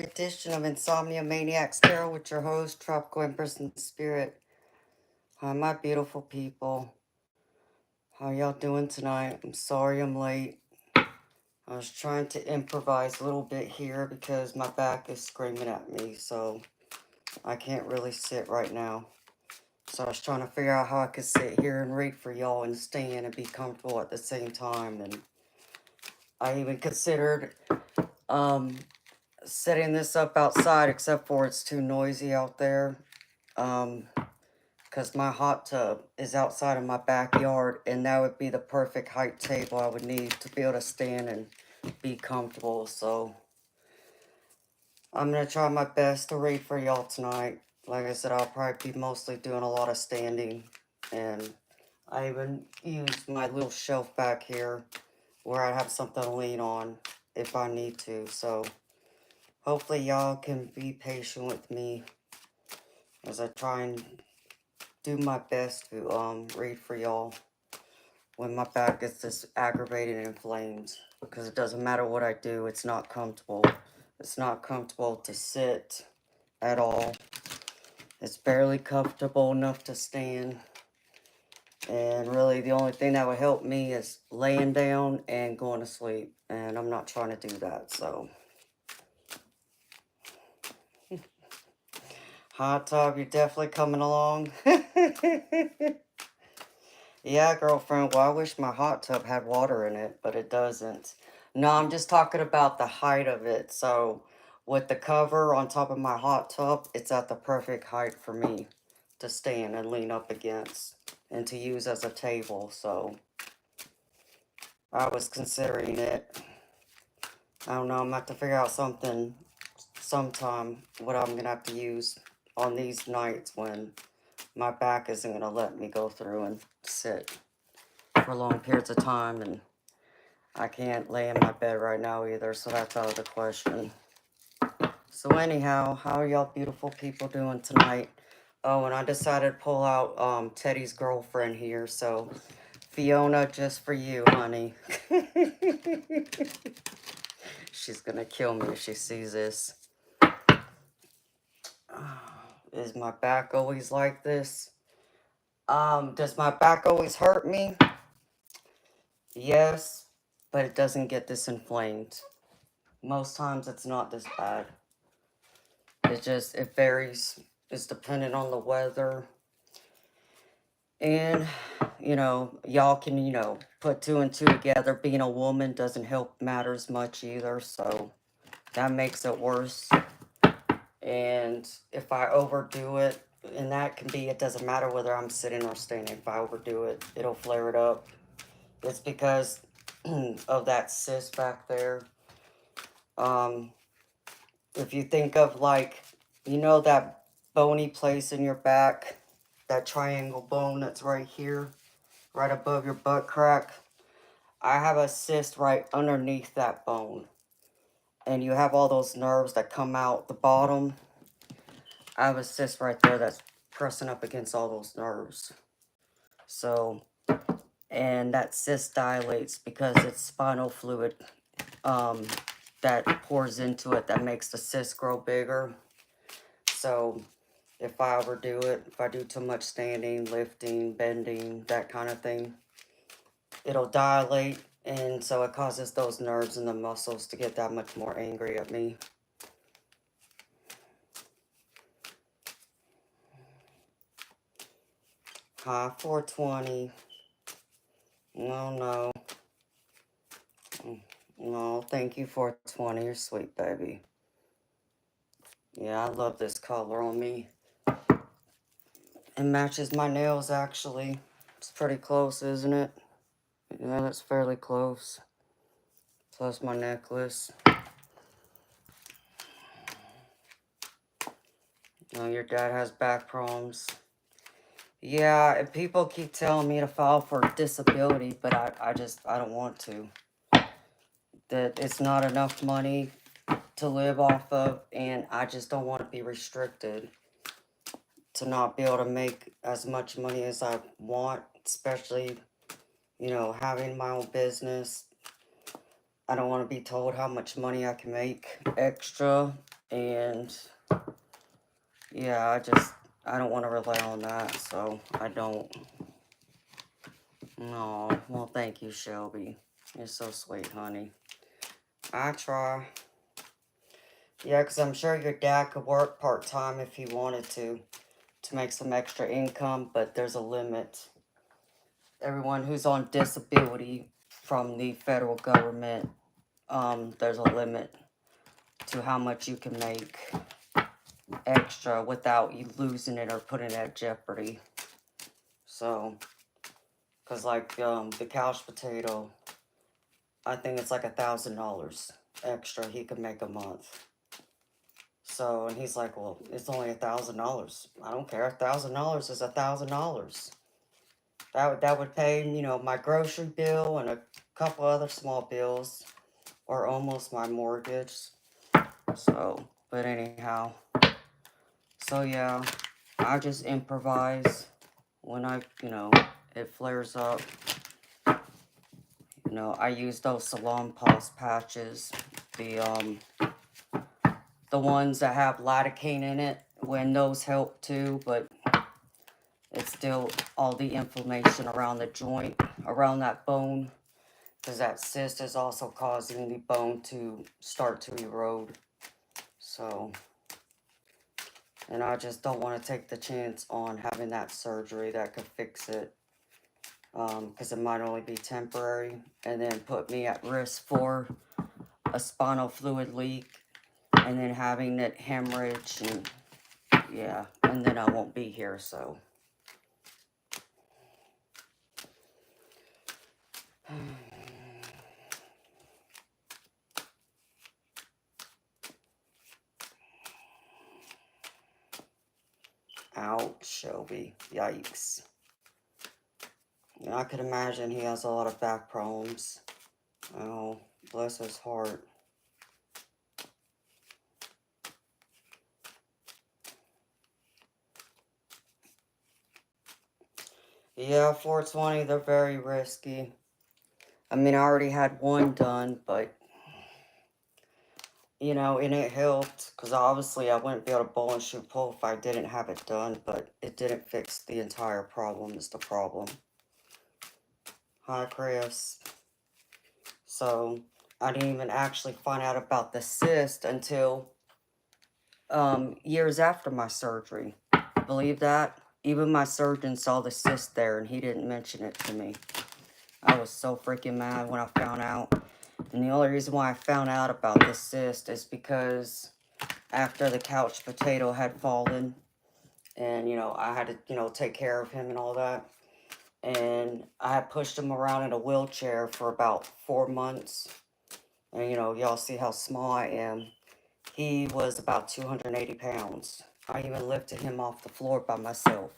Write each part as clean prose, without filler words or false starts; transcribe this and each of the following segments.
edition of Insomnia Maniacs Tarot with your host, Tropical Empress in Spirit. Hi, my beautiful people. How y'all doing tonight? I'm sorry I'm late. I was trying to improvise a little bit here because my back is screaming at me, so I can't really sit right now. So I was trying to figure out how I could sit here and read for y'all and stand and be comfortable at the same time. And I even considered setting this up outside, except for it's too noisy out there. Because my hot tub is outside of my backyard, and that would be the perfect height table I would need to be able to stand and be comfortable. So I'm going to try my best to read for y'all tonight. Like I said, I'll probably be mostly doing a lot of standing, and I even use my little shelf back here where I have something to lean on if I need to. So hopefully y'all can be patient with me as I try and do my best to read for y'all when my back gets this aggravated and inflamed, because it doesn't matter what I do, it's not comfortable. It's not comfortable to sit at all. It's barely comfortable enough to stand. And really the only thing that would help me is laying down and going to sleep. And I'm not trying to do that, so. Hot tub, you're definitely coming along. Yeah, girlfriend, well, I wish my hot tub had water in it, but it doesn't. No, I'm just talking about the height of it. So with the cover on top of my hot tub, it's at the perfect height for me to stand and lean up against and to use as a table. So I was considering it. I don't know, I'm going to have to figure out something sometime what I'm going to have to use on these nights when my back isn't going to let me go through and sit for long periods of time, and I can't lay in my bed right now either, so that's out of the question. So anyhow, how are y'all beautiful people doing tonight? Oh, and I decided to pull out Teddy's girlfriend here, so Fiona, just for you, honey. She's gonna kill me if she sees this. Is my back always like this? Does my back always hurt me? Yes, but it doesn't get this inflamed. Most times it's not this bad. It varies. It's dependent on the weather. And, y'all can, put two and two together. Being a woman doesn't help matters much either, so that makes it worse. And if I overdo it, and that can be, it doesn't matter whether I'm sitting or standing. If I overdo it, it'll flare it up. It's because of that cyst back there. If you think of that bony place in your back, that triangle bone that's right here, right above your butt crack, I have a cyst right underneath that bone. And you have all those nerves that come out the bottom. I have a cyst right there that's pressing up against all those nerves. So, and that cyst dilates because it's spinal fluid that pours into it that makes the cyst grow bigger. So if I overdo it, if I do too much standing, lifting, bending, that kind of thing, it'll dilate, and so it causes those nerves and the muscles to get that much more angry at me. Hi, 420. No. No, thank you, 420. You're sweet, baby. Yeah, I love this color on me. It matches my nails, actually. It's pretty close, isn't it? Yeah, that's fairly close. Plus my necklace. Oh, your dad has back problems. Yeah, and people keep telling me to file for disability, but I don't want to. That it's not enough money to live off of, and I just don't want to be restricted to not be able to make as much money as I want, especially, having my own business. I don't want to be told how much money I can make extra And yeah, I don't want to rely on that, so I don't. No, well, thank you, Shelby. You're so sweet, honey. I try. Yeah, because I'm sure your dad could work part-time if he wanted to make some extra income, but there's a limit. Everyone who's on disability from the federal government, there's a limit to how much you can make extra without you losing it or putting it at jeopardy. So, because like the couch potato, I think it's like $1,000 extra he could make a month. So, and he's like, well, it's only $1,000. I don't care. $1,000 is $1,000. That would pay, you know, my grocery bill and a couple other small bills, or almost my mortgage. So, but anyhow, so yeah, I just improvise when it flares up. You know, I use those salon pulse patches, the ones that have lidocaine in it, when those help too, but it's still all the inflammation around the joint, around that bone, because that cyst is also causing the bone to start to erode. So, and I just don't want to take the chance on having that surgery that could fix it, because it might only be temporary, and then put me at risk for a spinal fluid leak, and then having it hemorrhage, and yeah, and then I won't be here, so. Ouch, Shelby. Yikes. Yeah, I could imagine he has a lot of back problems. Oh, bless his heart. Yeah, 420, they're very risky. I mean, I already had one done, but, you know, and it helped, because obviously I wouldn't be able to bowl and shoot pool if I didn't have it done, but it didn't fix the entire problem, is the problem. Hi, Chris. So, I didn't even actually find out about the cyst until years after my surgery. Believe that? Even my surgeon saw the cyst there and he didn't mention it to me. I was so freaking mad when I found out. And the only reason why I found out about this cyst is because after the couch potato had fallen and, you know, I had to, you know, take care of him and all that. And I had pushed him around in a wheelchair for about 4 months. And, you know, y'all see how small I am. He was about 280 pounds. I even lifted him off the floor by myself.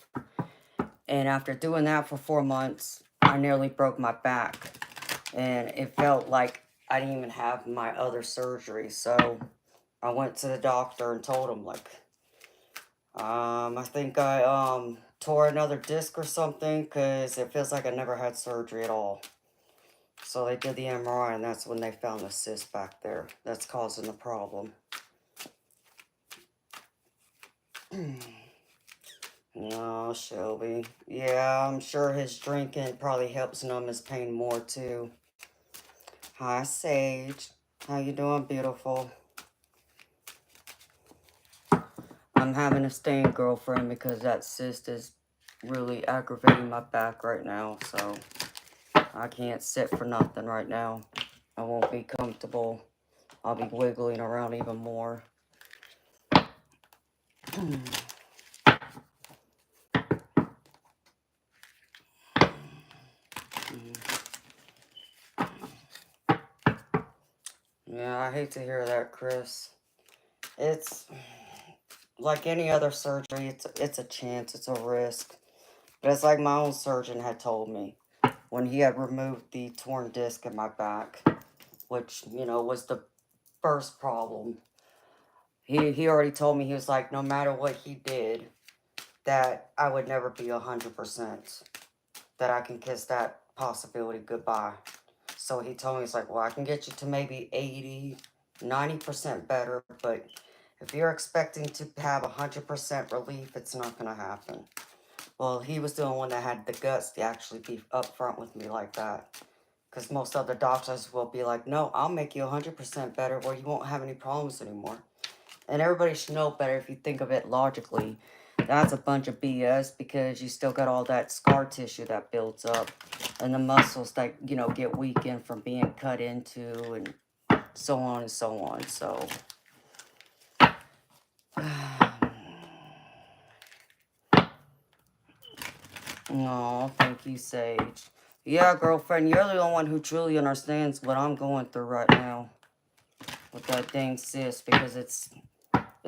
And after doing that for 4 months, I nearly broke my back. And it felt like I didn't even have my other surgery. So I went to the doctor and told him, like, I think I tore another disc or something, because it feels like I never had surgery at all. So they did the MRI, and that's when they found the cyst back there. That's causing the problem. No, Shelby. Yeah, I'm sure his drinking probably helps numb his pain more, too. Hi, Sage. How you doing, beautiful? I'm having to stay in girlfriend because that cyst is really aggravating my back right now, so I can't sit for nothing right now. I won't be comfortable. I'll be wiggling around even more. Yeah, I hate to hear that, Chris. It's like any other surgery, it's a chance, it's a risk. But it's like my own surgeon had told me when he had removed the torn disc in my back, which, you know, was the first problem. He already told me, he was like, no matter what he did, that I would never be 100%, that I can kiss that possibility goodbye. So he told me, he's like, well, I can get you to maybe 80, 90% better, but If you're expecting to have 100% relief, it's not going to happen. Well, he was the only one that had the guts to actually be upfront with me like that. Because most other doctors will be like, no, I'll make you 100% better where you won't have any problems anymore. And everybody should know better if you think of it logically. That's a bunch of BS because you still got all that scar tissue that builds up. And the muscles that, you know, get weakened from being cut into and so on and so on. So... Oh, thank you, Sage. Yeah, girlfriend, you're the only one who truly understands what I'm going through right now with that dang cyst, because it's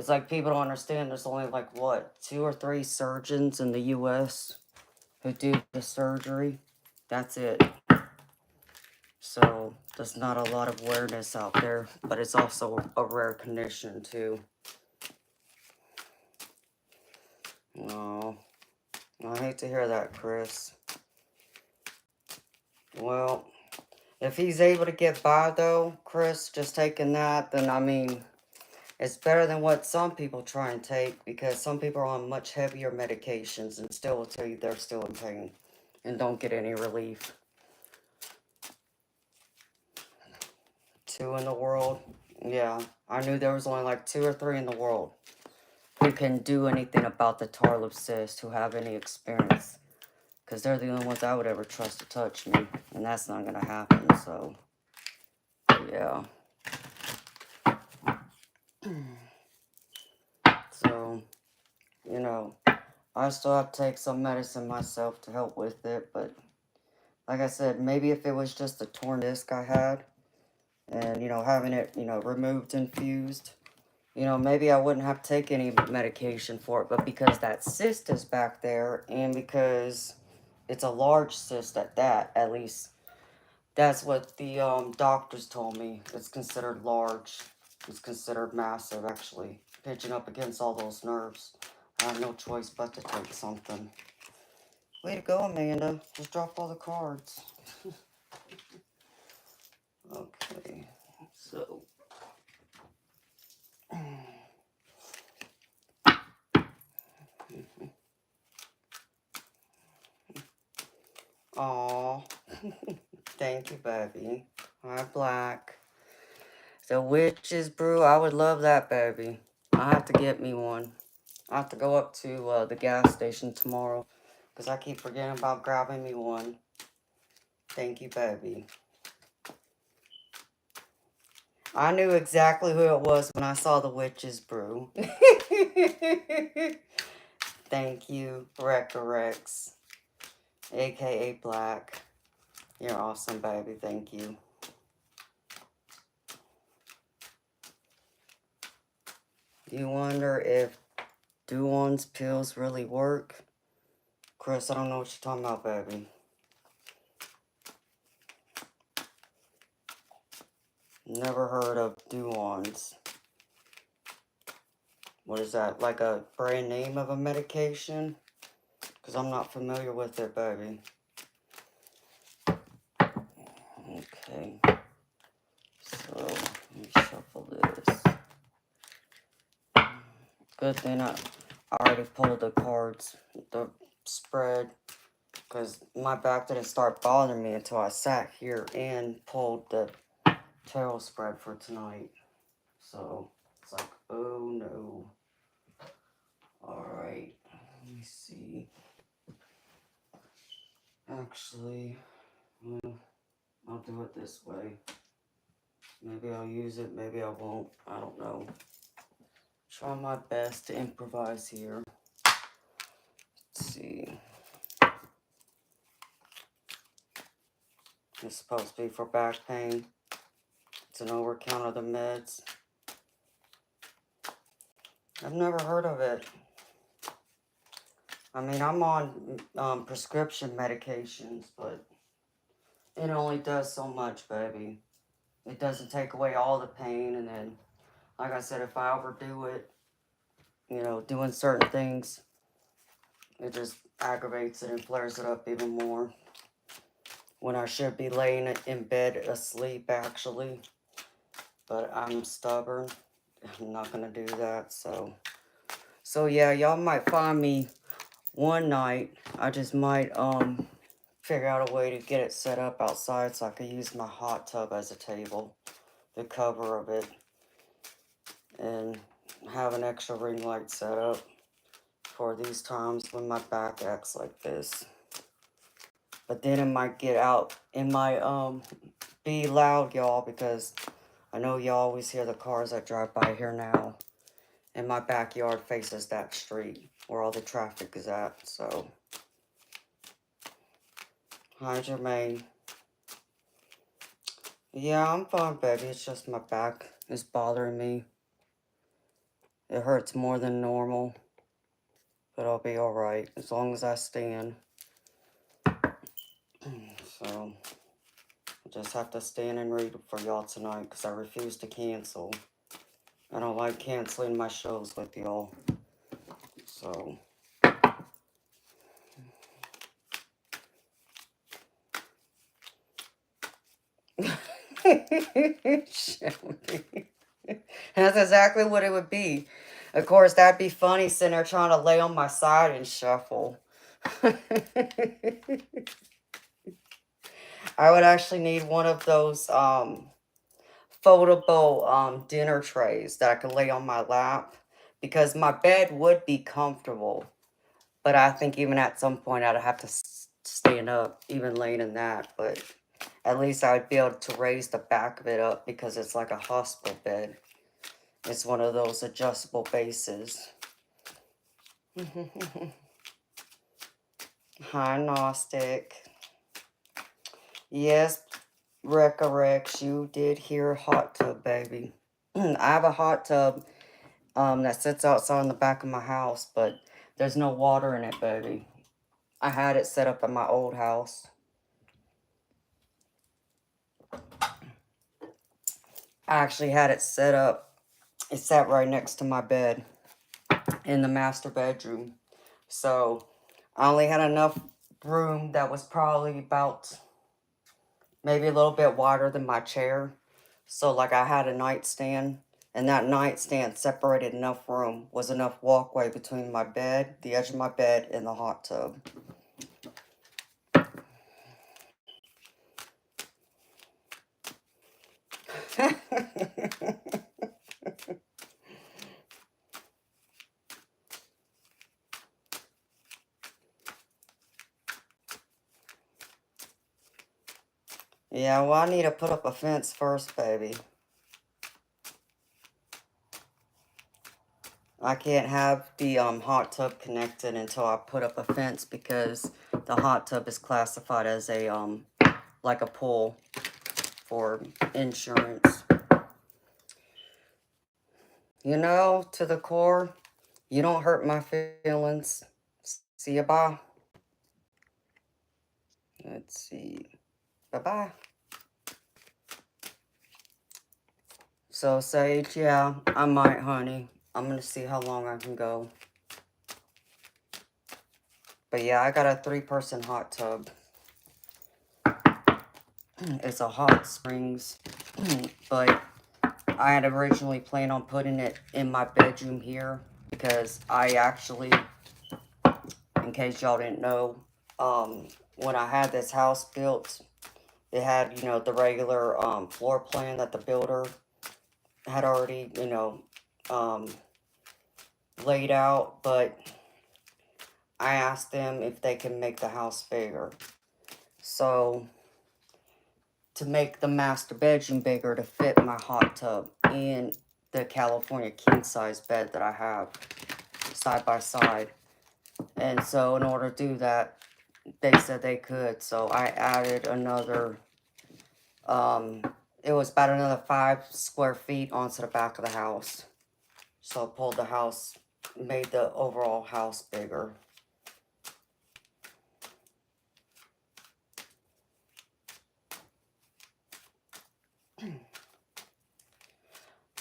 like people don't understand there's only like, what, 2 or 3 surgeons in the U.S. who do the surgery. That's it. So there's not a lot of awareness out there, but it's also a rare condition too. Oh, I hate to hear that, Chris. Well, if he's able to get by, though, Chris, just taking that, then, I mean, it's better than what some people try and take, because some people are on much heavier medications and still will tell you they're still in pain and don't get any relief. 2 in the world? Yeah, I knew there was only like 2 or 3 in the world who can do anything about the tarlip cyst, who have any experience. Because they're the only ones I would ever trust to touch me, and that's not going to happen, so, yeah. So, you know, I still have to take some medicine myself to help with it, but like I said, maybe if it was just a torn disc I had, and, you know, having it, you know, removed and fused, you know, maybe I wouldn't have to take any medication for it, but because that cyst is back there, and because it's a large cyst at least, that's what the doctors told me. It's considered large. It's considered massive, actually. Pitching up against all those nerves. I have no choice but to take something. Way to go, Amanda. Just drop all the cards. Okay. So. Aw. Thank you, baby. Hi, Black. The Witch's Brew. I would love that, baby. I have to get me one. I have to go up to the gas station tomorrow, because I keep forgetting about grabbing me one. Thank you, baby. I knew exactly who it was when I saw the Witch's Brew. Thank you, Rex, a.k.a. Black. You're awesome, baby. Thank you. You wonder if Duon's pills really work? Chris, I don't know what you're talking about, baby. Never heard of Duon's. What is that, like a brand name of a medication? Because I'm not familiar with it, baby. Okay. So, let me shuffle this. Good thing I already pulled the cards, the spread, because my back didn't start bothering me until I sat here and pulled the tarot spread for tonight. So, it's like, oh no. Alright, let me see. Actually, I'll do it this way. Maybe I'll use it, maybe I won't. I don't know. Try my best to improvise here. Let's see. It's supposed to be for back pain. It's an over-count of the meds. I've never heard of it. I mean, I'm on prescription medications, but it only does so much, baby. It doesn't take away all the pain, and then, like I said, if I overdo it, you know, doing certain things, it just aggravates it and flares it up even more. When I should be laying in bed asleep, actually. But I'm stubborn. I'm not going to do that. So yeah, y'all might find me one night. I just might figure out a way to get it set up outside so I can use my hot tub as a table, the cover of it, and have an extra ring light set up for these times when my back acts like this. But then it might get out, it might be loud, y'all, because I know y'all always hear the cars that drive by here now. And my backyard faces that street where all the traffic is at, so. Hi, Jermaine. Yeah, I'm fine, baby. It's just my back is bothering me. It hurts more than normal, but I'll be alright as long as I stand. So, I just have to stand and read for y'all tonight because I refuse to cancel. I don't like canceling my shows with y'all. So. That's exactly what it would be. Of course, that'd be funny sitting there trying to lay on my side and shuffle. I would actually need one of those foldable dinner trays that I could lay on my lap because my bed would be comfortable. But I think even at some point I'd have to stand up, even laying in that. But at least I'd be able to raise the back of it up because it's like a hospital bed. It's one of those adjustable bases. Hi, Gnostic. Yes, Recca Rex, you did hear hot tub, baby. I have a hot tub that sits outside in the back of my house, but there's no water in it, baby. I had it set up at my old house. I actually had it set up. It sat right next to my bed in the master bedroom. So I only had enough room that was probably about maybe a little bit wider than my chair. So like I had a nightstand, and that nightstand separated enough room, was enough walkway between my bed, the edge of my bed, and the hot tub. Yeah, well, I need to put up a fence first, baby. I can't have the hot tub connected until I put up a fence because the hot tub is classified as a like a pool for insurance. You know, to the core, you don't hurt my feelings. See you, bye. Let's see. Bye-bye. So, Sage, yeah, I might, honey. I'm going to see how long I can go. But yeah, I got a 3-person hot tub. It's a hot springs. But I had originally planned on putting it in my bedroom here. Because I actually, in case y'all didn't know, when I had this house built, it had, you know, the regular floor plan that the builder had already, you know, laid out, but I asked them if they can make the house bigger. So, to make the master bedroom bigger to fit my hot tub and the California king size bed that I have side by side. And so, in order to do that, they said they could. So, I added another, it was about another 5 square feet onto the back of the house. So, I pulled the house, made the overall house bigger.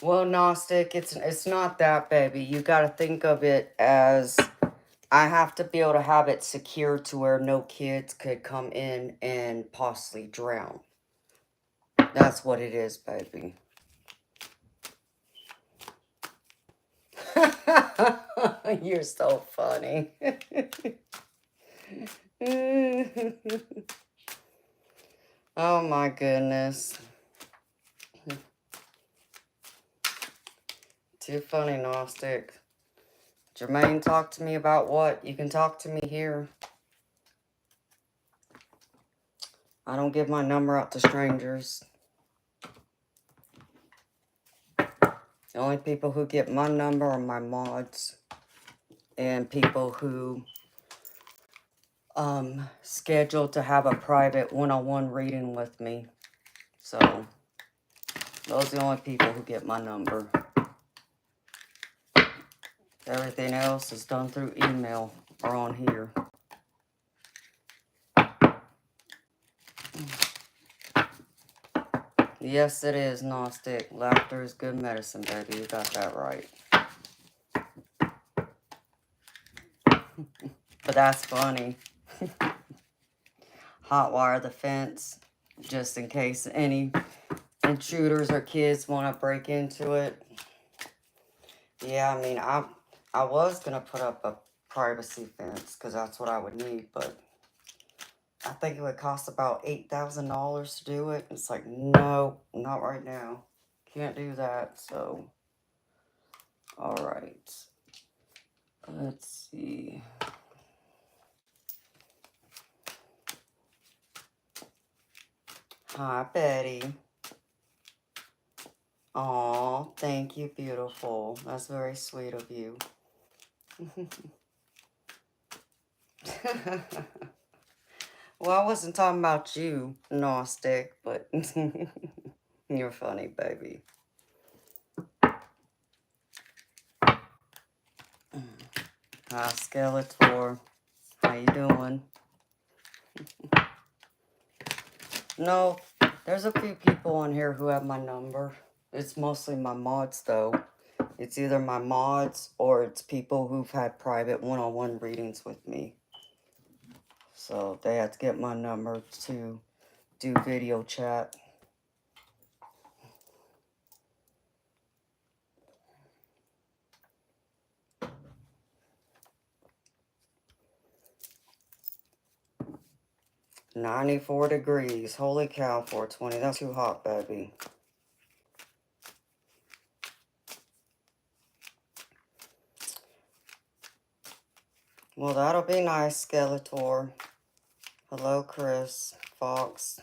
Well, Gnostic, it's not that, baby. You got to think of it as I have to be able to have it secure to where no kids could come in and possibly drown. That's what it is, baby. You're so funny. Oh my goodness. Too funny, Gnostic. Jermaine, talk to me about what? You can talk to me here. I don't give my number out to strangers. The only people who get my number are my mods and people who scheduled to have a private one-on-one reading with me. So those are the only people who get my number. Everything else is done through email or on here. Yes, it is, Gnostic. Laughter is good medicine, baby. You got that right. But that's funny. Hotwire the fence, just in case any intruders or kids want to break into it. Yeah, I mean, I was going to put up a privacy fence, because that's what I would need, but I think it would cost about $8,000 to do it. It's like, no, not right now. Can't do that, so. Alright. Let's see. Hi, Betty. Aw, thank you, beautiful. That's very sweet of you. Well, I wasn't talking about you, Gnostic, but you're funny, baby. Hi, Skeletor. How you doing? No, there's a few people on here who have my number. It's mostly my mods, though. It's either my mods or it's people who've had private one-on-one readings with me. So they have to get my number to do video chat. $94 degrees. Holy cow, 420. That's too hot, baby. Well, that'll be nice, Skeletor. Hello, Chris. Fox.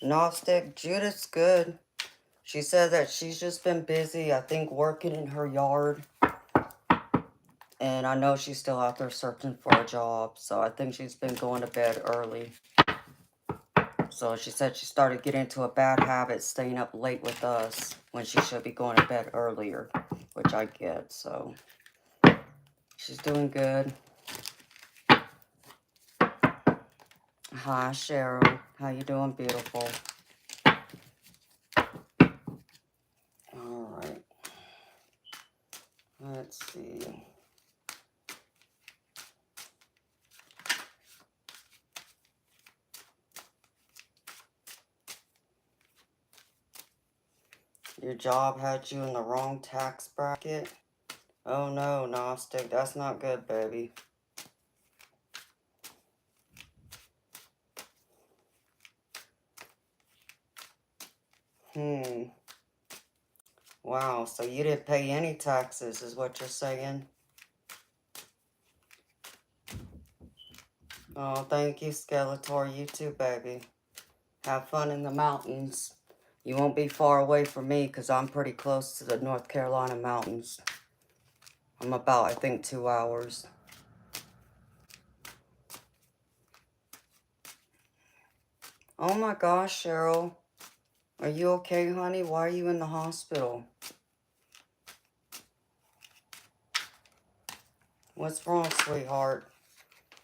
Gnostic. Judith's good. She said that she's just been busy, I think, working in her yard. And I know she's still out there searching for a job. So I think she's been going to bed early. So she said she started getting into a bad habit, staying up late with us when she should be going to bed earlier, which I get. So she's doing good. Hi, Cheryl. How you doing, beautiful? All right. Let's see. Your job had you in the wrong tax bracket? Oh no, Gnostic. That's not good, baby. Wow, so you didn't pay any taxes is what you're saying? Oh, thank you, Skeletor. You too, baby. Have fun in the mountains. You won't be far away from me because I'm pretty close to the North Carolina mountains. I'm about, I think, 2 hours. Oh my gosh, Cheryl. Are you okay, honey? Why are you in the hospital? What's wrong, sweetheart?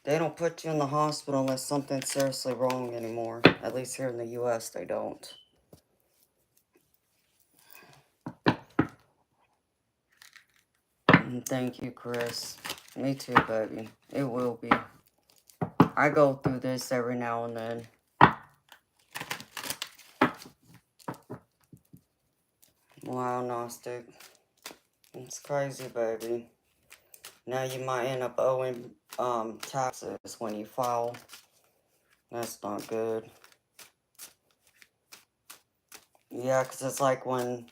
They don't put you in the hospital unless something's seriously wrong anymore. At least here in the U.S., they don't. Thank you, Chris. Me too, baby. It will be. I go through this every now and then. Wow, Gnostic. It's crazy, baby. Now you might end up owing taxes when you file. That's not good. Yeah, because it's like when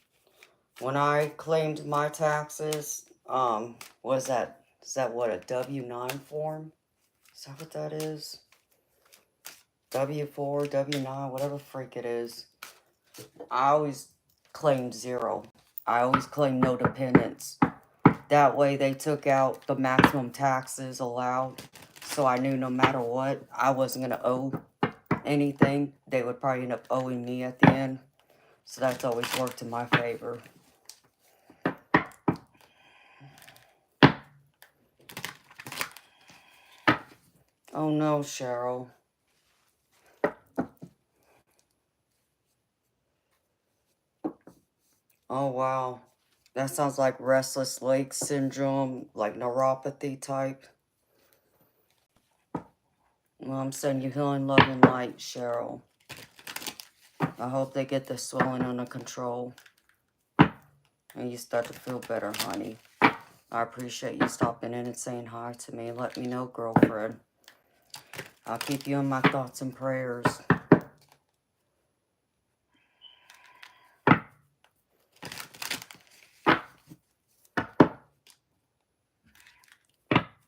I claimed my taxes, was that, is that what, a W-9 form? Is that what that is? W-4, W-9, whatever freak it is. I always claimed 0. I always claimed no dependents. That way they took out the maximum taxes allowed. So I knew no matter what, I wasn't going to owe anything. They would probably end up owing me at the end. So that's always worked in my favor. Oh no, Cheryl. Oh wow. That sounds like restless leg syndrome, like neuropathy type. Well, I'm sending you healing, love, and light, Cheryl. I hope they get the swelling under control. And you start to feel better, honey. I appreciate you stopping in and saying hi to me and let me know, girlfriend. I'll keep you in my thoughts and prayers.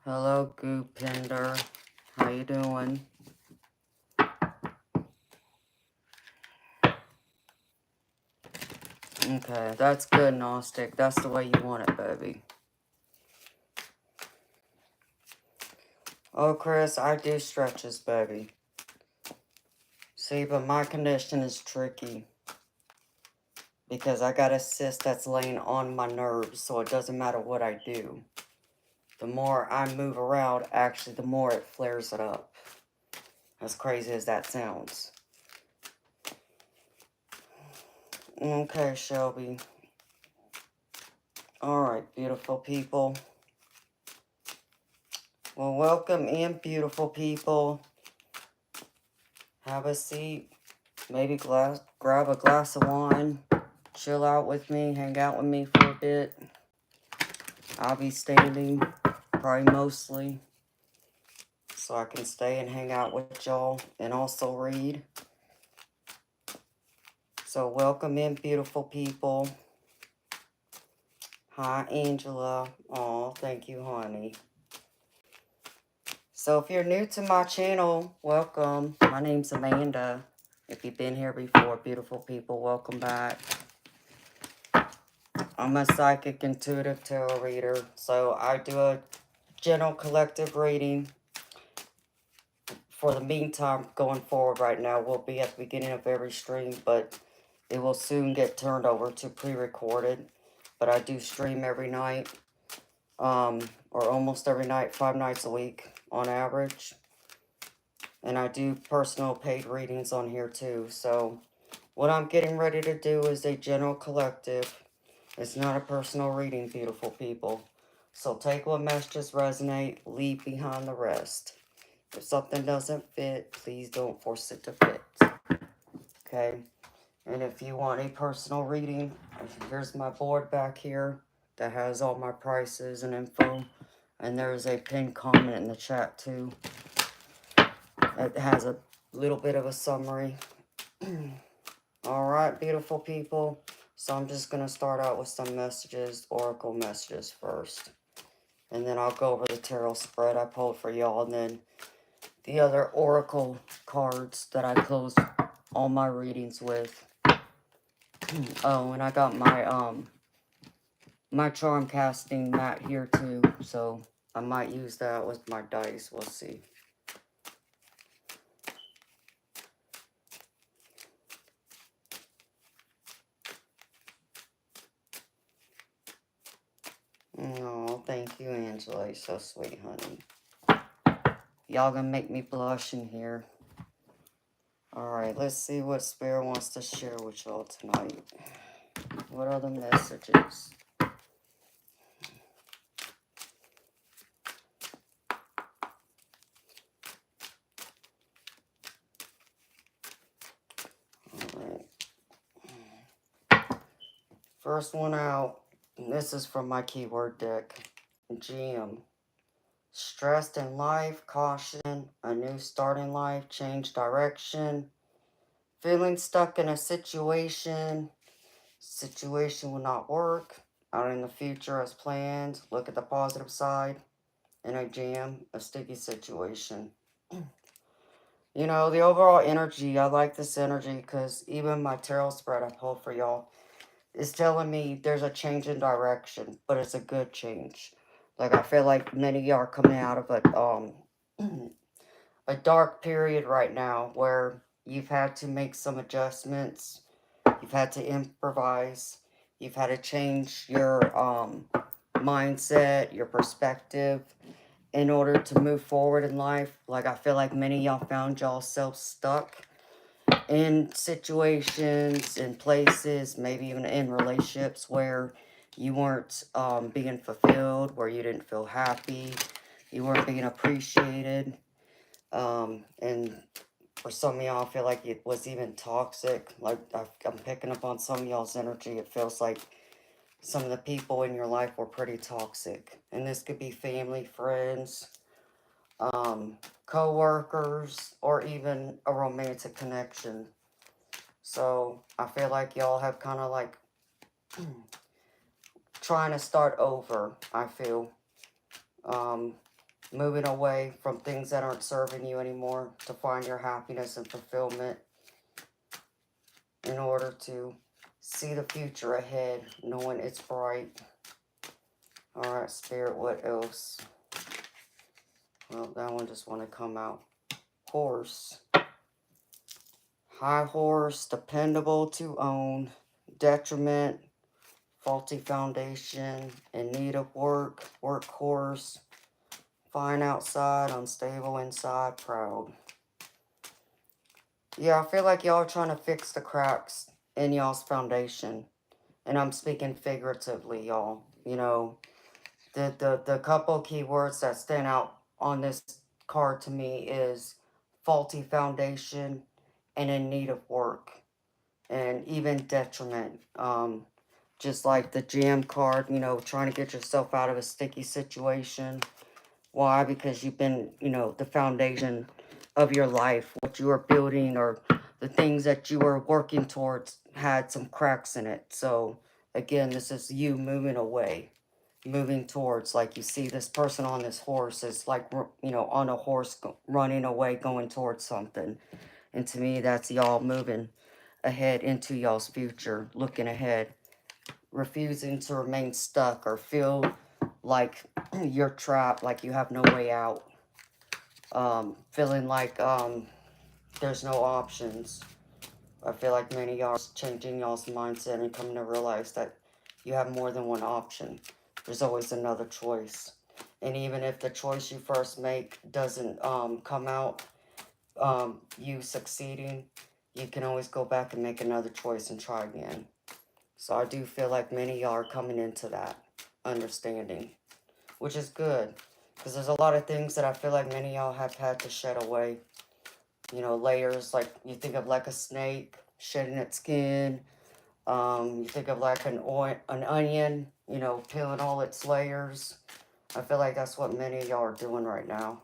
Hello, Goopinder. How you doing? Okay, that's good, Gnostic. That's the way you want it, baby. Oh, Chris, I do stretches, baby. See, but my condition is tricky. Because I got a cyst that's laying on my nerves, so it doesn't matter what I do. The more I move around, actually, the more it flares it up. As crazy as that sounds. Okay, Shelby. Alright, beautiful people. Well, welcome in, beautiful people. Have a seat. Maybe grab a glass of wine. Chill out with me. Hang out with me for a bit. I'll be standing, probably mostly. So I can stay and hang out with y'all and also read. So welcome in, beautiful people. Hi, Angela. Oh, thank you, honey. So if you're new to my channel, welcome. My name's Amanda. If you've been here before, beautiful people, welcome back. I'm a psychic intuitive tarot reader. So I do a general collective reading. For the meantime, going forward right now, will be at the beginning of every stream, but it will soon get turned over to pre-recorded. But I do stream every night, or almost every night, 5 nights a week on average. And I do personal paid readings on here too. So what I'm getting ready to do is a general collective. It's not a personal reading, beautiful people. So take what messages resonate, leave behind the rest. If something doesn't fit, please don't force it to fit. Okay? And if you want a personal reading, here's my board back here that has all my prices and info. And there's a pinned comment in the chat too. It has a little bit of a summary. Alright, beautiful people. So I'm just going to start out with some messages, oracle messages first. And then I'll go over the tarot spread I pulled for y'all. And then the other oracle cards that I close all my readings with. Oh, and I got my my charm casting mat here too, so I might use that with my dice. We'll see. Oh, thank you, Angela. You're so sweet, honey. Y'all gonna make me blush in here. Alright, let's see what Spirit wants to share with y'all tonight. What are the messages? Alright. First one out. This is from my keyword deck. GM. Stressed in life, caution, a new start in life, change direction, feeling stuck in a situation will not work, out in the future as planned, look at the positive side, in a jam, a sticky situation. You know, the overall energy, I like this energy because even my tarot spread I pulled for y'all is telling me there's a change in direction, but it's a good change. Like, I feel like many of y'all are coming out of a dark period right now where you've had to make some adjustments, you've had to improvise, you've had to change your mindset, your perspective in order to move forward in life. Like, I feel like many of y'all found y'all self stuck in situations, in places, maybe even in relationships where you weren't being fulfilled, where you didn't feel happy, you weren't being appreciated. And for some of y'all, I feel like it was even toxic. Like, I'm picking up on some of y'all's energy. It feels like some of the people in your life were pretty toxic. And this could be family, friends, co-workers, or even a romantic connection. So I feel like y'all have kind of like trying to start over, I feel. Moving away from things that aren't serving you anymore to find your happiness and fulfillment in order to see the future ahead, knowing it's bright. Alright, Spirit, what else? Well, that one just want to come out. Horse. High horse, dependable to own, detriment, faulty foundation, in need of work, workhorse, fine outside, unstable inside, proud. Yeah, I feel like y'all are trying to fix the cracks in y'all's foundation. And I'm speaking figuratively, y'all. You know, the couple keywords that stand out on this card to me is faulty foundation and in need of work. And even detriment. Just like the jam card, you know, trying to get yourself out of a sticky situation. Why? Because you've been, you know, the foundation of your life, what you were building or the things that you were working towards had some cracks in it. So, again, this is you moving away, moving towards, like you see this person on this horse is like, you know, on a horse running away, going towards something. And to me, that's y'all moving ahead into y'all's future, looking ahead, refusing to remain stuck or feel like you're trapped, like you have no way out, feeling like there's no options. I feel like many of y'all are changing y'all's mindset and coming to realize that you have more than one option. There's always another choice. And even if the choice you first make doesn't come out you succeeding, you can always go back and make another choice and try again. So I do feel like many of y'all are coming into that understanding, which is good. Because there's a lot of things that I feel like many of y'all have had to shed away. You know, layers, like you think of like a snake shedding its skin. You think of like an onion, you know, peeling all its layers. I feel like that's what many of y'all are doing right now.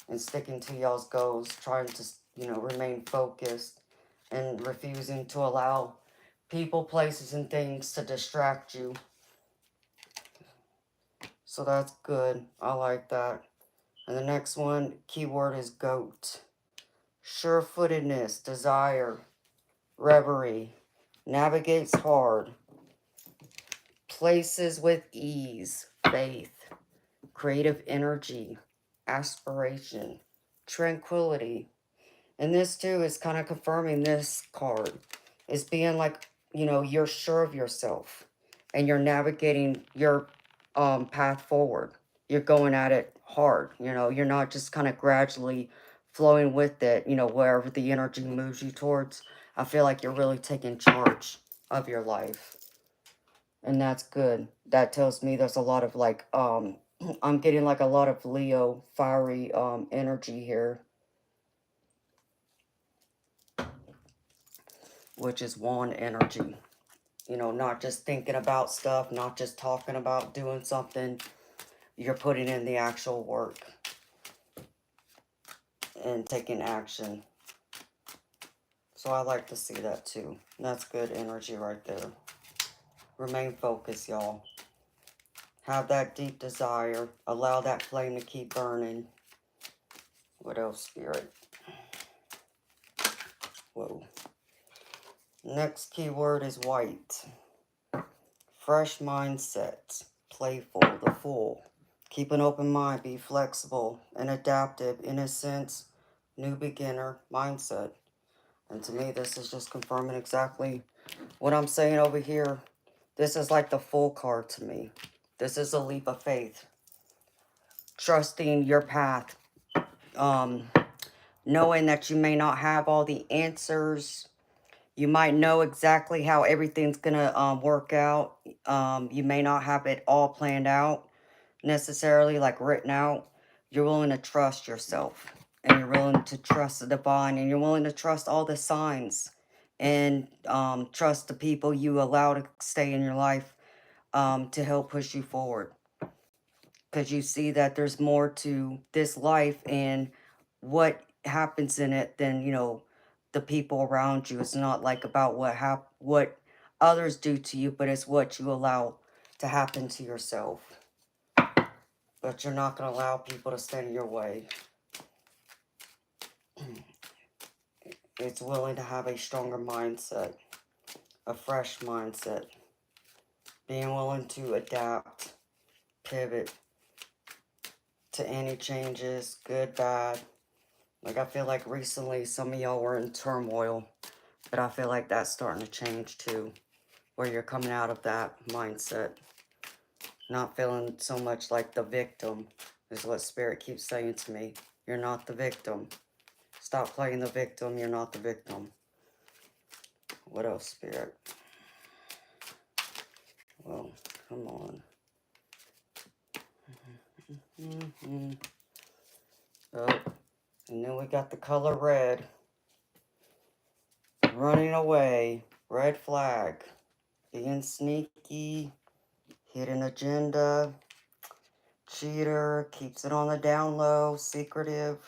And sticking to y'all's goals, trying to, you know, remain focused and refusing to allow people, places, and things to distract you. So that's good. I like that. And the next one, keyword is goat. Sure-footedness, desire, reverie, navigates hard, places with ease, faith, creative energy, aspiration, tranquility. And this too is kind of confirming this card. Is being like, you know, you're sure of yourself and you're navigating your path forward. You're going at it hard, you know, you're not just kind of gradually flowing with it, you know, wherever the energy moves you towards. I feel like you're really taking charge of your life. And that's good. That tells me there's a lot of like, I'm getting like a lot of Leo fiery energy here, which is wand energy. You know, not just thinking about stuff, not just talking about doing something. You're putting in the actual work and taking action. So I like to see that too. That's good energy right there. Remain focused, y'all. Have that deep desire. Allow that flame to keep burning. What else, Spirit? Whoa. Next keyword is white. Fresh mindset. Playful. The Fool. Keep an open mind. Be flexible and adaptive. Innocence. New beginner mindset. And to me, this is just confirming exactly what I'm saying over here. This is like the Fool card to me. This is a leap of faith. Trusting your path. Knowing that you may not have all the answers. You might know exactly how everything's going to work out. You may not have it all planned out necessarily, like written out. You're willing to trust yourself. And you're willing to trust the divine. And you're willing to trust all the signs. And trust the people you allow to stay in your life to help push you forward. Because you see that there's more to this life and what happens in it than, you know, the people around you. It's not like about what others do to you, but it's what you allow to happen to yourself. But you're not going to allow people to stand in your way. It's willing to have a stronger mindset, a fresh mindset, being willing to adapt, pivot to any changes, good, bad. Like, I feel like recently some of y'all were in turmoil, but I feel like that's starting to change too, where you're coming out of that mindset. Not feeling so much like the victim is what Spirit keeps saying to me. You're not the victim. Stop playing the victim. You're not the victim. What else, Spirit? Well, come on. Oh, and then we got the color red. Running away. Red flag. Being sneaky. Hidden agenda. Cheater. Keeps it on the down low. Secretive.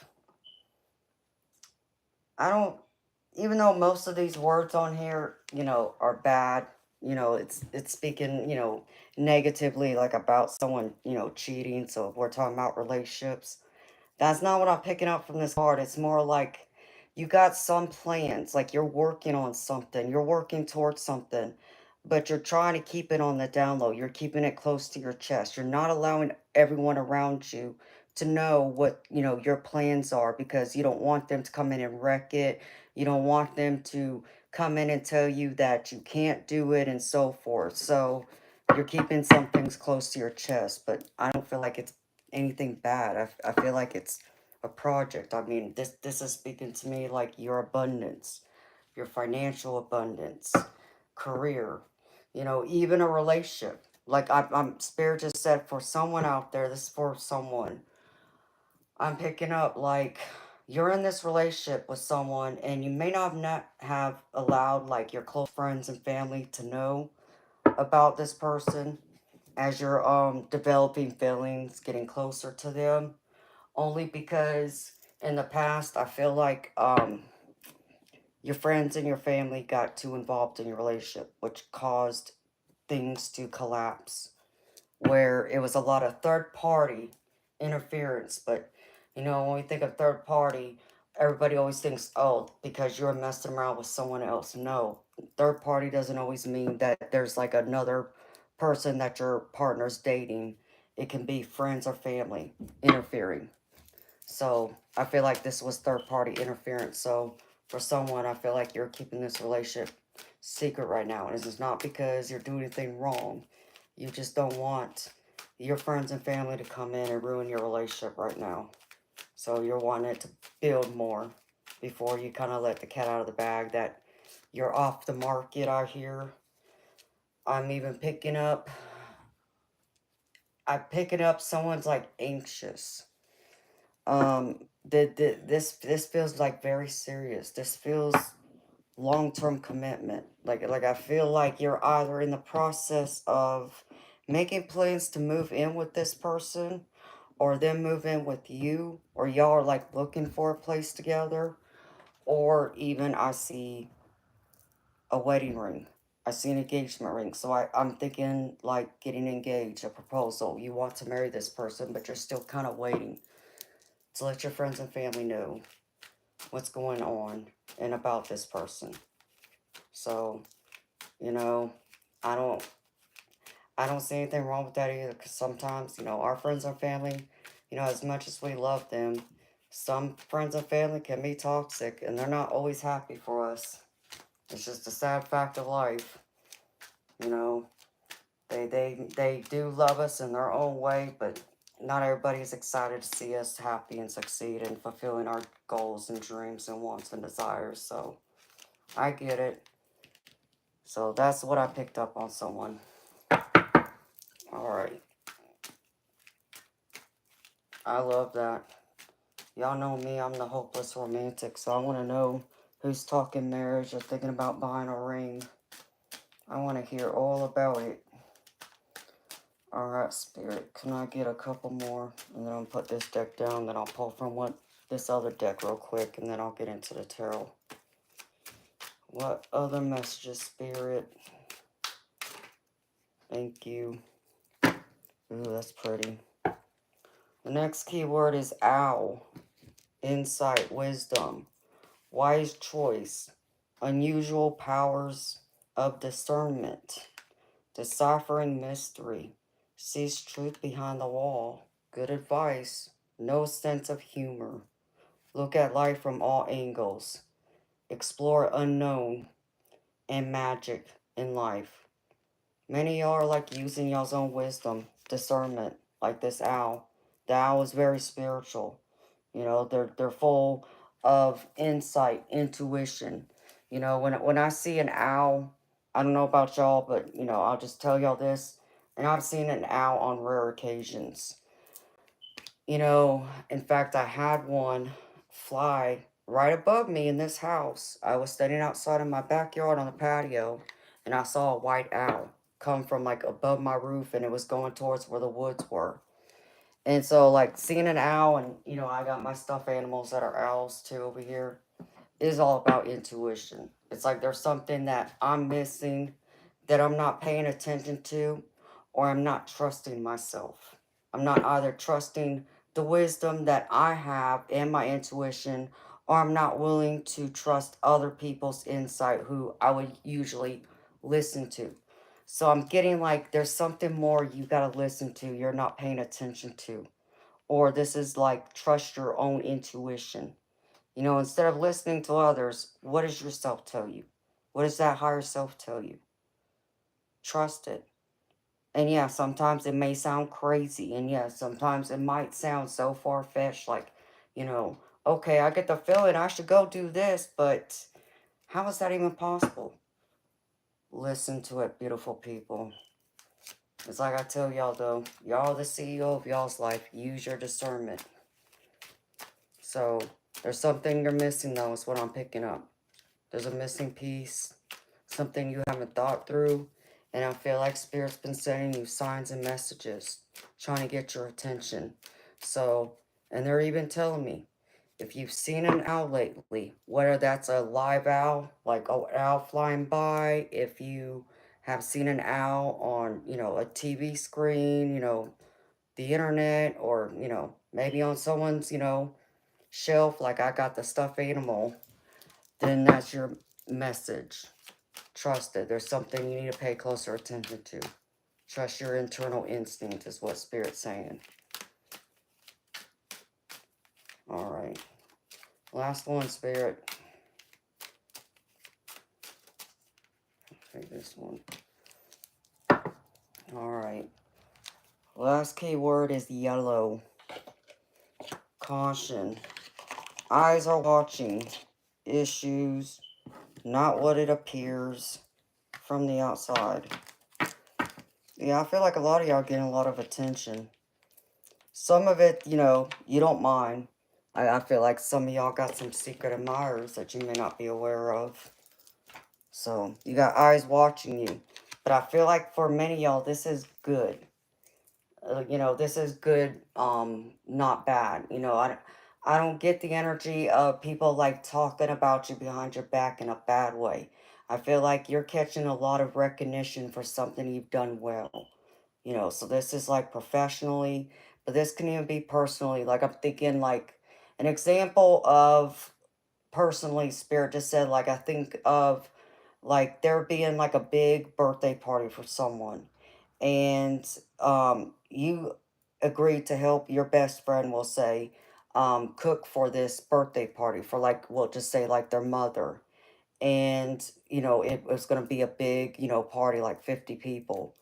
I don't, even though most of these words on here, you know, are bad, you know, it's speaking, you know, negatively, like about someone, you know, cheating. So if we're talking about relationships, that's not what I'm picking up from this card. It's more like you got some plans, like you're working on something, you're working towards something, but you're trying to keep it on the down low. You're keeping it close to your chest. You're not allowing everyone around you to know what, you know, your plans are, because you don't want them to come in and wreck it. You don't want them to come in and tell you that you can't do it and so forth. So you're keeping some things close to your chest, but I don't feel like it's anything bad. I feel like it's a project. I mean, this is speaking to me like your abundance, your financial abundance, career, you know, even a relationship. Like I'm Spirit just said, for someone out there, this is for someone. I'm picking up like you're in this relationship with someone and you may not have allowed like your close friends and family to know about this person as you're developing feelings, getting closer to them, only because in the past I feel like your friends and your family got too involved in your relationship, which caused things to collapse, where it was a lot of third party interference. But you know, when we think of third party, everybody always thinks, oh, because you're messing around with someone else. No, third party doesn't always mean that there's like another person that your partner's dating. It can be friends or family interfering. So I feel like this was third party interference. So for someone, I feel like you're keeping this relationship secret right now. And this is not because you're doing anything wrong. You just don't want your friends and family to come in and ruin your relationship right now. So you're wanting it to build more before you kind of let the cat out of the bag that you're off the market out here. I'm even I'm picking up someone's like anxious. This feels like very serious. This feels long-term commitment. Like I feel like you're either in the process of making plans to move in with this person, or them move in with you, or y'all are like looking for a place together, or even I see a wedding ring. I see an engagement ring. So I'm thinking like getting engaged, a proposal. You want to marry this person, but you're still kind of waiting to let your friends and family know what's going on and about this person. So, you know, I don't I don't see anything wrong with that either, because sometimes, our friends and family, as much as we love them, some friends and family can be toxic and they're not always happy for us. It's just a sad fact of life. You know, they do love us in their own way, but not everybody's excited to see us happy and succeed and fulfilling our goals and dreams and wants and desires. So I get it. So that's what I picked up on someone. Alright. I love that. Y'all know me, I'm the hopeless romantic, so I want to know who's talking marriage or thinking about buying a ring. I want to hear all about it. Alright, Spirit, can I get a couple more? And then I'll put this deck down, then I'll pull from this other deck real quick, and then I'll get into the tarot. What other messages, Spirit? Thank you. Ooh, that's pretty. The next keyword is owl. Insight, wisdom, wise choice, unusual powers of discernment, deciphering mystery, sees truth behind the wall, good advice, no sense of humor, look at life from all angles, explore unknown and magic in life. Many are like using y'all's own wisdom, discernment, like this owl. The owl is very spiritual. They're full of insight, intuition. When I see an owl, I don't know about y'all, but I'll just tell y'all this. And I've seen an owl on rare occasions. In fact, I had one fly right above me in this house. I was standing outside in my backyard on the patio, and I saw a white owl come from like above my roof, and it was going towards where the woods were. And so, like, seeing an owl, and, I got my stuffed animals that are owls, too, over here, is all about intuition. It's like there's something that I'm missing, that I'm not paying attention to, or I'm not trusting myself. I'm not either trusting the wisdom that I have and my intuition, or I'm not willing to trust other people's insight who I would usually listen to. So I'm getting like there's something more you gotta listen to, you're not paying attention to. Or this is like trust your own intuition. Instead of listening to others, what does yourself tell you? What does that higher self tell you? Trust it. And yeah, sometimes it may sound crazy. And yeah, sometimes it might sound so far fetched, like, okay, I get the feeling I should go do this, but how is that even possible? Listen to it, beautiful people. It's like I tell y'all though, y'all the CEO of y'all's life, use your discernment. So there's something you're missing though, is what I'm picking up. There's a missing piece, something you haven't thought through, and I feel like Spirit's been sending you signs and messages, trying to get your attention. So, and they're even telling me, if you've seen an owl lately, whether that's a live owl, like an owl flying by, if you have seen an owl on, a TV screen, the internet, or, maybe on someone's, shelf, like I got the stuffed animal, then that's your message. Trust it. There's something you need to pay closer attention to. Trust your internal instinct is what Spirit's saying. Alright. Last one, Spirit. Take this one. Alright. Last keyword is yellow. Caution. Eyes are watching. Issues. Not what it appears from the outside. Yeah, I feel like a lot of y'all getting a lot of attention. Some of it, you don't mind. I feel like some of y'all got some secret admirers that you may not be aware of. So, you got eyes watching you. But I feel like for many of y'all, this is good. You know, this is good, not bad. You know, I don't get the energy of people like talking about you behind your back in a bad way. I feel like you're catching a lot of recognition for something you've done well. You know, so this is like professionally, but this can even be personally. Like I'm thinking like an example of personally, Spirit just said, like, I think of like there being like a big birthday party for someone, and you agreed to help your best friend, will say, cook for this birthday party for, like, we'll just say like their mother. And you know it was going to be a big, you know, party, like 50 people,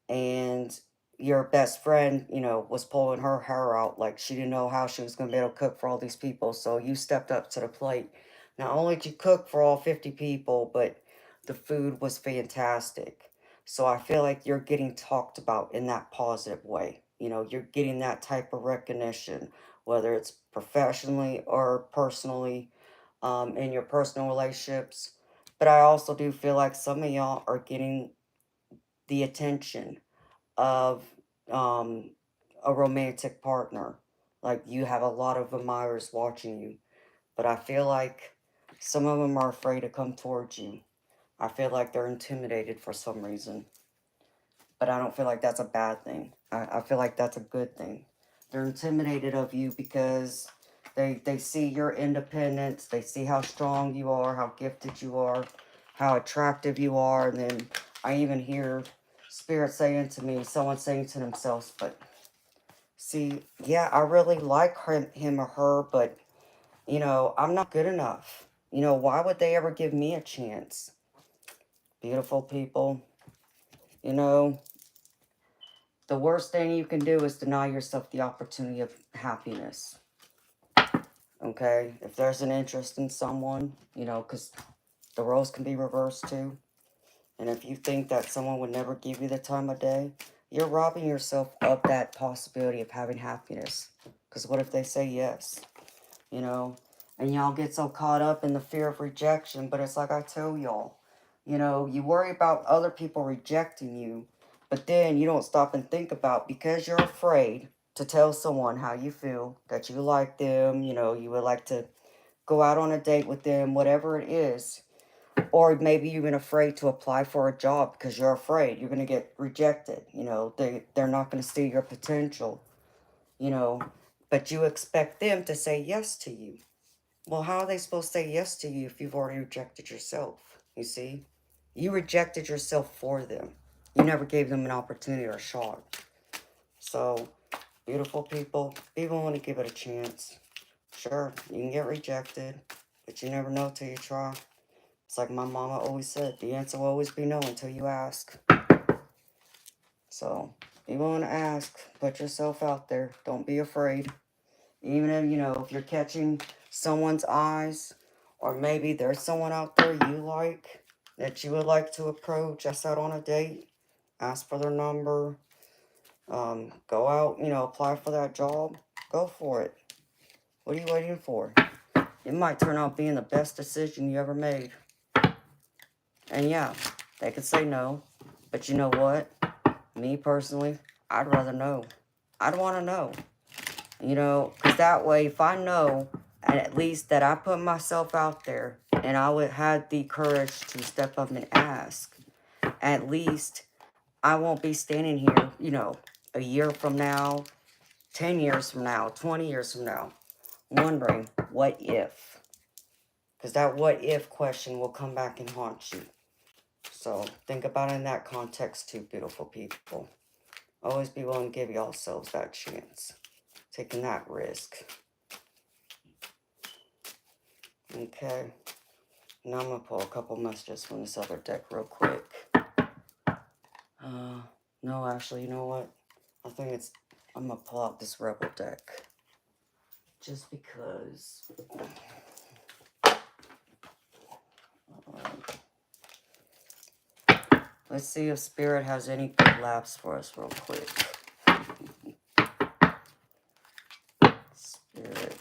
and your best friend, you know, was pulling her hair out. Like she didn't know how she was going to be able to cook for all these people. So you stepped up to the plate. Not only did you cook for all 50 people, but the food was fantastic. So I feel like you're getting talked about in that positive way. You know, you're getting that type of recognition, whether it's professionally or personally, in your personal relationships. But I also do feel like some of y'all are getting the attention of um, a romantic partner. Like you have a lot of admirers watching you, but I feel like some of them are afraid to come towards you. I feel like they're intimidated for some reason, but I don't feel like that's a bad thing. I feel like that's a good thing. They're intimidated of you because they see your independence, they see how strong you are, how gifted you are, how attractive you are, and then I even hear Spirit saying to me, someone saying to themselves, but see, yeah, I really like him or her, but, you know, I'm not good enough. You know, why would they ever give me a chance? Beautiful people, you know, the worst thing you can do is deny yourself the opportunity of happiness. Okay? If there's an interest in someone, you know, because the roles can be reversed too. And if you think that someone would never give you the time of day, you're robbing yourself of that possibility of having happiness. Because what if they say yes? You know? And y'all get so caught up in the fear of rejection, but it's like I tell y'all, you know, you worry about other people rejecting you, but then you don't stop and think about, because you're afraid to tell someone how you feel, that you like them, you know, you would like to go out on a date with them, whatever it is. Or maybe you're even afraid to apply for a job because you're afraid you're going to get rejected. You know, they're not going to see your potential, you know, but you expect them to say yes to you. Well, how are they supposed to say yes to you if you've already rejected yourself? You see? You rejected yourself for them. You never gave them an opportunity or a shot. So, beautiful people, be willing to give it a chance. Sure, you can get rejected, but you never know till you try. It's like my mama always said, the answer will always be no until you ask. So, be willing to ask. Put yourself out there. Don't be afraid. Even if, you know, if you're catching someone's eyes, or maybe there's someone out there you like that you would like to approach, ask out on a date, ask for their number, go out, you know, apply for that job, go for it. What are you waiting for? It might turn out being the best decision you ever made. And yeah, they could say no, but you know what? Me personally, I'd rather know. I'd want to know. You know, because that way, if I know, and at least that I put myself out there and I would have the courage to step up and ask, at least I won't be standing here, you know, a year from now, 10 years from now, 20 years from now, wondering, what if? Because that what if question will come back and haunt you. So think about it in that context too, beautiful people. Always be willing to give yourselves that chance. Taking that risk. Okay. Now I'm going to pull a couple messages from this other deck real quick. No, actually, you know what? I think I'm going to pull out this Rebel deck. Just because. Let's see if Spirit has any good laughs for us real quick. Spirit.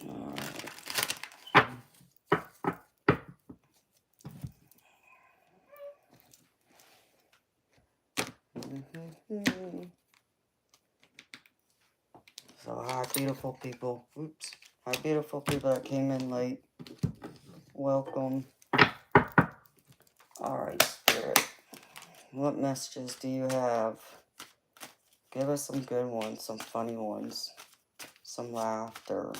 Alright. So hi, beautiful people. Oops. Hi, beautiful people that came in late. Welcome. Alright, Spirit. What messages do you have? Give us some good ones, some funny ones, some laughter.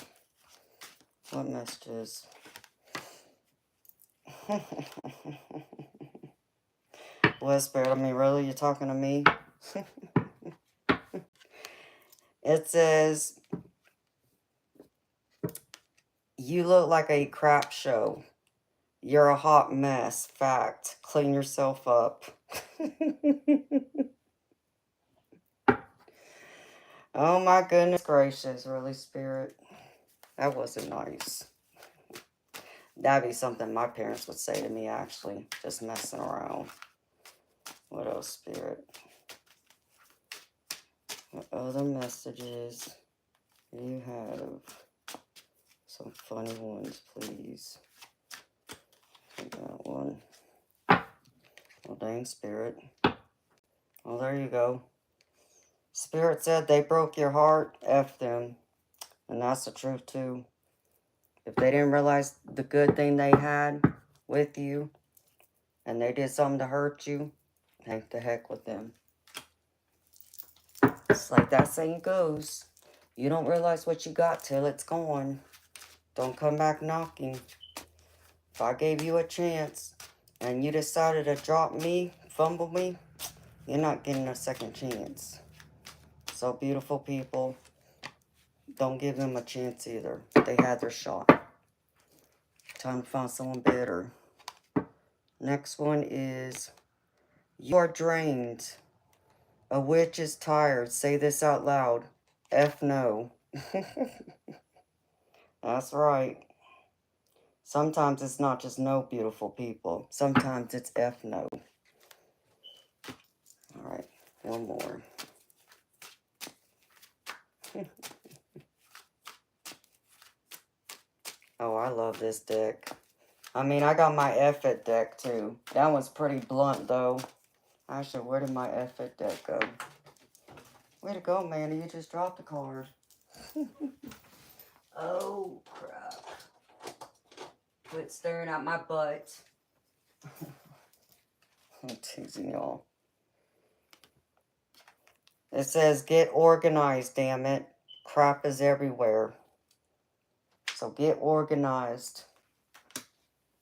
What messages? Well, Spirit, I mean, really? You're talking to me? It says, you look like a crap show. You're a hot mess. Fact. Clean yourself up. Oh my goodness gracious, really, Spirit? That wasn't nice. That'd be something my parents would say to me, actually. Just messing around. What else, Spirit? What other messages do you have? Some funny ones, please. That one. Oh, dang, Spirit. Oh, there you go. Spirit said they broke your heart. F them. And that's the truth, too. If they didn't realize the good thing they had with you, and they did something to hurt you, heck the heck with them. It's like that saying goes. You don't realize what you got till it's gone. Don't come back knocking. If I gave you a chance and you decided to drop me, fumble me, you're not getting a second chance. So beautiful people, don't give them a chance either. They had their shot. Time to find someone better. Next one is, you are drained. A witch is tired. Say this out loud. F no. That's right. Sometimes it's not just no, beautiful people. Sometimes it's F no. Alright, one more. Oh, I love this deck. I mean, I got my F it deck too. That one's pretty blunt though. Actually, where did my F it deck go? Way to go, Manny. You just dropped a card. Oh, crap. Quit staring at my butt. I'm teasing y'all. It says, get organized, damn it. Crap is everywhere. So get organized.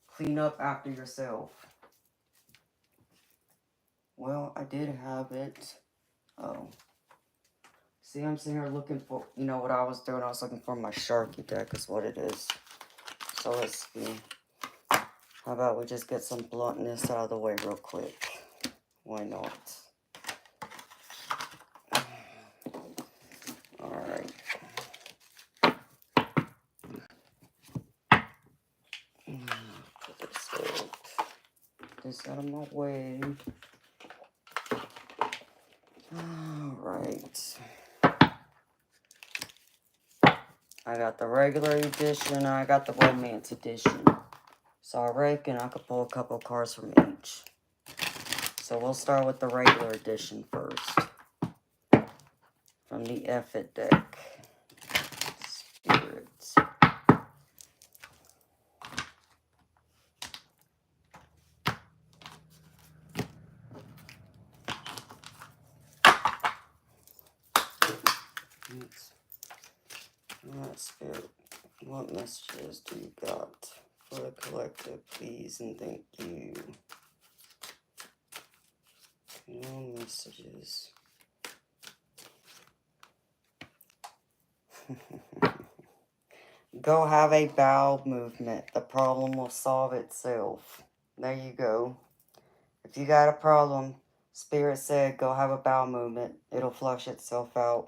Clean up after yourself. Well, I did have it. Oh. See, I'm sitting here looking for, you know what I was doing? I was looking for my Sharky deck is what it is. So let's see. How about we just get some bluntness out of the way real quick? Why not? Alright. Put this out of my way. Alright. I got the regular edition and I got the romance edition. So I reckon I could pull a couple cards from each. So we'll start with the regular edition first. From the F-It deck. Spirits. Alright, Spirit. What messages do you got for the collective, please and thank you? No messages. Go have a bowel movement. The problem will solve itself. There you go. If you got a problem, Spirit said go have a bowel movement. It'll flush itself out.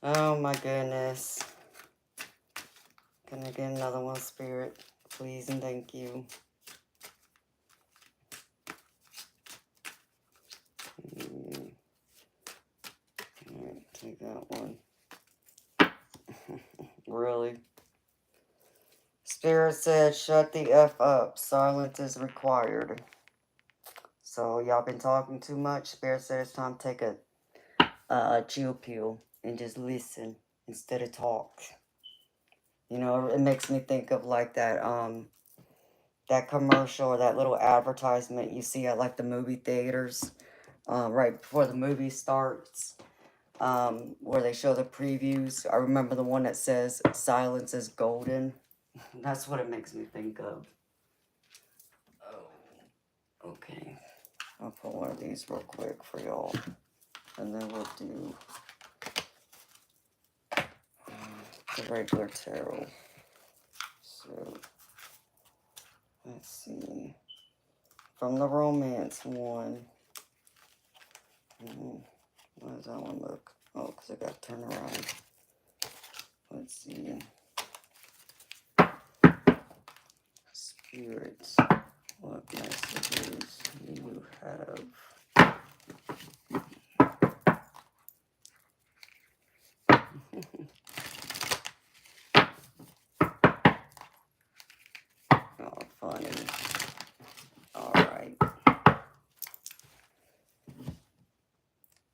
Oh my goodness. Can I get another one, Spirit? Please and thank you. Alright, take that one. Really? Spirit said, shut the F up. Silence is required. So, y'all been talking too much. Spirit said it's time to take a chill pill and just listen instead of talk. You know, it makes me think of like that commercial or that little advertisement you see at like the movie theaters right before the movie starts, where they show the previews. I remember the one that says silence is golden. That's what it makes me think of. Oh, okay. I'll put one of these real quick for y'all, and then we'll do the regular tarot. So, let's see. From the romance one. Why does that one look? Oh, because I got to turn around. Let's see. Spirits, what messages do you have? Oh, funny. Alright.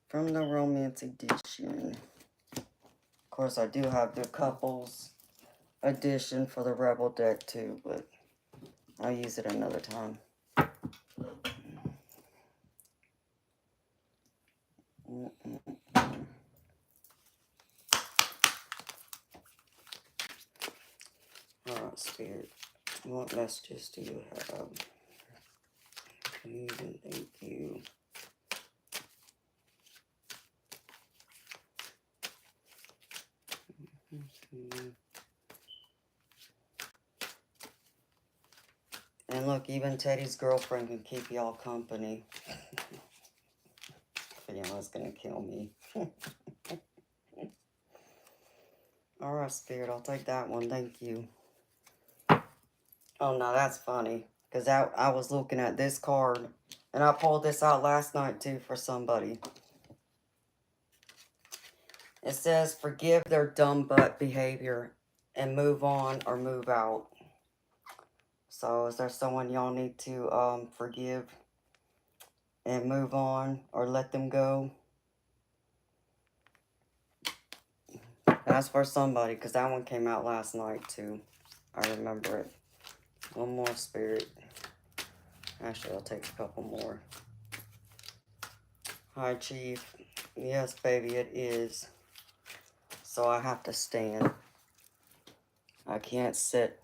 From the romance edition. Of course, I do have the couples edition for the Rebel deck too, but I'll use it another time. Alright, Spirit. What messages do you have? Please and thank you. And look, even Teddy's girlfriend can keep y'all company. But y'all is gonna kill me. Alright, Spirit, I'll take that one. Thank you. Oh, no, that's funny. Because I was looking at this card. And I pulled this out last night, too, for somebody. It says, forgive their dumb butt behavior and move on or move out. So, is there someone y'all need to forgive and move on or let them go? That's for somebody, because that one came out last night, too. I remember it. One more, Spirit. Actually, I'll take a couple more. Hi, Chief. Yes, baby, it is. So I have to stand. I can't sit.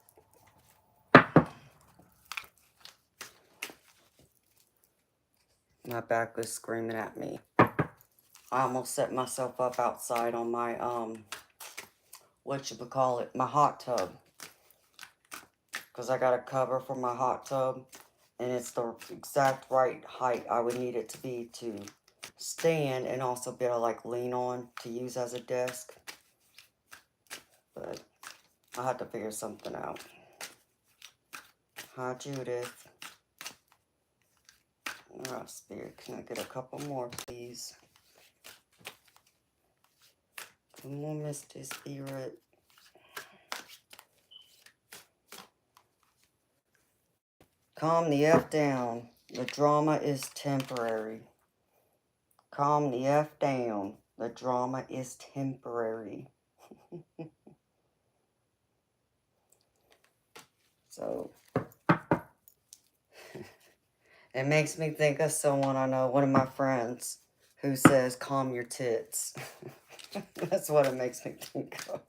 My back was screaming at me. I almost set myself up outside on my, whatchamacallit, my hot tub. Because I got a cover for my hot tub. And it's the exact right height I would need it to be to stand and also be able to, like, lean on to use as a desk. But I had to figure something out. Hi, Judith. Alright, Spirit, can I get a couple more, please? Come on, Mr. Spirit. Calm the F down. The drama is temporary. Calm the F down. The drama is temporary. So, it makes me think of someone I know, one of my friends, who says, calm your tits. That's what it makes me think of.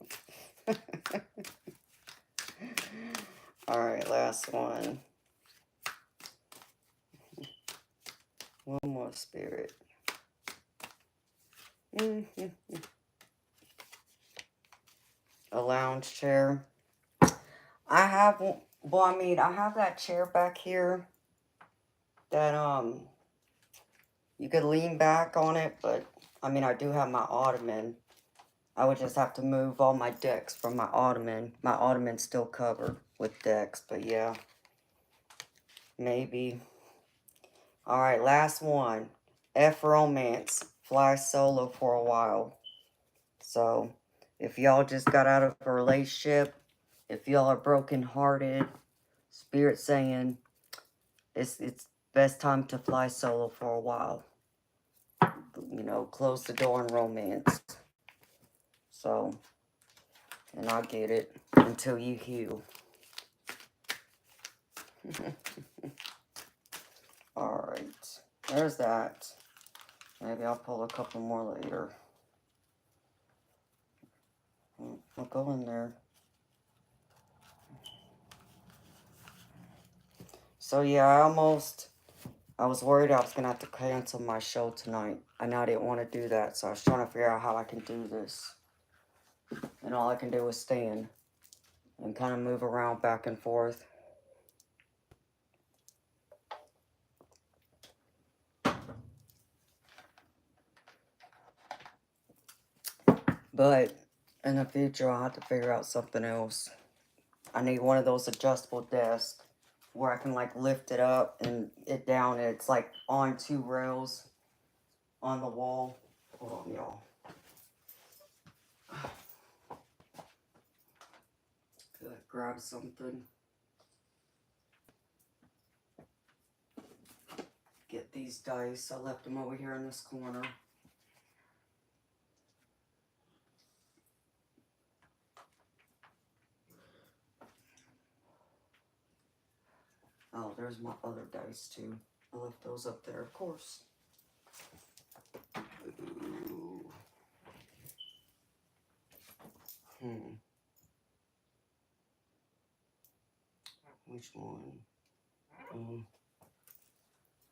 Alright, last one. One more, Spirit. A lounge chair. I have, well, I mean, I have that chair back here that, you could lean back on it, but, I mean, I do have my ottoman. I would just have to move all my decks from my ottoman. My ottoman's still covered with decks, but yeah. Maybe. Alright, last one. F romance. Fly solo for a while. So, if y'all just got out of a relationship If y'all are broken-hearted, Spirit saying it's best time to fly solo for a while. You know, close the door on romance. So, and I get it until you heal. Alright, there's that. Maybe I'll pull a couple more later. I'll go in there. So yeah, I was worried I was going to have to cancel my show tonight. And I didn't want to do that, so I was trying to figure out how I can do this. And all I can do is stand and kind of move around back and forth. But in the future, I'll have to figure out something else. I need one of those adjustable desks where I can like lift it up and it down, and it's like on 2 rails on the wall. Hold on, y'all. Could I grab something? Get these dice. I left them over here in this corner. Oh, there's my other dice too. I left those up there, of course. Ooh. Which one?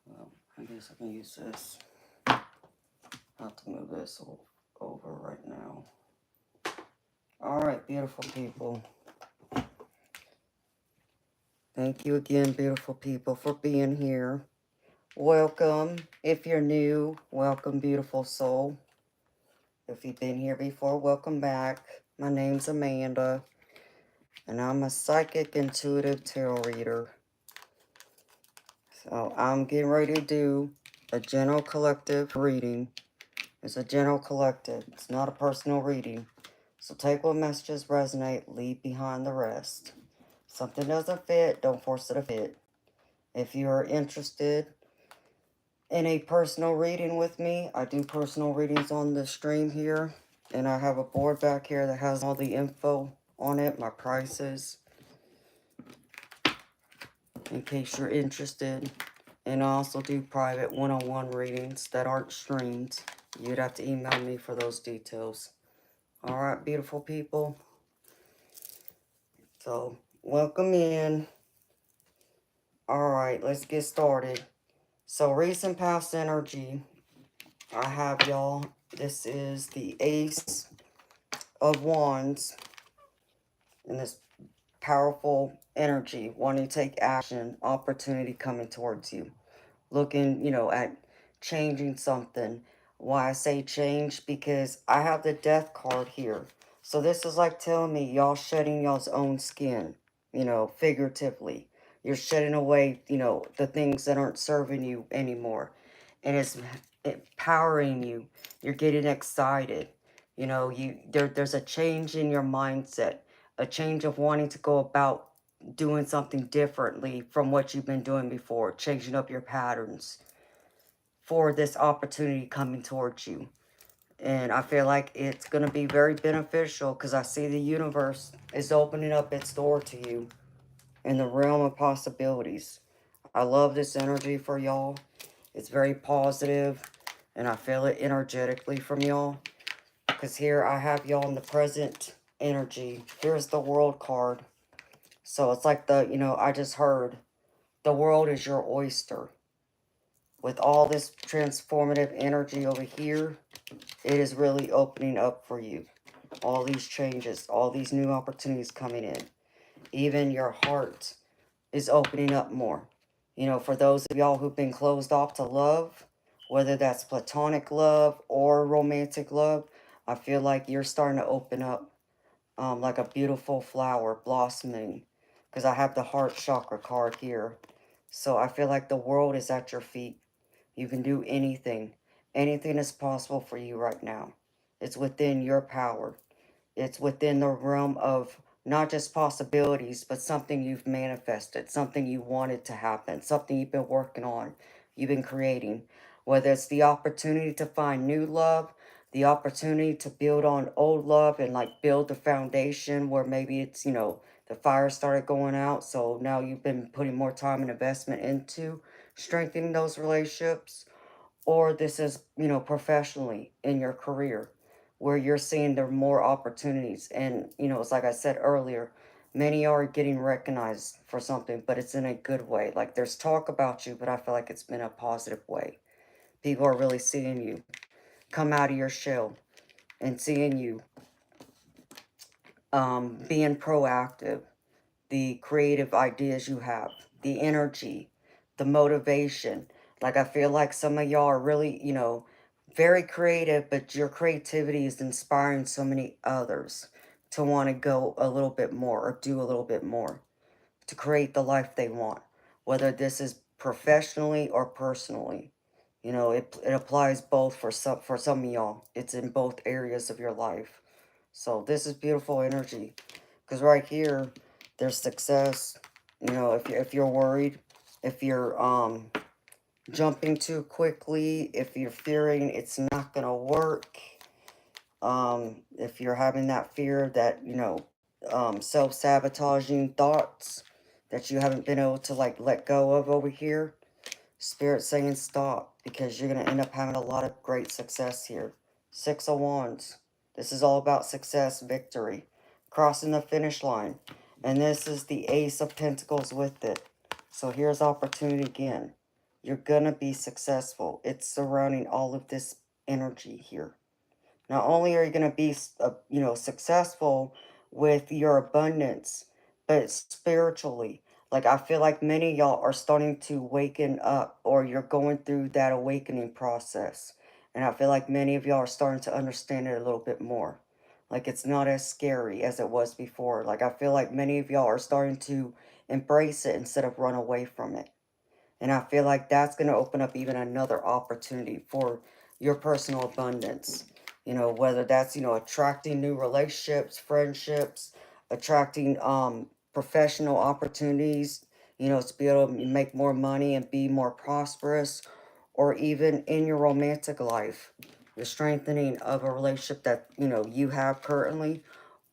Well, I guess I can use this. I have to move this over right now. Alright, beautiful people. Thank you again, beautiful people, for being here. Welcome. If you're new, welcome, beautiful soul. If you've been here before, welcome back. My name's Amanda, and I'm a psychic intuitive tarot reader. So I'm getting ready to do a general collective reading. It's a general collective. It's not a personal reading. So take what messages resonate, leave behind the rest. Something doesn't fit, don't force it to fit. If you are interested in a personal reading with me, I do personal readings on the stream here. And I have a board back here that has all the info on it, my prices, in case you're interested. And I also do private one-on-one readings that aren't streamed. You'd have to email me for those details. Alright, beautiful people. So, welcome in. Alright, let's get started. So, recent past energy. I have y'all. This is the Ace of Wands. And this powerful energy. Wanting to take action. Opportunity coming towards you. Looking, you know, at changing something. Why I say change? Because I have the Death card here. So this is like telling me y'all shedding y'all's own skin, you know, figuratively. You're shedding away, you know, the things that aren't serving you anymore. And it's empowering you. You're getting excited. You know, there's a change in your mindset. A change of wanting to go about doing something differently from what you've been doing before, changing up your patterns for this opportunity coming towards you. And I feel like it's going to be very beneficial because I see the universe is opening up its door to you in the realm of possibilities. I love this energy for y'all. It's very positive, and I feel it energetically from y'all. Because here I have y'all in the present energy. Here's the World card. So it's like the, you know, I just heard, the world is your oyster. With all this transformative energy over here, it is really opening up for you. All these changes, all these new opportunities coming in. Even your heart is opening up more. You know, for those of y'all who've been closed off to love, whether that's platonic love or romantic love, I feel like you're starting to open up like a beautiful flower blossoming. Because I have the heart chakra card here. So I feel like the world is at your feet. You can do anything. Anything is possible for you right now. It's within your power. It's within the realm of not just possibilities, but something you've manifested, something you wanted to happen, something you've been working on, you've been creating. Whether it's the opportunity to find new love, the opportunity to build on old love and like build the foundation where maybe it's, the fire started going out. So now you've been putting more time and investment into strengthening those relationships, or this is, professionally in your career where you're seeing there are more opportunities. And, it's like I said earlier, many are getting recognized for something, but it's in a good way. Like there's talk about you, but I feel like it's been a positive way. People are really seeing you come out of your shell and seeing you being proactive, the creative ideas you have, the energy, the motivation. Like I feel like some of y'all are really, very creative, but your creativity is inspiring so many others to want to go a little bit more or do a little bit more to create the life they want, whether this is professionally or personally. It applies both for some of y'all. It's in both areas of your life. So this is beautiful energy. Because right here, there's success. If you're worried, if you're jumping too quickly, if you're fearing it's not gonna work, if you're having that fear that, self-sabotaging thoughts that you haven't been able to like let go of over here, Spirit saying stop, because you're going to end up having a lot of great success here. Six of Wands. This is all about success, victory, crossing the finish line. And this is the Ace of Pentacles with it. So here's opportunity again. You're going to be successful. It's surrounding all of this energy here. Not only are you going to be, successful with your abundance, but spiritually. Like, I feel like many of y'all are starting to waken up, or you're going through that awakening process. And I feel like many of y'all are starting to understand it a little bit more. Like, it's not as scary as it was before. Like, I feel like many of y'all are starting to embrace it instead of run away from it. And I feel like that's going to open up even another opportunity for your personal abundance. Whether that's, attracting new relationships, friendships, attracting professional opportunities, to be able to make more money and be more prosperous, or even in your romantic life, the strengthening of a relationship that, you have currently,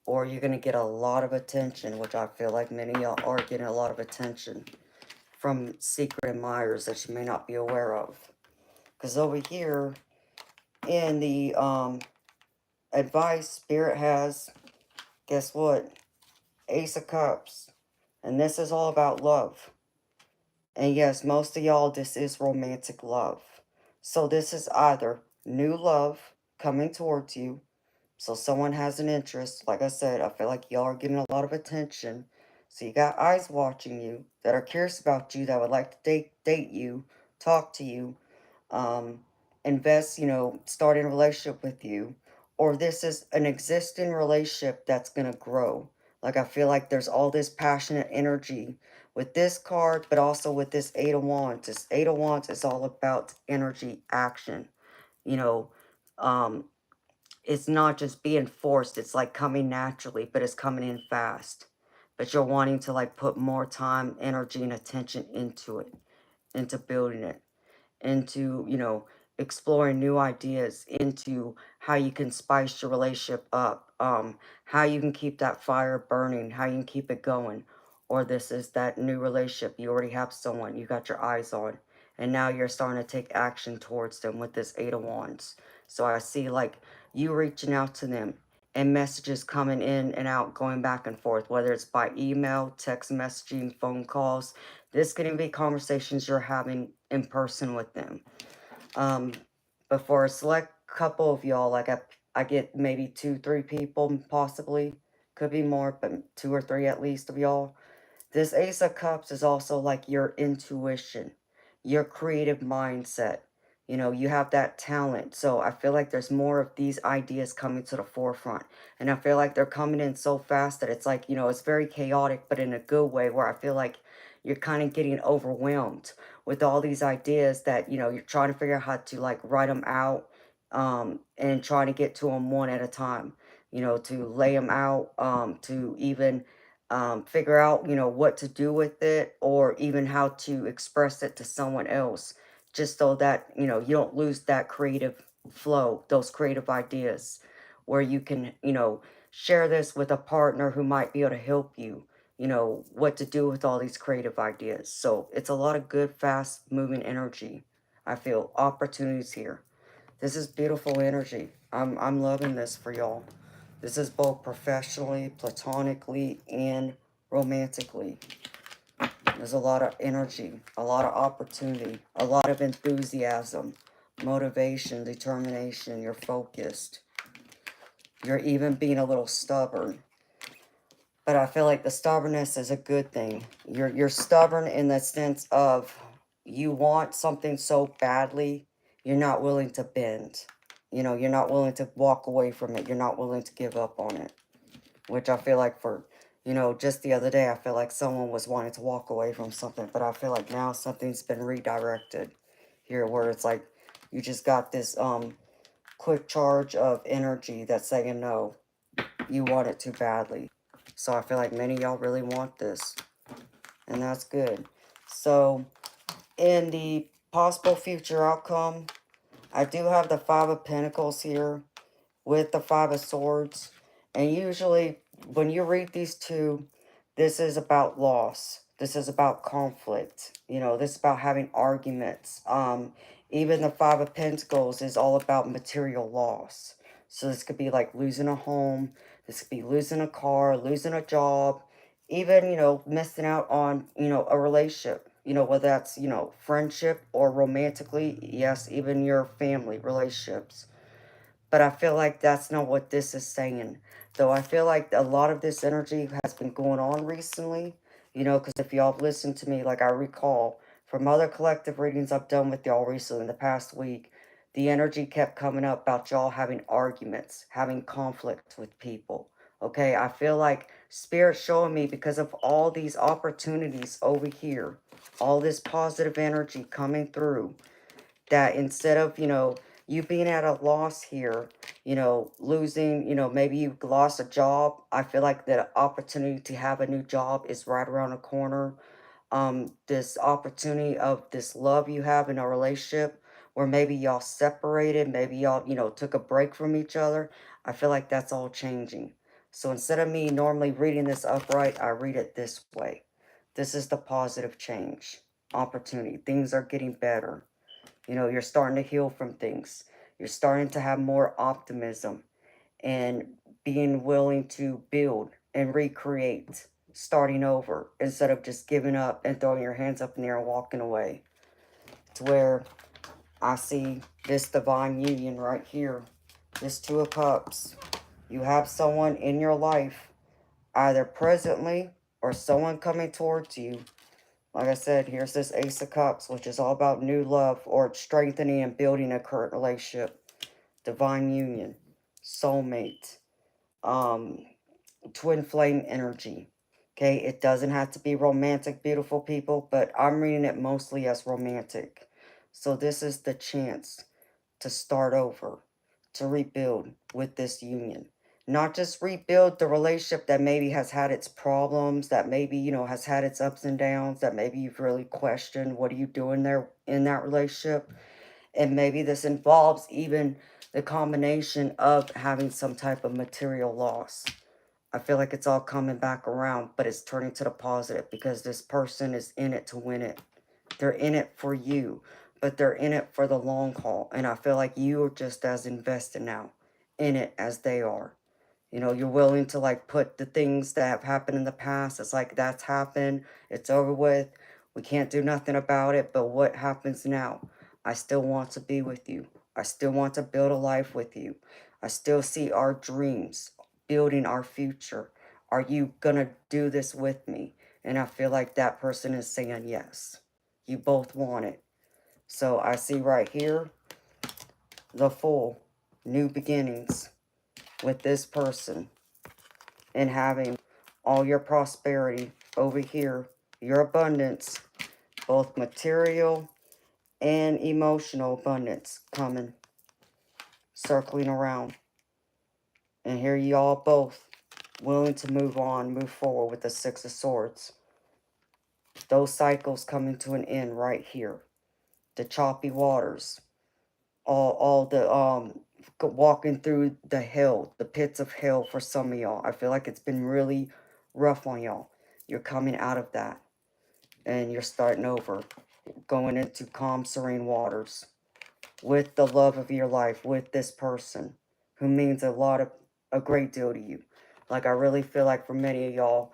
or you're going to get a lot of attention, which I feel like many of y'all are getting a lot of attention from secret admirers that you may not be aware of. Because over here in the advice Spirit has, guess what? Ace of Cups. And this is all about love. And yes, most of y'all, this is romantic love. So this is either new love coming towards you. So someone has an interest. Like I said, I feel like y'all are getting a lot of attention. So you got eyes watching you that are curious about you, that would like to date you, talk to you, um, invest, start in a relationship with you. Or this is an existing relationship that's going to grow. Like I feel like there's all this passionate energy with this card, but also with this Eight of Wands. This Eight of Wands is all about energy, action. You know, um, it's not just being forced. It's like coming naturally, but it's coming in fast. But you're wanting to like put more time, energy, and attention into it, into building it, into, exploring new ideas, into how you can spice your relationship up, how you can keep that fire burning, how you can keep it going. Or this is that new relationship. You already have someone you got your eyes on, and now you're starting to take action towards them with this Eight of Wands. So I see like you reaching out to them and messages coming in and out, going back and forth, whether it's by email, text messaging, phone calls. This could even be conversations you're having in person with them. Um, but for a select couple of y'all, like I get maybe 2, 3 people, possibly, could be more, but 2 or 3 at least of y'all. This Ace of Cups is also like your intuition, your creative mindset. You have that talent. So I feel like there's more of these ideas coming to the forefront. And I feel like they're coming in so fast that it's like, it's very chaotic, but in a good way, where I feel like you're kind of getting overwhelmed with all these ideas that, you're trying to figure out how to like write them out, and trying to get to them one at a time. you know, to lay them out, to even figure out, you know, what to do with it, or even how to express it to someone else, just so that, you know, you don't lose that creative flow, those creative ideas, where you can, you know, share this with a partner who might be able to help you, you know, what to do with all these creative ideas. So it's a lot of good, fast moving energy. I feel opportunities here. This is beautiful energy. I'm loving this for y'all. This is both professionally, platonically, and romantically. There's a lot of energy, a lot of opportunity, a lot of enthusiasm, motivation, determination. You're focused. You're even being a little stubborn. But I feel like the stubbornness is a good thing. You're stubborn in the sense of you want something so badly, you're not willing to bend. You know, you're not willing to walk away from it. You're not willing to give up on it. Which I feel like for, you know, just the other day, I feel like someone was wanting to walk away from something. But I feel like now something's been redirected here, where it's like you just got this quick charge of energy that's saying no. You want it too badly. So I feel like many of y'all really want this. And that's good. So in the possible future outcome, I do have the Five of Pentacles here with the Five of Swords. And usually when you read these two, this is about loss. This is about conflict. You know, this is about having arguments. Even the Five of Pentacles is all about material loss. So this could be like losing a home. This could be losing a car, losing a job, even, you know, missing out on, you know, a relationship. You know, whether that's, you know, friendship or romantically. Yes, even your family relationships. But I feel like that's not what this is saying. Though I feel like a lot of this energy has been going on recently. You know, because if y'all have listened to me, like I recall from other collective readings I've done with y'all recently in the past week, the energy kept coming up about y'all having arguments, having conflict with people. Okay, I feel like Spirit showing me because of all these opportunities over here, all this positive energy coming through, that instead of, you know, you being at a loss here, you know, losing, you know, maybe you lost a job. I feel like the opportunity to have a new job is right around the corner. This opportunity of this love you have in a relationship, where maybe y'all separated, maybe y'all, you know, took a break from each other. I feel like that's all changing. So instead of me normally reading this upright, I read it this way. This is the positive change opportunity. Things are getting better. You know, you're starting to heal from things. You're starting to have more optimism and being willing to build and recreate, starting over instead of just giving up and throwing your hands up in the air and walking away. It's where I see this divine union right here. This Two of Cups. You have someone in your life, either presently or someone coming towards you. Like I said, here's this Ace of Cups, which is all about new love or strengthening and building a current relationship. Divine union, soulmate, um, twin flame energy. Okay, it doesn't have to be romantic, beautiful people, but I'm reading it mostly as romantic. So this is the chance to start over, to rebuild with this union. Not just rebuild the relationship that maybe has had its problems, that maybe, you know, has had its ups and downs, that maybe you've really questioned what are you doing there in that relationship. And maybe this involves even the combination of having some type of material loss. I feel like it's all coming back around, but it's turning to the positive because this person is in it to win it. They're in it for you, but they're in it for the long haul. And I feel like you are just as invested now in it as they are. You know, you're willing to like put the things that have happened in the past. It's like that's happened. It's over with. We can't do nothing about it. But what happens now? I still want to be with you. I still want to build a life with you. I still see our dreams, building our future. Are you going to do this with me? And I feel like that person is saying yes. You both want it. So I see right here the Fool, new beginnings with this person, and having all your prosperity over here, your abundance, both material and emotional abundance coming, circling around. And here you all both willing to move on, move forward with the Six of Swords. Those cycles coming to an end right here. The choppy waters. All the walking through the hell, the pits of hell for some of y'all. I feel like it's been really rough on y'all. You're coming out of that. And you're starting over. Going into calm, serene waters. With the love of your life. With this person. Who means a great deal to you. Like, I really feel like for many of y'all,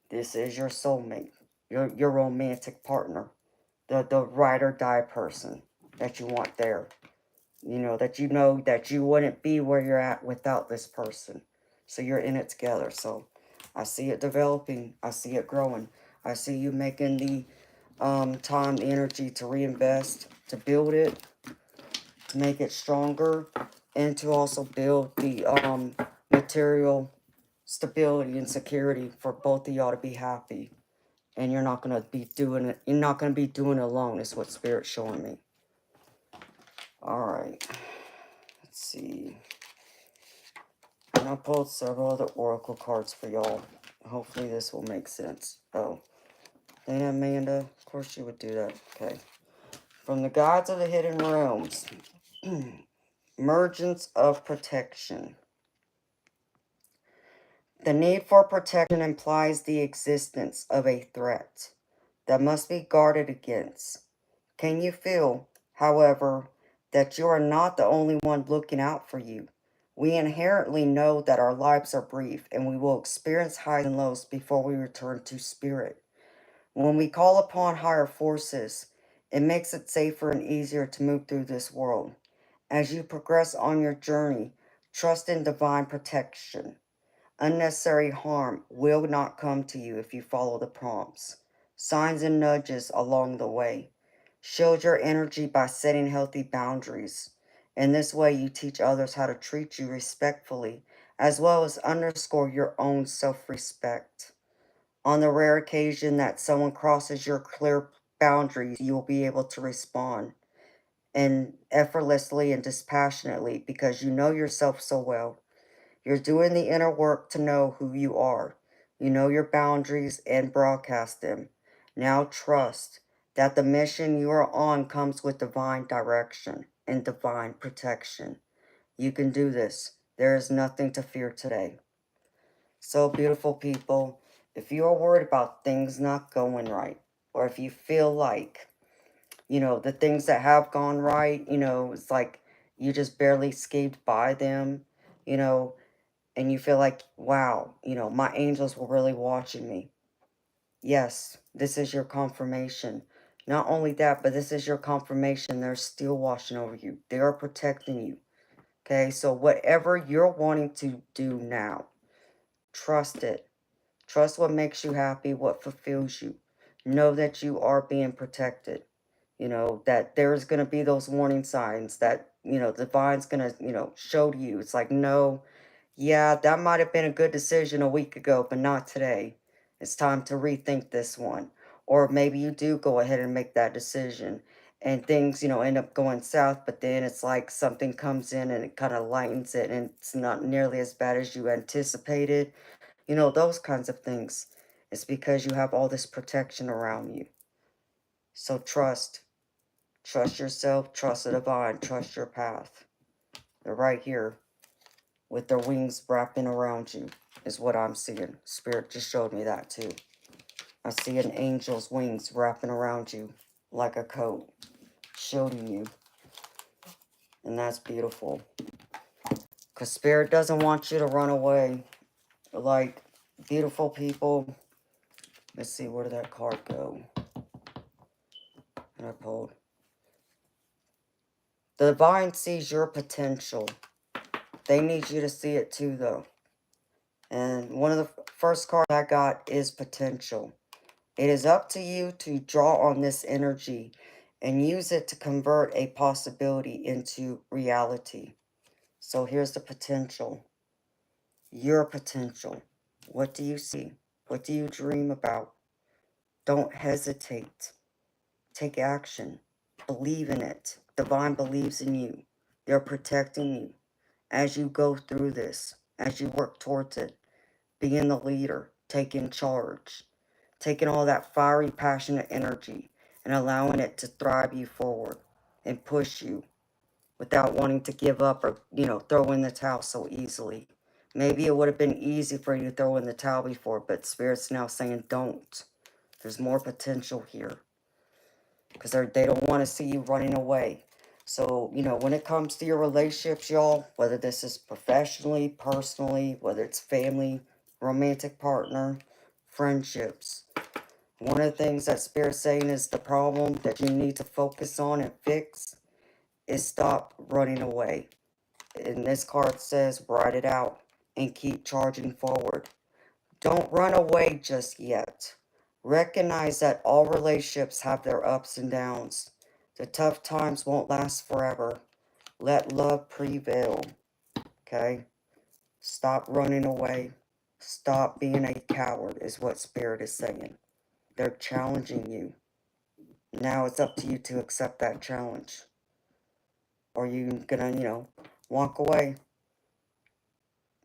this is your soulmate. Your romantic partner. The ride or die person that you want there. That you wouldn't be where you're at without this person. So you're in it together. So I see it developing. I see it growing. I see you making the time, the energy to reinvest, to build it, to make it stronger, and to also build the material stability and security for both of y'all to be happy. And you're not gonna be doing it. You're not gonna be doing it alone. Is what Spirit's showing me. All right. Let's see. And I pulled several other oracle cards for y'all. Hopefully this will make sense. Oh, and Amanda, of course you would do that. Okay. From the gods of the hidden realms. Emergence of protection. The need for protection implies the existence of a threat that must be guarded against. Can you feel, however, that you are not the only one looking out for you? We inherently know that our lives are brief and we will experience highs and lows before we return to spirit. When we call upon higher forces, it makes it safer and easier to move through this world. As you progress on your journey, trust in divine protection. Unnecessary harm will not come to you if you follow the prompts, signs, and nudges along the way. Shield your energy by setting healthy boundaries. In this way, you teach others how to treat you respectfully, as well as underscore your own self-respect. On the rare occasion that someone crosses your clear boundaries, you will be able to respond and effortlessly and dispassionately because you know yourself so well. You're doing the inner work to know who you are. You know your boundaries and broadcast them. Now trust that the mission you are on comes with divine direction and divine protection. You can do this. There is nothing to fear today. So, beautiful people, if you are worried about things not going right, or if you feel like, the things that have gone right, it's like you just barely escaped by them, you know, and you feel like, wow, my angels were really watching me. Yes, this is your confirmation. Not only that, but this is your confirmation. They're still watching over you. They are protecting you. Okay, so whatever you're wanting to do now, trust it. Trust what makes you happy, what fulfills you. Know that you are being protected. That there's going to be those warning signs that, divine's going to, show to you. It's like, no, yeah, that might have been a good decision a week ago, but not today. It's time to rethink this one. Or maybe you do go ahead and make that decision and things, end up going south, but then it's like something comes in and it kind of lightens it and it's not nearly as bad as you anticipated. Those kinds of things. It's because you have all this protection around you. So trust. Trust yourself, trust the divine, trust your path. They're right here with their wings wrapping around you is what I'm seeing. Spirit just showed me that too. I see an angel's wings wrapping around you like a coat, shielding you. And that's beautiful. Because Spirit doesn't want you to run away. Like, beautiful people. Let's see, where did that card go? And I pulled. The divine sees your potential. They need you to see it too, though. And one of the first cards I got is potential. It is up to you to draw on this energy and use it to convert a possibility into reality. So here's the potential. Your potential. What do you see? What do you dream about? Don't hesitate. Take action. Believe in it. Divine believes in you. They're protecting you as you go through this, as you work towards it. Being the leader, taking charge, taking all that fiery, passionate energy and allowing it to drive you forward and push you without wanting to give up or, throw in the towel so easily. Maybe it would have been easy for you to throw in the towel before, but Spirit's now saying don't. There's more potential here because they don't want to see you running away. So, when it comes to your relationships, y'all, whether this is professionally, personally, whether it's family, romantic partner, friendships, one of the things that Spirit's saying is the problem that you need to focus on and fix is stop running away. And this card says, write it out and keep charging forward. Don't run away just yet. Recognize that all relationships have their ups and downs. The tough times won't last forever. Let love prevail. Okay? Stop running away. Stop being a coward is what Spirit is saying. They're challenging you. Now it's up to you to accept that challenge. Or you gonna, walk away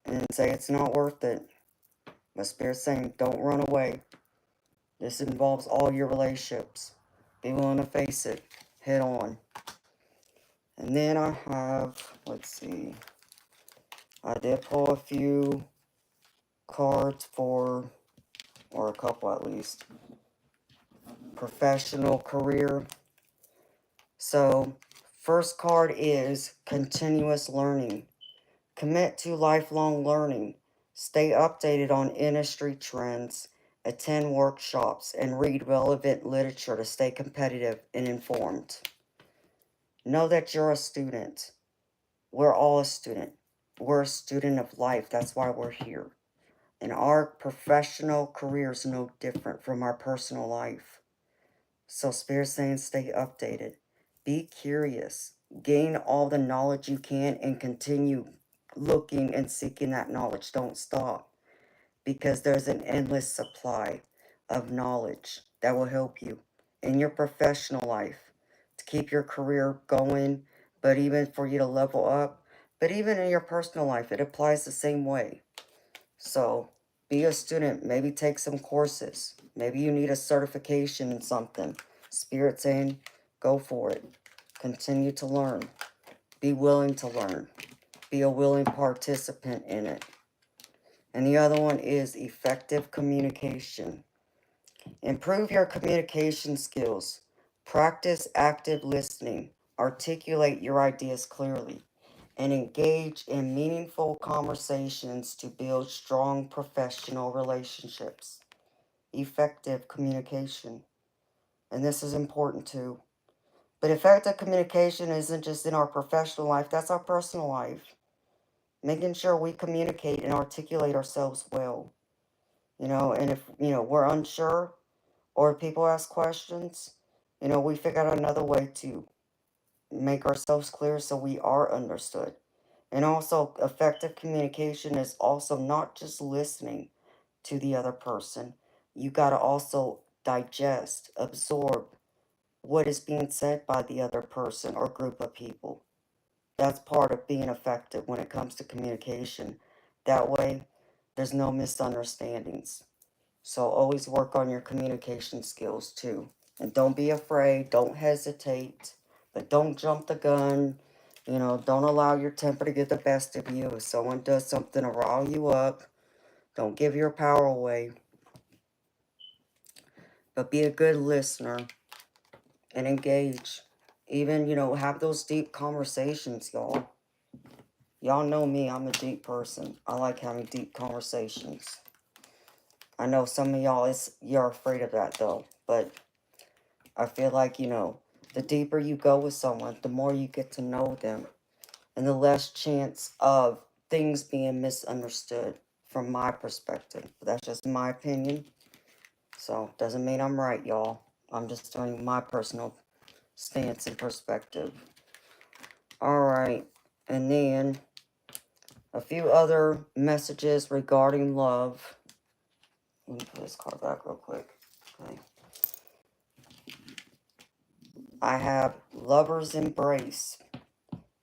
and say it's not worth it. But Spirit's saying don't run away. This involves all your relationships. Be willing to face it head on. And then I have, let's see, I did pull a few cards for, or a couple at least, professional career. So, first card is continuous learning. Commit to lifelong learning. Stay updated on industry trends. Attend workshops and read relevant literature to stay competitive and informed. Know that you're a student. We're all a student. We're a student of life. That's why we're here. And our professional career is no different from our personal life. So Spirit's saying stay updated. Be curious. Gain all the knowledge you can and continue looking and seeking that knowledge. Don't stop. Because there's an endless supply of knowledge that will help you in your professional life to keep your career going, but even for you to level up. But even in your personal life, it applies the same way. So be a student, maybe take some courses. Maybe you need a certification in something. Spirit saying, go for it. Continue to learn. Be willing to learn. Be a willing participant in it. And the other one is effective communication. Improve your communication skills. Practice active listening. Articulate your ideas clearly. And engage in meaningful conversations to build strong professional relationships. Effective communication. And this is important too. But effective communication isn't just in our professional life, that's our personal life. Making sure we communicate and articulate ourselves well. And if, we're unsure or if people ask questions, we figure out another way to make ourselves clear so we are understood. And also, effective communication is also not just listening to the other person. You got to also digest, absorb what is being said by the other person or group of people. That's part of being effective when it comes to communication. That way, there's no misunderstandings. So always work on your communication skills too. And don't be afraid, don't hesitate, but don't jump the gun. Don't allow your temper to get the best of you. If someone does something to rile you up, don't give your power away. But be a good listener and engage. Even, have those deep conversations, y'all. Y'all know me, I'm a deep person. I like having deep conversations. I know some of y'all, you're afraid of that though, but I feel like, the deeper you go with someone, the more you get to know them, and the less chance of things being misunderstood from my perspective. But that's just my opinion. So, doesn't mean I'm right, y'all. I'm just telling you my personal stance and perspective. Alright, and then a few other messages regarding love. Let me put this card back real quick. Okay. I have Lover's Embrace.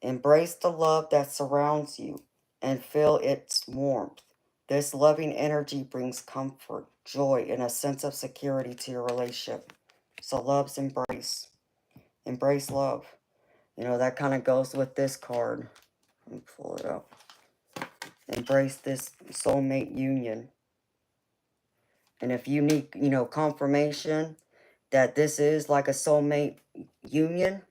Embrace the love that surrounds you and feel its warmth. This loving energy brings comfort, joy, and a sense of security to your relationship. So love's embrace. Embrace love. You know, that kind of goes with this card. Let me pull it up. Embrace this soulmate union. And if you need, you know, confirmation that this is like a soulmate union,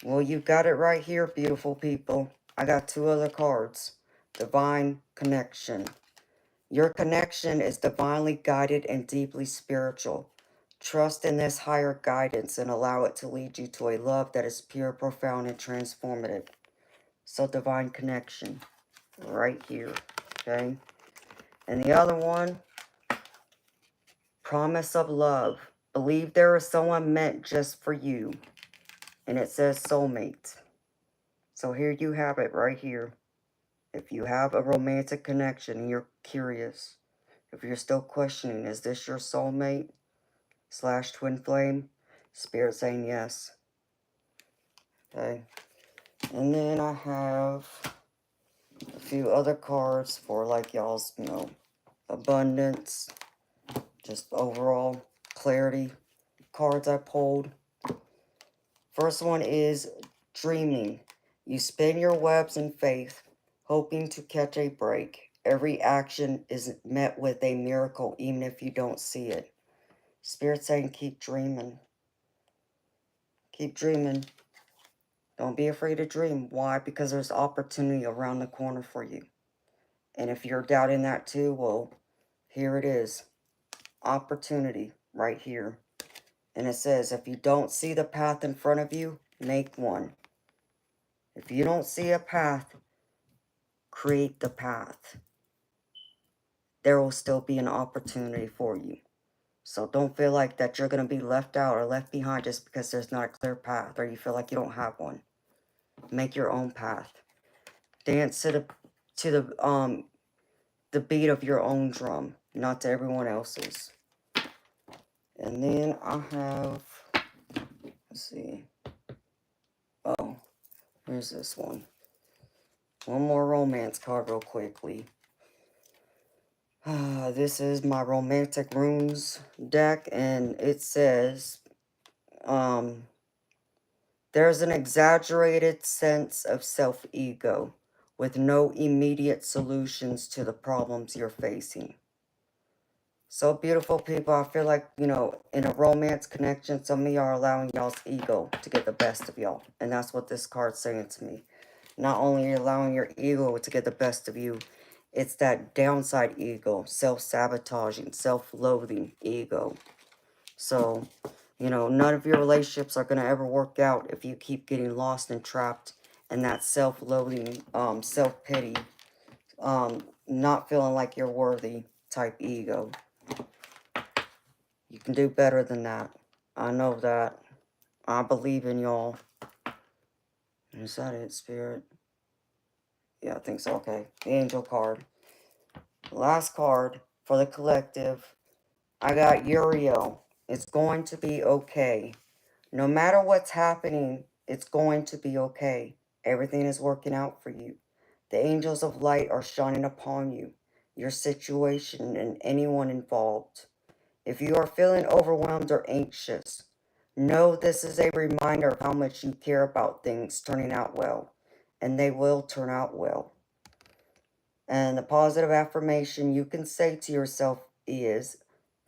well, you got it right here, beautiful people. I got 2 other cards. Divine connection. Your connection is divinely guided and deeply spiritual. Trust in this higher guidance and allow it to lead you to a love that is pure, profound, and transformative. So divine connection, right here, okay? And the other one, promise of love. Believe there is someone meant just for you. And it says soulmate. So here you have it right here. If you have a romantic connection and you're curious, if you're still questioning, is this your soulmate / twin flame? Spirit saying yes. Okay. And then I have a few other cards for like y'all's, you know, abundance, just overall clarity cards I pulled. First one is dreaming. You spin your webs in faith, hoping to catch a break. Every action is met with a miracle, even if you don't see it. Spirit saying keep dreaming. Keep dreaming. Don't be afraid to dream. Why? Because there's opportunity around the corner for you. And if you're doubting that too, well, here it is. Opportunity right here. And it says, if you don't see the path in front of you, make one. If you don't see a path, create the path. There will still be an opportunity for you. So don't feel like that you're going to be left out or left behind just because there's not a clear path or you feel like you don't have one. Make your own path. Dance to the beat of your own drum, not to everyone else's. And then I have, let's see. Oh, here's this one. One more romance card real quickly. This is my romantic runes deck, and it says, there's an exaggerated sense of self-ego with no immediate solutions to the problems you're facing. So beautiful people, I feel like, you know, in a romance connection, some of y'all are allowing y'all's ego to get the best of y'all. And that's what this card's saying to me. Not only are you allowing your ego to get the best of you, it's that downside ego, self-sabotaging, self-loathing ego. So, you know, none of your relationships are going to ever work out if you keep getting lost and trapped in that self-loathing, self-pity, not feeling like you're worthy type ego. You can do better than that. I know that. I believe in y'all. Is that it, Spirit? Yeah, I think so. Okay. The Angel card. Last card for the collective. I got Uriel. It's going to be okay. No matter what's happening, it's going to be okay. Everything is working out for you. The angels of light are shining upon you, your situation, and anyone involved. If you are feeling overwhelmed or anxious, know this is a reminder of how much you care about things turning out well, and they will turn out well. And the positive affirmation you can say to yourself is,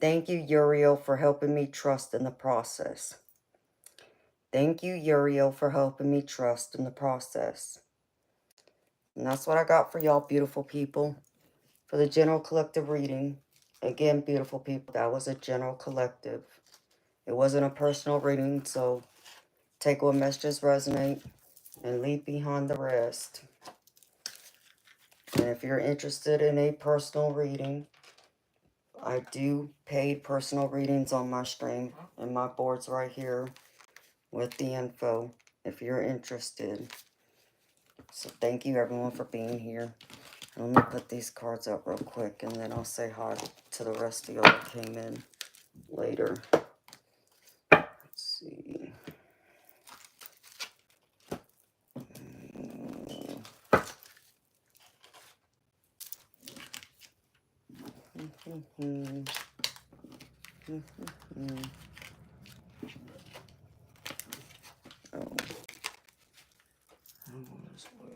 thank you, Uriel, for helping me trust in the process. Thank you, Uriel, for helping me trust in the process. And that's what I got for y'all, beautiful people, for the general collective reading. Again, beautiful people, that was a general collective. It wasn't a personal reading, so take what messages resonate and leave behind the rest. And if you're interested in a personal reading, I do paid personal readings on my stream, and my board's right here with the info if you're interested. So thank you everyone for being here. Let me put these cards up real quick, and then I'll say hi to the rest of y'all that came in later. Let's see. Oh, that was where.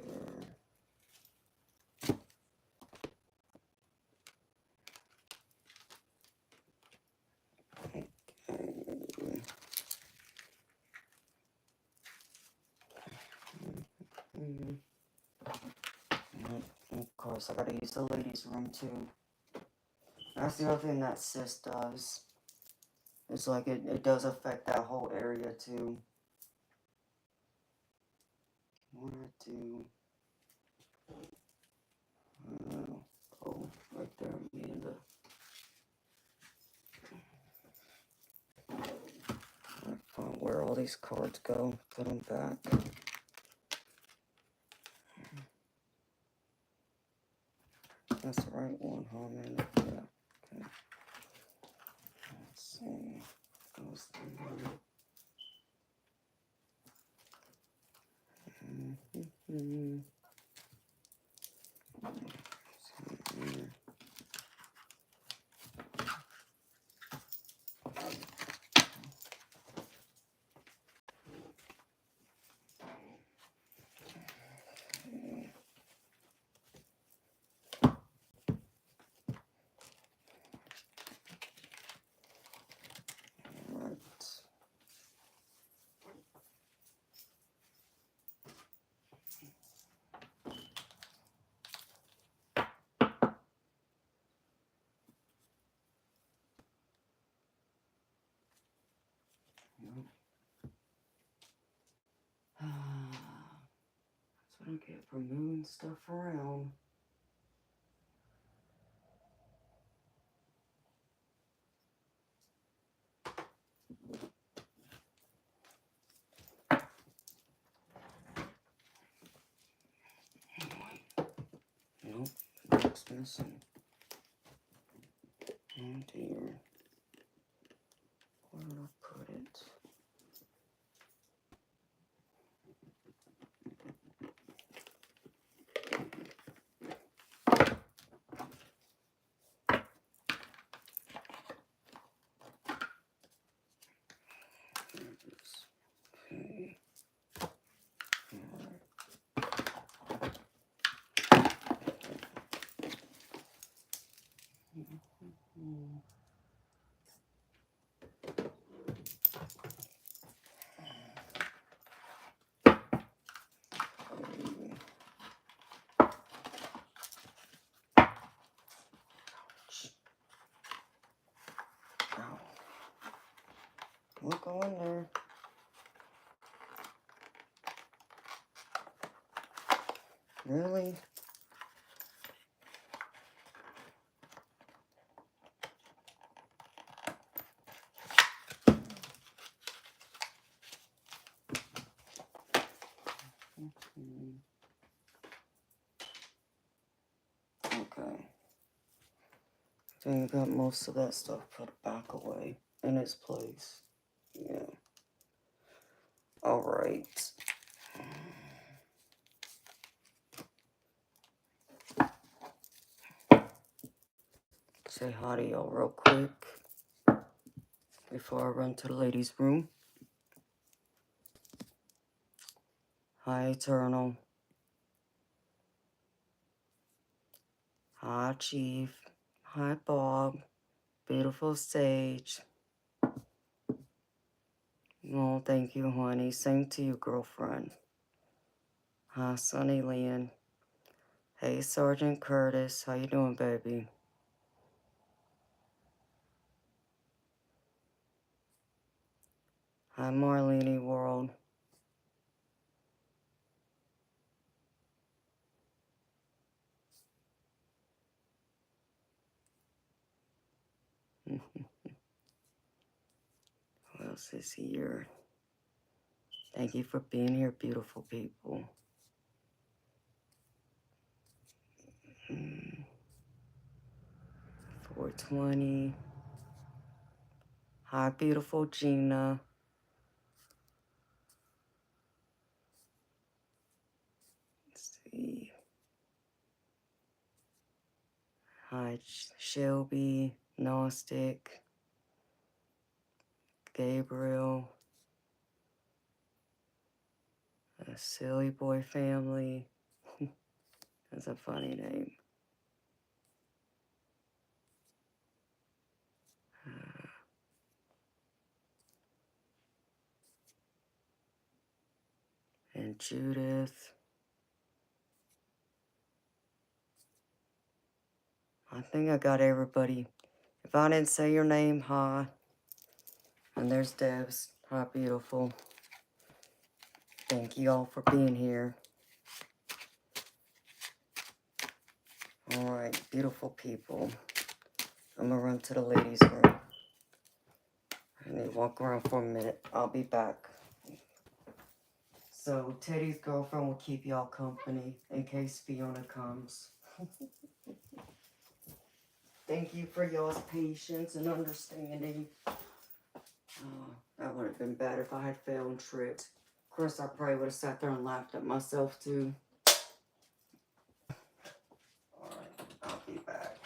Of course, I gotta use the ladies' room too. That's the other thing that sis does. It's like it does affect that whole area too. What do I do? Oh, right there, me and the. Where all these cards go? Put them back. That's the right one, huh, man? Yeah. Okay. Let's see. Goes through. That's what I get for moving stuff around. Nope, it's missing. Oh dear. Where did I put it? Okay. Ow. Don't go in there. Really? Okay. So you got most of that stuff put back away in its place. Yeah. All right. Say hi to y'all real quick before I run to the ladies' room. Hi, Eternal. Hi, Chief. Hi, Bob. Beautiful Sage. Oh, thank you, honey. Same to you, girlfriend. Hi, Sunny Lynn. Hey, Sergeant Curtis. How you doing, baby? Hi, Marlene World. Who else is here? Thank you for being here, beautiful people. 420. Hi, beautiful Gina. Let's see. Hi, Shelby. Gnostic, Gabriel, a Silly Boy Family. That's a funny name. And Judith. I think I got everybody. If I didn't say your name, hi. And there's Debs. Hi, beautiful. Thank you all for being here. Alright, beautiful people. I'm gonna run to the ladies' room. I need to walk around for a minute. I'll be back. So, Teddy's girlfriend will keep y'all company in case Fiona comes. Thank you for y'all's patience and understanding. That would have been bad if I had failed and tripped. Of course, I probably would have sat there and laughed at myself, too. Alright, I'll be back.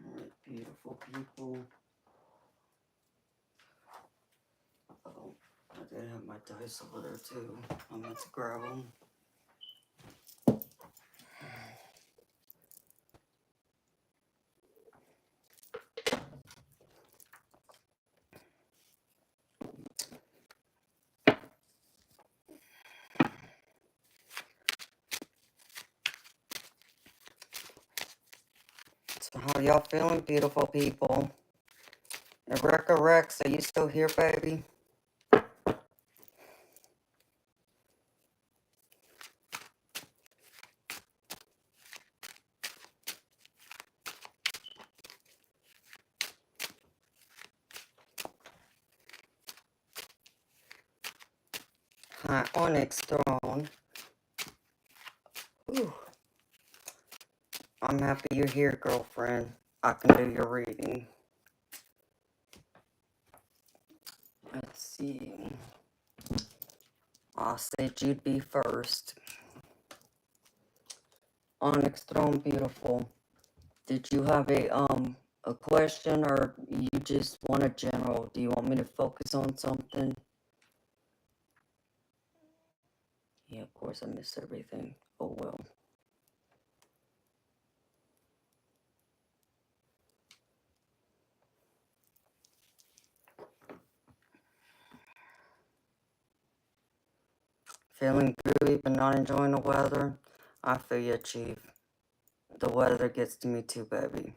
Alright, beautiful people. Oh, I did have my dice over there too. I meant to grab them. So how y'all feeling, beautiful people? Eureka Rex, are you still here, baby? Hi, Onyx Throne. Whew. I'm happy you're here, girlfriend. I can do your reading. Let's see. I said you'd be first. Onyx Throne, beautiful. Did you have a question, or you just want a general? Do you want me to focus on something? Yeah, of course I missed everything. Oh well. Feeling groovy but not enjoying the weather? I feel you, Chief. The weather gets to me too, baby.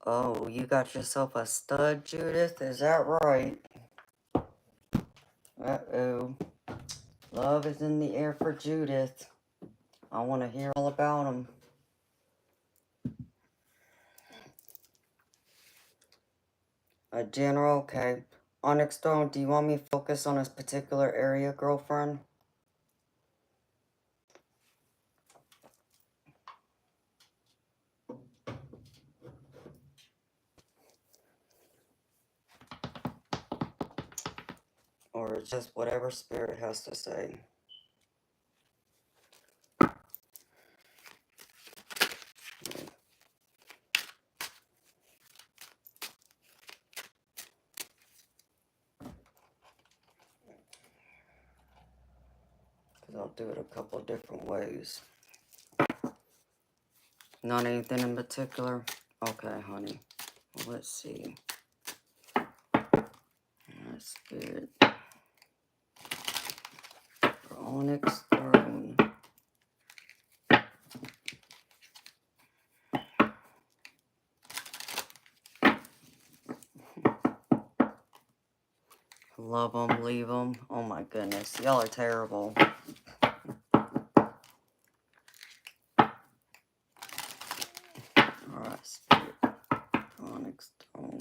Oh, you got yourself a stud, Judith? Is that right? Uh-oh. Love is in the air for Judith. I want to hear all about him. A general, okay. Onyx Stone, do you want me to focus on a particular area, girlfriend? Or just whatever spirit has to say? Because I'll do it a couple of different ways. Not anything in particular? Okay, honey. Well, let's see. Spirit. For Onyx Throne. Love them, leave them. Oh my goodness. Y'all are terrible. Alright, Spirit. Onyx Throne.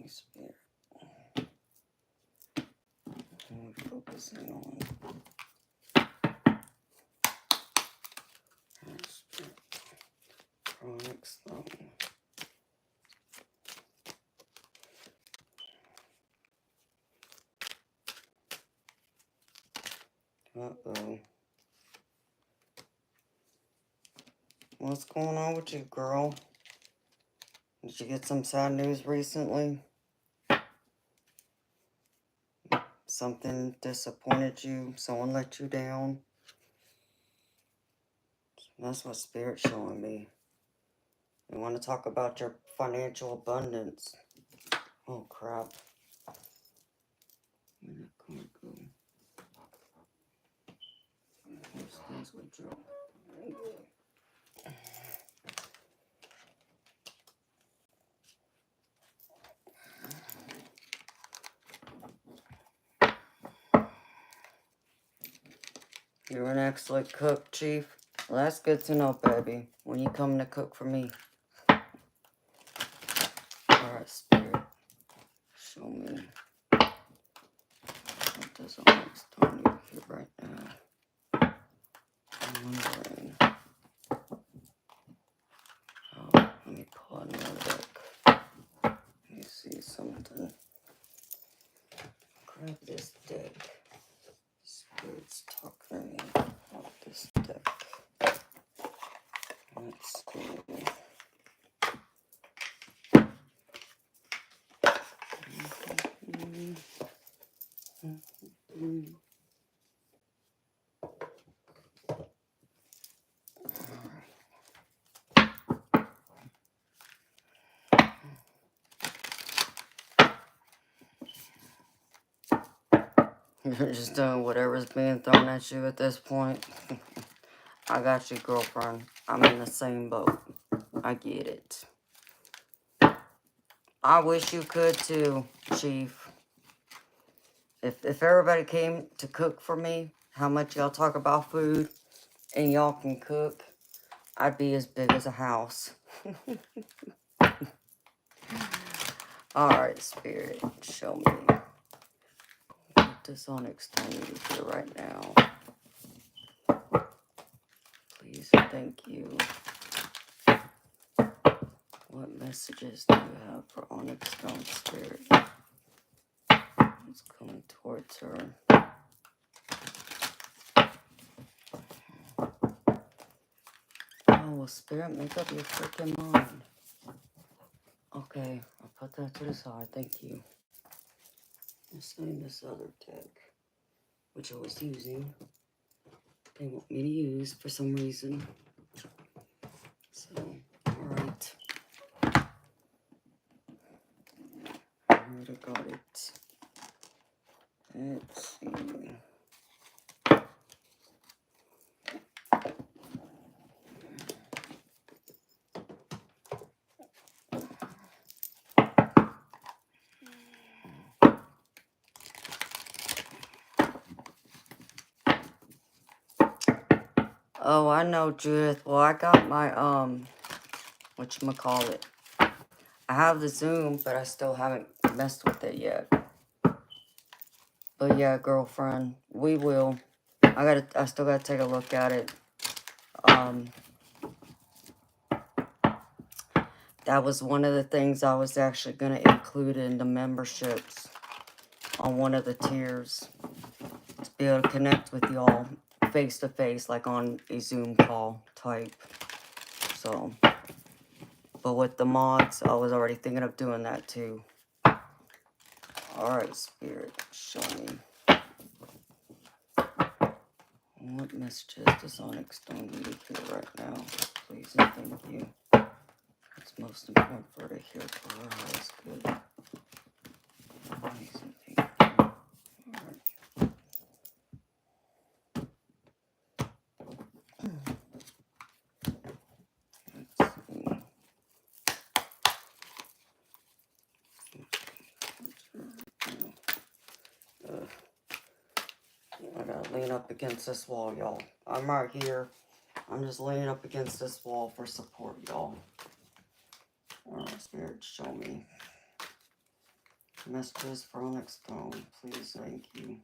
Spirit. What are we focusing on? Spirit. Onyx Throne. Uh-oh. What's going on with you, girl? Did you get some sad news recently? Something disappointed you? Someone let you down? That's what Spirit's showing me. You want to talk about your financial abundance. Oh, crap. switch up. You're an excellent cook, Chief. Well, that's good to know, baby. When you come to cook for me. Alright, Spirit. Show me what does all next on you here right now. I'm wondering. Oh, let me pull another deck. Let me see something. Grab this deck. Spirits talk to me about this deck. Let's see. You're just doing whatever's being thrown at you at this point. I got you, girlfriend. I'm in the same boat. I get it. I wish you could too, Chief. If everybody came to cook for me, how much y'all talk about food, and y'all can cook, I'd be as big as a house. Alright, Spirit, show me. Put this on extended here right now. Please and thank you. What messages do you have for Onyx Stone Spirit? It's coming towards her. Oh, well, Spirit, make up your freaking mind. Okay, I'll put that to the side. Thank you. Let's name this other deck, which I was using. They want me to use for some reason. So, alright. I would have got it. Let's see. Oh, I know, Judith. Well, I got my, whatchamacallit. I have the Zoom, but I still haven't messed with it yet. But yeah, girlfriend, we will. I still gotta take a look at it. That was one of the things I was actually gonna include in the memberships on one of the tiers. To be able to connect with y'all face to face, like on a Zoom call type. So, but with the mods, I was already thinking of doing that too. Alright, Spirit, show me. What messages does Onyx Stone need here right now? Please and thank you. It's most important for her to hear for her highest good. Please and thank you. Alright. Let's see. I gotta lean up against this wall, y'all. I'm right here. I'm just leaning up against this wall for support, y'all. Alright, Spirit, show me. Messages for Onyx Stone, please, thank you.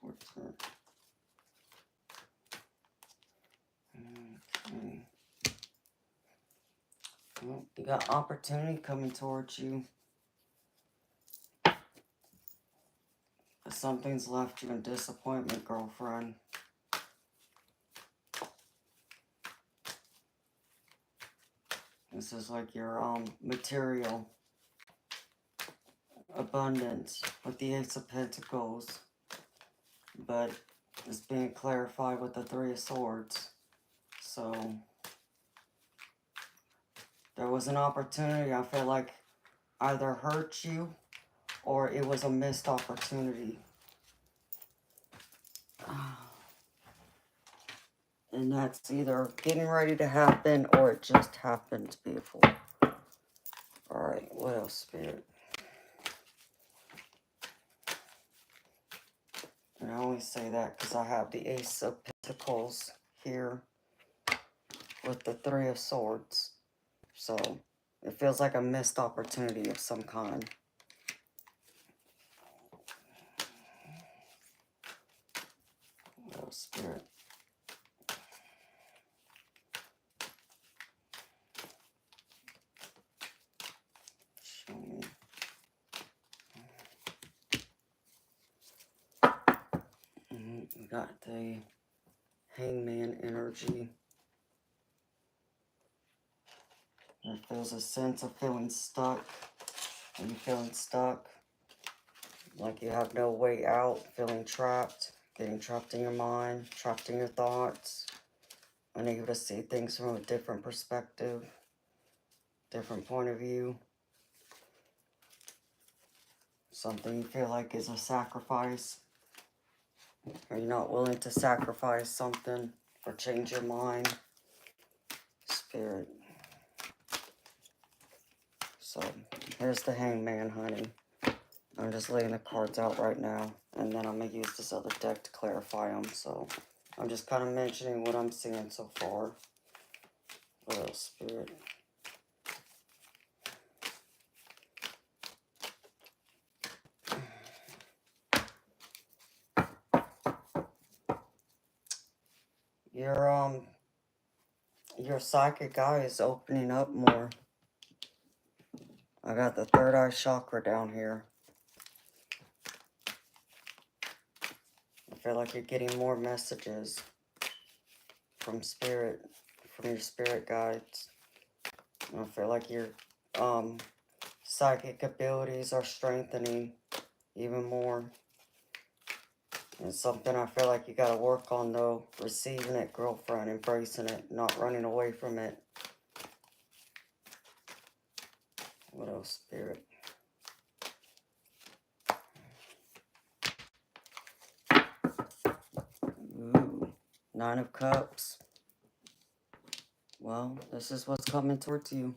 Towards her. Okay. Well, you got opportunity coming towards you. But something's left you in disappointment, girlfriend. This is like your material abundance with the Ace of Pentacles. But it's being clarified with the Three of Swords. So there was an opportunity I feel like either hurt you or it was a missed opportunity. And that's either getting ready to happen or it just happened. Beautiful. Alright, what else, Spirit? And I only say that because I have the Ace of Pentacles here with the Three of Swords. So, it feels like a missed opportunity of some kind. What else, Spirit? Show me. We got the Hangman energy. There feels a sense of feeling stuck. Are you feeling stuck? Like you have no way out, feeling trapped, getting trapped in your mind, trapped in your thoughts, unable to see things from a different perspective, different point of view. Something you feel like is a sacrifice. Are you not willing to sacrifice something or change your mind? Spirit. So, here's the Hangman, honey. I'm just laying the cards out right now, and then I'm going to use this other deck to clarify them. So, I'm just kind of mentioning what I'm seeing so far. What else, Spirit? Your psychic eye is opening up more. I got the third eye chakra down here. I feel like you're getting more messages from spirit, from your spirit guides. I feel like your psychic abilities are strengthening even more. It's something I feel like you got to work on, though. Receiving it, girlfriend, embracing it, not running away from it. What else, Spirit? Ooh, Nine of Cups. Well, this is what's coming towards you.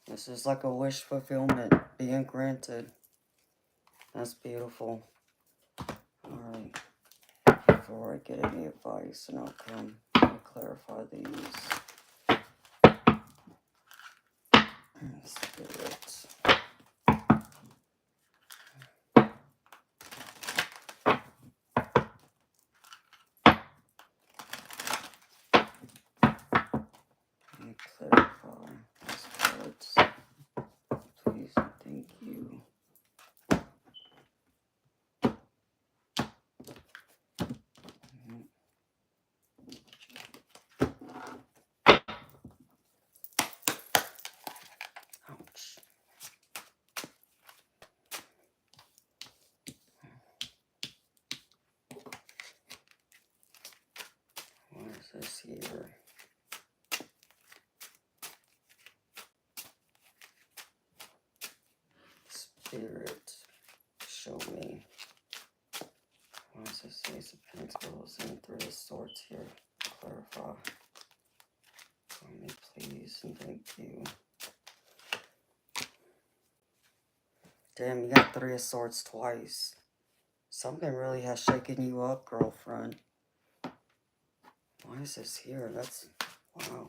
This is like a wish fulfillment being granted. That's beautiful. Alright. Before I get any advice and outcome, I'll clarify these. Spirit. Let me clarify these cards. Please and thank you. Ouch. What is this here? Spirit, show me. What is this Ace of Pentacles and Three of Swords here? Clarify. For me, please, and thank you. Damn, you got Three of Swords twice. Something really has shaken you up, girlfriend. Why is this here? That's... wow.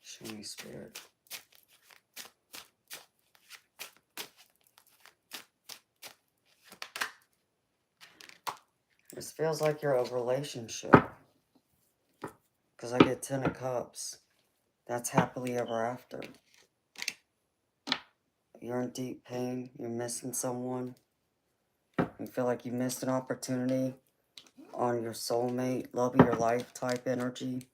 Show me, Spirit. This feels like you're a relationship. Because I get 10 of Cups. That's happily ever after. You're in deep pain. You're missing someone. You feel like you missed an opportunity on your soulmate, love of your life type energy.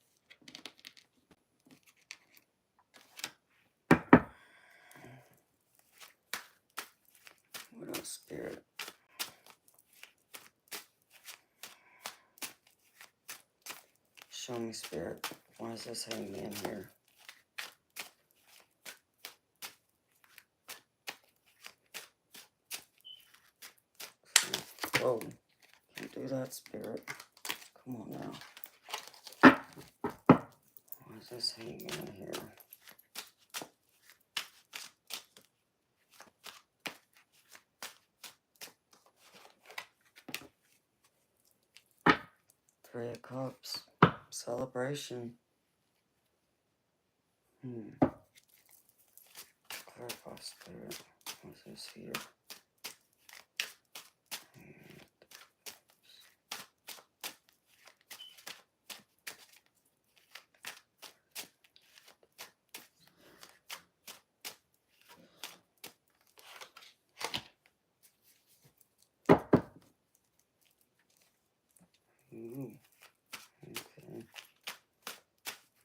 What else, Spirit? Show me, Spirit. Why is this Hangman here? Whoa. Can't do that, Spirit. Come on now. Why is this hanging in here? Three of Cups. Celebration. Clarify spirit. What's this here? Ooh. Okay.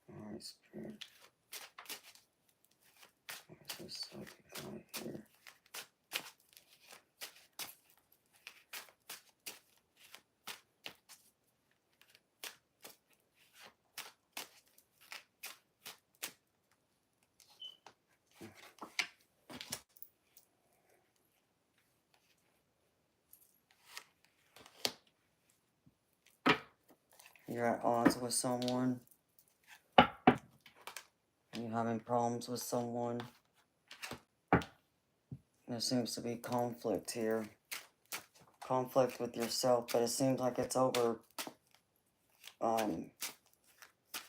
Alright, spirit. What's this psychic guy here? You're at odds with someone. You're having problems with someone. There seems to be conflict here. Conflict with yourself, but it seems like it's over.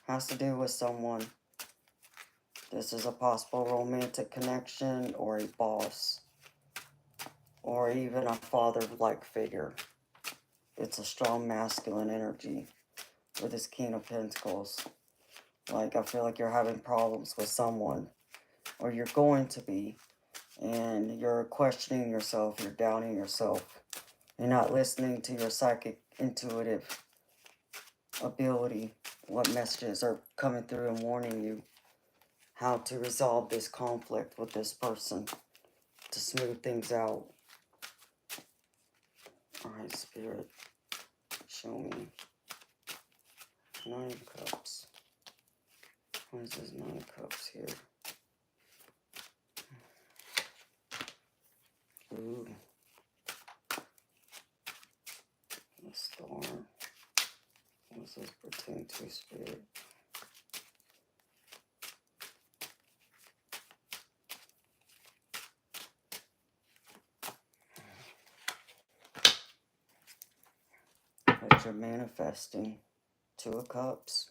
Has to do with someone. This is a possible romantic connection or a boss. Or even a father-like figure. It's a strong masculine energy with this King of Pentacles. Like, I feel like you're having problems with someone. Or you're going to be. And you're questioning yourself. You're doubting yourself. You're not listening to your psychic, intuitive ability. What messages are coming through and warning you how to resolve this conflict with this person. To smooth things out. Alright, Spirit. Show me. 9 of Cups. What is this 9 of Cups here? Ooh. The Star. What does this pertain to, Spirit? What you're manifesting. 2 of Cups.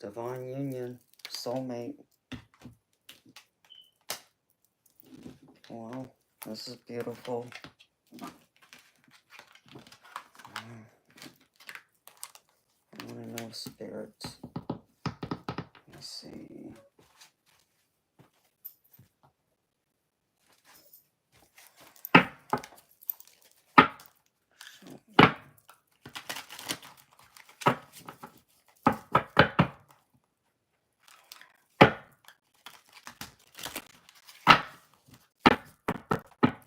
Divine union. Soulmate. Wow. This is beautiful. I want to know, Spirit. Let's see.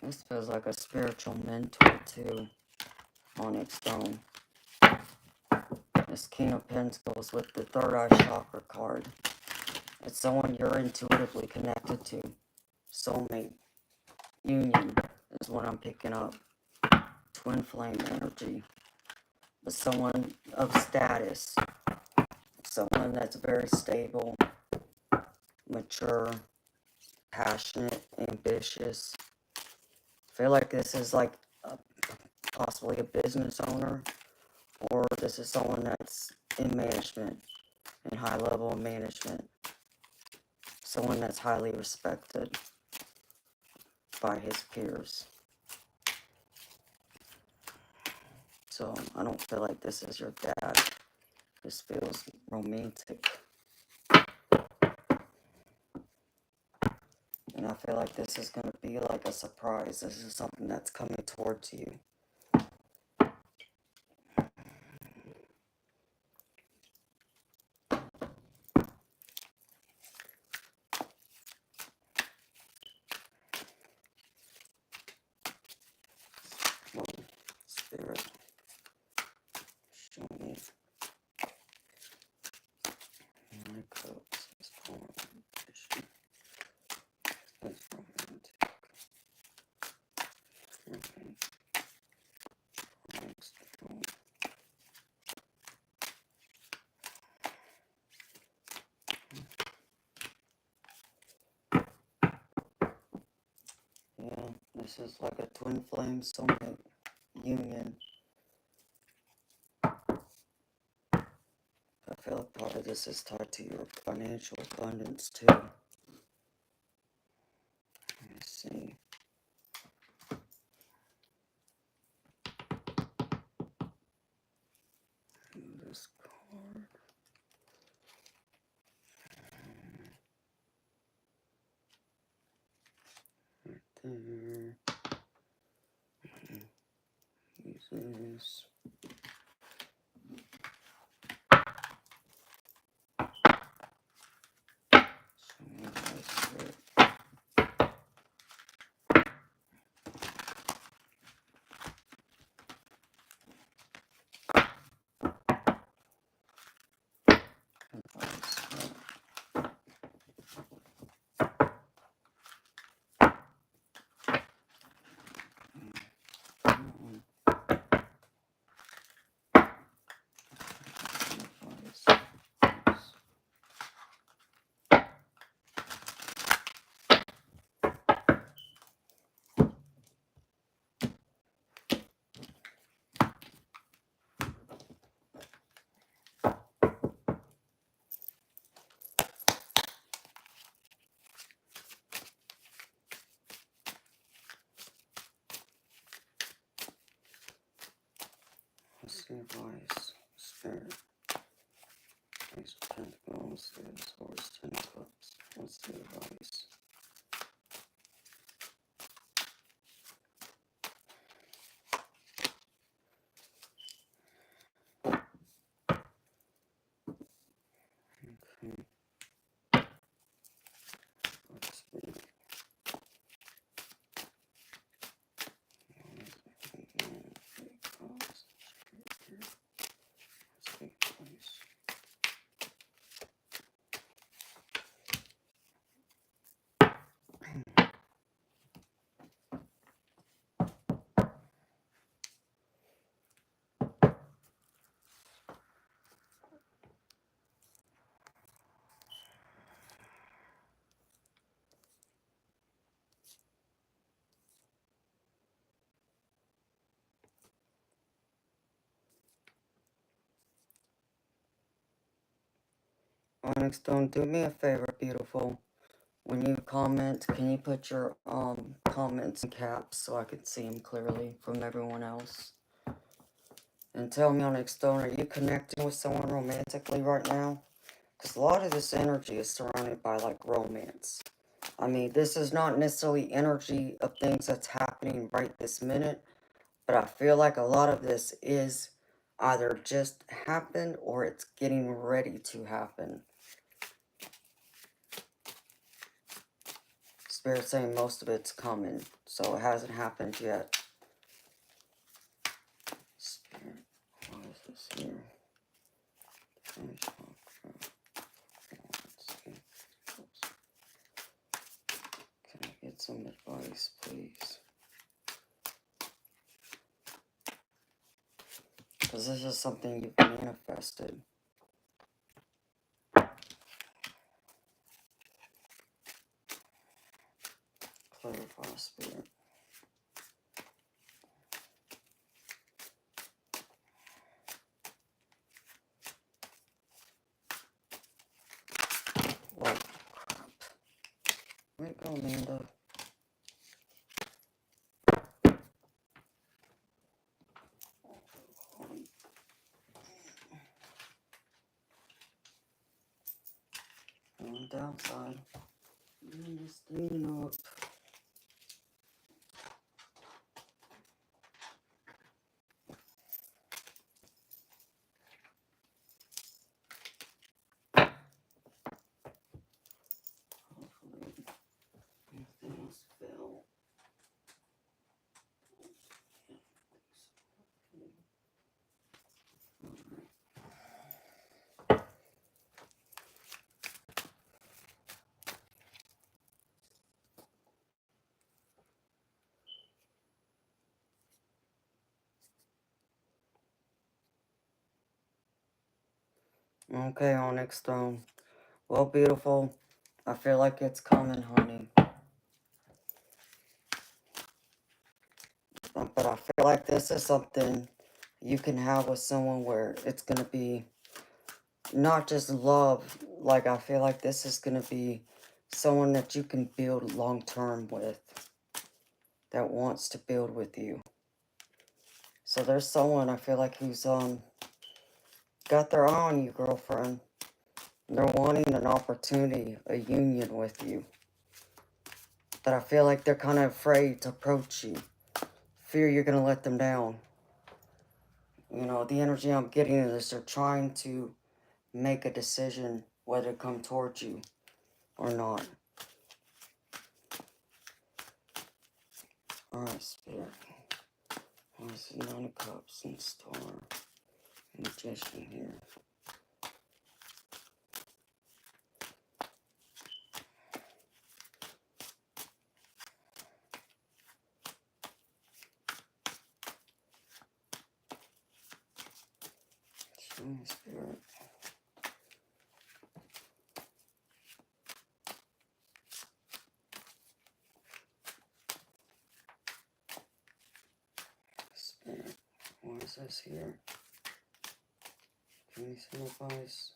This feels like a spiritual mentor, too, on its own. This King of Pentacles with the third eye chakra card. It's someone you're intuitively connected to. Soulmate. Union is what I'm picking up. Twin flame energy. But someone of status. Someone that's very stable, mature, passionate, ambitious. I feel like this is like possibly a business owner, or this is someone that's in management, in high level management. Someone that's highly respected by his peers. So I don't feel like this is your dad. This feels romantic. And I feel like this is going to be like a surprise. This is something that's coming towards you. Whoa, Spirit, show me. My Cups is romantic. It's romantic. Okay. Next one. This is like a twin flame soulmate union. I feel like part of this is tied to your financial abundance too. Let me see. This card. Right there. Use this. What's the advice? Spirit. Ace of Pentacles, the Swords, Ten of Cups. What's the advice? Okay. What's the advice? Onyx, don't do me a favor, beautiful. When you comment, can you put your comments in caps so I can see them clearly from everyone else? And tell me, Onyx Stone, are you connecting with someone romantically right now? Because a lot of this energy is surrounded by, like, romance. I mean, this is not necessarily energy of things that's happening right this minute, but I feel like a lot of this is either just happened or it's getting ready to happen. Spirit's saying most of it's coming, so it hasn't happened yet. Spirit, what is this here? Can I get some advice, please? Because this is something you've manifested. Clarify, Spirit. What? Where you go, Amanda? On the downside. Just clean up. Hopefully, if things fail. Okay, Onyx Stone. Well, beautiful. I feel like it's coming, honey. But I feel like this is something you can have with someone where it's going to be not just love. Like, I feel like this is going to be someone that you can build long term with, that wants to build with you. So there's someone I feel like who's got their eye on you, girlfriend. They're wanting an opportunity, a union with you. But I feel like they're kind of afraid to approach you. Fear you're going to let them down. You know, the energy I'm getting is they're trying to make a decision whether to come towards you or not. Alright, Spirit. I see 9 of Cups and Star. Magician here. Show me, Spirit. Spirit. What is this here? Give me some advice.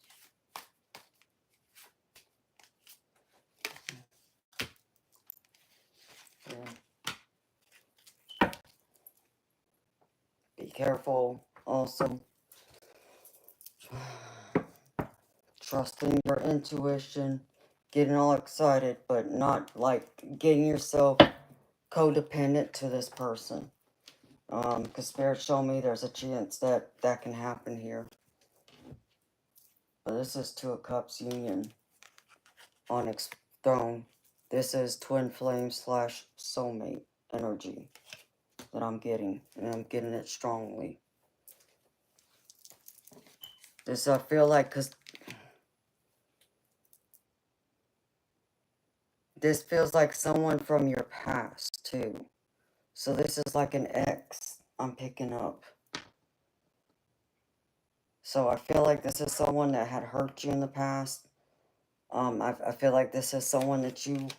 Yeah. Be careful. Also, trusting your intuition. Getting all excited, but not like getting yourself codependent to this person. Because Spirit showed me there's a chance that that can happen here. But this is 2 of Cups union. Onyx throne. This is twin flame / soulmate energy that I'm getting. And I'm getting it strongly. This I feel like, because this feels like someone from your past too. So this is like an ex I'm picking up. So I feel like this is someone that had hurt you in the past. I feel like this is someone that you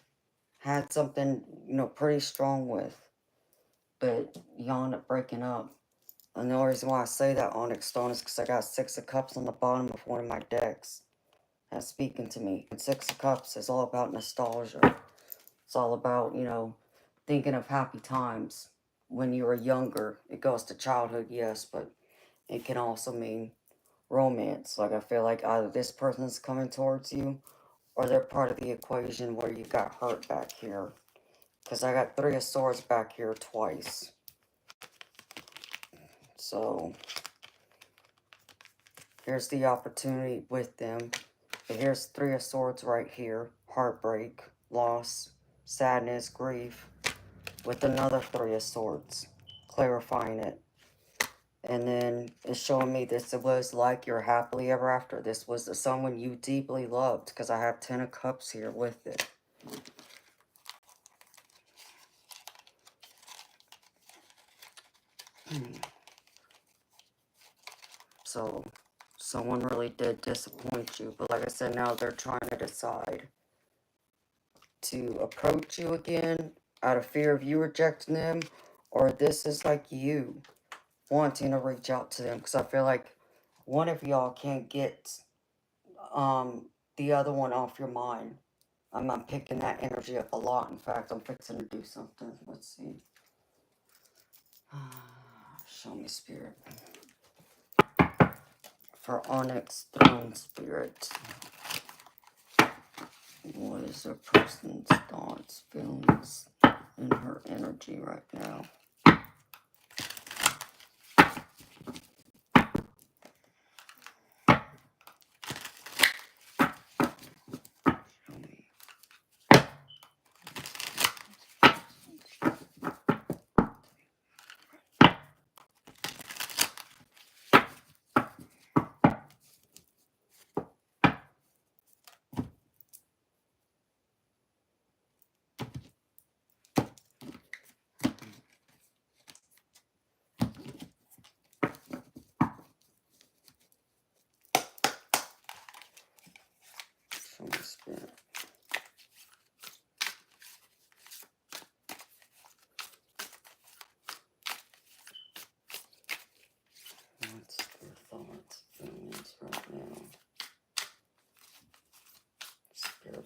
had something, you know, pretty strong with. But you end up breaking up. And the only reason why I say that Onyx Stone is because I got 6 of Cups on the bottom of one of my decks. That's speaking to me. And 6 of Cups is all about nostalgia. It's all about, you know, thinking of happy times when you were younger. It goes to childhood, yes, but it can also mean romance. Like, I feel like either this person's coming towards you or they're part of the equation where you got hurt back here. Because I got 3 of Swords back here twice. So, here's the opportunity with them. But here's 3 of Swords right here. Heartbreak, loss, sadness, grief. With another 3 of Swords. Clarifying it. And then it's showing me this was like your happily ever after. This was someone you deeply loved. Because I have 10 of Cups here with it. So, someone really did disappoint you. But like I said, now they're trying to decide to approach you again out of fear of you rejecting them. Or this is like you wanting to reach out to them. Because I feel like one of y'all can't get the other one off your mind. I'm picking that energy up a lot. In fact, I'm fixing to do something. Let's see. Show me, Spirit. For Onyx Throne, Spirit. What is her person's thoughts, feelings, and her energy right now? Show me.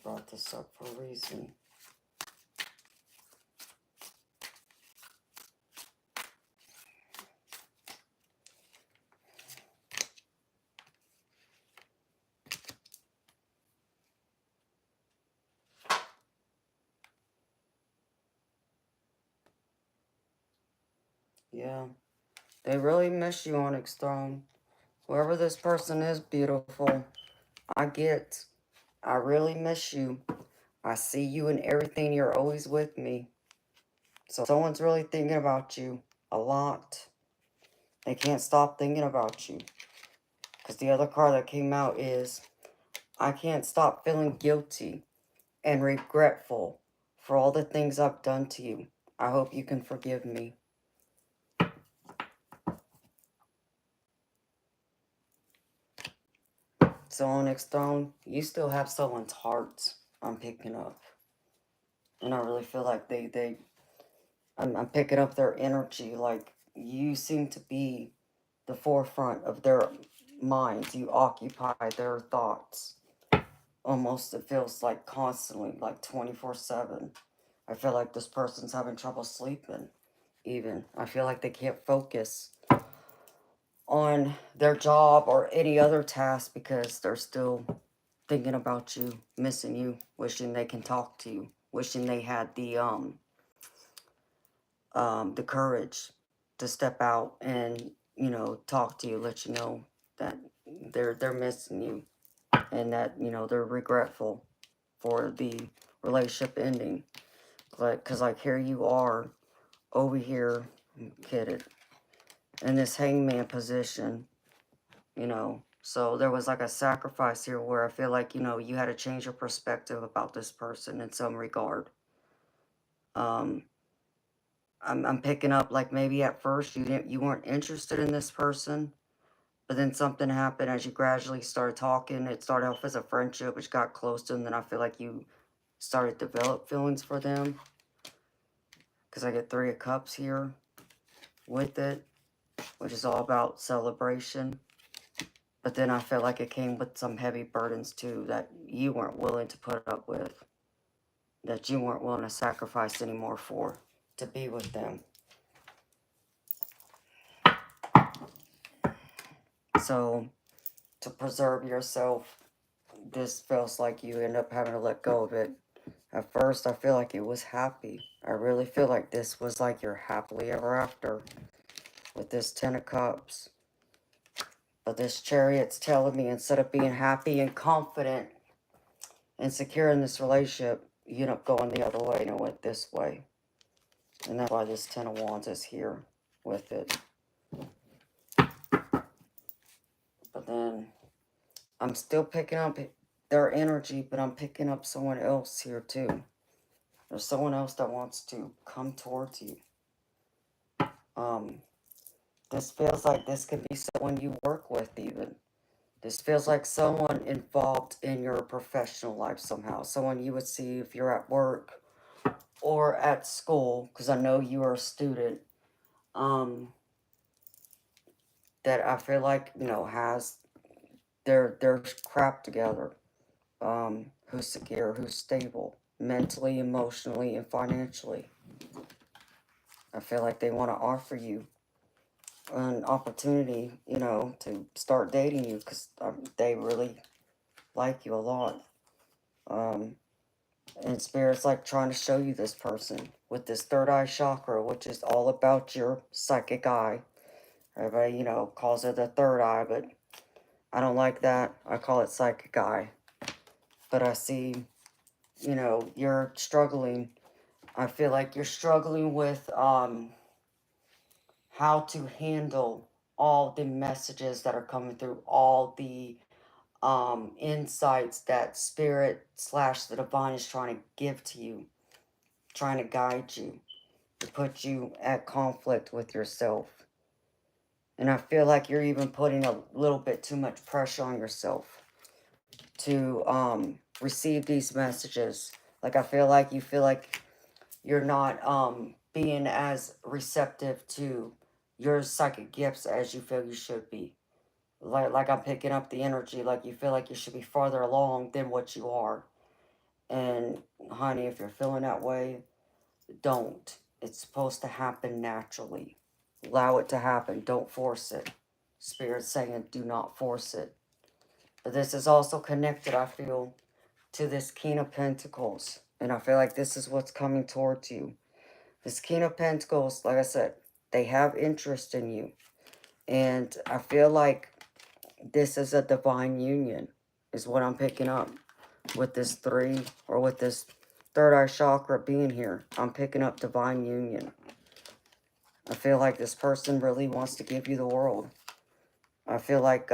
brought this up for a reason. Yeah. They really miss you, Onyx Stone. Whoever this person is, beautiful. I get. I really miss you. I see you in everything. You're always with me. So someone's really thinking about you a lot. They can't stop thinking about you. Because the other card that came out is, I can't stop feeling guilty and regretful for all the things I've done to you. I hope you can forgive me. So Onyx Stone, you still have someone's heart I'm picking up. And I really feel like I'm picking up their energy. Like, you seem to be the forefront of their minds. You occupy their thoughts. Almost, it feels like constantly, like 24/7. I feel like this person's having trouble sleeping, even. I feel like they can't focus on their job or any other task because they're still thinking about you, missing you, wishing they can talk to you, wishing they had the courage to step out and, you know, talk to you, let you know that they're missing you and that, you know, they're regretful for the relationship ending. Because, like, here you are over here, kidded, in this hangman position, you know. So there was like a sacrifice here where I feel like, you know, you had to change your perspective about this person in some regard. Um, I'm picking up like maybe at first you weren't interested in this person, but then something happened as you gradually started talking. It started off as a friendship, which got close to them. Then I feel like you started to develop feelings for them. Because I get 3 of Cups here with it, which is all about celebration. But then I felt like it came with some heavy burdens too that you weren't willing to put up with, that you weren't willing to sacrifice anymore for, to be with them. So, to preserve yourself, this feels like you end up having to let go of it. At first, I feel like it was happy. I really feel like this was like your happily ever after with this 10 of Cups. But this Chariot's telling me instead of being happy and confident and secure in this relationship, you end up going the other way and it went this way. And that's why this 10 of Wands is here with it. But then I'm still picking up their energy, but I'm picking up someone else here too. There's someone else that wants to come towards you. This feels like this could be someone you work with even. This feels like someone involved in your professional life somehow. Someone you would see if you're at work or at school, because I know you are a student. That I feel like, you know, has their crap together. Who's secure, who's stable, mentally, emotionally, and financially. I feel like they want to offer you an opportunity, you know, to start dating you because they really like you a lot. And Spirit's like trying to show you this person with this third eye chakra, which is all about your psychic eye. Everybody, you know, calls it the third eye, but I don't like that. I call it psychic eye. But I see, you know, you're struggling. I feel like you're struggling with how to handle all the messages that are coming through, all the insights that Spirit / the Divine is trying to give to you, trying to guide you, to put you at conflict with yourself. And I feel like you're even putting a little bit too much pressure on yourself to receive these messages. Like, I feel like you feel like you're not being as receptive to your psychic gifts as you feel you should be. Like I'm picking up the energy, like you feel like you should be farther along than what you are. And honey, if you're feeling that way, don't. It's supposed to happen naturally. Allow it to happen. Don't force it. Spirit's saying do not force it. But this is also connected, I feel, to this King of Pentacles. And I feel like this is what's coming towards you. This King of Pentacles, like I said, they have interest in you. And I feel like this is a divine union, is what I'm picking up with this 3, or with this third eye chakra being here. I'm picking up divine union. I feel like this person really wants to give you the world. I feel like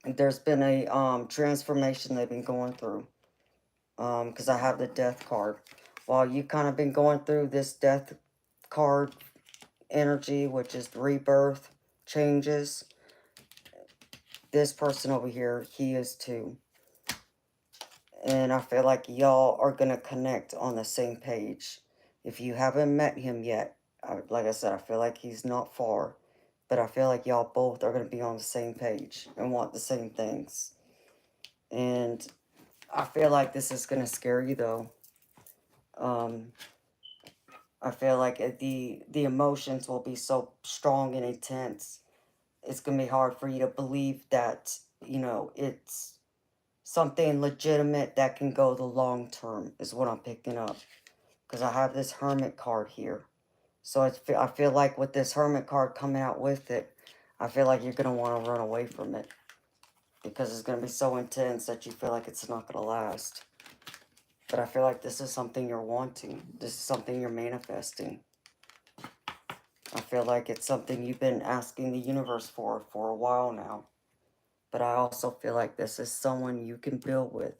there's been a transformation they've been going through. Because I have the death card. While you've kind of been going through this death card energy, which is rebirth, changes, this person over here, he is too. And I feel like y'all are going to connect on the same page. If you haven't met him yet, like I said, I feel like he's not far. But I feel like y'all both are going to be on the same page and want the same things. And I feel like this is going to scare you, though. I feel like the emotions will be so strong and intense. It's going to be hard for you to believe that, you know, it's something legitimate that can go the long term is what I'm picking up. Because I have this Hermit card here. So I feel like with this Hermit card coming out with it, I feel like you're going to want to run away from it. Because it's going to be so intense that you feel like it's not going to last. But I feel like this is something you're wanting. This is something you're manifesting. I feel like it's something you've been asking the universe for a while now. But I also feel like this is someone you can build with.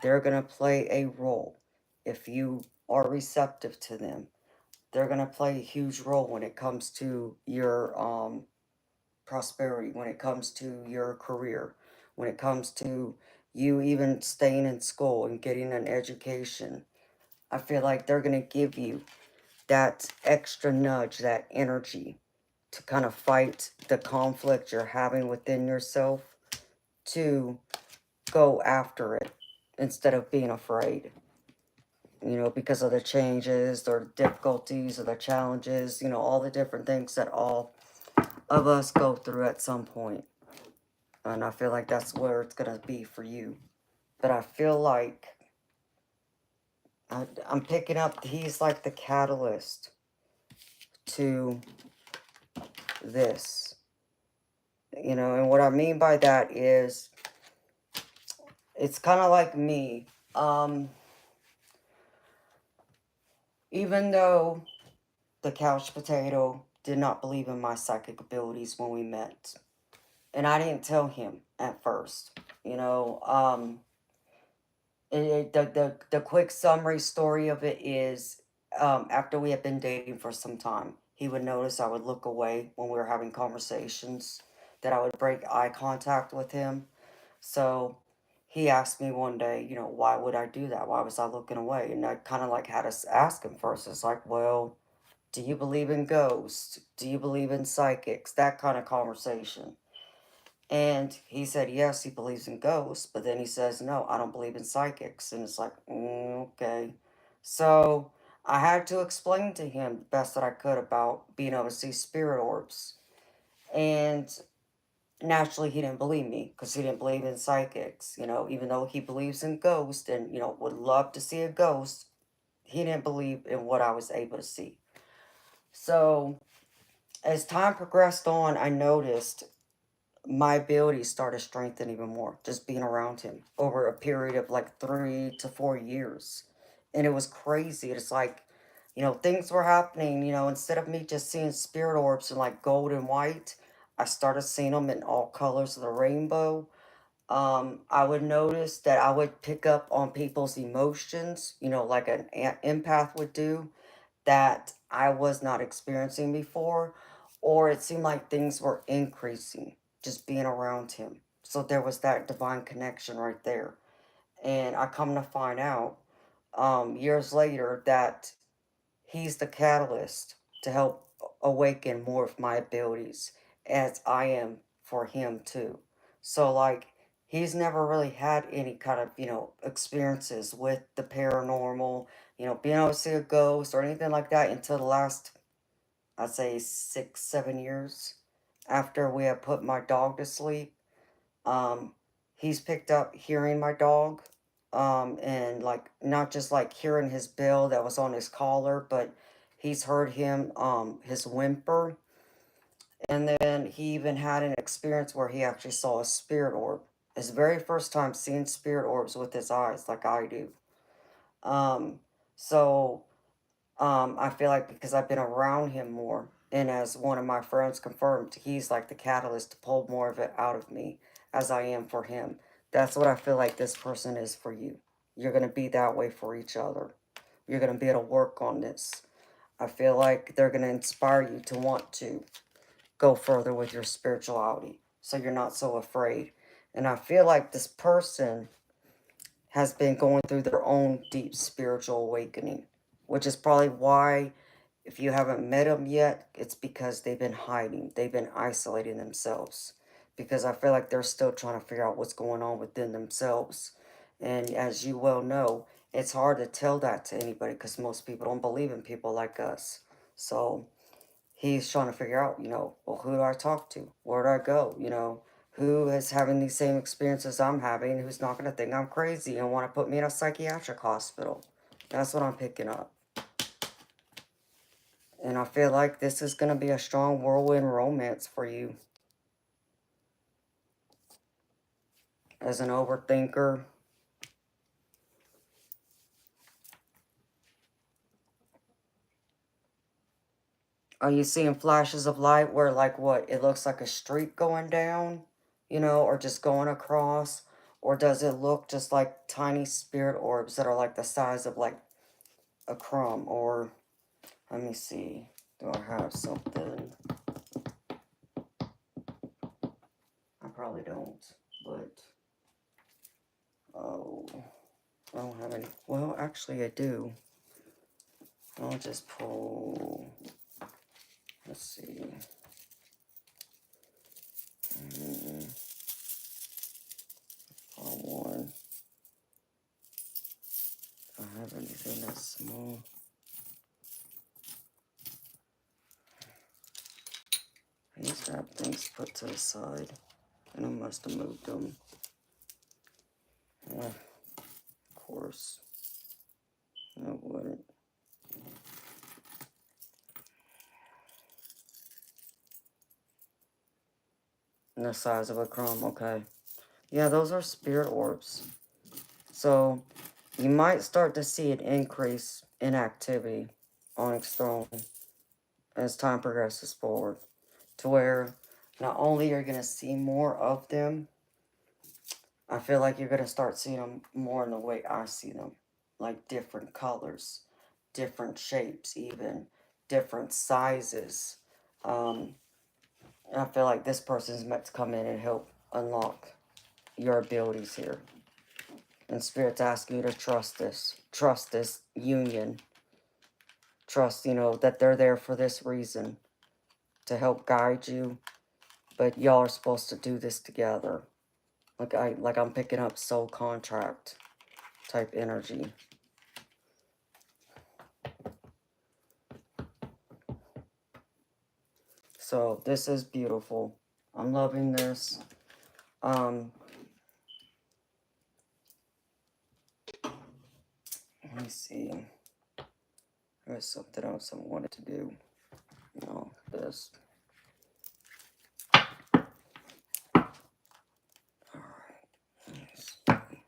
They're going to play a role if you are receptive to them. They're going to play a huge role when it comes to your prosperity, when it comes to your career, when it comes to you even staying in school and getting an education. I feel like they're going to give you that extra nudge, that energy to kind of fight the conflict you're having within yourself, to go after it instead of being afraid, you know, because of the changes or the difficulties or the challenges, you know, all the different things that all of us go through at some point. And I feel like that's where it's going to be for you. But I feel like I'm picking up, he's like the catalyst to this. You know, and what I mean by that is, it's kind of like me. Even though the couch potato did not believe in my psychic abilities when we met, and I didn't tell him at first, you know, the quick summary story of it is, after we had been dating for some time, he would notice I would look away when we were having conversations, that I would break eye contact with him. So he asked me one day, you know, why would I do that? Why was I looking away? And I kind of like had to ask him first. It's like, well, do you believe in ghosts? Do you believe in psychics? That kind of conversation. And he said, yes, he believes in ghosts. But then he says, no, I don't believe in psychics. And it's like, okay. So I had to explain to him the best that I could about being able to see spirit orbs. And naturally, he didn't believe me because he didn't believe in psychics. You know, even though he believes in ghosts and, you know, would love to see a ghost, he didn't believe in what I was able to see. So as time progressed on, I noticed my abilities started strengthening even more just being around him over a period of like 3 to 4 years. And it was crazy. It's like, you know, things were happening, you know, instead of me just seeing spirit orbs in like gold and white, I started seeing them in all colors of the rainbow. I would notice that I would pick up on people's emotions, you know, like an empath would do, that I was not experiencing before, or it seemed like things were increasing just being around him. So there was that divine connection right there. And I come to find out years later that he's the catalyst to help awaken more of my abilities, as I am for him too. So like, he's never really had any kind of, experiences with the paranormal, being able to see a ghost or anything like that until the last, I'd say 6, 7 years after we had put my dog to sleep. Um, he's picked up hearing my dog, and like not just like hearing his bell that was on his collar, but he's heard him, his whimper. And then he even had an experience where he actually saw a spirit orb. His very first time seeing spirit orbs with his eyes, like I do. Um, so I feel like because I've been around him more, and as one of my friends confirmed, he's like the catalyst to pull more of it out of me as I am for him. That's what I feel like this person is for you. You're going to be that way for each other. You're going to be able to work on this. I feel like they're going to inspire you to want to go further with your spirituality so you're not so afraid. And I feel like this person has been going through their own deep spiritual awakening, which is probably why, if you haven't met them yet, it's because they've been hiding. They've been isolating themselves. Because I feel like they're still trying to figure out what's going on within themselves. And as you well know, it's hard to tell that to anybody because most people don't believe in people like us. So he's trying to figure out, well, who do I talk to? Where do I go? Who is having these same experiences I'm having, who's not going to think I'm crazy and want to put me in a psychiatric hospital. That's what I'm picking up. And I feel like this is going to be a strong whirlwind romance for you. As an overthinker. Are you seeing flashes of light where, like, what? It looks like a streak going down, or just going across? Or does it look just like tiny spirit orbs that are like the size of, like, a crumb? Or, let me see. Do I have something? I probably don't, but, oh, I don't have any. Well, actually, I do. I'll just pull, let's see. One. Do I have anything that's small? These have things put to the side, and I must have moved them. Of course. No, wouldn't. And the size of a crumb, okay. Yeah, those are spirit orbs. So, you might start to see an increase in activity on its throne as time progresses forward. To where not only you're going to see more of them, I feel like you're going to start seeing them more in the way I see them. Like different colors, different shapes even, different sizes. And I feel like this person's meant to come in and help unlock your abilities here. And Spirit's asking you to trust this union. Trust, that they're there for this reason, to help guide you. But y'all are supposed to do this together. Like I'm picking up soul contract type energy. So this is beautiful. I'm loving this. Let me see. There's something else I wanted to do. No, this. Alright.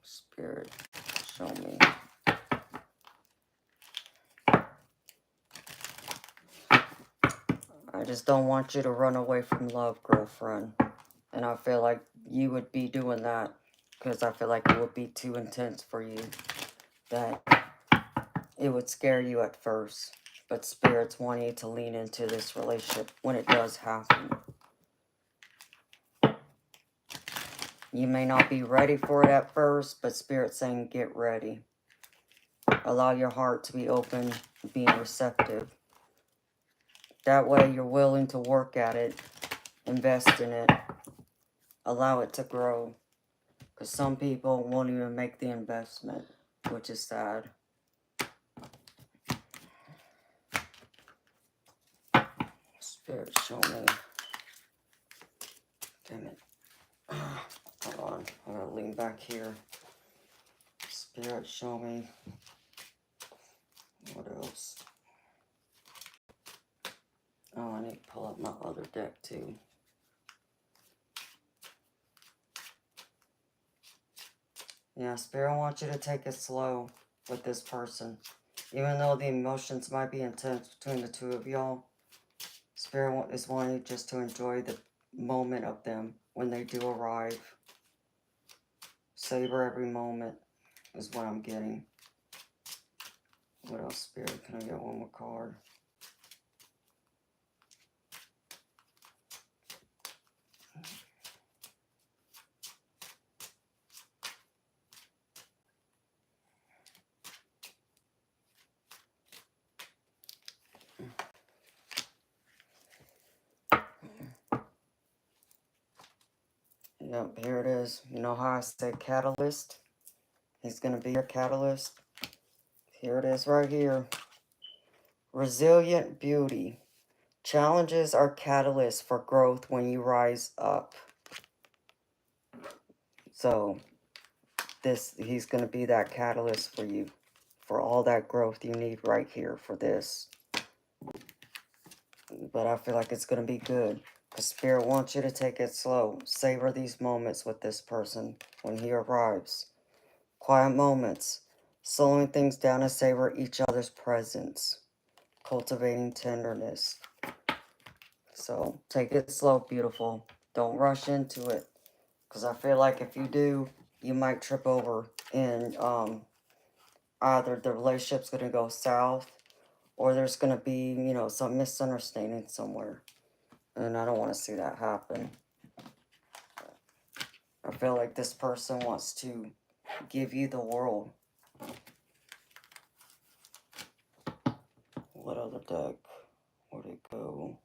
Spirit, show me. I just don't want you to run away from love, girlfriend. And I feel like you would be doing that because I feel like it would be too intense for you. That it would scare you at first. But Spirit's wanting you to lean into this relationship when it does happen. You may not be ready for it at first, but Spirit's saying get ready. Allow your heart to be open, being receptive. That way you're willing to work at it, invest in it, allow it to grow. Because some people won't even make the investment, which is sad. Spirit, show me. Damn it. Hold on. I gotta lean back here. Spirit, show me. What else? Oh, I need to pull up my other deck too. Yeah, Spirit wants you to take it slow with this person. Even though the emotions might be intense between the two of y'all, Spirit is wanting you just to enjoy the moment of them when they do arrive. Savor every moment is what I'm getting. What else, Spirit? Can I get one more card? Yep, here it is. You know how I said catalyst? He's going to be your catalyst. Here it is right here. Resilient beauty. Challenges are catalysts for growth when you rise up. So, he's going to be that catalyst for you. For all that growth you need right here for this. But I feel like it's going to be good. Because Spirit wants you to take it slow. Savor these moments with this person when he arrives. Quiet moments. Slowing things down to savor each other's presence. Cultivating tenderness. So, take it slow, beautiful. Don't rush into it. Because I feel like if you do, you might trip over. And either the relationship's going to go south. Or there's going to be, you know, some misunderstanding somewhere. And I don't want to see that happen. I feel like this person wants to give you the world. What other deck? Where'd it go?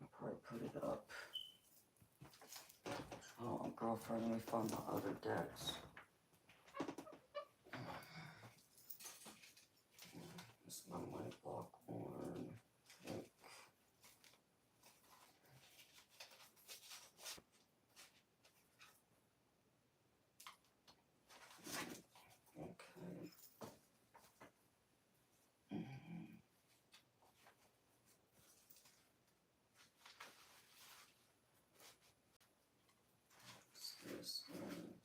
I'll probably put it up. Oh, girlfriend, let me find my other decks. This is my money block one. Okay. This one.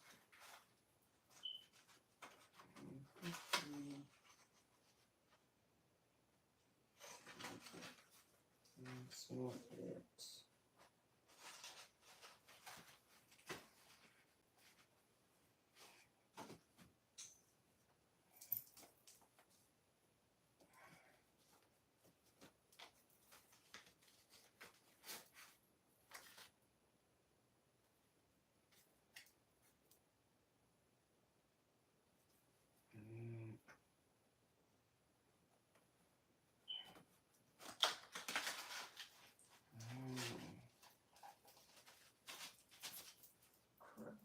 That's not it. Crap.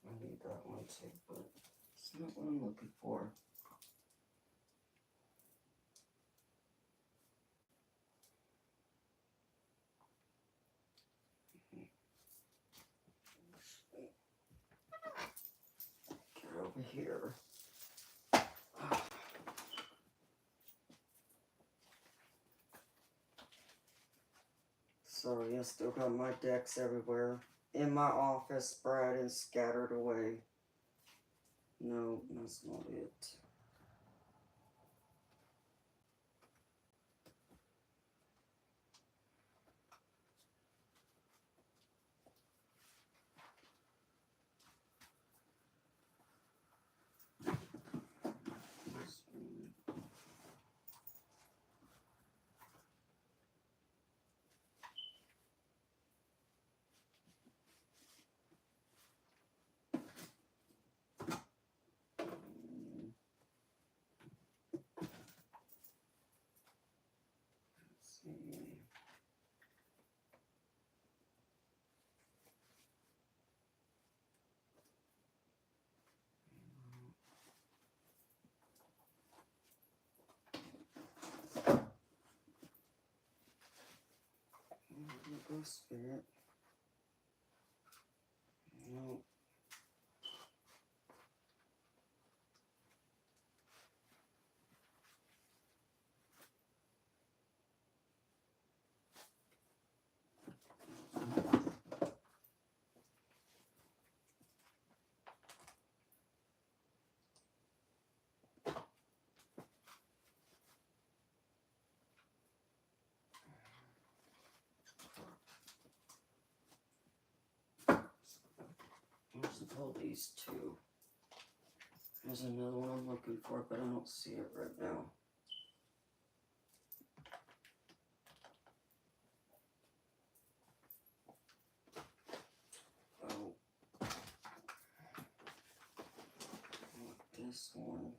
I need that one too, but it's not what I'm looking for. Get over here. Sorry, I still got my decks everywhere. In my office, spread and scattered away. No, that's not it. Go Spirit. No. Let's pull these two. There's another one I'm looking for, but I don't see it right now. Oh. This one.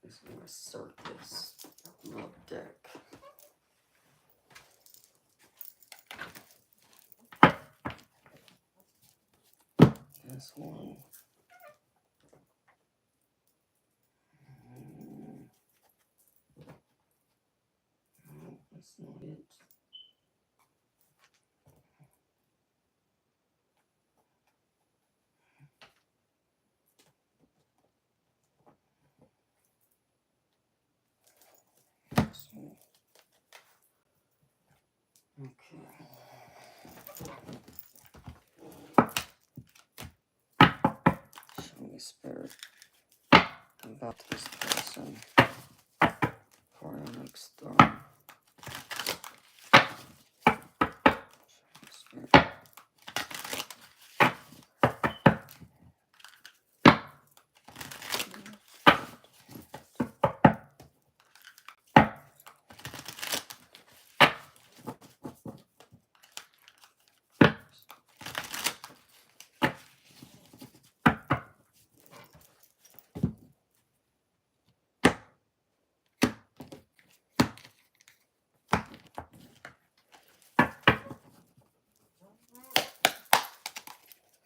This is my circus love deck. This one. No, that's not it. This one. Okay. Show me Spirit about this person for our next storm. Show me Spirit.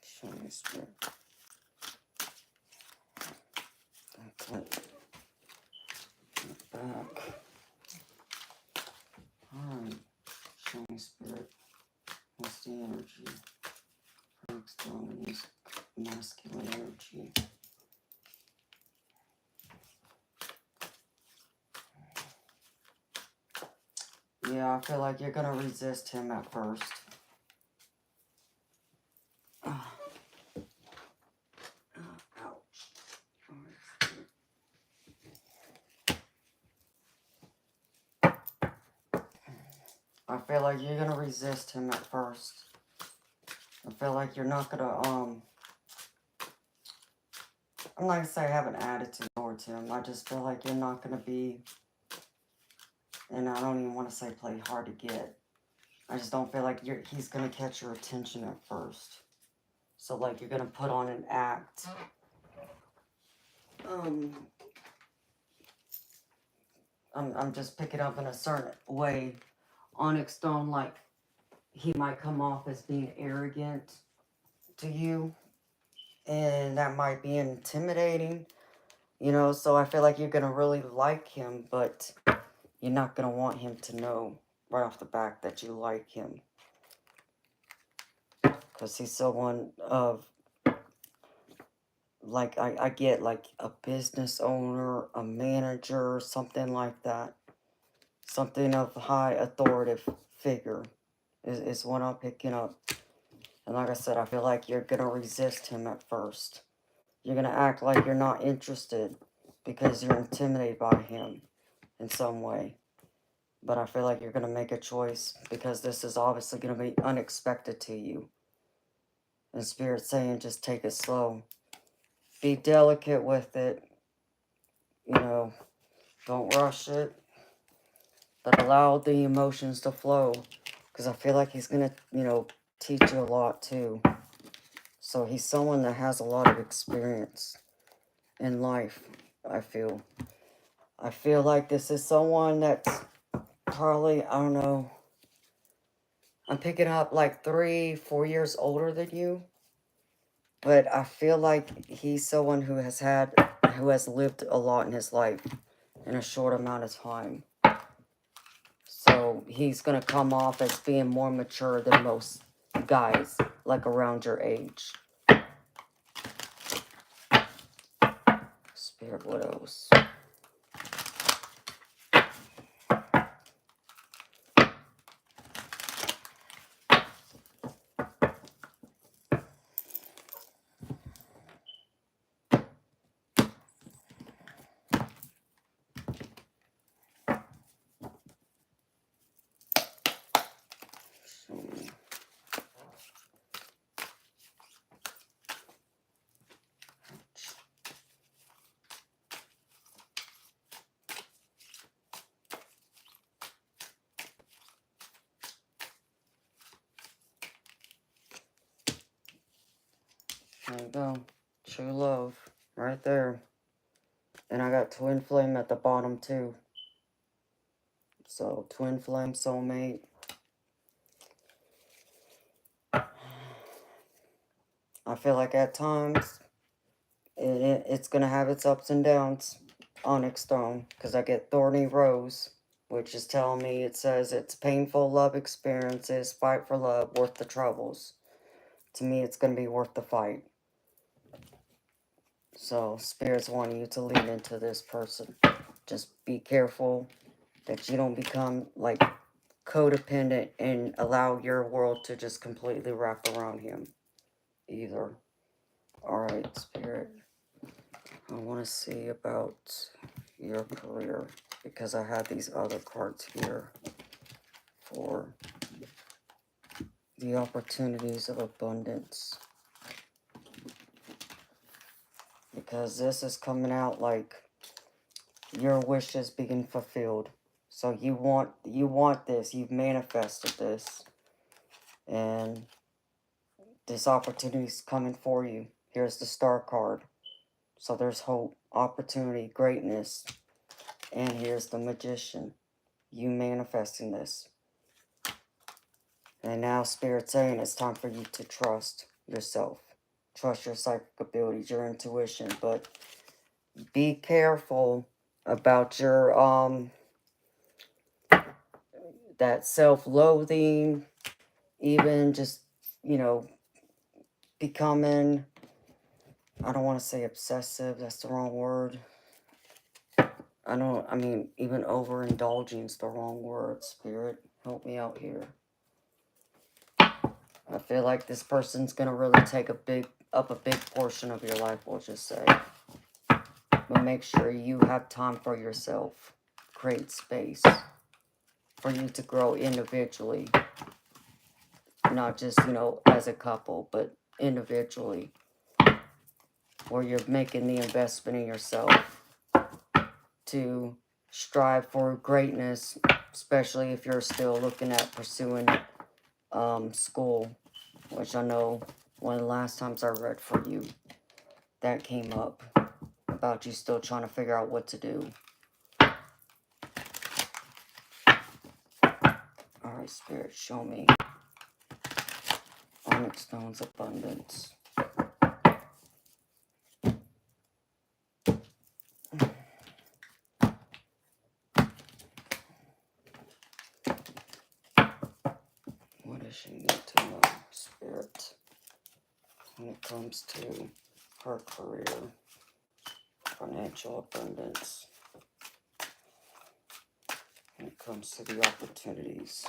Show me Spirit. Okay. Back. Alright. Show me Spirit. What's the energy? Next storm is masculine energy. Yeah, I feel like you're gonna resist him at first. Ouch. I feel like you're gonna resist him at first. I feel like you're not gonna, I'm not gonna say I have an attitude towards him. I just feel like you're not gonna be, and I don't even want to say play hard to get. I just don't feel like he's gonna catch your attention at first. So like you're gonna put on an act. I'm just picking up in a certain way. Onyx Stone, like he might come off as being arrogant to you, and that might be intimidating, you know. So I feel like you're gonna really like him, but you're not gonna want him to know right off the bat that you like him, because he's someone of, like, I get like a business owner, a manager, something like that. Something of high authoritative figure is what I'm picking up. And like I said, I feel like you're going to resist him at first. You're going to act like you're not interested because you're intimidated by him in some way. But I feel like you're going to make a choice because this is obviously going to be unexpected to you. And Spirit's saying just take it slow. Be delicate with it. you know, don't rush it, but allow the emotions to flow. Because I feel like he's going to, you know, teach you a lot too. So he's someone that has a lot of experience in life, I feel. I feel like this is someone that's probably, I don't know, I'm picking up like 3-4 years older than you. But I feel like he's someone who has lived a lot in his life in a short amount of time. So he's going to come off as being more mature than most guys, like around your age. Spirit, what else? There you go. True love. Right there. And I got twin flame at the bottom too. So twin flame, soulmate. I feel like at times it's going to have its ups and downs. Onyx stone. Because I get thorny rose. Which is telling me, it says it's painful love experiences. Fight for love. Worth the troubles. To me, it's going to be worth the fight. So, Spirit's wanting you to lean into this person. Just be careful that you don't become, like, codependent and allow your world to just completely wrap around him. Either. Alright, Spirit. I want to see about your career. Because I have these other cards here for the opportunities of abundance. Because this is coming out like your wishes being fulfilled. So you want this. You've manifested this. And this opportunity is coming for you. Here's the star card. So there's hope, opportunity, greatness. And here's the magician. You manifesting this. And now Spirit's saying it's time for you to trust yourself. Trust your psychic abilities, your intuition. But be careful about your, that self-loathing. Even just, you know, becoming, I don't want to say obsessive, that's the wrong word. I mean, even overindulging is the wrong word. Spirit, help me out here. I feel like this person's going to really take up a big portion of your life, we'll just say. But make sure you have time for yourself. Create space for you to grow individually. Not just, you know, as a couple, but individually. Where you're making the investment in yourself to strive for greatness, especially if you're still looking at pursuing school, which I know one of the last times I read for you, that came up about you still trying to figure out what to do. Alright, Spirit, show me Onyx Stone's abundance. What does she need to know, Spirit, when it comes to her career, financial abundance, when it comes to the opportunities?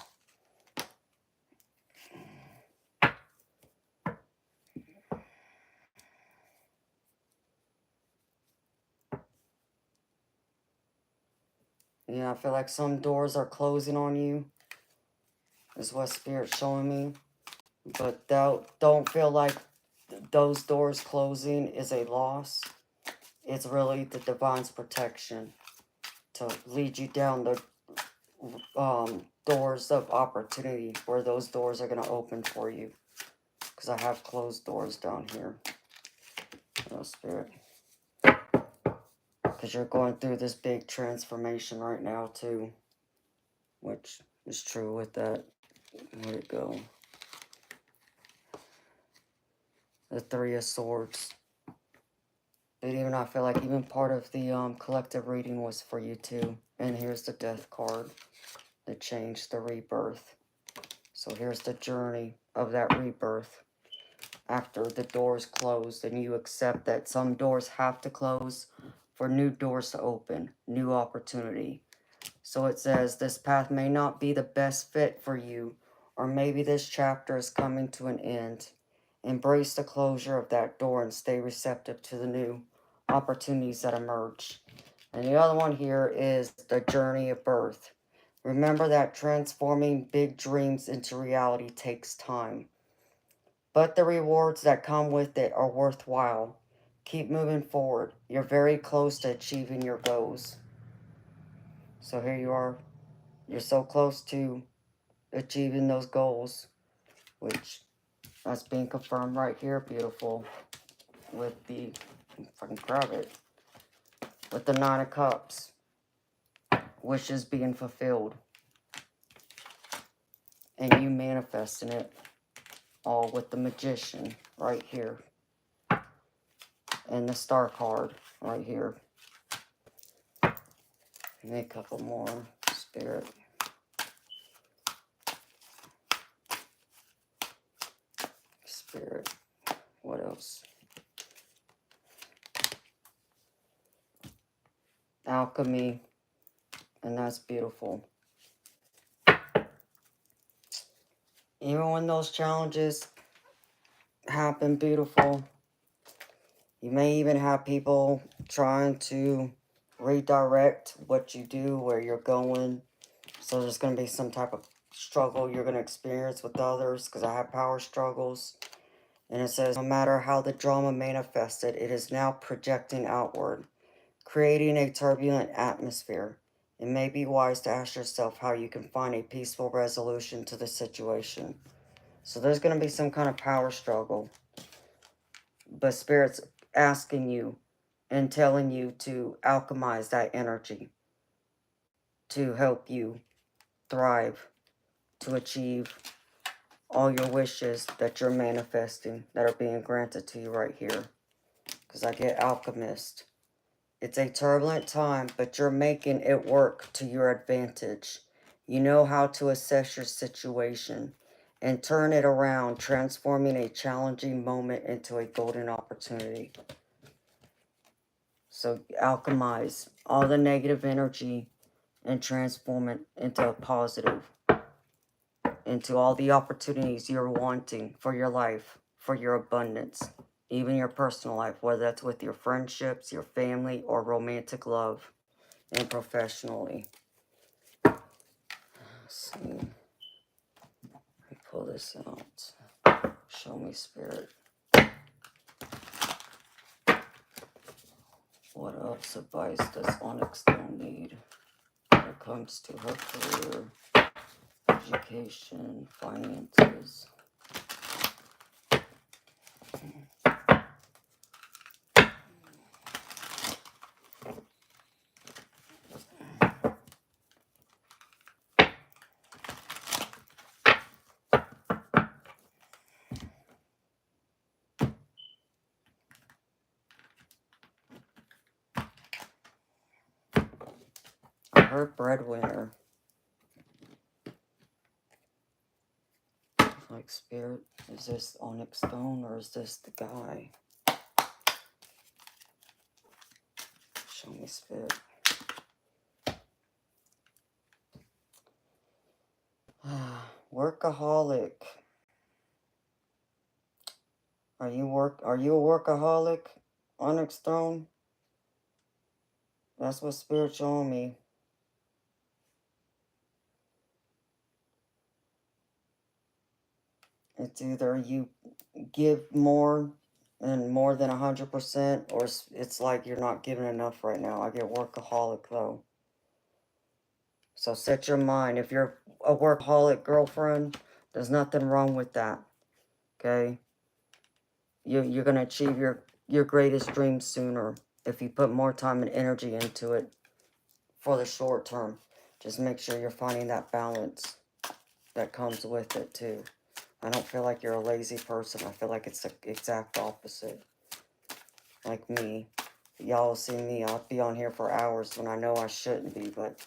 Yeah, I feel like some doors are closing on you, is what Spirit's showing me. But don't feel like those doors closing is a loss. It's really the divine's protection to lead you down the doors of opportunity, where those doors are going to open for you. Because I have closed doors down here. Oh, Spirit. Because you're going through this big transformation right now, too. Which is true with that. Where'd it go? The Three of Swords. But even I feel like even part of the collective reading was for you, too. And here's the Death card. The change, the rebirth. So here's the journey of that rebirth. After the doors closed and you accept that some doors have to close for new doors to open, new opportunity. So it says this path may not be the best fit for you, or maybe this chapter is coming to an end. Embrace the closure of that door and stay receptive to the new opportunities that emerge. And the other one here is the journey of birth. Remember that transforming big dreams into reality takes time, but the rewards that come with it are worthwhile. Keep moving forward. You're very close to achieving your goals. So here you are. You're so close to achieving those goals, which that's being confirmed right here, beautiful, with the, if I can grab it, with the Nine of Cups. Wishes being fulfilled. And you manifesting it all with the Magician right here. And the Star card right here. And a couple more, Spirit. Spirit. What else? Alchemy. And that's beautiful. Even when those challenges happen, beautiful, you may even have people trying to redirect what you do, where you're going. So there's going to be some type of struggle you're going to experience with others, because I have power struggles. And it says, no matter how the drama manifested, it is now projecting outward, creating a turbulent atmosphere. It may be wise to ask yourself how you can find a peaceful resolution to the situation. So there's going to be some kind of power struggle. But Spirit's asking you and telling you to alchemize that energy to help you thrive, to achieve all your wishes that you're manifesting, that are being granted to you right here. Because I get Alchemist. It's a turbulent time, but you're making it work to your advantage. You know how to assess your situation and turn it around, transforming a challenging moment into a golden opportunity. So alchemize all the negative energy and transform it into a positive, into all the opportunities you're wanting for your life, for your abundance, even your personal life, whether that's with your friendships, your family, or romantic love, and professionally. Let's see. Let me pull this out. Show me, Spirit. What else advice does Onyx Stone need when it comes to her career, education, finances? I heard breadwinner. Like, Spirit, is this Onyx Stone or is this the guy? Show me, Spirit. Workaholic. Are you a workaholic, Onyx Stone? That's what Spirit showing me. It's either you give more and more than 100%, or it's like you're not giving enough right now. I get workaholic though. So set your mind. If you're a workaholic girlfriend, there's nothing wrong with that. Okay? You're going to achieve your greatest dreams sooner if you put more time and energy into it for the short term. Just make sure you're finding that balance that comes with it too. I don't feel like you're a lazy person. I feel like it's the exact opposite. Like me. Y'all will see me. I'll be on here for hours when I know I shouldn't be, but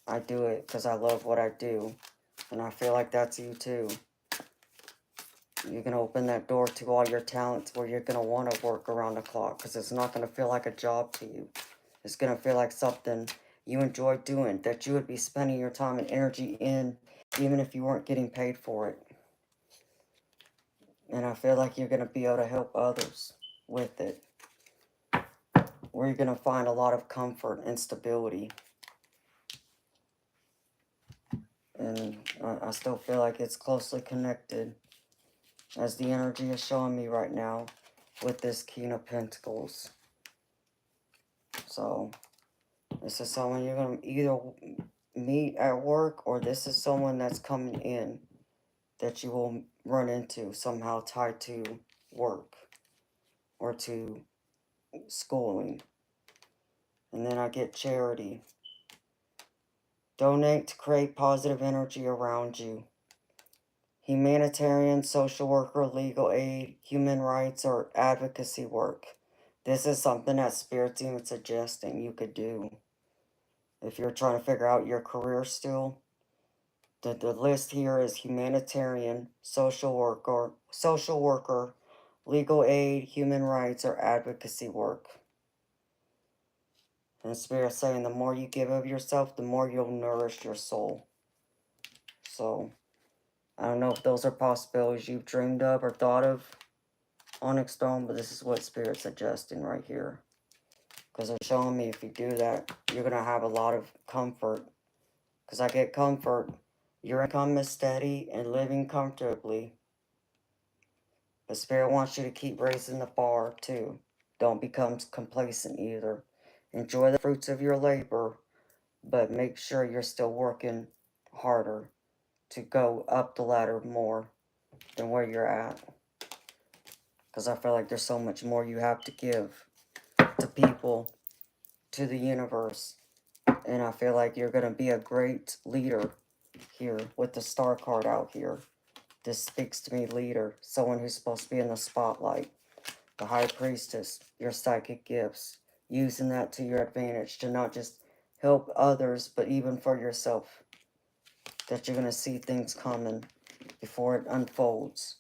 I do it because I love what I do. And I feel like that's you too. You're going to open that door to all your talents where you're going to want to work around the clock because it's not going to feel like a job to you. It's going to feel like something you enjoy doing, that you would be spending your time and energy in even if you weren't getting paid for it. And I feel like you're going to be able to help others with it, where you're going to find a lot of comfort and stability. And I still feel like it's closely connected, as the energy is showing me right now with this King of Pentacles. So, this is someone you're going to either meet at work, or this is someone that's coming in that you will run into somehow tied to work or to schooling. And then I get charity. Donate to create positive energy around you. Humanitarian, social worker, legal aid, human rights, or advocacy work. This is something that Spirit's even suggesting you could do. If you're trying to figure out your career still, the list here is humanitarian, social worker, legal aid, human rights, or advocacy work. And Spirit's saying the more you give of yourself, the more you'll nourish your soul. So, I don't know if those are possibilities you've dreamed of or thought of, Onyx Stone, but this is what Spirit's suggesting right here. Because they're showing me if you do that, you're going to have a lot of comfort. Because I get comfort. Your income is steady and living comfortably. But Spirit wants you to keep raising the bar, too. Don't become complacent either. Enjoy the fruits of your labor, but make sure you're still working harder to go up the ladder more than where you're at. Because I feel like there's so much more you have to give to people, to the universe. And I feel like you're going to be a great leader here with the star card out here. This speaks to me, leader. Someone who's supposed to be in the spotlight. The High Priestess, your psychic gifts. Using that to your advantage to not just help others, but even for yourself. That you're going to see things coming before it unfolds.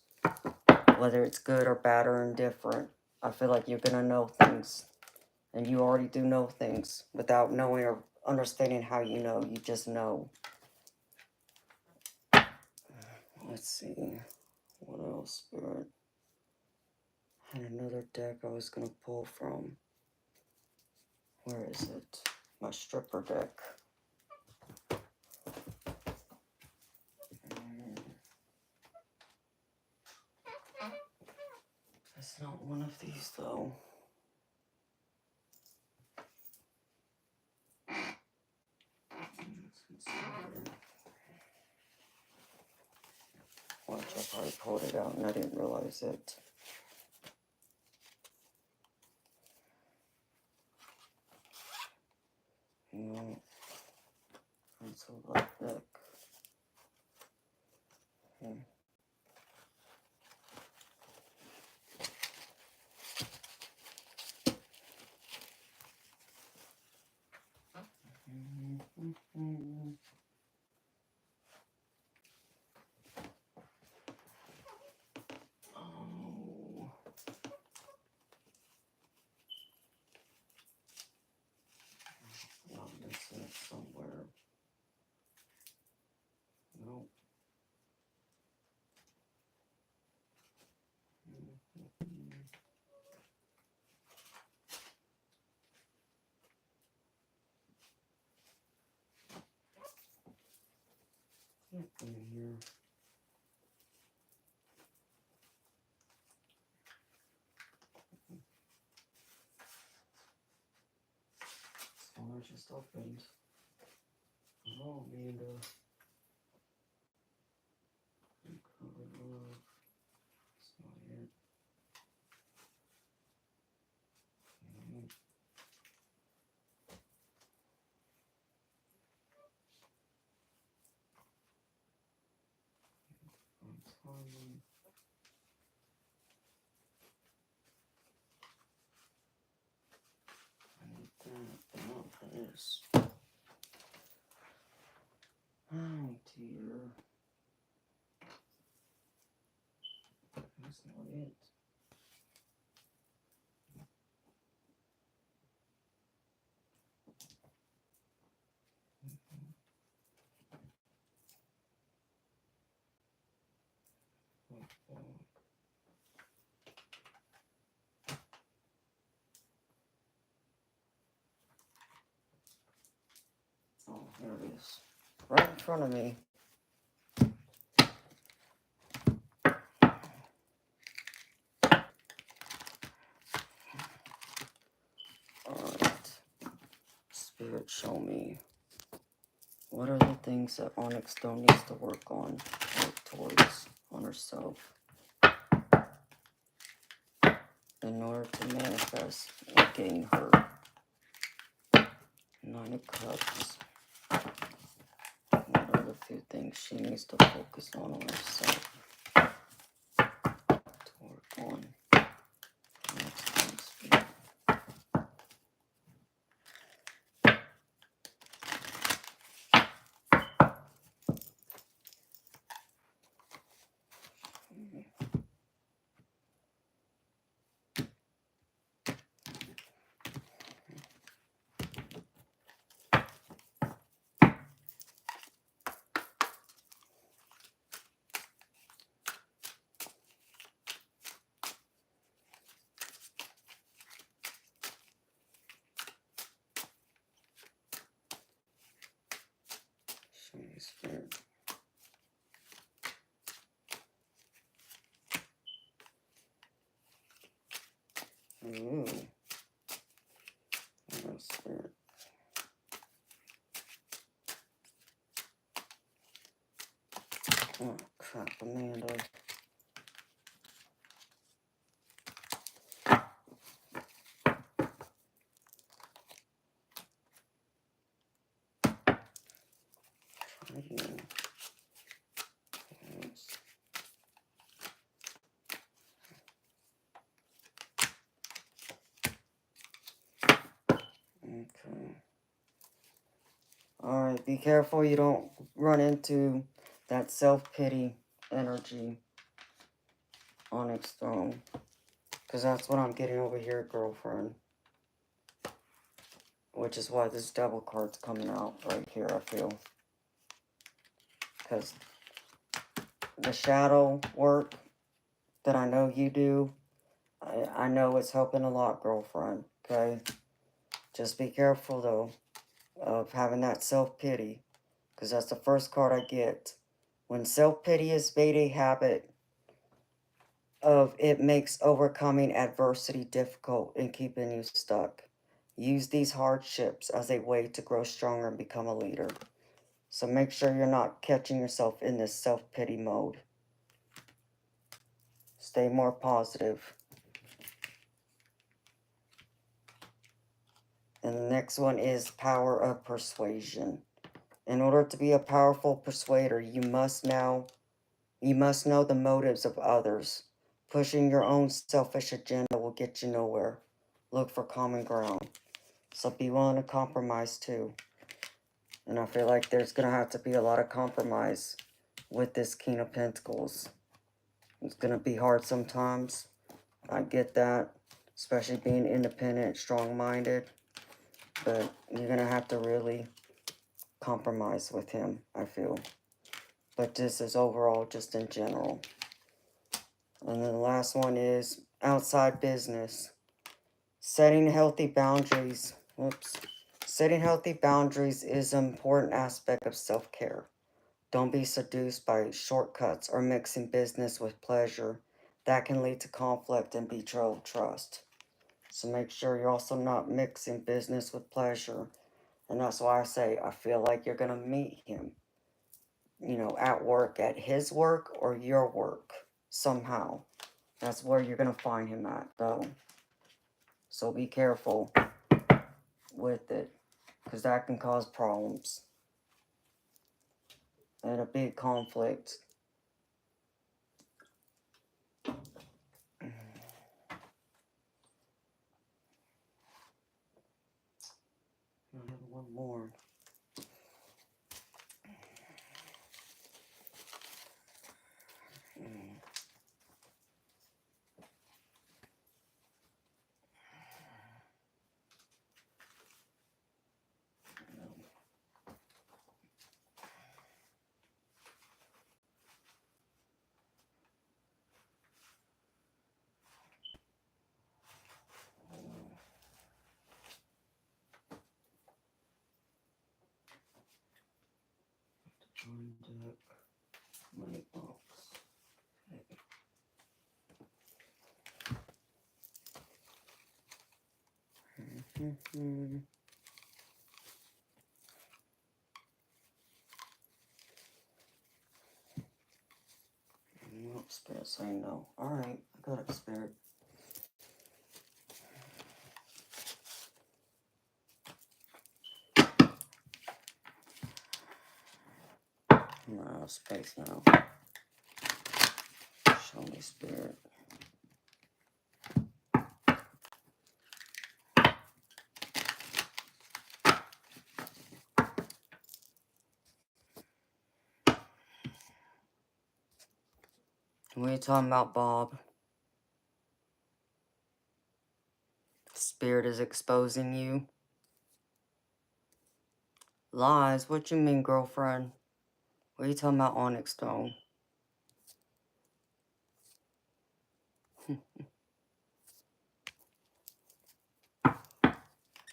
Whether it's good or bad or indifferent. I feel like you're going to know things. And you already do know things without knowing or understanding how you know. You just know. Let's see. What else, Spirit? I had another deck I was going to pull from. Where is it? My stripper deck. It's not one of these, though. Watch, I probably pulled it out and I didn't realize it. No. Cancel that deck. Oh. I'm missing it somewhere. Nope. In here. just opened. Oh, Amanda. Uncover love. That's not it. Untimely. I need that, but not for this. Oh dear. That's not it. Oh, there it is. Right in front of me. Alright. Spirit, show me. What are the things that Onyx still needs to work on, work towards, on herself, in order to manifest and gain her? 9 of Cups. What are the few things she needs to focus on herself to work on? Next time, Spirit. Show me, Spirit. Ooh. What else, Spirit? Oh, crap, Amanda. Try again. Yes. Okay. Alright, be careful you don't run into that self-pity energy, Onyx Throne. Because that's what I'm getting over here, girlfriend. Which is why this Devil card's coming out right here, I feel. Because the shadow work that I know you do, I know it's helping a lot, girlfriend. Okay? Just be careful, though, of having that self-pity. Because that's the first card I get. When self-pity is made a habit, it makes overcoming adversity difficult and keeping you stuck. Use these hardships as a way to grow stronger and become a leader. So make sure you're not catching yourself in this self-pity mode. Stay more positive. And the next one is power of persuasion. In order to be a powerful persuader, you must know the motives of others. Pushing your own selfish agenda will get you nowhere. Look for common ground. So be willing to compromise too. And I feel like there's going to have to be a lot of compromise with this King of Pentacles. It's going to be hard sometimes. I get that. Especially being independent, strong-minded. But you're going to have to really compromise with him, I feel. But this is overall just in general. And then the last one is outside business. Setting healthy boundaries. Whoops. Setting healthy boundaries is an important aspect of self-care. Don't be seduced by shortcuts or mixing business with pleasure. That can lead to conflict and betrayal of trust. So make sure you're also not mixing business with pleasure. And that's why I say I feel like you're going to meet him, you know, at work, at his work or your work somehow. That's where you're going to find him at, though. So be careful with it, because that can cause problems and a big conflict. I have one more. Join deck, money box. Nope, Spirit saying no. Alright, I got it, Spirit. I'm out of space now. Show me, Spirit. What are you talking about, Bob? Spirit is exposing you. Lies? What you mean, girlfriend? What are you talking about, onyx stone?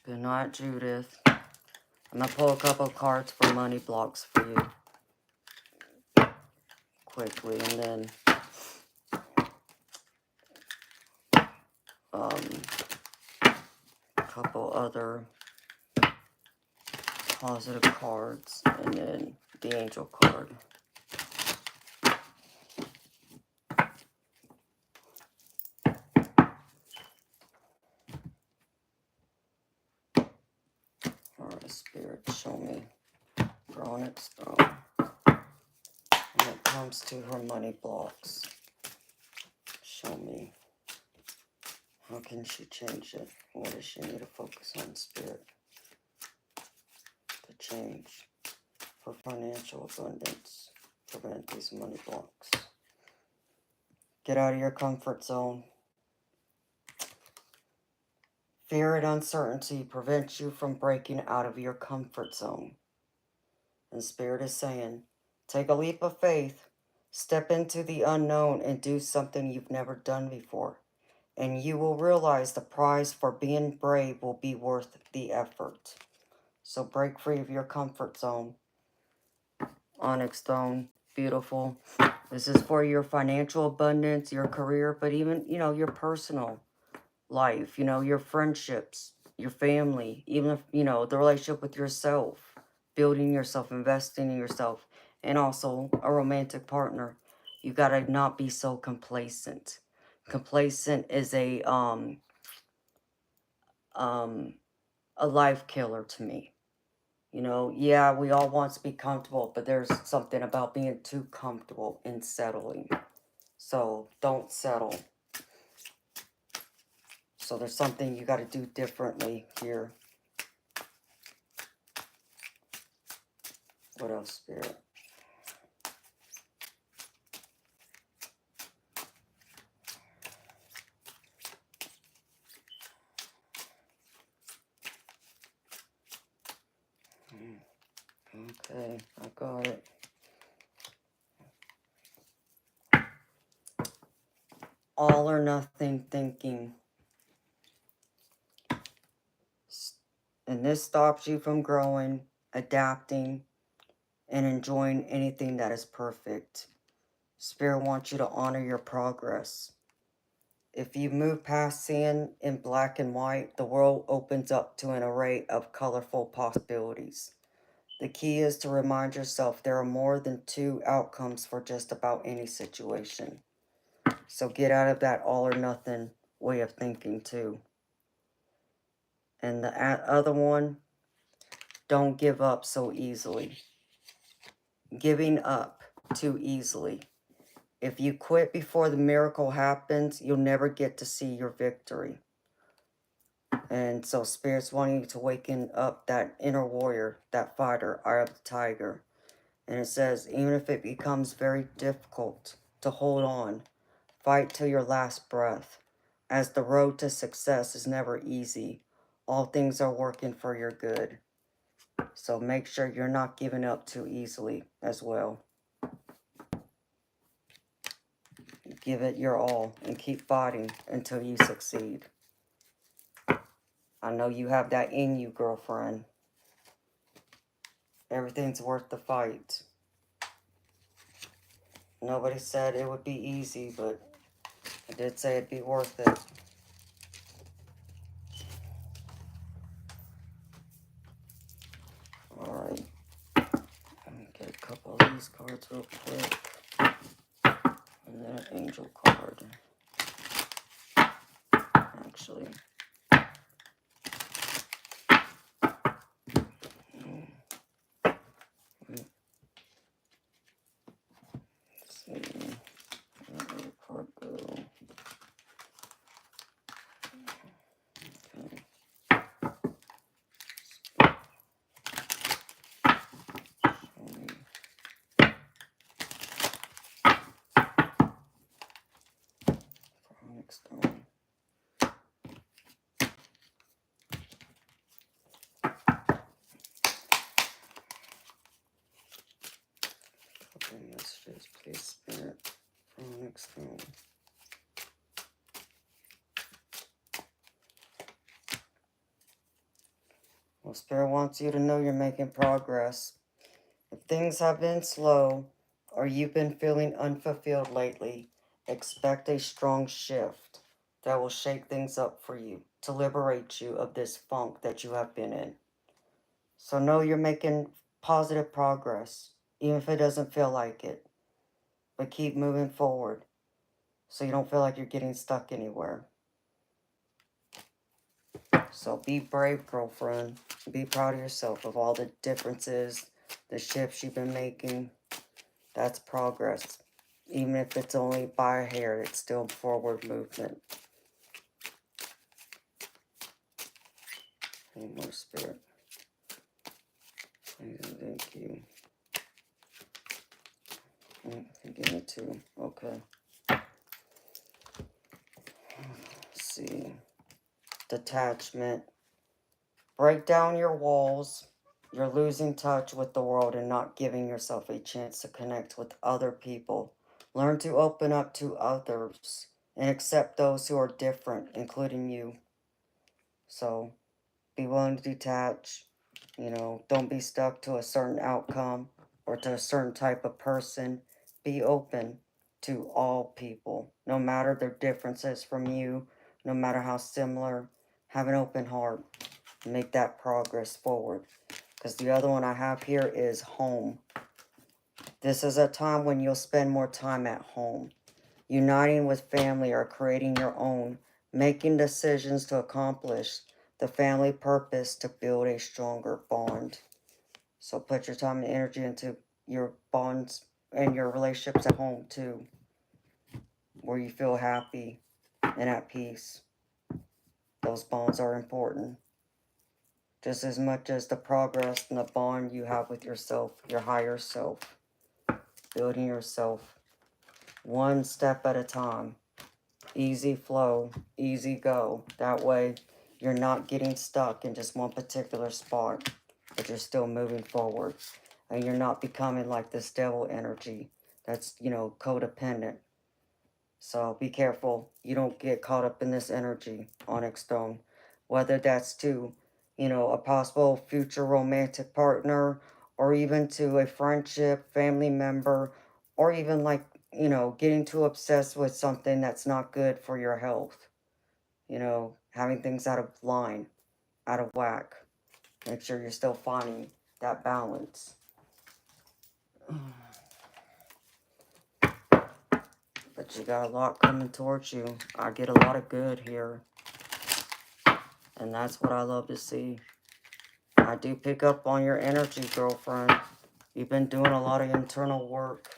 Good night, Judith. I'm gonna pull a couple cards for money blocks for you. Quickly, and then a couple other positive cards, and then the angel card. Alright, Spirit, show me for onyx stone when it comes to her money blocks. Show me. How can she change it? What does she need to focus on, Spirit? To change for financial abundance. Prevent these money blocks. Get out of your comfort zone. Fear and uncertainty prevent you from breaking out of your comfort zone. And Spirit is saying, take a leap of faith, step into the unknown, and do something you've never done before. And you will realize the prize for being brave will be worth the effort. So break free of your comfort zone. Onyx stone, beautiful. This is for your financial abundance, your career, but even, you know, your personal life, you know, your friendships, your family, even if, you know, the relationship with yourself, building yourself, investing in yourself, and also a romantic partner. You gotta not be so complacent. Complacent is a life killer to me. You know, yeah, we all want to be comfortable, but there's something about being too comfortable and settling. So don't settle. So there's something you got to do differently here. What else, Spirit? Okay, I got it. All or nothing thinking. And this stops you from growing, adapting, and enjoying anything that is perfect. Spirit wants you to honor your progress. If you move past seeing in black and white, the world opens up to an array of colorful possibilities. The key is to remind yourself there are more than two outcomes for just about any situation. So get out of that all or nothing way of thinking too. And the other one, don't give up so easily. Giving up too easily. If you quit before the miracle happens, you'll never get to see your victory. And so Spirit's wanting you to waken up that inner warrior, that fighter, eye of the tiger. And it says, even if it becomes very difficult to hold on, fight till your last breath. As the road to success is never easy, all things are working for your good. So make sure you're not giving up too easily as well. Give it your all and keep fighting until you succeed. I know you have that in you, girlfriend. Everything's worth the fight. Nobody said it would be easy, but I did say it'd be worth it. Alright. Let me get a couple of these cards real quick. And then an angel card. Actually. Let's see. Where did the card go? Okay. Show me. Chronic stone. Okay, messages, please, Spirit. Chronic stone. Well, Spirit wants you to know you're making progress. If things have been slow or you've been feeling unfulfilled lately, expect a strong shift that will shake things up for you to liberate you of this funk that you have been in. So know you're making positive progress, even if it doesn't feel like it. But keep moving forward so you don't feel like you're getting stuck anywhere. So be brave, girlfriend. Be proud of yourself of all the differences, the shifts you've been making. That's progress. Even if it's only by a hair, it's still forward movement. One more, Spirit. Please and thank you. Give me two. Okay. Let's see. Detachment. Break down your walls. You're losing touch with the world and not giving yourself a chance to connect with other people. Learn to open up to others and accept those who are different, including you. So be willing to detach. You know, don't be stuck to a certain outcome or to a certain type of person. Be open to all people, no matter their differences from you, no matter how similar. Have an open heart. Make that progress forward. Because the other one I have here is home. This is a time when you'll spend more time at home, uniting with family or creating your own, making decisions to accomplish the family purpose to build a stronger bond. So put your time and energy into your bonds and your relationships at home too, where you feel happy and at peace. Those bonds are important. Just as much as the progress and the bond you have with yourself, your higher self. Building yourself one step at a time. Easy flow, easy go. That way you're not getting stuck in just one particular spot, but you're still moving forward. And you're not becoming like this devil energy that's, you know, codependent. So be careful you don't get caught up in this energy, Onyx Stone. Whether that's to, you know, a possible future romantic partner, or even to a friendship, family member, or even like you know, getting too obsessed with something that's not good for your health. You know, having things out of line, out of whack. Make sure you're still finding that balance. But you got a lot coming towards you. I get a lot of good here. And that's what I love to see. I do pick up on your energy, girlfriend. You've been doing a lot of internal work.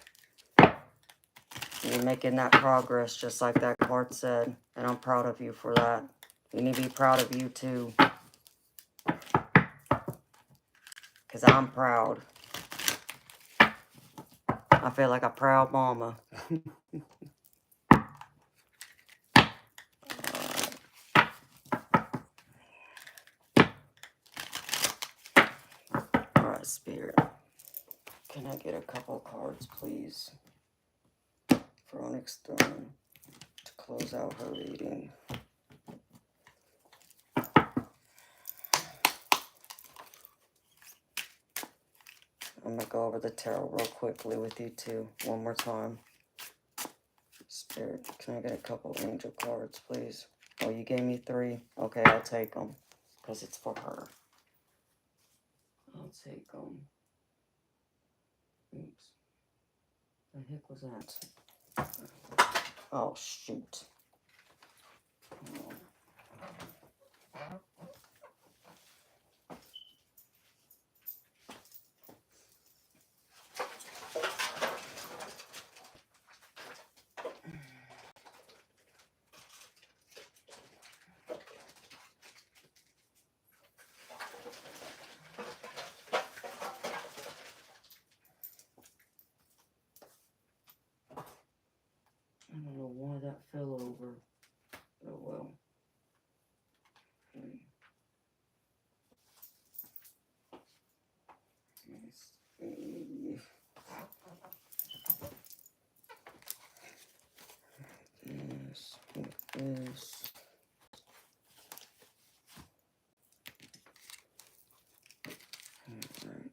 You're making that progress, just like that card said. And I'm proud of you for that. You need to be proud of you, too. Because I'm proud. I feel like a proud mama. Alright, Spirit. Can I get a couple cards, please? For Onyx Throne to close out her reading. I'm going to go over the tarot real quickly with you two. One more time. Spirit, can I get a couple angel cards, please? Oh, you gave me 3? Okay, I'll take them. Because it's for her. I'll take them. Oops. The heck was that? Oh, shoot. Oh. I don't know why that fell over. Oh well. Let's see. Yes, this. Alright.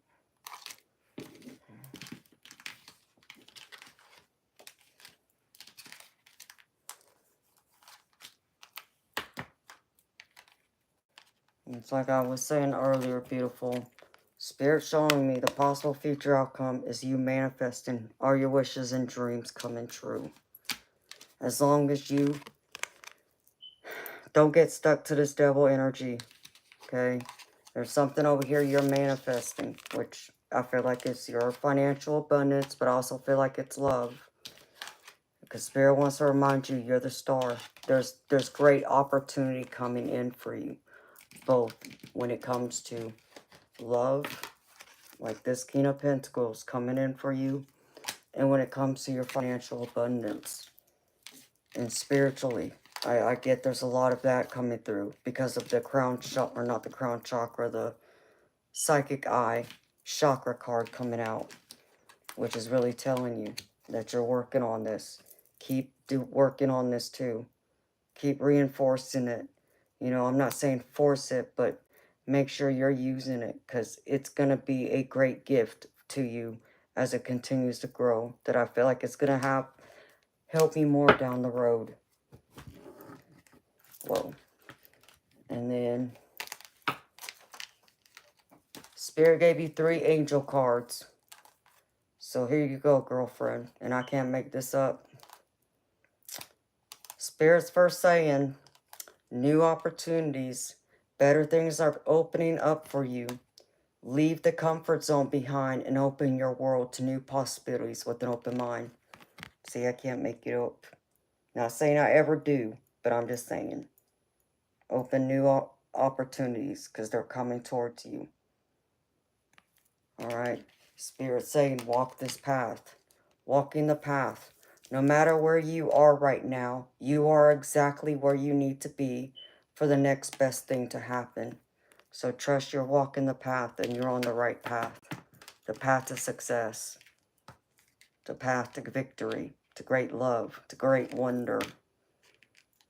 It's like I was saying earlier, beautiful. Spirit showing me the possible future outcome is you manifesting all your wishes and dreams coming true. As long as you don't get stuck to this devil energy, okay? There's something over here you're manifesting, which I feel like it's your financial abundance, but I also feel like it's love. Because Spirit wants to remind you, you're the star. There's great opportunity coming in for you, both when it comes to love, like this King of Pentacles coming in for you, and when it comes to your financial abundance. And spiritually, I get there's a lot of that coming through because of the crown chakra, or not the crown chakra, the psychic eye chakra card coming out, which is really telling you that you're working on this. Keep working on this too. Keep reinforcing it. You know, I'm not saying force it, but make sure you're using it, because it's going to be a great gift to you as it continues to grow, that I feel like it's going to help you more down the road. Whoa. And then Spirit gave you 3 angel cards. So here you go, girlfriend. And I can't make this up. Spirit's first saying, new opportunities, better things are opening up for you. Leave the comfort zone behind and open your world to new possibilities with an open mind. See, I can't make it up. Not saying I ever do, but I'm just saying. Open new opportunities, because they're coming towards you. Alright? Spirit saying, walk this path. Walking the path. No matter where you are right now, you are exactly where you need to be for the next best thing to happen. So trust you're walking the path and you're on the right path. The path to success. The path to victory. To great love. To great wonder.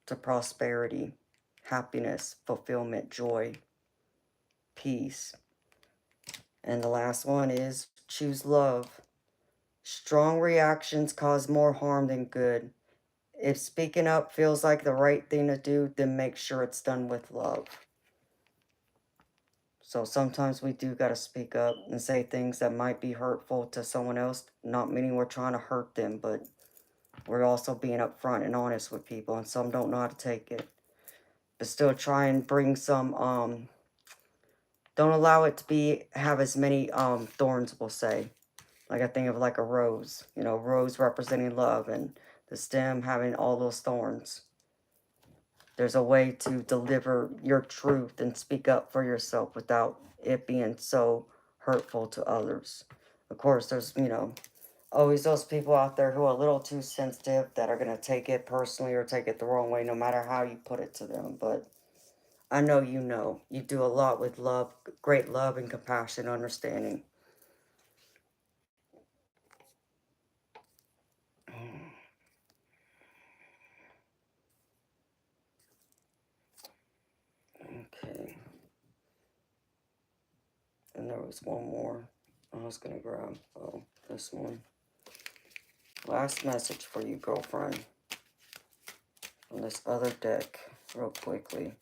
To prosperity. Happiness. Fulfillment. Joy. Peace. And the last one is choose love. Strong reactions cause more harm than good. If speaking up feels like the right thing to do, then make sure it's done with love. So sometimes we do got to speak up and say things that might be hurtful to someone else, not meaning we're trying to hurt them, but we're also being upfront and honest with people, and some don't know how to take it. But still try and bring some, don't allow it to have as many thorns, we'll say. Like I think of like a rose, rose representing love, and the stem having all those thorns. There's a way to deliver your truth and speak up for yourself without it being so hurtful to others. Of course, there's, always those people out there who are a little too sensitive that are going to take it personally or take it the wrong way no matter how you put it to them. But I know you do a lot with love, great love and compassion, understanding. Okay. And there was one more I was going to grab. Oh, this one. Last message for you, girlfriend. On this other deck, real quickly.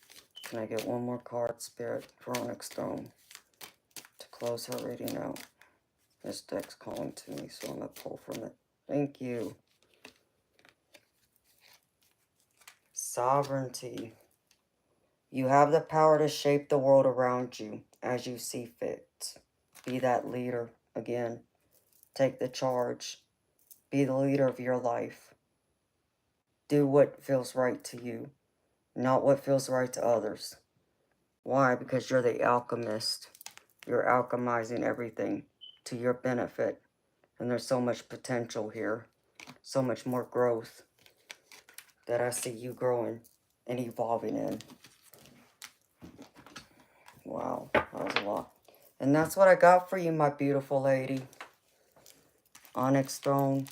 Can I get one more card, Spirit, for Onyx Stone, to close her reading out? This deck's calling to me, so I'm going to pull from it. Thank you. Sovereignty. You have the power to shape the world around you as you see fit. Be that leader again. Take the charge. Be the leader of your life. Do what feels right to you, not what feels right to others. Why? Because you're the alchemist. You're alchemizing everything to your benefit. And there's so much potential here. So much more growth that I see you growing and evolving in. Wow, that was a lot. And that's what I got for you, my beautiful lady. Onyx Throne,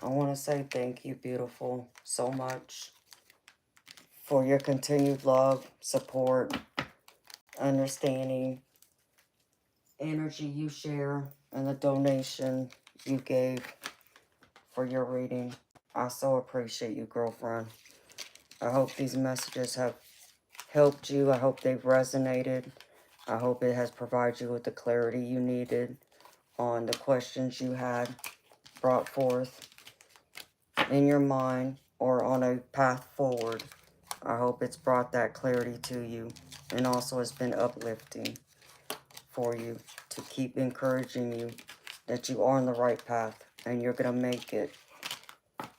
I want to say thank you, beautiful, so much for your continued love, support, understanding, energy you share, and the donation you gave for your reading. I so appreciate you, girlfriend. I hope these messages have helped you. I hope they've resonated. I hope it has provided you with the clarity you needed on the questions you had brought forth in your mind or on a path forward. I hope it's brought that clarity to you and also has been uplifting for you to keep encouraging you that you are on the right path and you're going to make it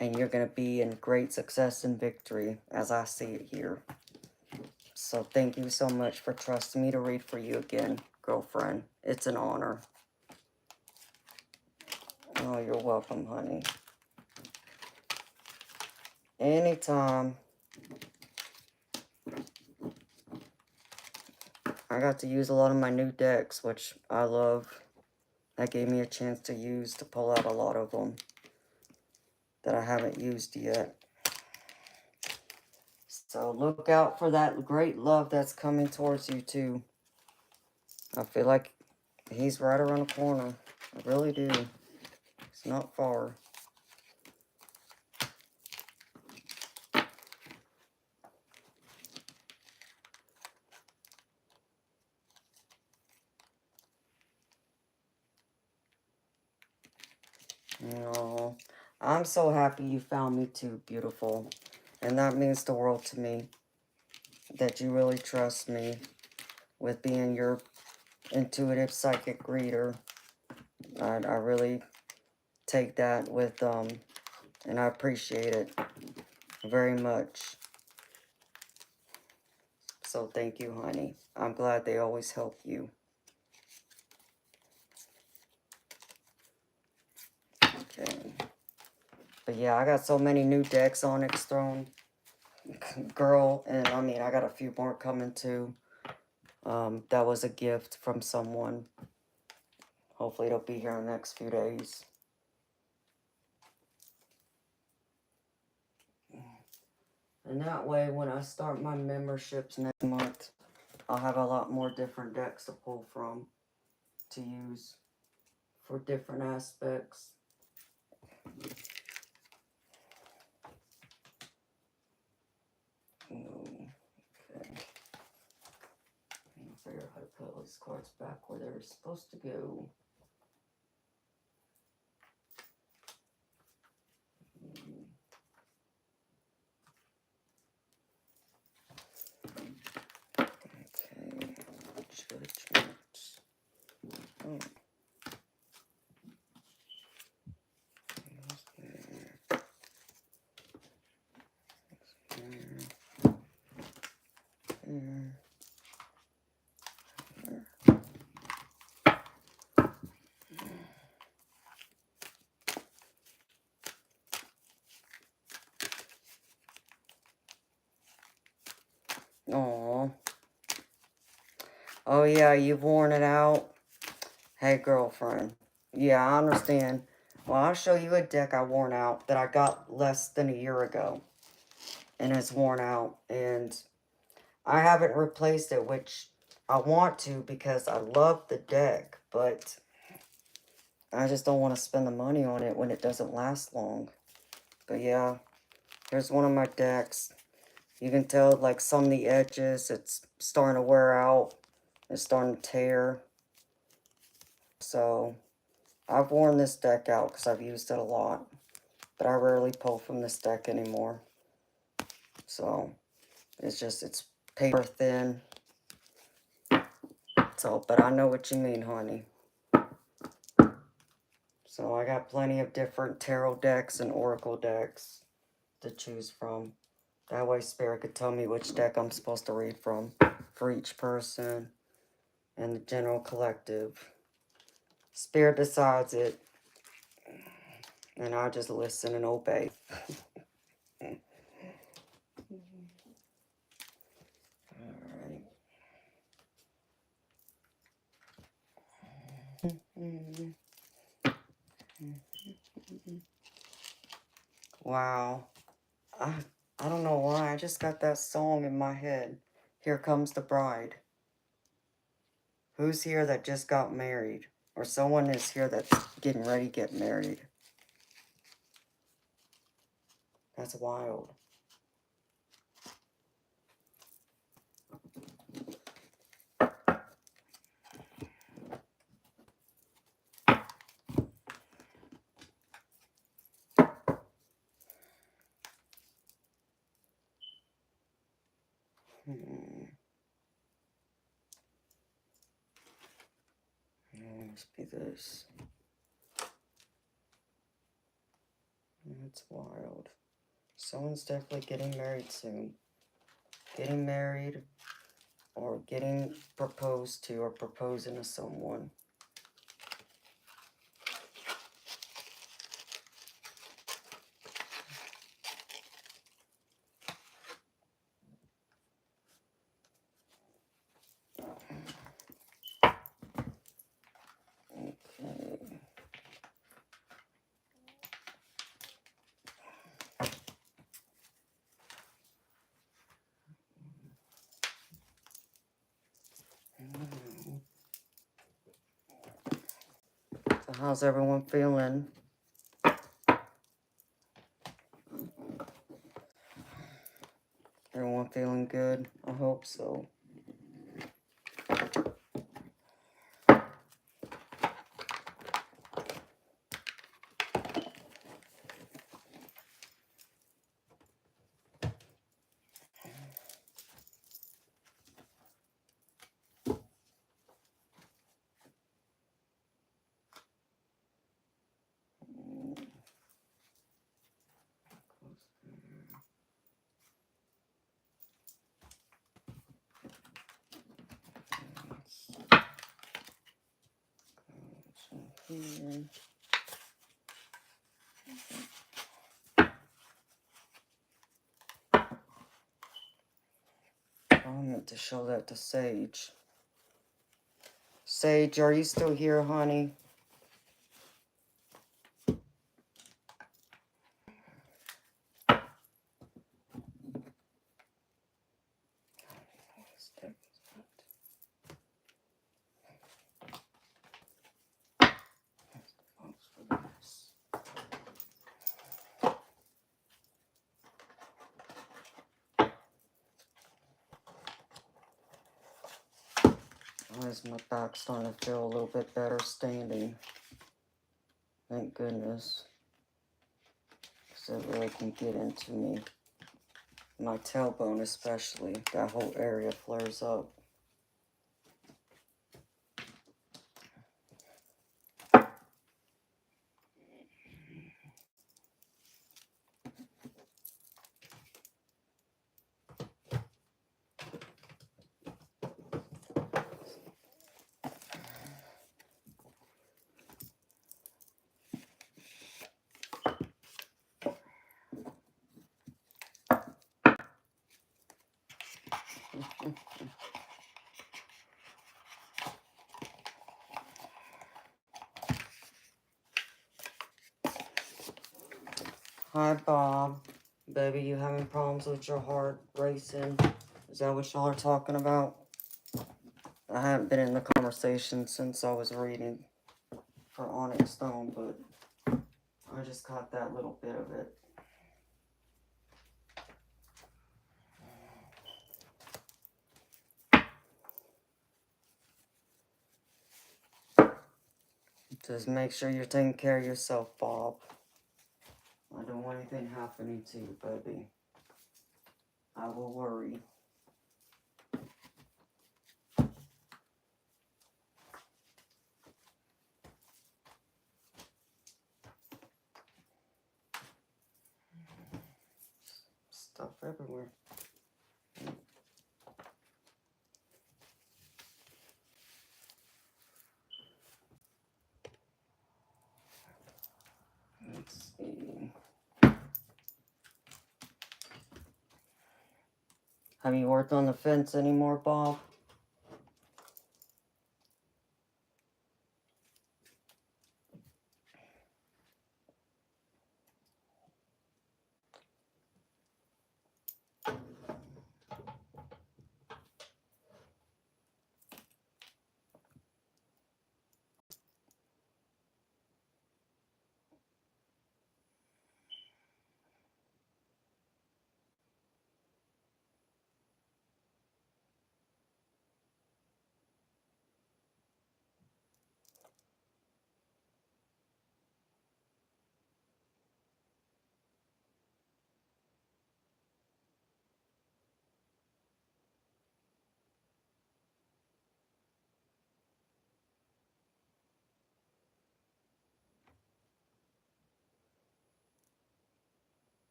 and you're going to be in great success and victory as I see it here. So thank you so much for trusting me to read for you again, girlfriend. It's an honor. Oh, you're welcome, honey. Anytime. I got to use a lot of my new decks, which I love. That gave me a chance to pull out a lot of them that I haven't used yet. So look out for that great love that's coming towards you too. I feel like he's right around the corner. I really do. It's not far. Oh, I'm so happy you found me too, beautiful. And that means the world to me. That you really trust me with being your intuitive psychic reader. I really take that with, and I appreciate it very much. So thank you, honey. I'm glad they always help you. Okay. But yeah, I got so many new decks on Onyx Throne. Girl, and I mean, I got a few more coming too. That was a gift from someone. Hopefully it'll be here in the next few days. And that way, when I start my memberships next month, I'll have a lot more different decks to pull from to use for different aspects. Okay. I'll figure out how to put all these cards back where they're supposed to go. Okay, judgment. Oh. Oh. Oh yeah, you've worn it out. Hey girlfriend. Yeah, I understand. Well, I'll show you a deck I worn out that I got less than a year ago. And it's worn out. And I haven't replaced it, which I want to because I love the deck. But I just don't want to spend the money on it when it doesn't last long. But yeah, here's one of my decks. You can tell, like, some of the edges, it's starting to wear out. It's starting to tear. So, I've worn this deck out because I've used it a lot. But I rarely pull from this deck anymore. So, it's paper thin. So, but I know what you mean, honey. So, I got plenty of different tarot decks and oracle decks to choose from. That way Spirit could tell me which deck I'm supposed to read from for each person and the general collective. Spirit decides it, and I just listen and obey. Alright. Wow. I don't know why, I just got that song in my head. Here Comes the Bride. Who's here that just got married? Or someone is here that's getting ready to get married. That's wild. It must be this. That's wild. Someone's definitely getting married soon. Getting married or getting proposed to or proposing to someone. Okay. So how's everyone feeling? Everyone feeling good? I hope so. I meant to show that to Sage. Sage, are you still here, honey? Why is my back starting to feel a little bit better standing? Thank goodness. Because it really can get into me. My tailbone especially. That whole area flares up. Hi, Bob. Baby, you having problems with your heart racing? Is that what y'all are talking about? I haven't been in the conversation since I was reading for Onyx Stone, but I just caught that little bit of it. Just make sure you're taking care of yourself, Bob. I don't want anything happening to you, baby. I will worry. Stuff everywhere. Let's see. Have you worked on the fence anymore, Bob?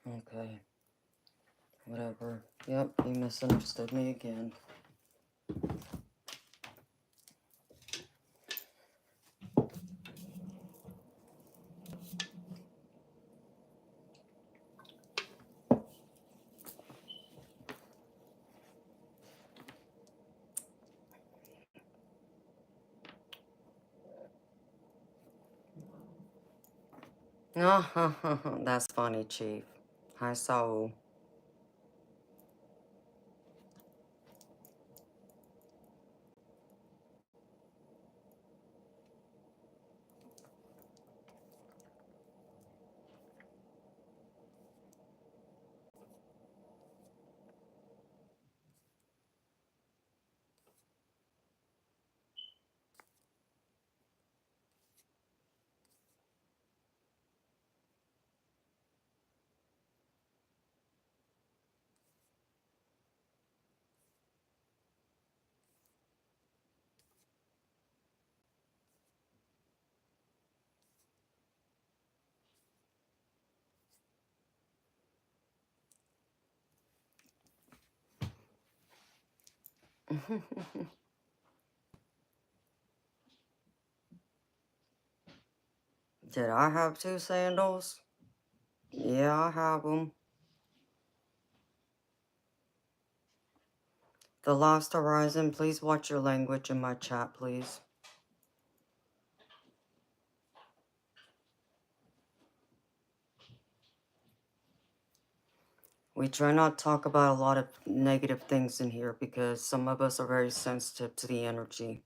Okay. Whatever. Yep, you misunderstood me again. Oh, that's funny, Chief. Hi, Saul. Did I have two sandals? Yeah, I have them. The Lost Horizon, please watch your language in my chat, please. We try not to talk about a lot of negative things in here because some of us are very sensitive to the energy.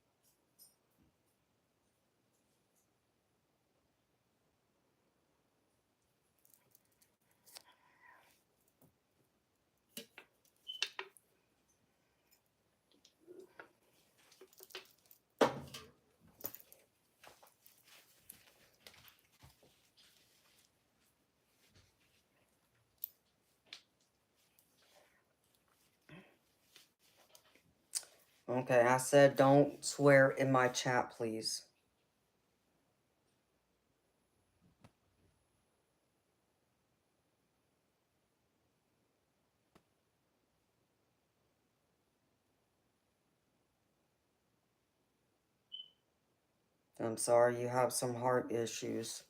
Okay, I said don't swear in my chat, please. I'm sorry you have some heart issues.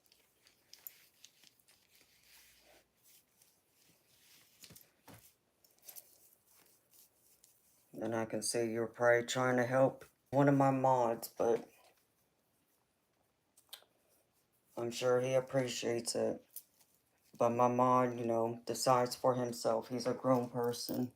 And I can see you're probably trying to help one of my mods, but I'm sure he appreciates it. But my mod, you know, decides for himself. He's a grown person.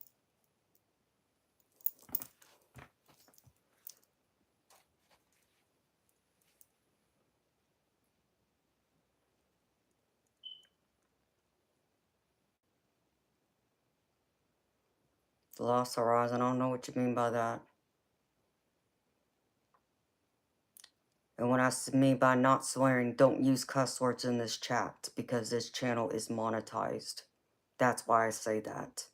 The Lost Horizon, I don't know what you mean by that. And when I mean by not swearing, don't use cuss words in this chat because this channel is monetized. That's why I say that.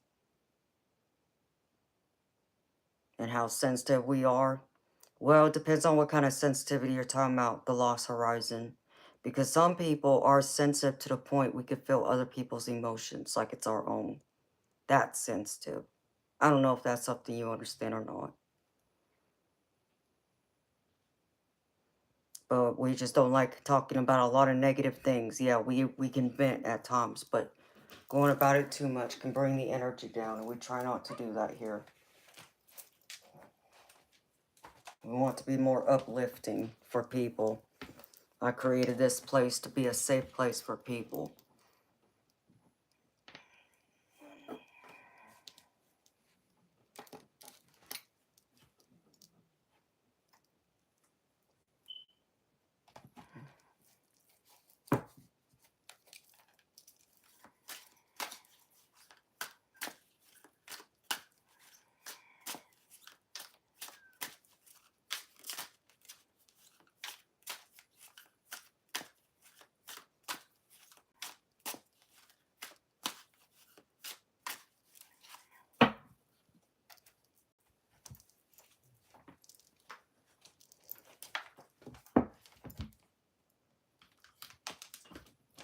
And how sensitive we are. Well, it depends on what kind of sensitivity you're talking about, the Lost Horizon. Because some people are sensitive to the point we could feel other people's emotions like it's our own. That's sensitive. I don't know if that's something you understand or not. But we just don't like talking about a lot of negative things. Yeah, we can vent at times, but going about it too much can bring the energy down, and we try not to do that here. We want to be more uplifting for people. I created this place to be a safe place for people.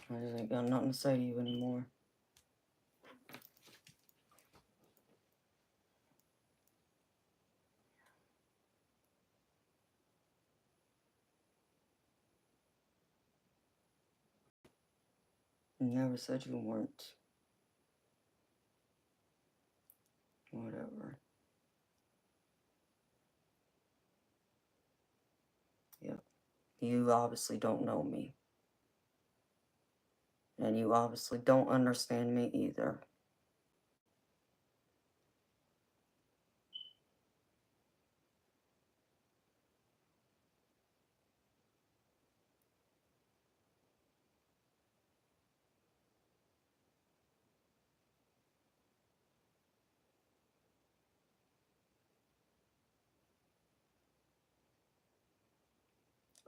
I just ain't got nothing to say to you anymore. You never said you weren't. Whatever. Yeah. You obviously don't know me. And you obviously don't understand me either.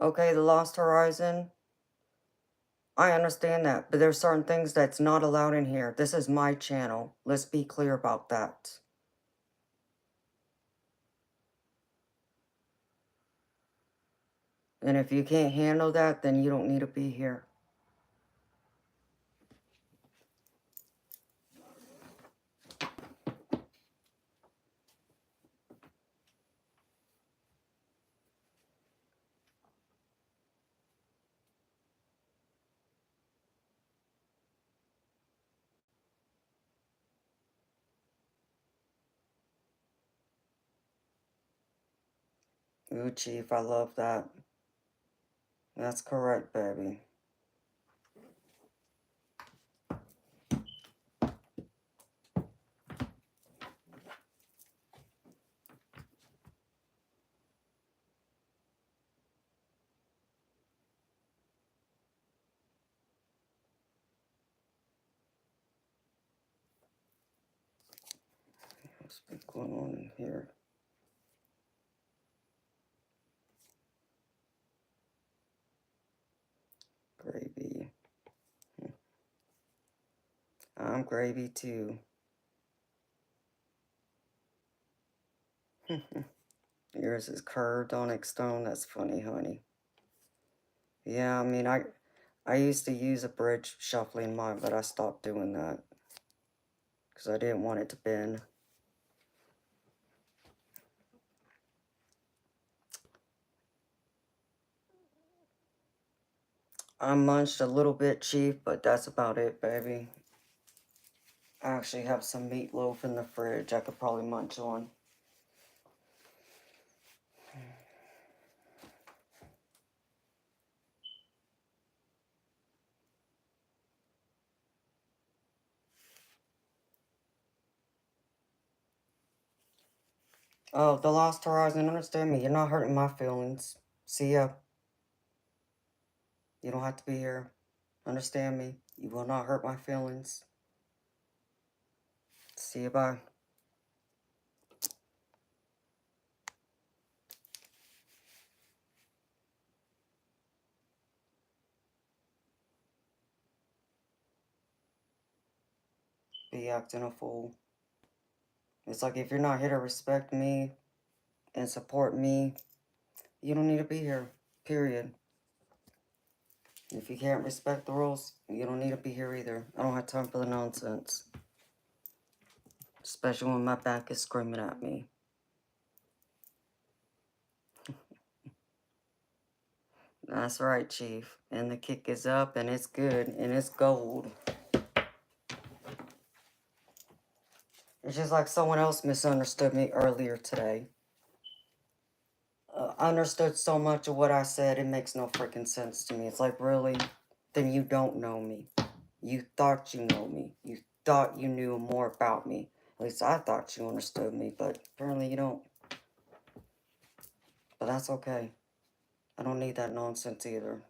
Okay, the Lost Horizon. I understand that, but there's certain things that's not allowed in here. This is my channel. Let's be clear about that. And if you can't handle that, then you don't need to be here. Ooh, Chief, I love that. That's correct, baby. What's going on in here? Gravy. I'm gravy too. Yours is curved onyx stone. That's funny, honey. Yeah, I mean, I used to use a bridge shuffling mine, but I stopped doing that because I didn't want it to bend. I munched a little bit, Chief, but that's about it, baby. I actually have some meatloaf in the fridge I could probably munch on. Oh, the Lost Horizon, understand me. You're not hurting my feelings. See ya. You don't have to be here. Understand me. You will not hurt my feelings. See you, bye. Be acting a fool. It's like if you're not here to respect me and support me, you don't need to be here. Period. If you can't respect the rules, you don't need to be here either. I don't have time for the nonsense. Especially when my back is screaming at me. That's right, Chief. And the kick is up, and it's good, and it's gold. It's just like someone else misunderstood me earlier today. Understood so much of what I said, it makes no freaking sense to me. It's like, really? Then you don't know me. You thought you know me. You thought you knew more about me. At least I thought you understood me, but apparently you don't. But that's okay. I don't need that nonsense either.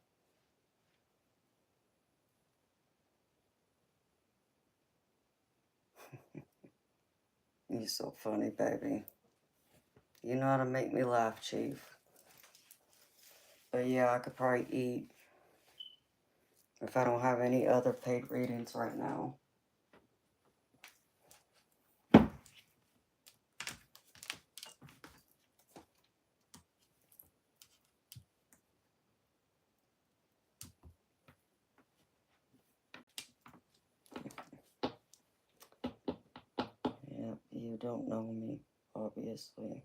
You're so funny, baby. You know how to make me laugh, Chief. But yeah, I could probably eat if I don't have any other paid readings right now. Yep, you don't know me, obviously.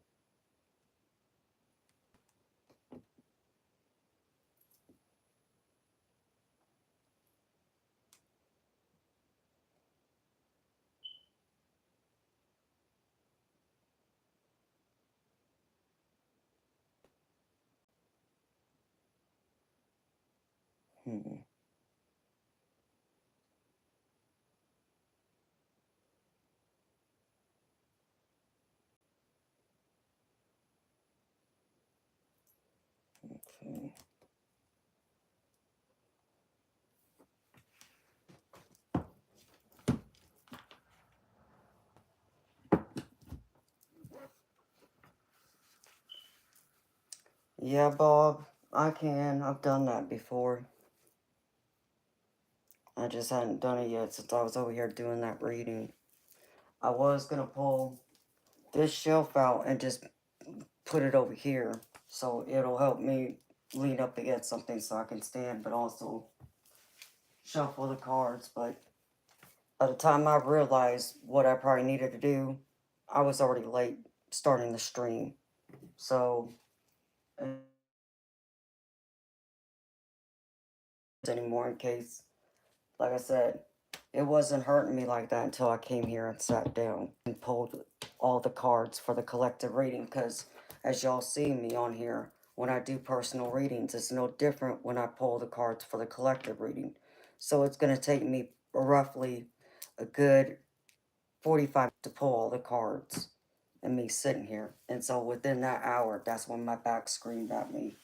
Hmm. Okay. Yeah, Bob, I can. I've done that before. I just hadn't done it yet since I was over here doing that reading. I was gonna pull this shelf out and just put it over here so it'll help me lean up against something so I can stand, but also shuffle the cards. But by the time I realized what I probably needed to do, I was already late starting the stream. So, anymore in case, like I said, it wasn't hurting me like that until I came here and sat down and pulled all the cards for the collective reading. Because as y'all see me on here, when I do personal readings, it's no different when I pull the cards for the collective reading. So it's going to take me roughly a good 45 to pull all the cards and me sitting here. And so within that hour, that's when my back screamed at me.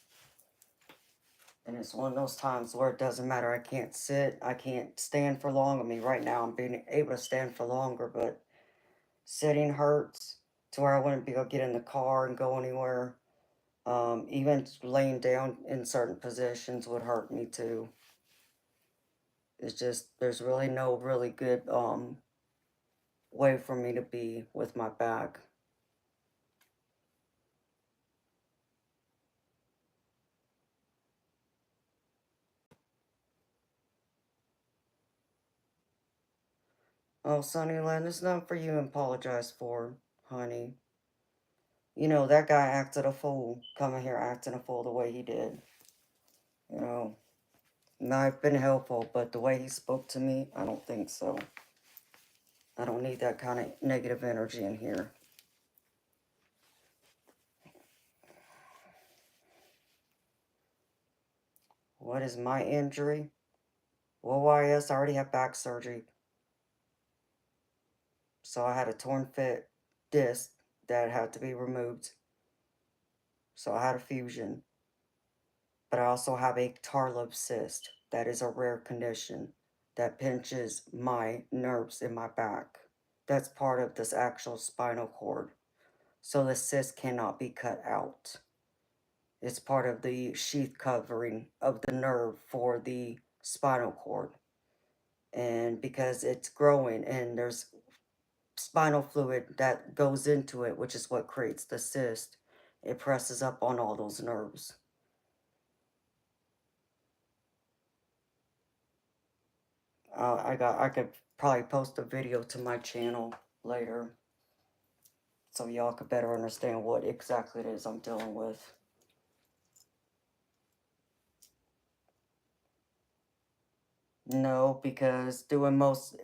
And it's one of those times where it doesn't matter. I can't sit. I can't stand for long. I mean, right now I'm being able to stand for longer, but sitting hurts. to where I wouldn't be able to get in the car and go anywhere. Even laying down in certain positions would hurt me too. It's just, there's really no really good way for me to be with my back. Oh, Sunnyland, it's not for you to apologize for, honey. You know, that guy acted a fool, coming here acting a fool the way he did. You know, and I've been helpful, but the way he spoke to me, I don't think so. I don't need that kind of negative energy in here. What is my injury? Well, YS, I already have back surgery. So I had a torn fit disc that had to be removed. So I had a fusion. But I also have a tarlov cyst. That is a rare condition that pinches my nerves in my back. That's part of this actual spinal cord. So the cyst cannot be cut out. It's part of the sheath covering of the nerve for the spinal cord. And because it's growing and there's spinal fluid that goes into it, which is what creates the cyst, it presses up on all those nerves. I could probably post a video to my channel later so y'all could better understand what exactly it is I'm dealing with. No, because doing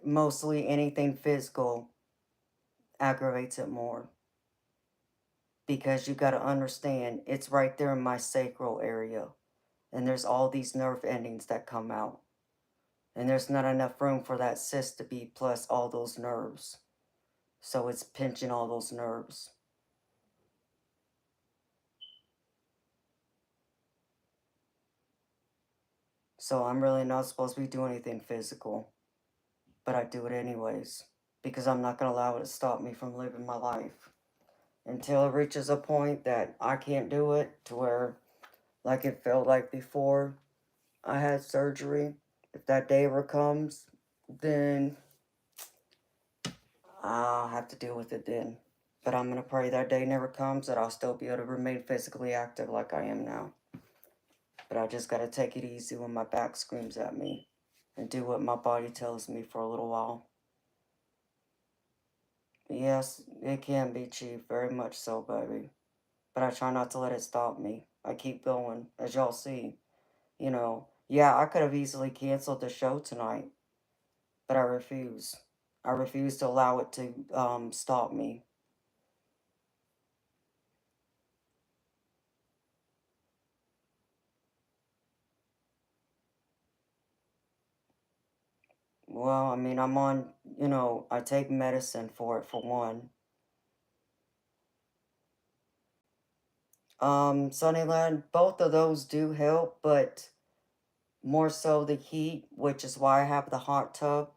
mostly anything physical aggravates it more. Because you got to understand, it's right there in my sacral area. And there's all these nerve endings that come out. And there's not enough room for that cyst to be plus all those nerves. So it's pinching all those nerves. So I'm really not supposed to be doing anything physical. But I do it anyways. Because I'm not going to allow it to stop me from living my life. Until it reaches a point that I can't do it, to where, like it felt like before I had surgery, if that day ever comes, then I'll have to deal with it then. But I'm going to pray that day never comes, that I'll still be able to remain physically active like I am now. But I just got to take it easy when my back screams at me. And do what my body tells me for a little while. Yes, it can be cheap, very much so, baby. But I try not to let it stop me. I keep going, as y'all see. You know, yeah, I could have easily canceled the show tonight, but I refuse. I refuse to allow it to stop me. Well, I mean, I'm on, I take medicine for it for one. Sunnyland, both of those do help, but more so the heat, which is why I have the hot tub.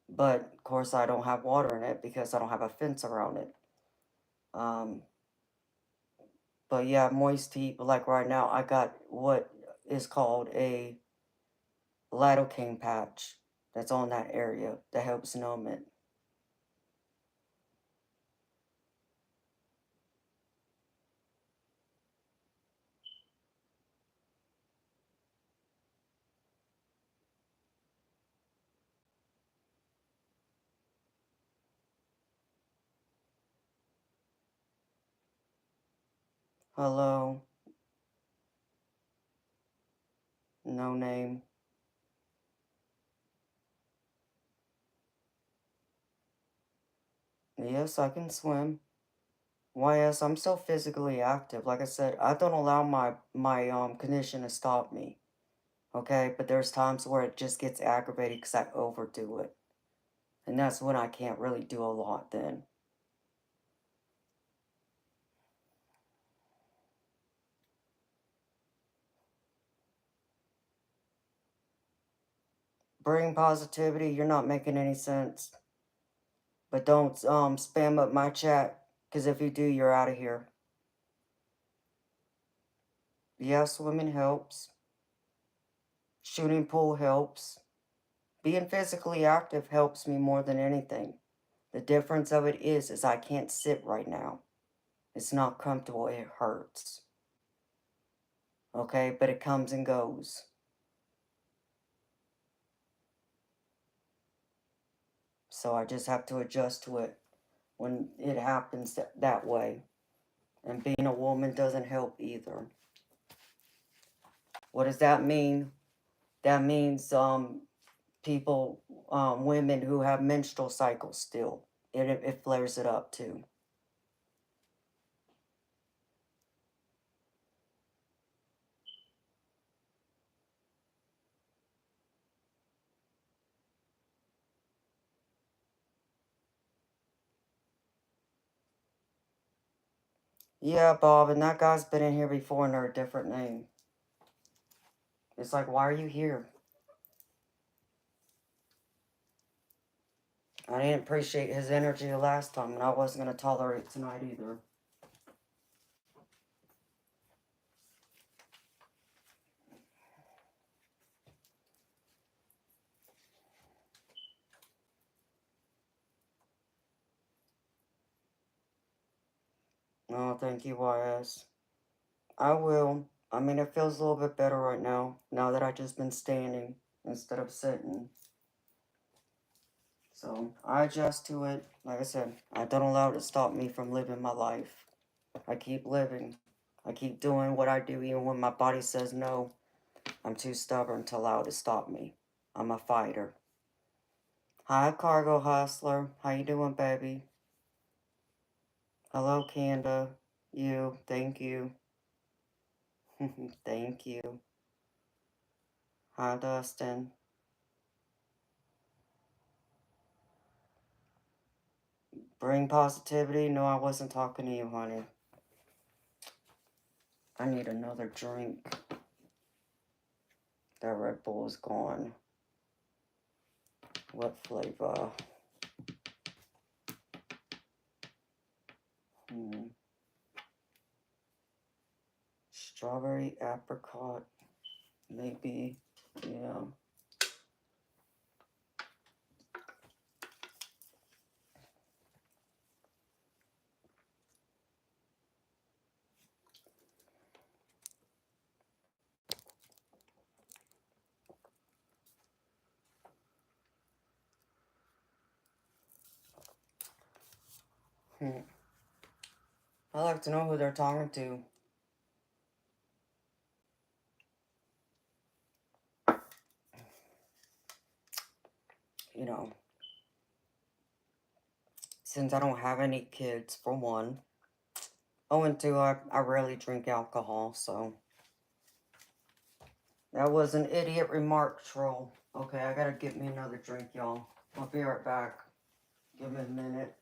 But of course, I don't have water in it because I don't have a fence around it. Um, but yeah, moist heat. But like right now, I got what is called a lidocaine patch that's on that area that helps numb it. Hello, no name. Yes, I can swim. Why, yes, I'm so physically active. Like I said, I don't allow my condition to stop me. Okay, but there's times where it just gets aggravated because I overdo it. And that's when I can't really do a lot then. Bring positivity, you're not making any sense. But don't spam up my chat. Because if you do, you're out of here. Yes, swimming helps. Shooting pool helps. Being physically active helps me more than anything. The difference of it is I can't sit right now. It's not comfortable. It hurts. Okay, but it comes and goes. So I just have to adjust to it when it happens that way. And being a woman doesn't help either. What does that mean? That means people, women who have menstrual cycles still. It flares it up too. Yeah, Bob, and that guy's been in here before under a different name. It's like, why are you here? I didn't appreciate his energy the last time, and I wasn't going to tolerate it tonight either. No, thank you, YS. I will. I mean, it feels a little bit better right now that I've just been standing instead of sitting. So, I adjust to it. Like I said, I don't allow it to stop me from living my life. I keep living. I keep doing what I do even when my body says no. I'm too stubborn to allow it to stop me. I'm a fighter. Hi, Cargo Hustler. How you doing, baby? Hello, Kanda. You. Thank you. Thank you. Hi, Dustin. Bring positivity? No, I wasn't talking to you, honey. I need another drink. That Red Bull is gone. What flavor? Strawberry apricot. Maybe. Yeah. I like to know who they're talking to. You know, since I don't have any kids, for one. Oh, and two, I rarely drink alcohol, so. That was an idiot remark, troll. Okay, I gotta get me another drink, y'all. I'll be right back. Give me a minute.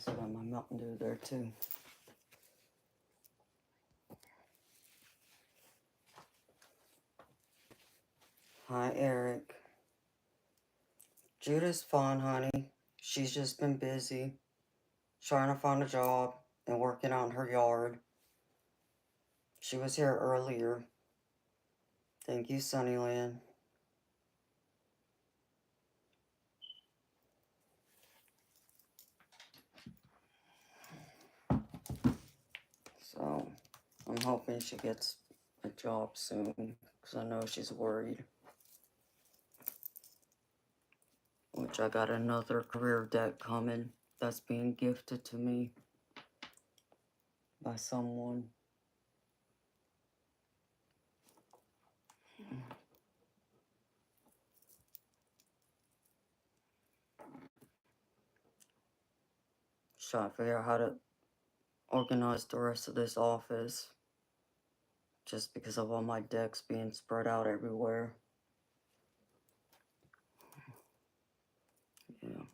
still got my Mountain Dew there too. Hi, Eric. Judah's fine, honey. She's just been busy trying to find a job and working on her yard. She was here earlier. Thank you, Sunnyland. So, I'm hoping she gets a job soon, because I know she's worried. Which I got another career deck coming that's being gifted to me by someone. Trying to figure out how to organize the rest of this office. Just because of all my decks being spread out everywhere. Yeah,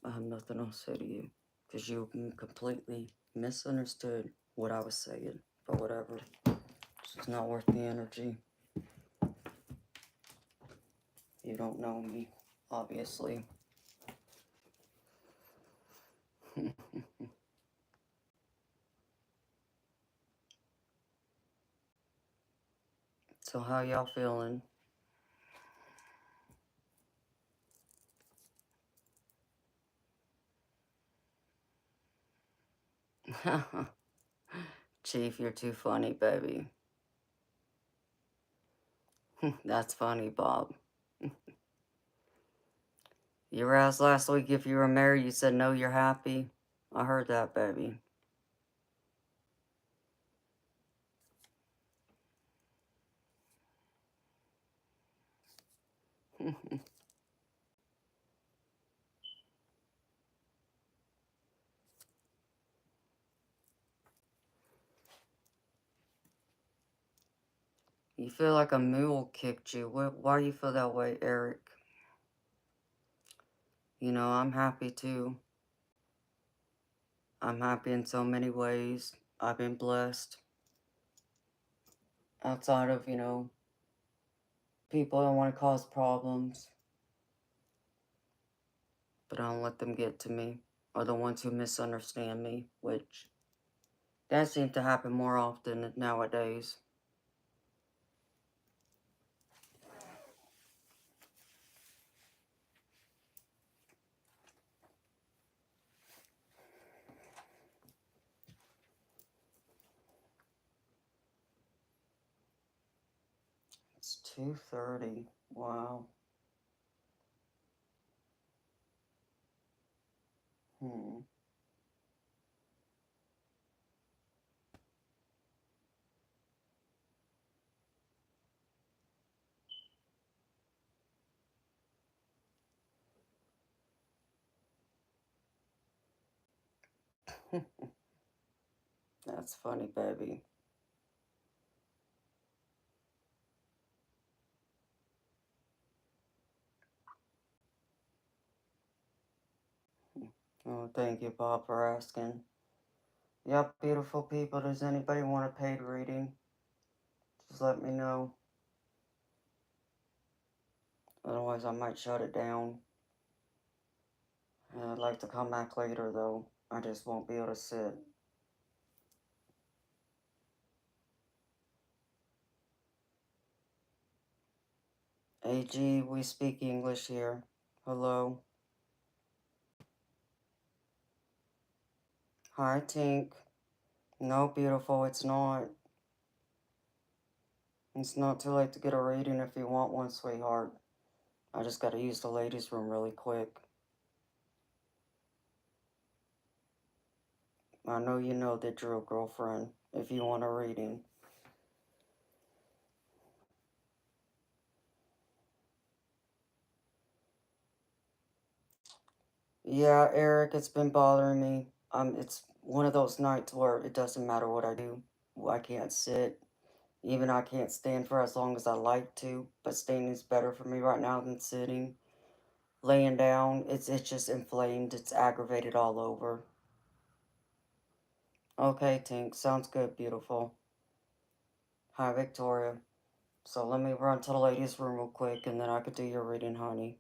I have nothing else to say to you. Because you completely misunderstood what I was saying. But whatever. It's just not worth the energy. You don't know me, obviously. So how y'all feeling? Chief, you're too funny, baby. That's funny, Bob. You were asked last week if you were married. You said no, you're happy. I heard that, baby. You feel like a mule kicked you. Why do you feel that way, Eric? You know, I'm happy too. I'm happy in so many ways. I've been blessed. Outside of, people don't want to cause problems, but I don't let them get to me. Or the ones who misunderstand me, which that seems to happen more often nowadays. It's 2:30. Wow. That's funny, baby. Oh, thank you, Bob, for asking. Yep, beautiful people. Does anybody want a paid reading? Just let me know. Otherwise, I might shut it down. I'd like to come back later, though. I just won't be able to sit. AG, we speak English here. Hello. Hi, Tink. No, beautiful, it's not. It's not too late to get a reading if you want one, sweetheart. I just gotta use the ladies' room really quick. I know you know the drill, girlfriend, if you want a reading. Yeah, Eric, it's been bothering me. It's one of those nights where it doesn't matter what I do. I can't sit. Even I can't stand for as long as I like to, but standing is better for me right now than sitting. Laying down, it's just inflamed. It's aggravated all over. Okay, Tink. Sounds good, beautiful. Hi, Victoria. So let me run to the ladies' room real quick and then I could do your reading, honey.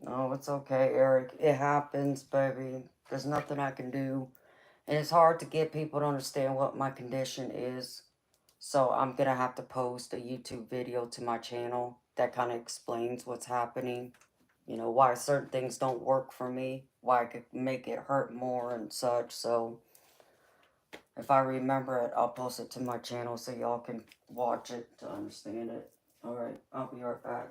Oh, it's okay, Eric. It happens, baby. There's nothing I can do. And it's hard to get people to understand what my condition is. So I'm going to have to post a YouTube video to my channel that kind of explains what's happening. You know, why certain things don't work for me. Why I could make it hurt more and such. So if I remember it, I'll post it to my channel so y'all can watch it to understand it. Alright, I'll be right back.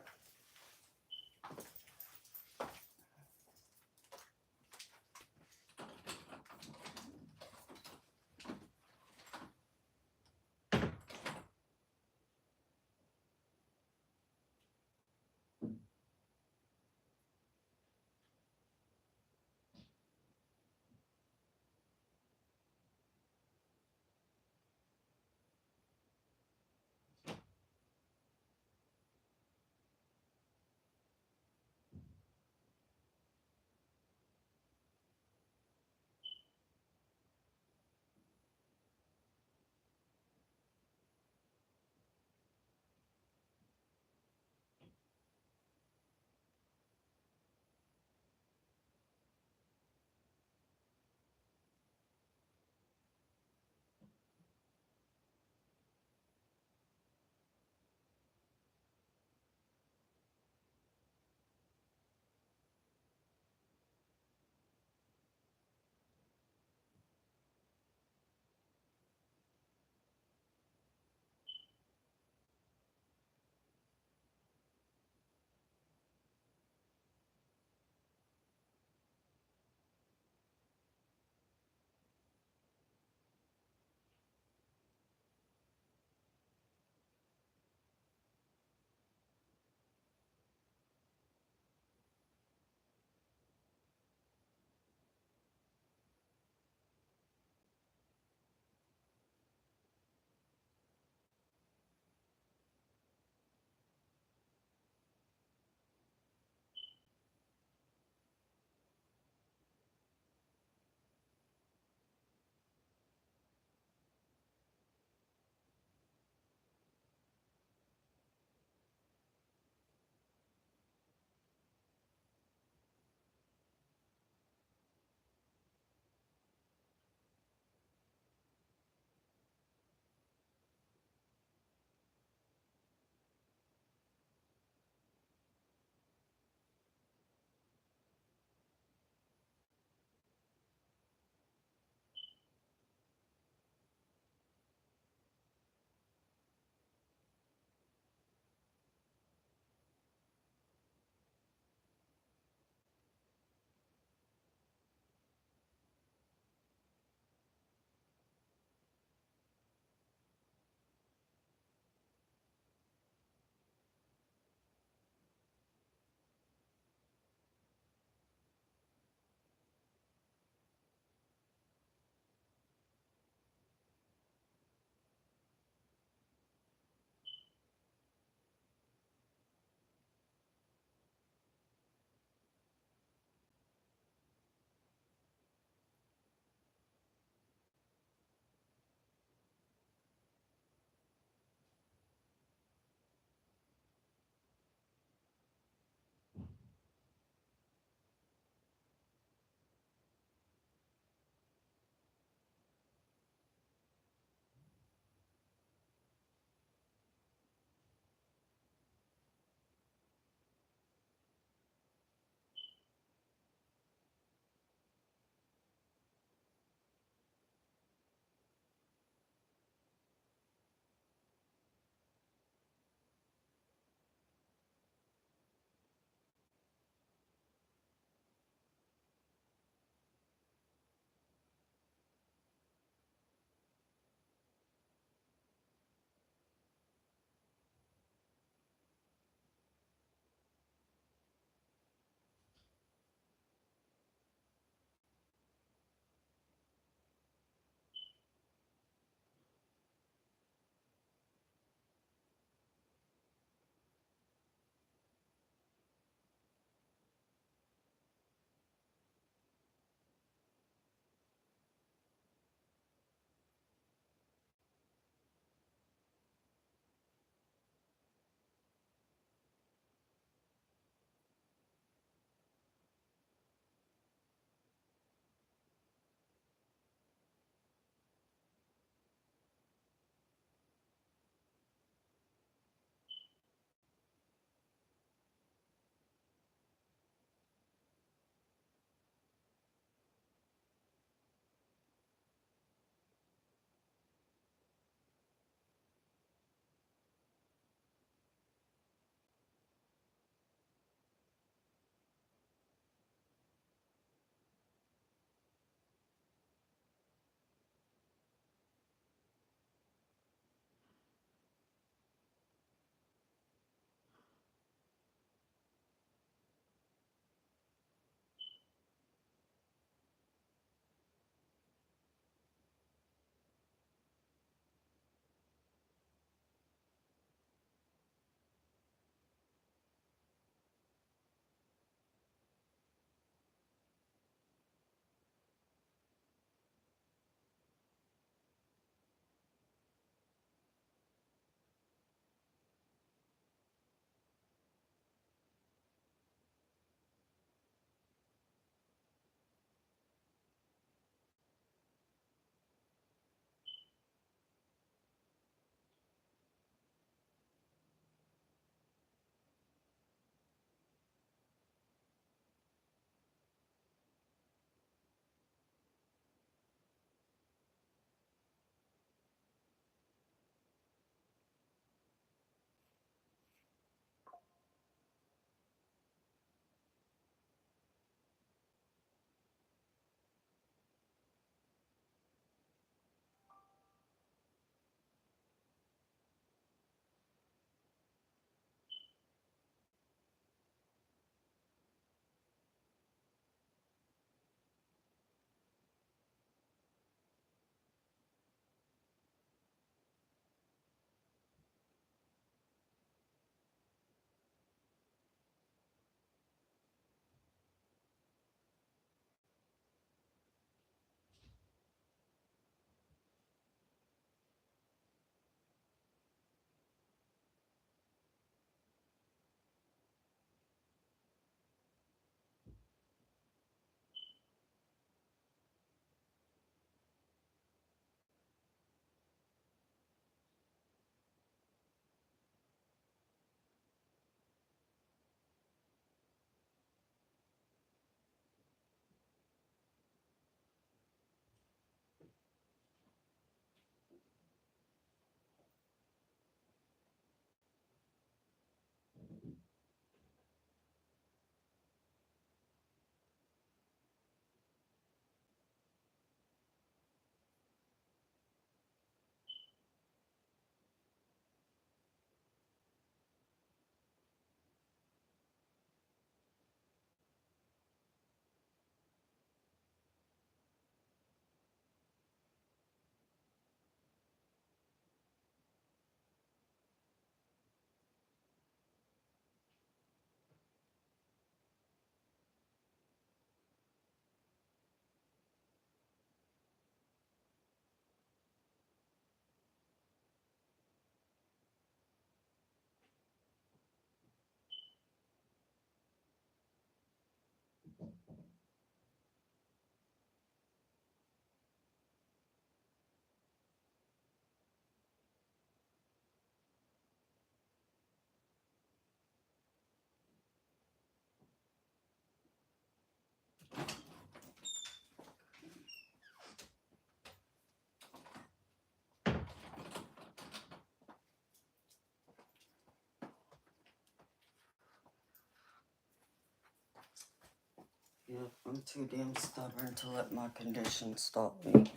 Yep, I'm too damn stubborn to let my condition stop me.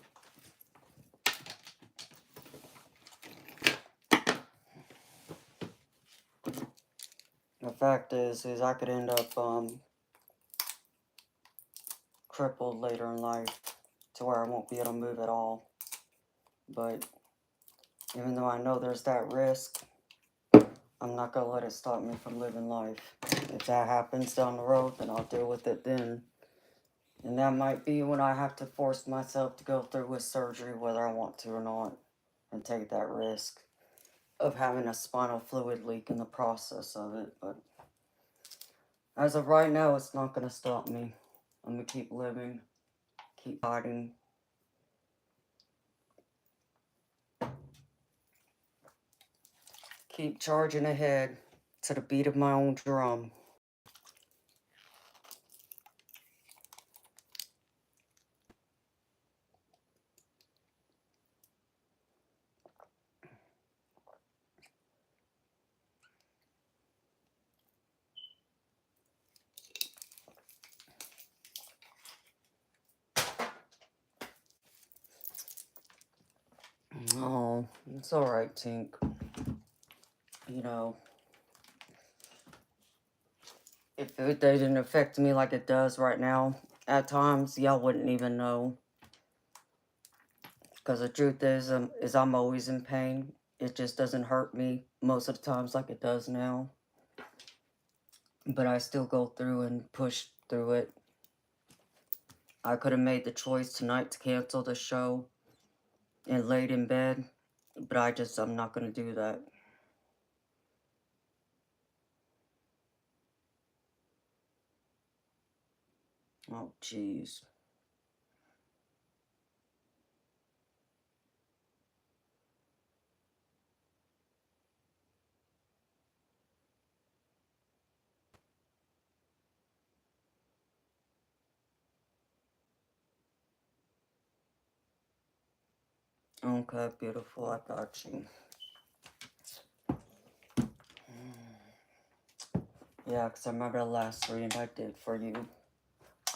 The fact is I could end up crippled later in life to where I won't be able to move at all. But even though I know there's that risk, I'm not going to let it stop me from living life. If that happens down the road, then I'll deal with it then. And that might be when I have to force myself to go through with surgery, whether I want to or not, and take that risk of having a spinal fluid leak in the process of it. But as of right now, it's not going to stop me. I'm going to keep living, keep fighting. Keep charging ahead to the beat of my own drum. Oh, it's alright, Tink. You know, if it didn't affect me like it does right now, at times, y'all wouldn't even know. Because the truth is I'm always in pain. It just doesn't hurt me most of the times like it does now. But I still go through and push through it. I could have made the choice tonight to cancel the show and laid in bed. But I'm not going to do that. Oh, jeez. Okay, beautiful. I got you. Yeah, because I remember the last reading I did for you.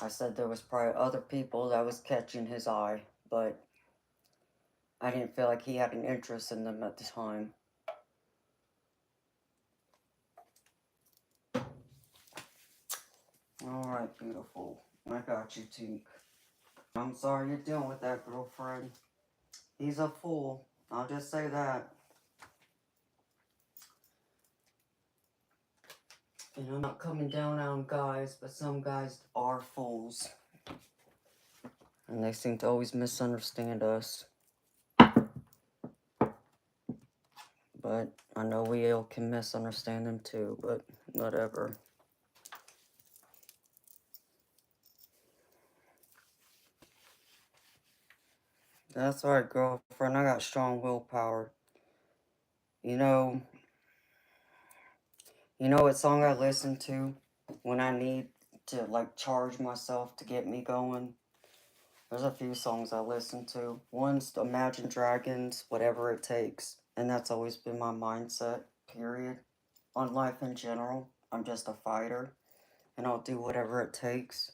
I said there was probably other people that was catching his eye, but I didn't feel like he had an interest in them at the time. Alright, beautiful. I got you, Tink. I'm sorry you're dealing with that, girlfriend. He's a fool. I'll just say that. And I'm not coming down on guys, but some guys are fools. And they seem to always misunderstand us. But I know we all can misunderstand them too, but whatever. That's right, girlfriend. I got strong willpower. You know what song I listen to when I need to, like, charge myself to get me going? There's a few songs I listen to. One's Imagine Dragons, Whatever It Takes. And that's always been my mindset, period. On life in general. I'm just a fighter. And I'll do whatever it takes.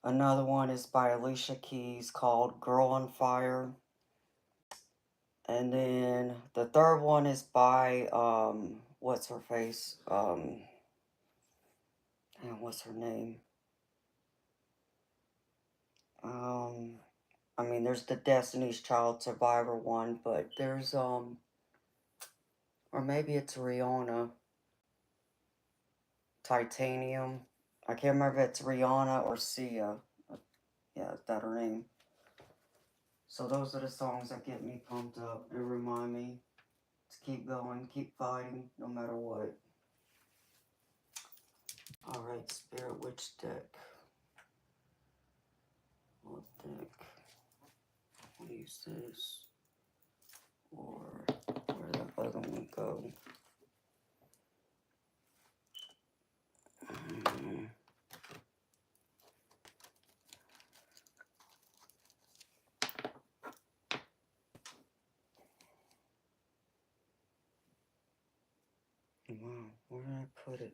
Another one is by Alicia Keys called Girl on Fire. And then the third one is by, what's her face? What's her name? I mean, there's the Destiny's Child Survivor one, but there's, or maybe it's Rihanna. Titanium. I can't remember if it's Rihanna or Sia. Yeah, is that her name? So those are the songs that get me pumped up and remind me to keep going, keep fighting, no matter what. Alright, Spirit Witch deck. What deck? I'll use this. Or where'd the other one go? Wow, where did I put it?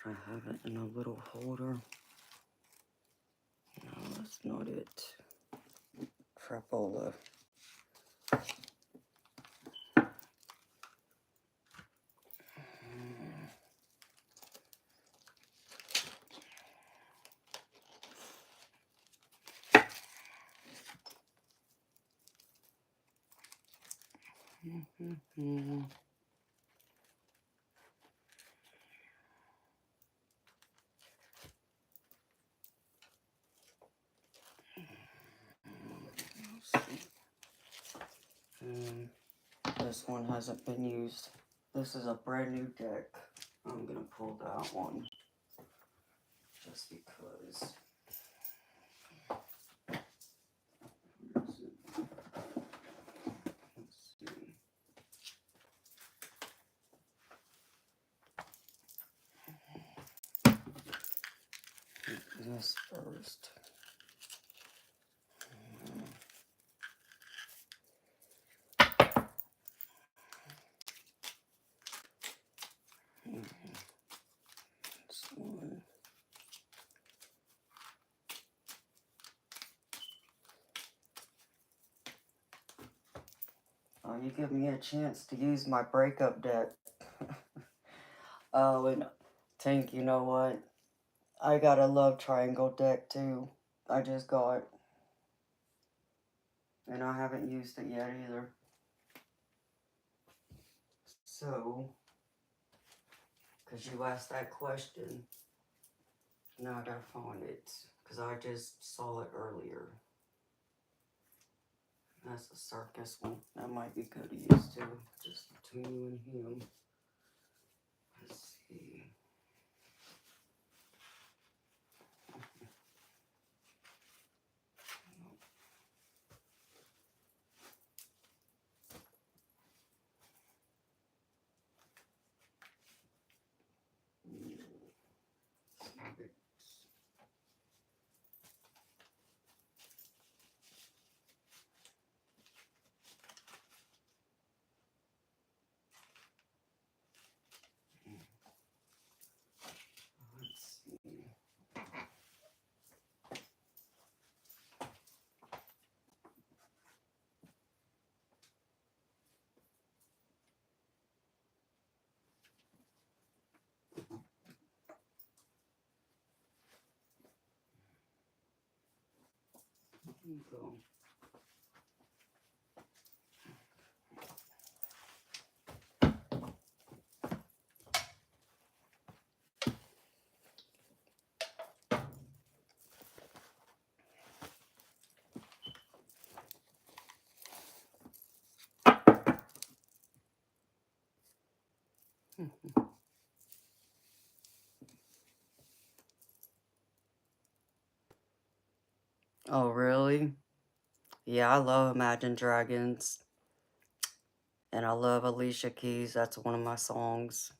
I have it in a little holder. No, that's not it. Crapola. This one hasn't been used. This is a brand new deck. I'm gonna pull that one just because. Let's see. This first. This one. Oh, you give me a chance to use my breakup deck. Oh, and Tank, you know what? I got a love triangle deck too. I just got. And I haven't used it yet either. So, because you asked that question, now I gotta find it. Because I just saw it earlier. That's the circus one. That might be good to use too. Just between you and him. Let's see. Let's see. Go. Oh, really? Yeah, I love Imagine Dragons. And I love Alicia Keys. That's one of my songs.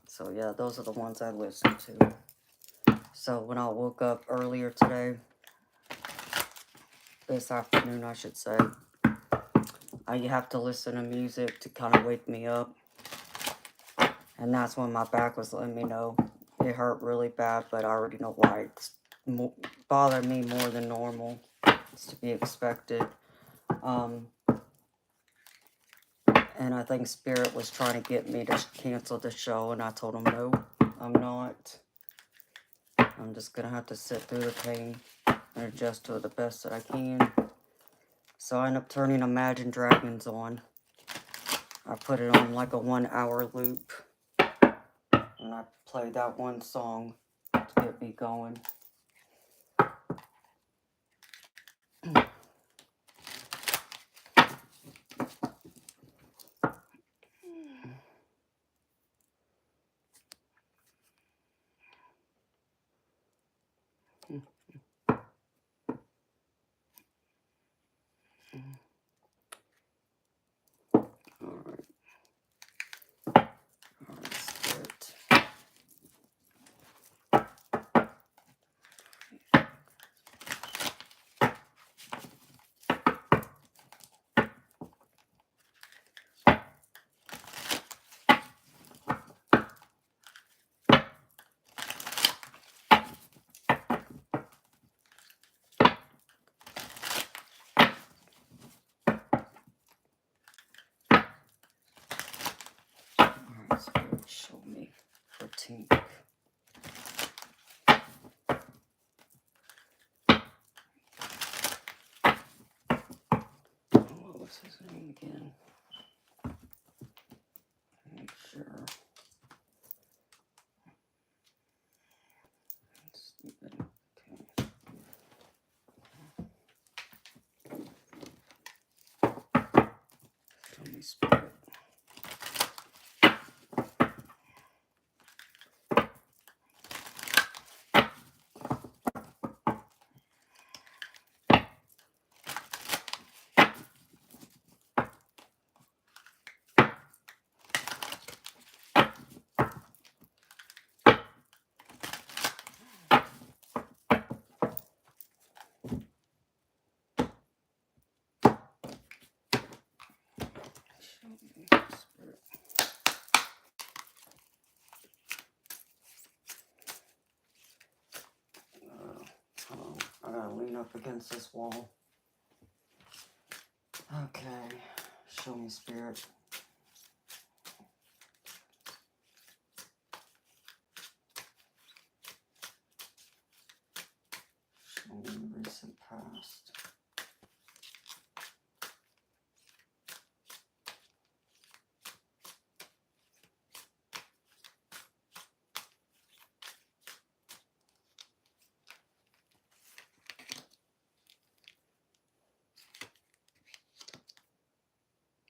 So, yeah, those are the ones I listen to. So, when I woke up earlier today, this afternoon, I should say, I have to listen to music to kind of wake me up. And that's when my back was letting me know it hurt really bad, but I already know why it's bothered me more than normal. It's to be expected. And I think Spirit was trying to get me to cancel the show, and I told him no, I'm not. I'm just going to have to sit through the pain and adjust to it the best that I can. So I end up turning Imagine Dragons on. I put it on like a 1 hour loop. And I played that one song to get me going. Alright. Alright, Spirit. Spirit. Spirit. Hold on. I gotta lean up against this wall. Okay. Show me, Spirit. Show me the recent past.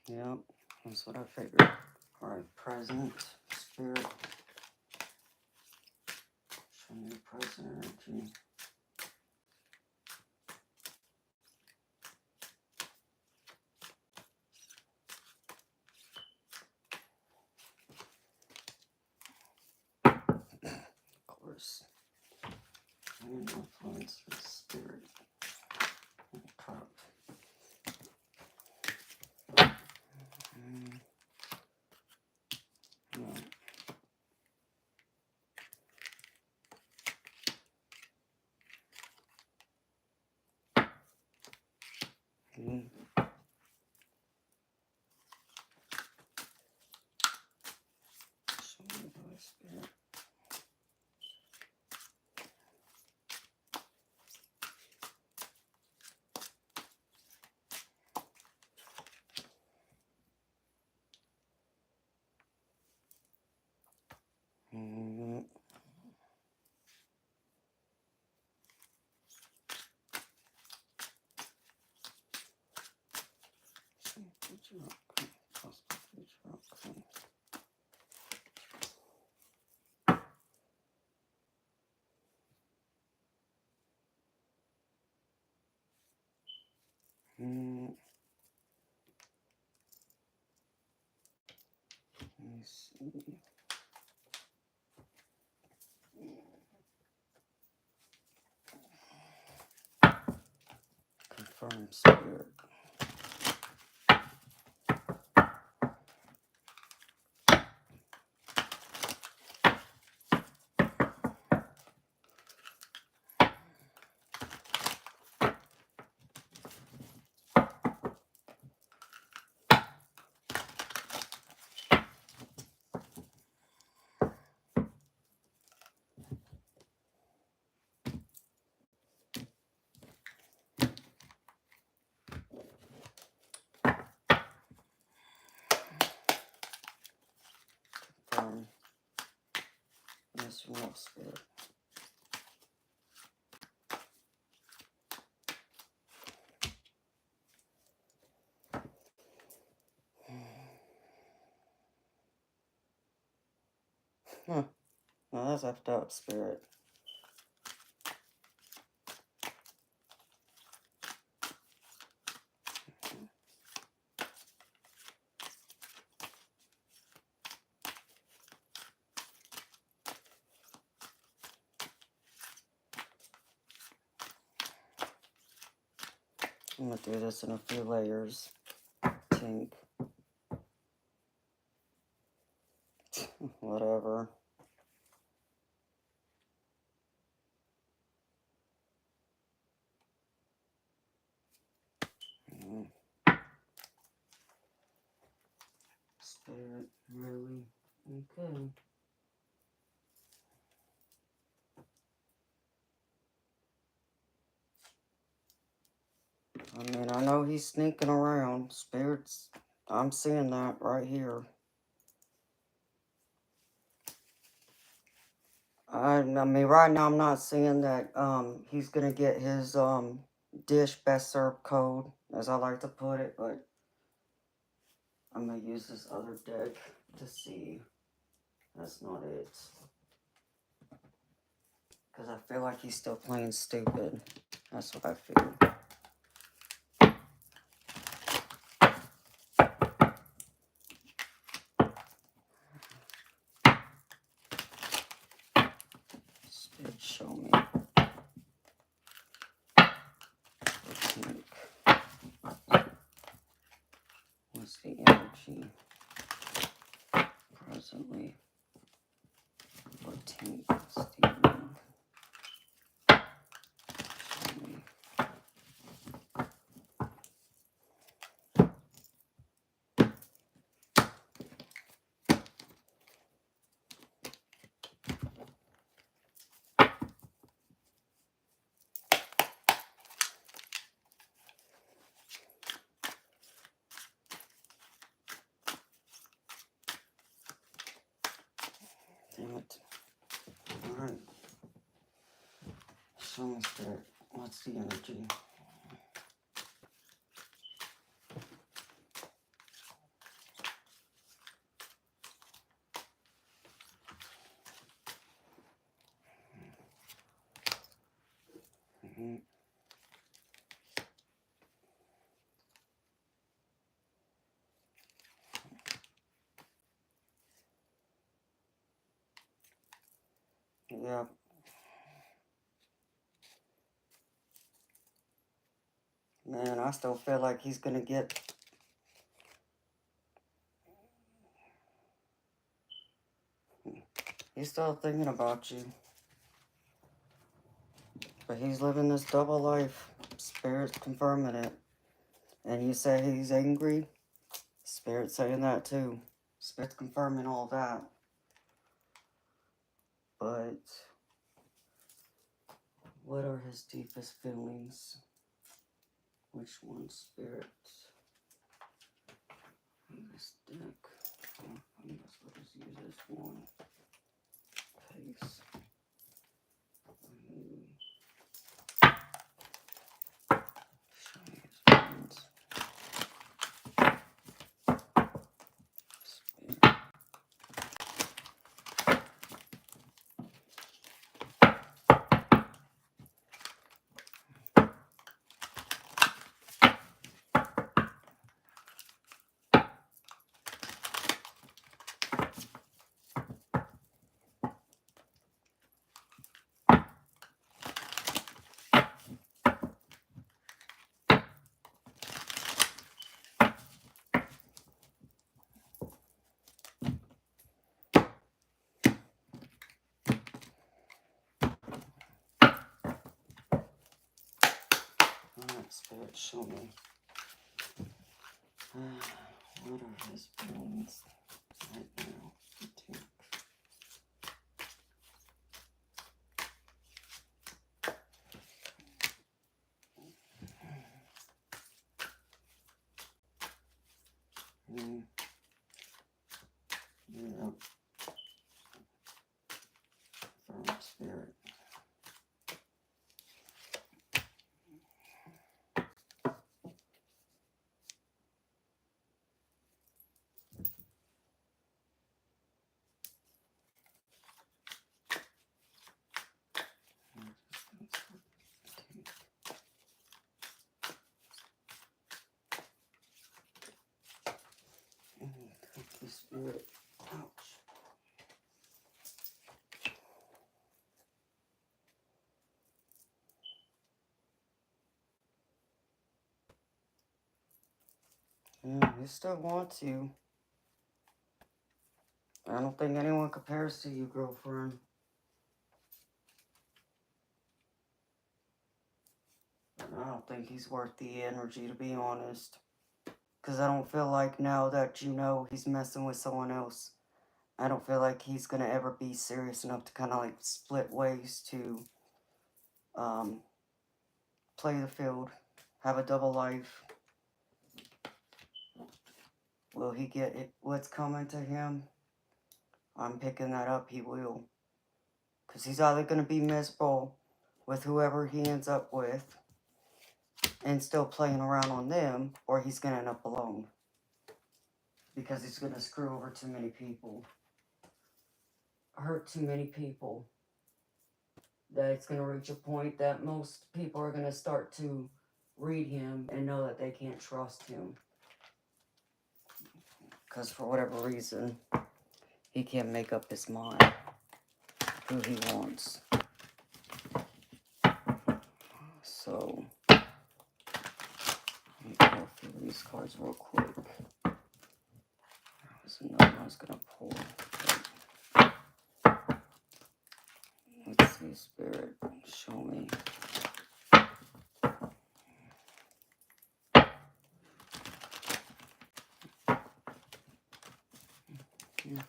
Yep, that's what I figured. Alright, present, Spirit. Show me the present energy. Of course. And influence the Spirit. Cup. No. Show me the Holy Spirit. Future outcome. Possible future outcome. Let me see. Confirm, Spirit. Confirm. Yes or no, Spirit. Huh. Well, that's effed up, Spirit. I'm gonna do this in a few layers. Tink. Whatever. Spirit, really? Okay. I mean, I know he's sneaking around. Spirits, I'm seeing that right here. I mean, right now I'm not seeing that he's gonna get his dish best served code, as I like to put it, but I'm going to use this other deck to see. That's not it. Because I feel like he's still playing stupid. That's what I feel. Spirit, show me. What's the energy presently for Tink Steven? Show me. Damn it. Alright. Show me, Spirit. What's the energy? Mm-hmm. Yeah. Man, I still feel like he's gonna get... He's still thinking about you. But he's living this double life. Spirit's confirming it. And you say he's angry? Spirit's saying that too. Spirit's confirming all that. But what are his deepest feelings? Which one, Spirit? This deck. I guess we'll just use this one. Pace. Show me his feelings. Spirit. Alright, Spirit, show me. What are his feelings right now? Yeah. From Spirit. Thank you, Spirit. Ouch. Yeah, he still wants you. I don't think anyone compares to you, girlfriend. And I don't think he's worth the energy, to be honest. Because I don't feel like now that you know he's messing with someone else, I don't feel like he's going to ever be serious enough to kind of like split ways to play the field, have a double life. Will he get it? What's coming to him? I'm picking that up, he will. Because he's either going to be miserable with whoever he ends up with and still playing around on them, or he's going to end up alone. because he's going to screw over too many people, hurt too many people, that it's going to reach a point that most people are going to start to read him and know that they can't trust him. Because for whatever reason, he can't make up his mind who he wants. So, let me pull through these cards real quick. There's another one I was going to pull. Let's see, Spirit, show me. Yeah.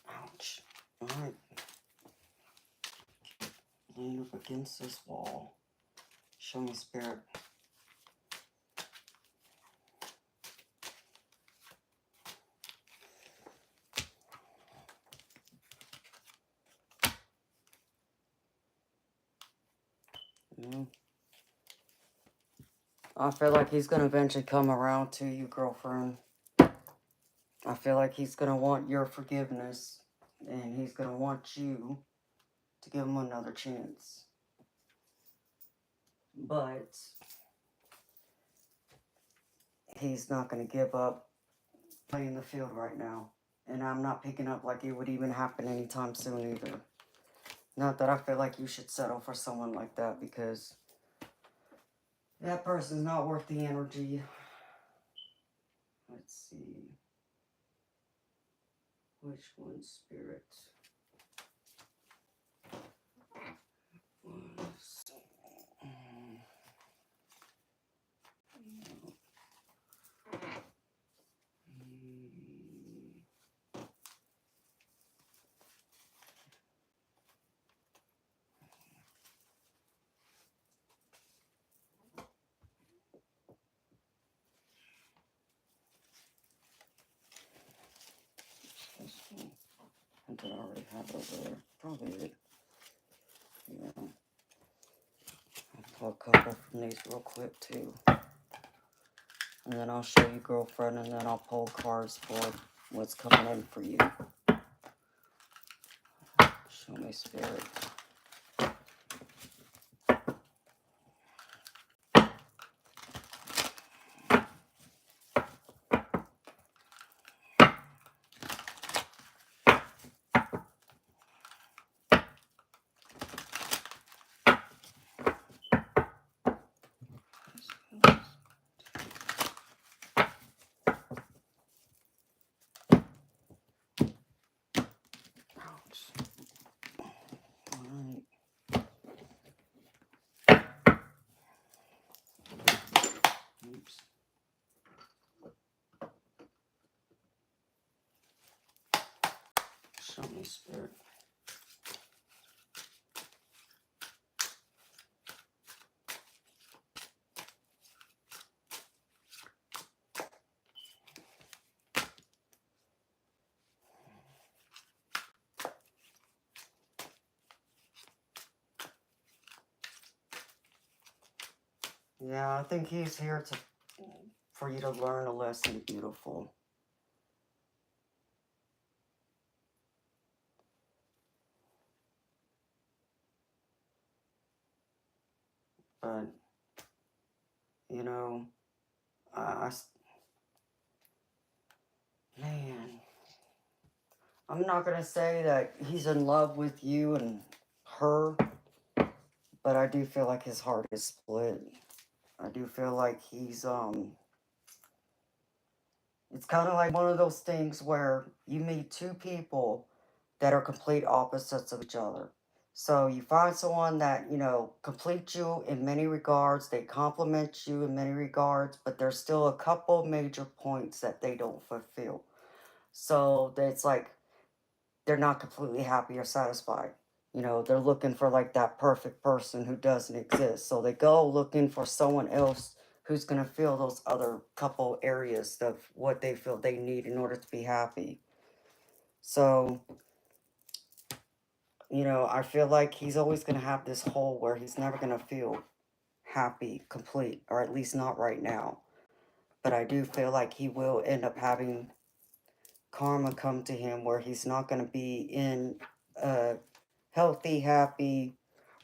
Ouch. Alright. Lean up against this wall. Show me, Spirit. I feel like he's going to eventually come around to you, girlfriend. I feel like he's going to want your forgiveness. And he's going to want you to give him another chance. But he's not going to give up playing the field right now. And I'm not picking up like it would even happen anytime soon either. Not that I feel like you should settle for someone like that, because that person's not worth the energy. Let's see. Which one, Spirit? I did already have it over there. Probably it. Yeah. I'll pull a couple from these real quick too. And then I'll show you, girlfriend, and then I'll pull cards for what's coming in for you. Show me, Spirit. Alright. Oops. Show me, Spirit. Yeah, I think he's here for you to learn a lesson, beautiful. But, you know, man, I'm not going to say that he's in love with you and her, but I do feel like his heart is split. I do feel like he's, it's kind of like one of those things where you meet two people that are complete opposites of each other. So you find someone that, you know, completes you in many regards, they complement you in many regards, but there's still a couple major points that they don't fulfill. So it's like they're not completely happy or satisfied. You know, they're looking for like that perfect person who doesn't exist. So they go looking for someone else who's going to fill those other couple areas of what they feel they need in order to be happy. So, you know, I feel like he's always going to have this hole where he's never going to feel happy, complete, or at least not right now. But I do feel like he will end up having karma come to him where he's not going to be in a healthy, happy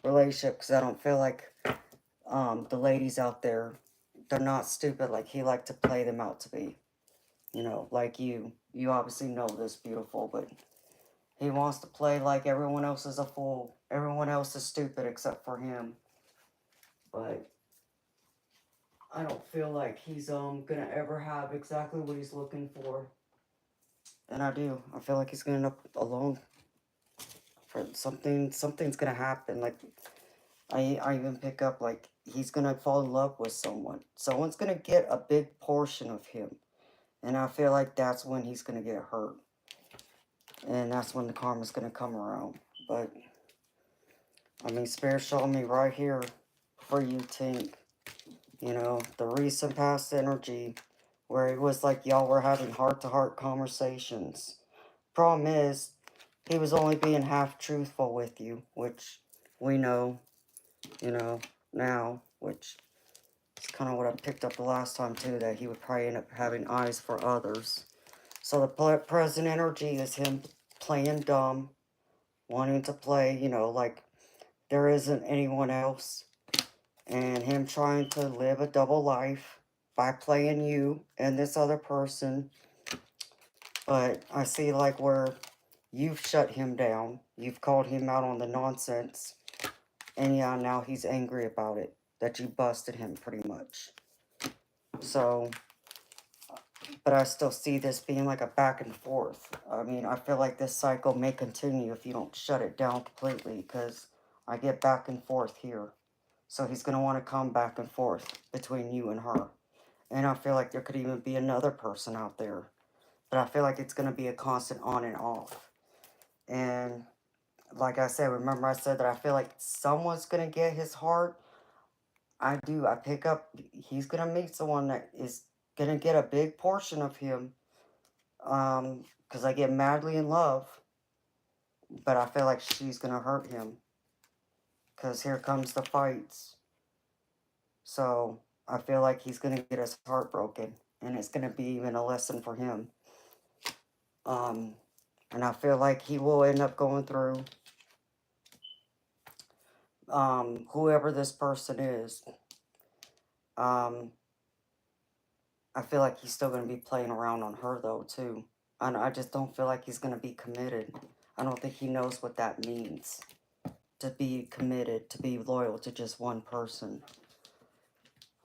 relationship, because I don't feel like the ladies out there, they're not stupid like he liked to play them out to be. You know, like you obviously know this, beautiful, but he wants to play like everyone else is a fool. Everyone else is stupid except for him. But I don't feel like he's gonna ever have exactly what he's looking for. And I do. I feel like he's gonna end up alone for something. Something's gonna happen. Like I even pick up like he's gonna fall in love with someone. Someone's gonna get a big portion of him. And I feel like that's when he's gonna get hurt. And that's when the karma's gonna come around. But I mean, Spirit showed me right here for you, Tink. You know, the recent past energy where it was like y'all were having heart-to-heart conversations. Problem is, he was only being half truthful with you, which we know, you know, now, which is kind of what I picked up the last time too, that he would probably end up having eyes for others. So the present energy is him playing dumb, wanting to play, you know, like there isn't anyone else, and him trying to live a double life by playing you and this other person. But I see like where you've shut him down, you've called him out on the nonsense, and yeah, now he's angry about it, that you busted him pretty much. So, but I still see this being like a back and forth. I mean, I feel like this cycle may continue if you don't shut it down completely, because I get back and forth here. So he's going to want to come back and forth between you and her. And I feel like there could even be another person out there. But I feel like it's going to be a constant on and off. And like I said, remember I said that I feel like someone's going to get his heart. I do. I pick up, he's going to meet someone that is going to get a big portion of him. Because I get madly in love. But I feel like she's going to hurt him. Because here comes the fights. So I feel like he's going to get his heart broken. And it's going to be even a lesson for him. And I feel like he will end up going through whoever this person is. I feel like he's still going to be playing around on her, though, too. And I just don't feel like he's going to be committed. I don't think he knows what that means. To be committed, to be loyal to just one person.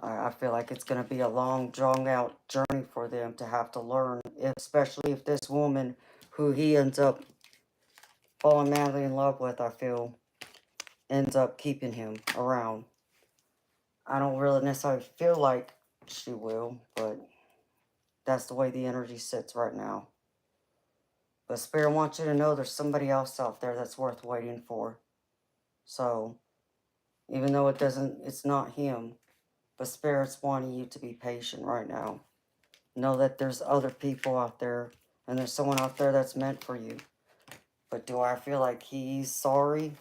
I feel like it's going to be a long, drawn-out journey for them to have to learn, especially if this woman who he ends up falling madly in love with, I feel, ends up keeping him around. I don't really necessarily feel like she will, but that's the way the energy sits right now. But Spirit wants you to know there's somebody else out there that's worth waiting for. So, even though it's not him, but Spirit's wanting you to be patient right now. Know that there's other people out there, and there's someone out there that's meant for you. But do I feel like he's sorry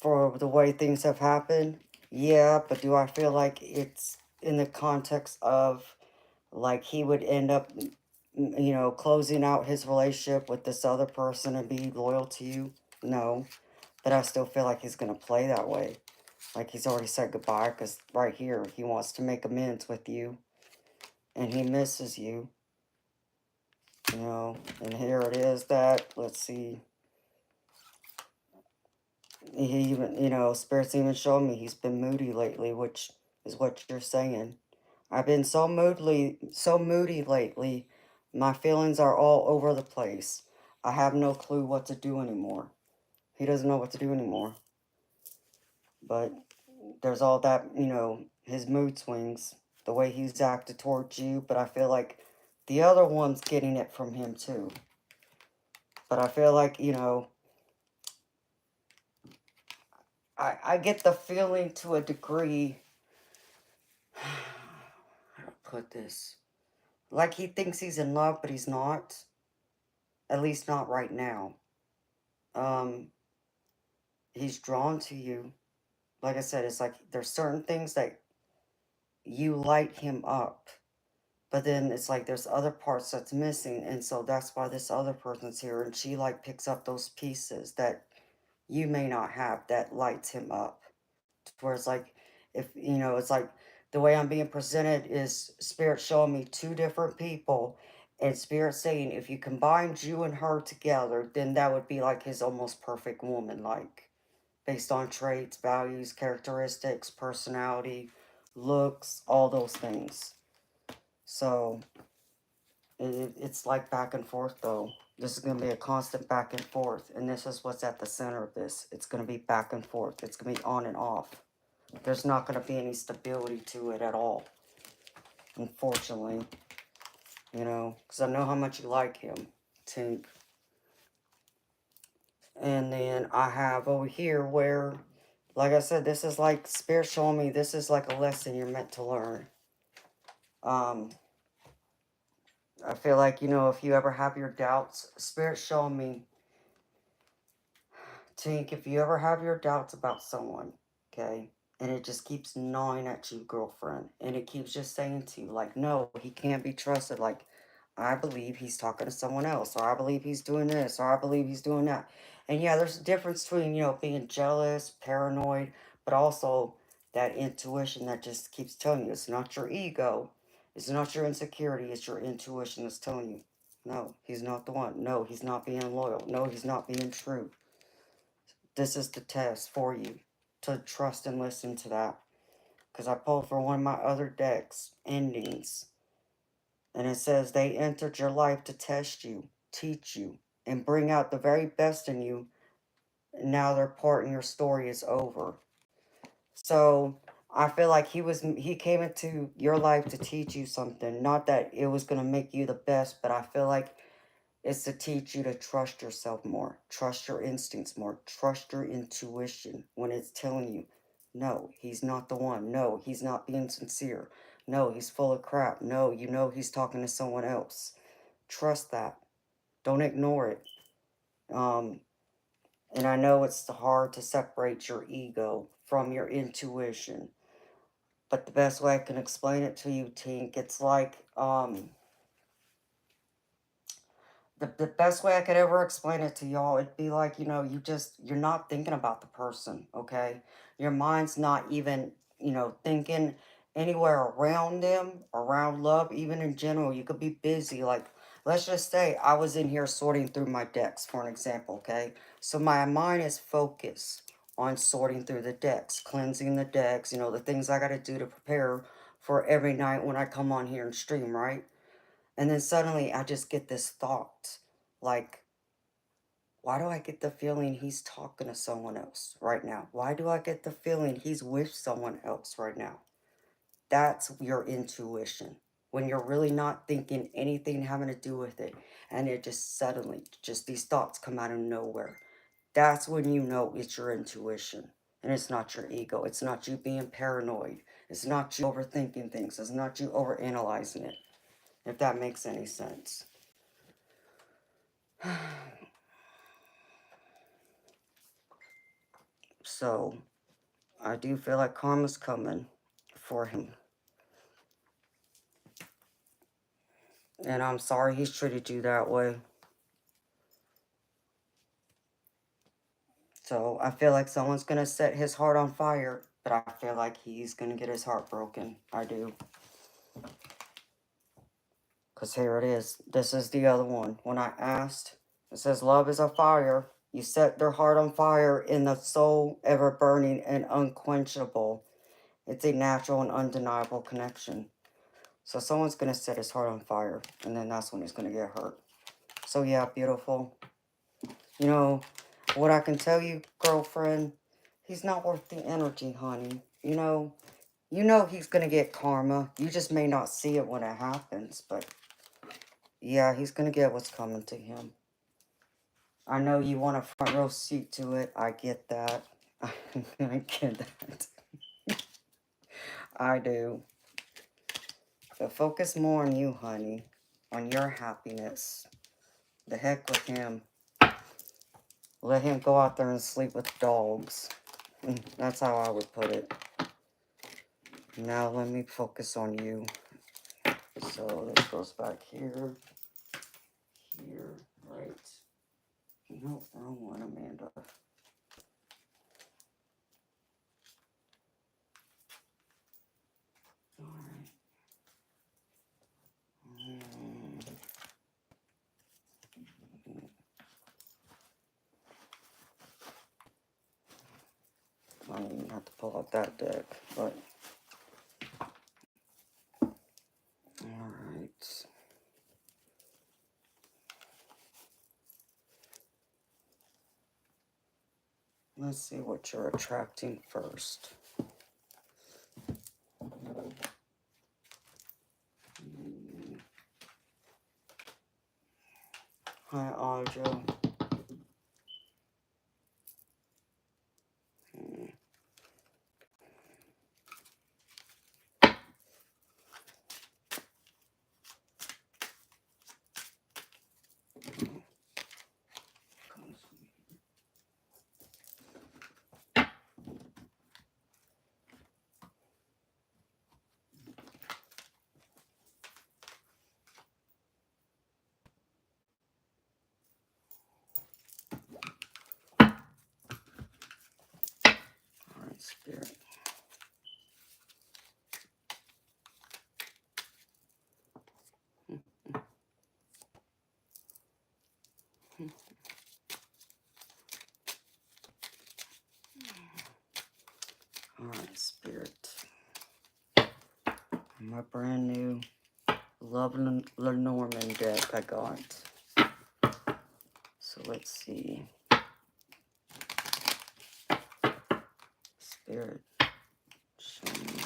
for the way things have happened? Yeah, but do I feel like it's in the context of like he would end up, you know, closing out his relationship with this other person and be loyal to you? No, but I still feel like he's going to play that way. Like he's already said goodbye, because right here he wants to make amends with you and he misses you, you know. And here it is that, let's see, he even, you know, Spirit's even showing me he's been moody lately, which is what you're saying. I've been so moody lately. My feelings are all over the place. I have no clue what to do anymore. He doesn't know what to do anymore. But there's all that, you know, his mood swings, the way he's acted towards you, but I feel like the other one's getting it from him too. But I feel like, you know, I get the feeling to a degree, how to put this, like he thinks he's in love, but he's not. At least not right now. Um, he's drawn to you. Like I said, it's like there's certain things that you light him up, but then it's like there's other parts that's missing, and so that's why this other person's here, and she like picks up those pieces that you may not have that lights him up. Where it's like, if you know, it's like the way I'm being presented is spirit showing me two different people, and spirit saying if you combined you and her together, then that would be like his almost perfect woman, like based on traits, values, characteristics, personality, looks, all those things. So it's like back and forth though. This is going to be a constant back and forth, and this is what's at the center of this. It's going to be back and forth. It's going to be on and off. There's not going to be any stability to it at all, unfortunately. You know, because I know how much you like him, Tink. And then I have over here where, like I said, this is like Spirit showing me this is like a lesson you're meant to learn. I feel like, you know, if you ever have your doubts, Spirit showing me, Tink, if you ever have your doubts about someone, okay, and it just keeps gnawing at you, girlfriend, and it keeps just saying to you, like, no, he can't be trusted, like, I believe he's talking to someone else, or I believe he's doing this, or I believe he's doing that. And yeah, there's a difference between, you know, being jealous, paranoid, but also that intuition that just keeps telling you it's not your ego, it's not your insecurity, it's your intuition that's telling you, no, he's not the one. No, he's not being loyal. No, he's not being true. This is the test for you to trust and listen to that. Because I pulled for one of my other decks, endings. And it says they entered your life to test you, teach you, and bring out the very best in you. And now their part in your story is over. So I feel like he came into your life to teach you something. Not that it was gonna make you the best, but I feel like it's to teach you to trust yourself more, trust your instincts more, trust your intuition when it's telling you, no, he's not the one. No, he's not being sincere. No, he's full of crap. No, you know he's talking to someone else. Trust that. Don't ignore it. Um, and I know it's hard to separate your ego from your intuition, but the best way I can explain it to you, Tink, it's like, the best way I could ever explain it to y'all, it'd be like, you know, you're not thinking about the person, okay? Your mind's not even, you know, thinking anywhere around them, around love, even in general. You could be busy. Like, let's just say I was in here sorting through my decks, for an example, okay? So my mind is focused on sorting through the decks, cleansing the decks, you know, the things I got to do to prepare for every night when I come on here and stream, right? And then suddenly I just get this thought, like, why do I get the feeling he's talking to someone else right now? Why do I get the feeling he's with someone else right now? That's your intuition. When you're really not thinking anything having to do with it, and it just suddenly, just these thoughts come out of nowhere. That's when you know it's your intuition. And it's not your ego. It's not you being paranoid. It's not you overthinking things. It's not you overanalyzing it. If that makes any sense. So, I do feel like karma's coming for him. And I'm sorry he's treated you that way. So, I feel like someone's going to set his heart on fire, but I feel like he's going to get his heart broken. I do. Because here it is. This is the other one. When I asked, it says, love is a fire. You set their heart on fire in the soul, ever burning and unquenchable. It's a natural and undeniable connection. So someone's going to set his heart on fire, and then that's when he's going to get hurt. So yeah, beautiful. You know, what I can tell you, girlfriend, he's not worth the energy, honey. You know he's going to get karma. You just may not see it when it happens, but yeah, he's going to get what's coming to him. I know you want a front row seat to it. I get that. I get that. I do. But focus more on you, honey. On your happiness. The heck with him. Let him go out there and sleep with dogs. That's how I would put it. Now let me focus on you. So this goes back here. Here. Right. Nope, wrong one, Amanda. Alright. I don't even have to pull out that deck, but alright. Let's see what you're attracting first. Hi, Audra. Alright, Spirit. Alright, Spirit. My brand new Love Lenormand deck I got. So let's see. Spirit, show me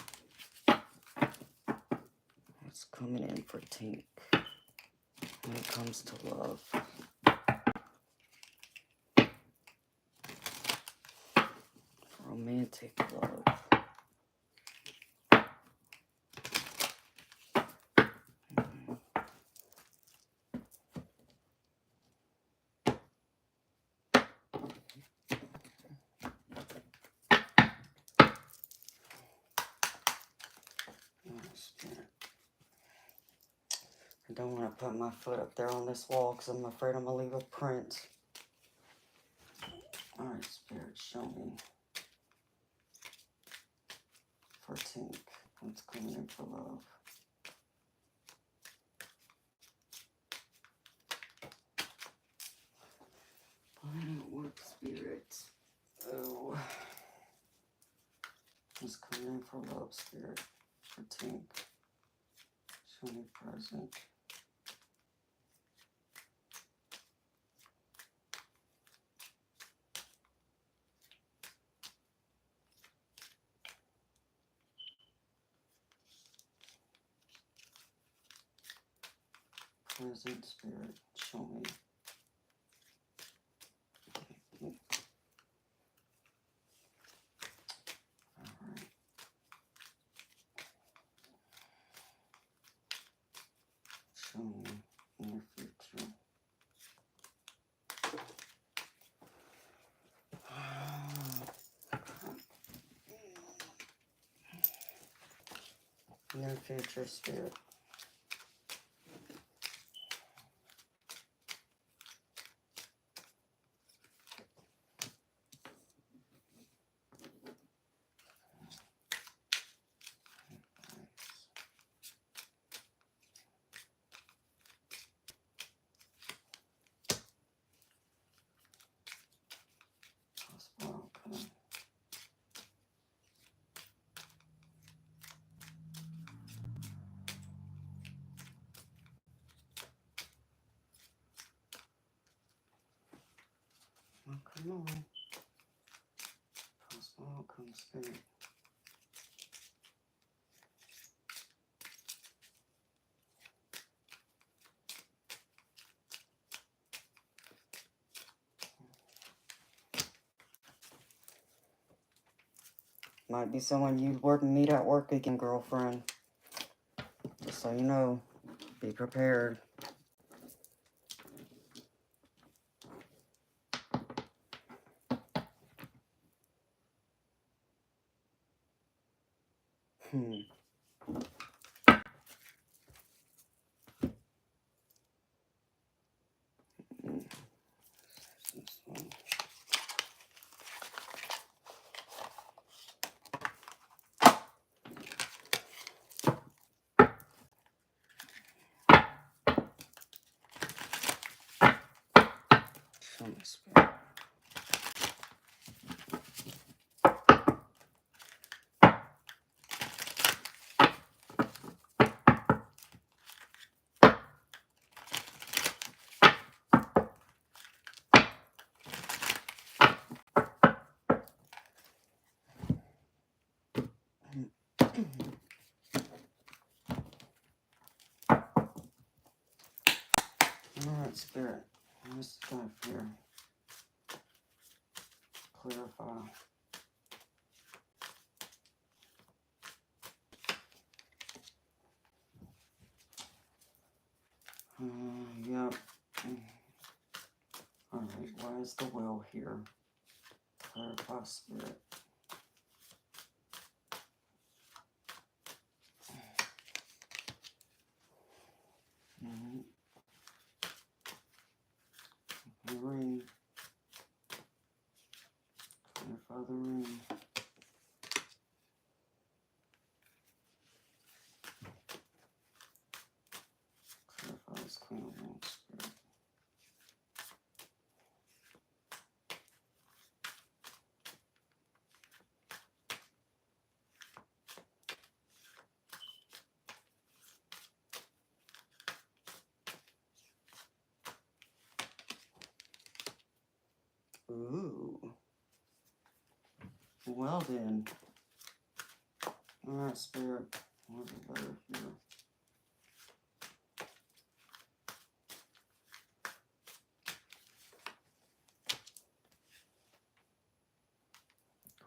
what's coming in for Tink when it comes to love. Romantic love. I don't want to put my foot up there on this wall because I'm afraid I'm going to leave a print. Alright, Spirit, show me. For Tink, what's coming in for love. Planet work, Spirit. Oh. What's coming in for love, Spirit. For Tink. Show me present. Present, Spirit, show me. Alright. Show me in the future. Near future, Spirit. Possible outcome. Oh, come on. Possible outcome, Spirit. Might be someone you meet at work again, girlfriend. Just so you know, be prepared. Show me spirit. Alright, spirit. Let's go here. Clarify. Yep. Alright, why is the will here? Clarify, spirit. The ring. Clarify the ring. Clarify this Queen of Wands, spirit. Ooh. Well then. Alright, spirit. What's better here?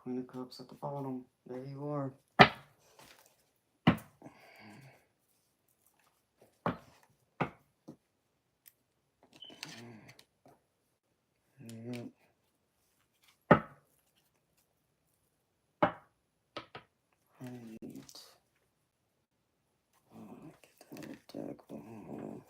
Queen of Cups at the bottom. There you are. Yep. I need. Oh, get that deck. Oh.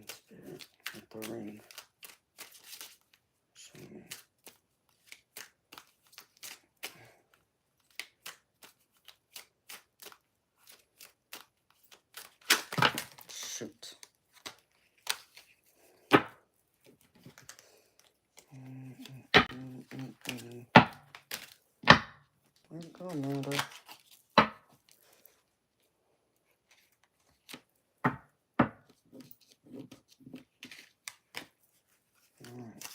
Spirit with the ring. Show me. Shoot. Where'd it go, Amanda? Alright.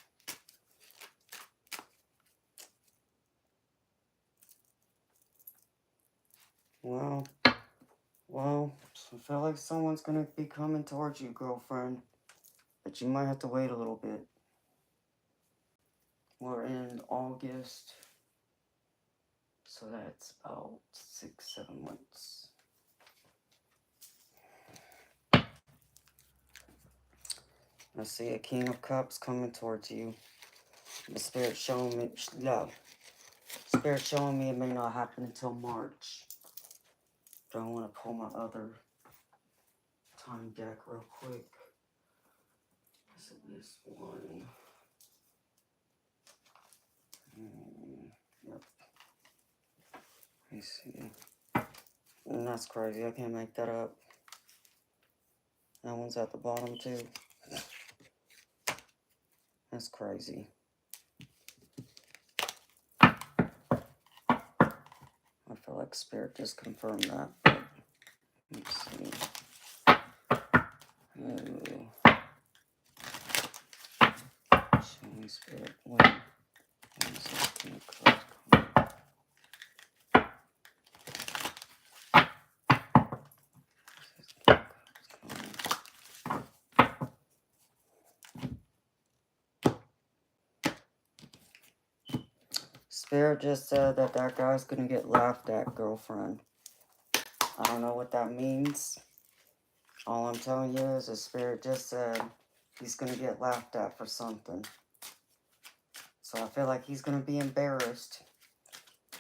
Well, I feel like someone's gonna be coming towards you, girlfriend. But you might have to wait a little bit. We're in August, so that's about 6-7 months. I see a King of Cups coming towards you. The Spirit showing me, no. Spirit showing me it may not happen until March. But I want to pull my other time deck real quick. Is it this one? Yep. Let me see. And that's crazy. I can't make that up. That one's at the bottom too. That's crazy. I feel like Spirit just confirmed that. But let's see. Show me Spirit. When is this King of Cups coming? Spirit just said that that guy's gonna get laughed at, girlfriend. I don't know what that means. All I'm telling you is the Spirit just said he's gonna get laughed at for something. So I feel like he's gonna be embarrassed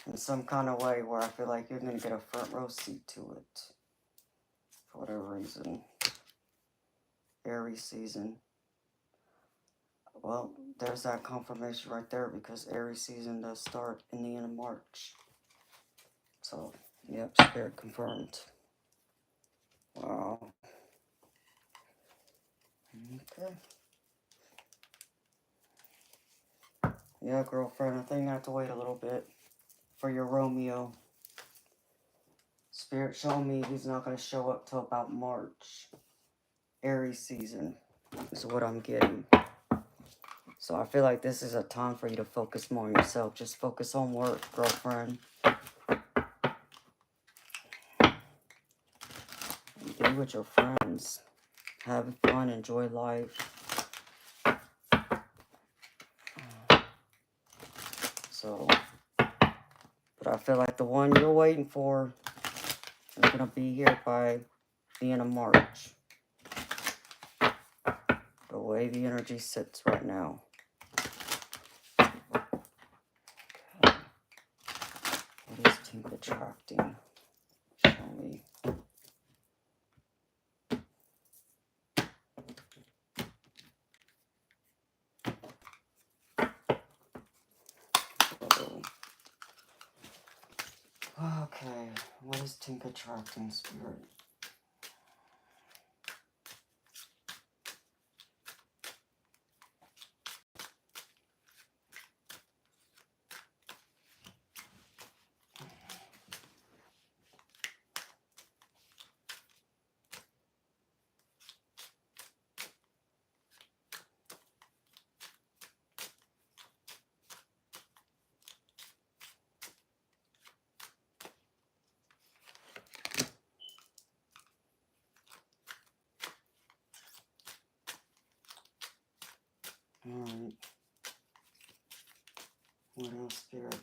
in some kind of way where I feel like you're gonna get a front row seat to it. For whatever reason. Aries season. Well, there's that confirmation right there because Aries season does start in the end of March. So, yep, Spirit confirmed. Wow. Okay. Yeah, girlfriend, I think I have to wait a little bit for your Romeo. Spirit showing me he's not going to show up till about March. Aries season is what I'm getting. So I feel like this is a time for you to focus more on yourself. Just focus on work, girlfriend. Be with your friends. Have fun, enjoy life. So, but I feel like the one you're waiting for is going to be here by the end of March. The way the energy sits right now. Okay. What is Tink attracting? Show me. Okay, what is Tink attracting, Spirit? Alright. What else, Spirit?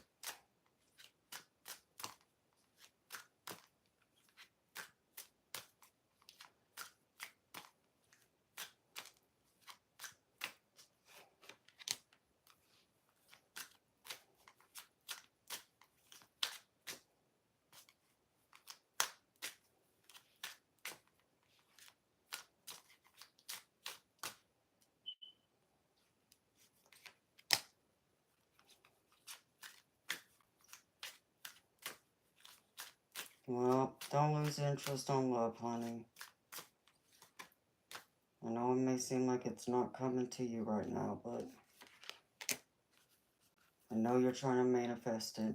Well, don't lose interest on love, honey. I know it may seem like it's not coming to you right now, but I know you're trying to manifest it.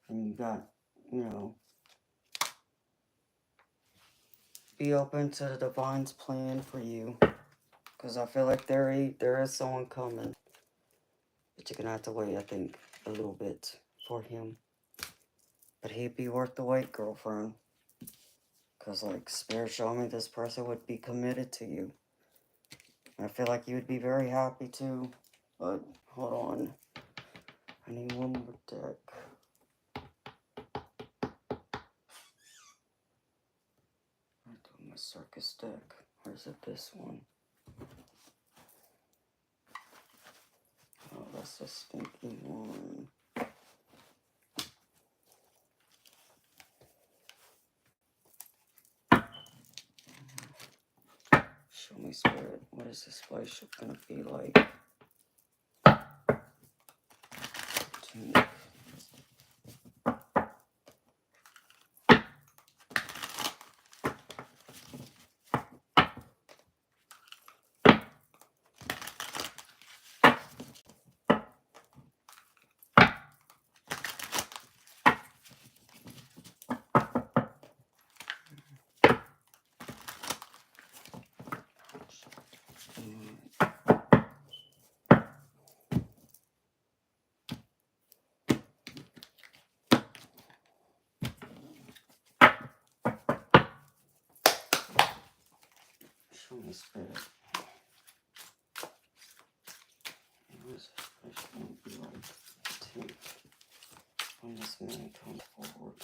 And you got, you know, be open to the divine's plan for you. Because I feel like there is someone coming. But you're going to have to wait, I think, a little bit for him. But he'd be worth the wait, girlfriend. Because, like, Spirit showed me this person would be committed to you. I feel like you would be very happy too. But, hold on. I need one more deck. I'm doing my circus deck. Or is it this one? That's a stinky one. Show me, Spirit. What is this place gonna be like? Show me, Spirit. What is this place gonna be like? Take when this man comes forward.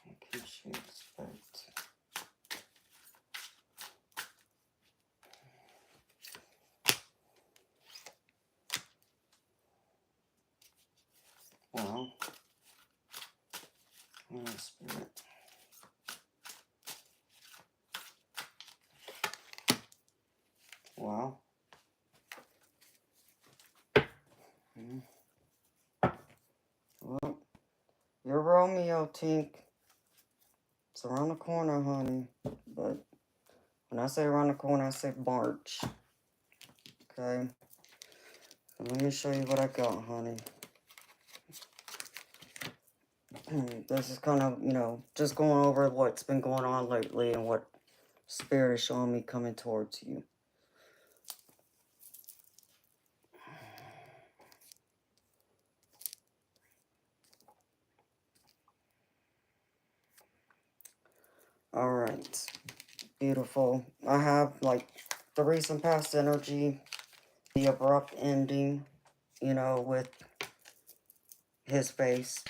What can she expect? Well, Spirit. Well. Well, you're Romeo, Tink. It's around the corner, honey. But when I say around the corner, I say March. Okay? So let me show you what I got, honey. This is kind of, just going over what's been going on lately and what Spirit is showing me coming towards you. Alright. Beautiful. I have, like, the recent past energy, the abrupt ending, with his face.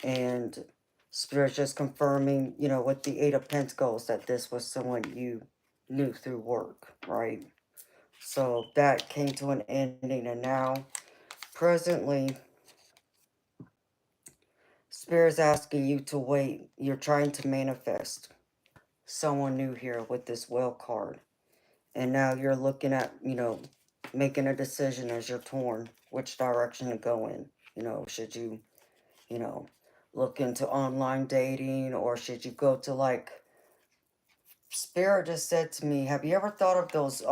And Spirit's just confirming, with the Eight of Pentacles that this was someone you knew through work, right? So that came to an ending, and now, presently, Spirit's asking you to wait. You're trying to manifest someone new here with this Well card. And now you're looking at, making a decision as you're torn, which direction to go in. Should you, look into online dating, or should you go to, like, Spirit just said to me, have you ever thought of those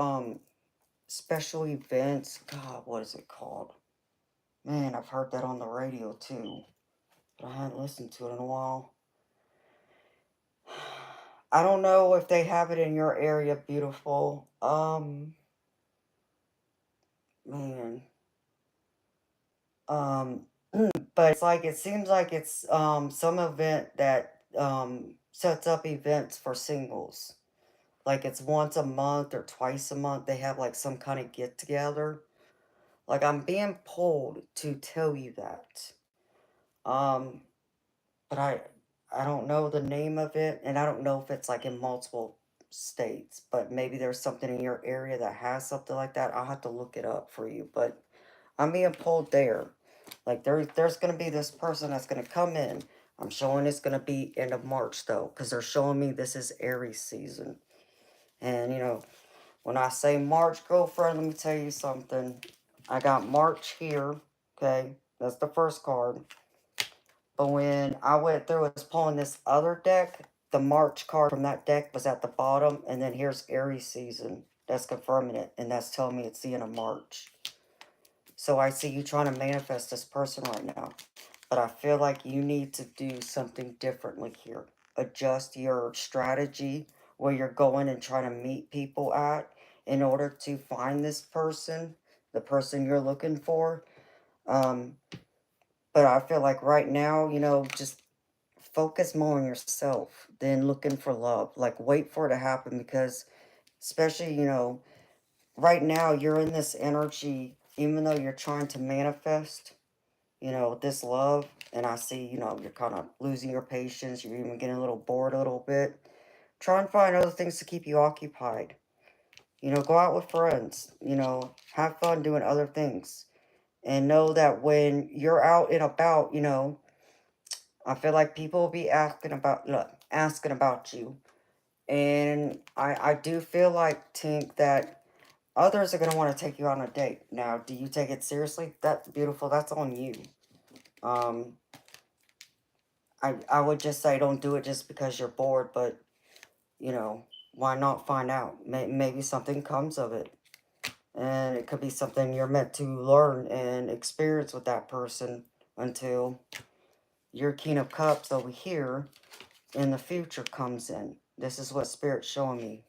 special events? God, what is it called? Man, I've heard that on the radio too, but I haven't listened to it in a while. I don't know if they have it in your area, beautiful. Man. But it's like, it seems like it's some event that sets up events for singles. Like, it's once a month or twice a month. They have, like, some kind of get together. Like, I'm being pulled to tell you that. But I don't know the name of it, and I don't know if it's, like, in multiple states. But maybe there's something in your area that has something like that. I'll have to look it up for you. But I'm being pulled there. Like, there's going to be this person that's going to come in. I'm showing it's going to be end of March, though, because they're showing me this is Aries season. And, when I say March, girlfriend, let me tell you something. I got March here, okay? That's the first card. But when I went through and was pulling this other deck, the March card from that deck was at the bottom. And then here's Aries season. That's confirming it. And that's telling me it's the end of March. So I see you trying to manifest this person right now. But I feel like you need to do something differently here. Adjust your strategy where you're going and trying to meet people at in order to find this person, the person you're looking for. But I feel like right now, just focus more on yourself than looking for love. Like, wait for it to happen, because especially, right now you're in this energy, even though you're trying to manifest, this love, and I see, you're kind of losing your patience, you're even getting a little bored a little bit. Try and find other things to keep you occupied. Go out with friends, have fun doing other things. And know that when you're out and about, I feel like people will be asking about you. And I do feel like, Tink, that others are going to want to take you on a date. Now, do you take it seriously? That's beautiful. That's on you. Um, I would just say don't do it just because you're bored, but, you know, why not find out? Maybe something comes of it. And it could be something you're meant to learn and experience with that person until your King of Cups over here in the future comes in. This is what Spirit's showing me.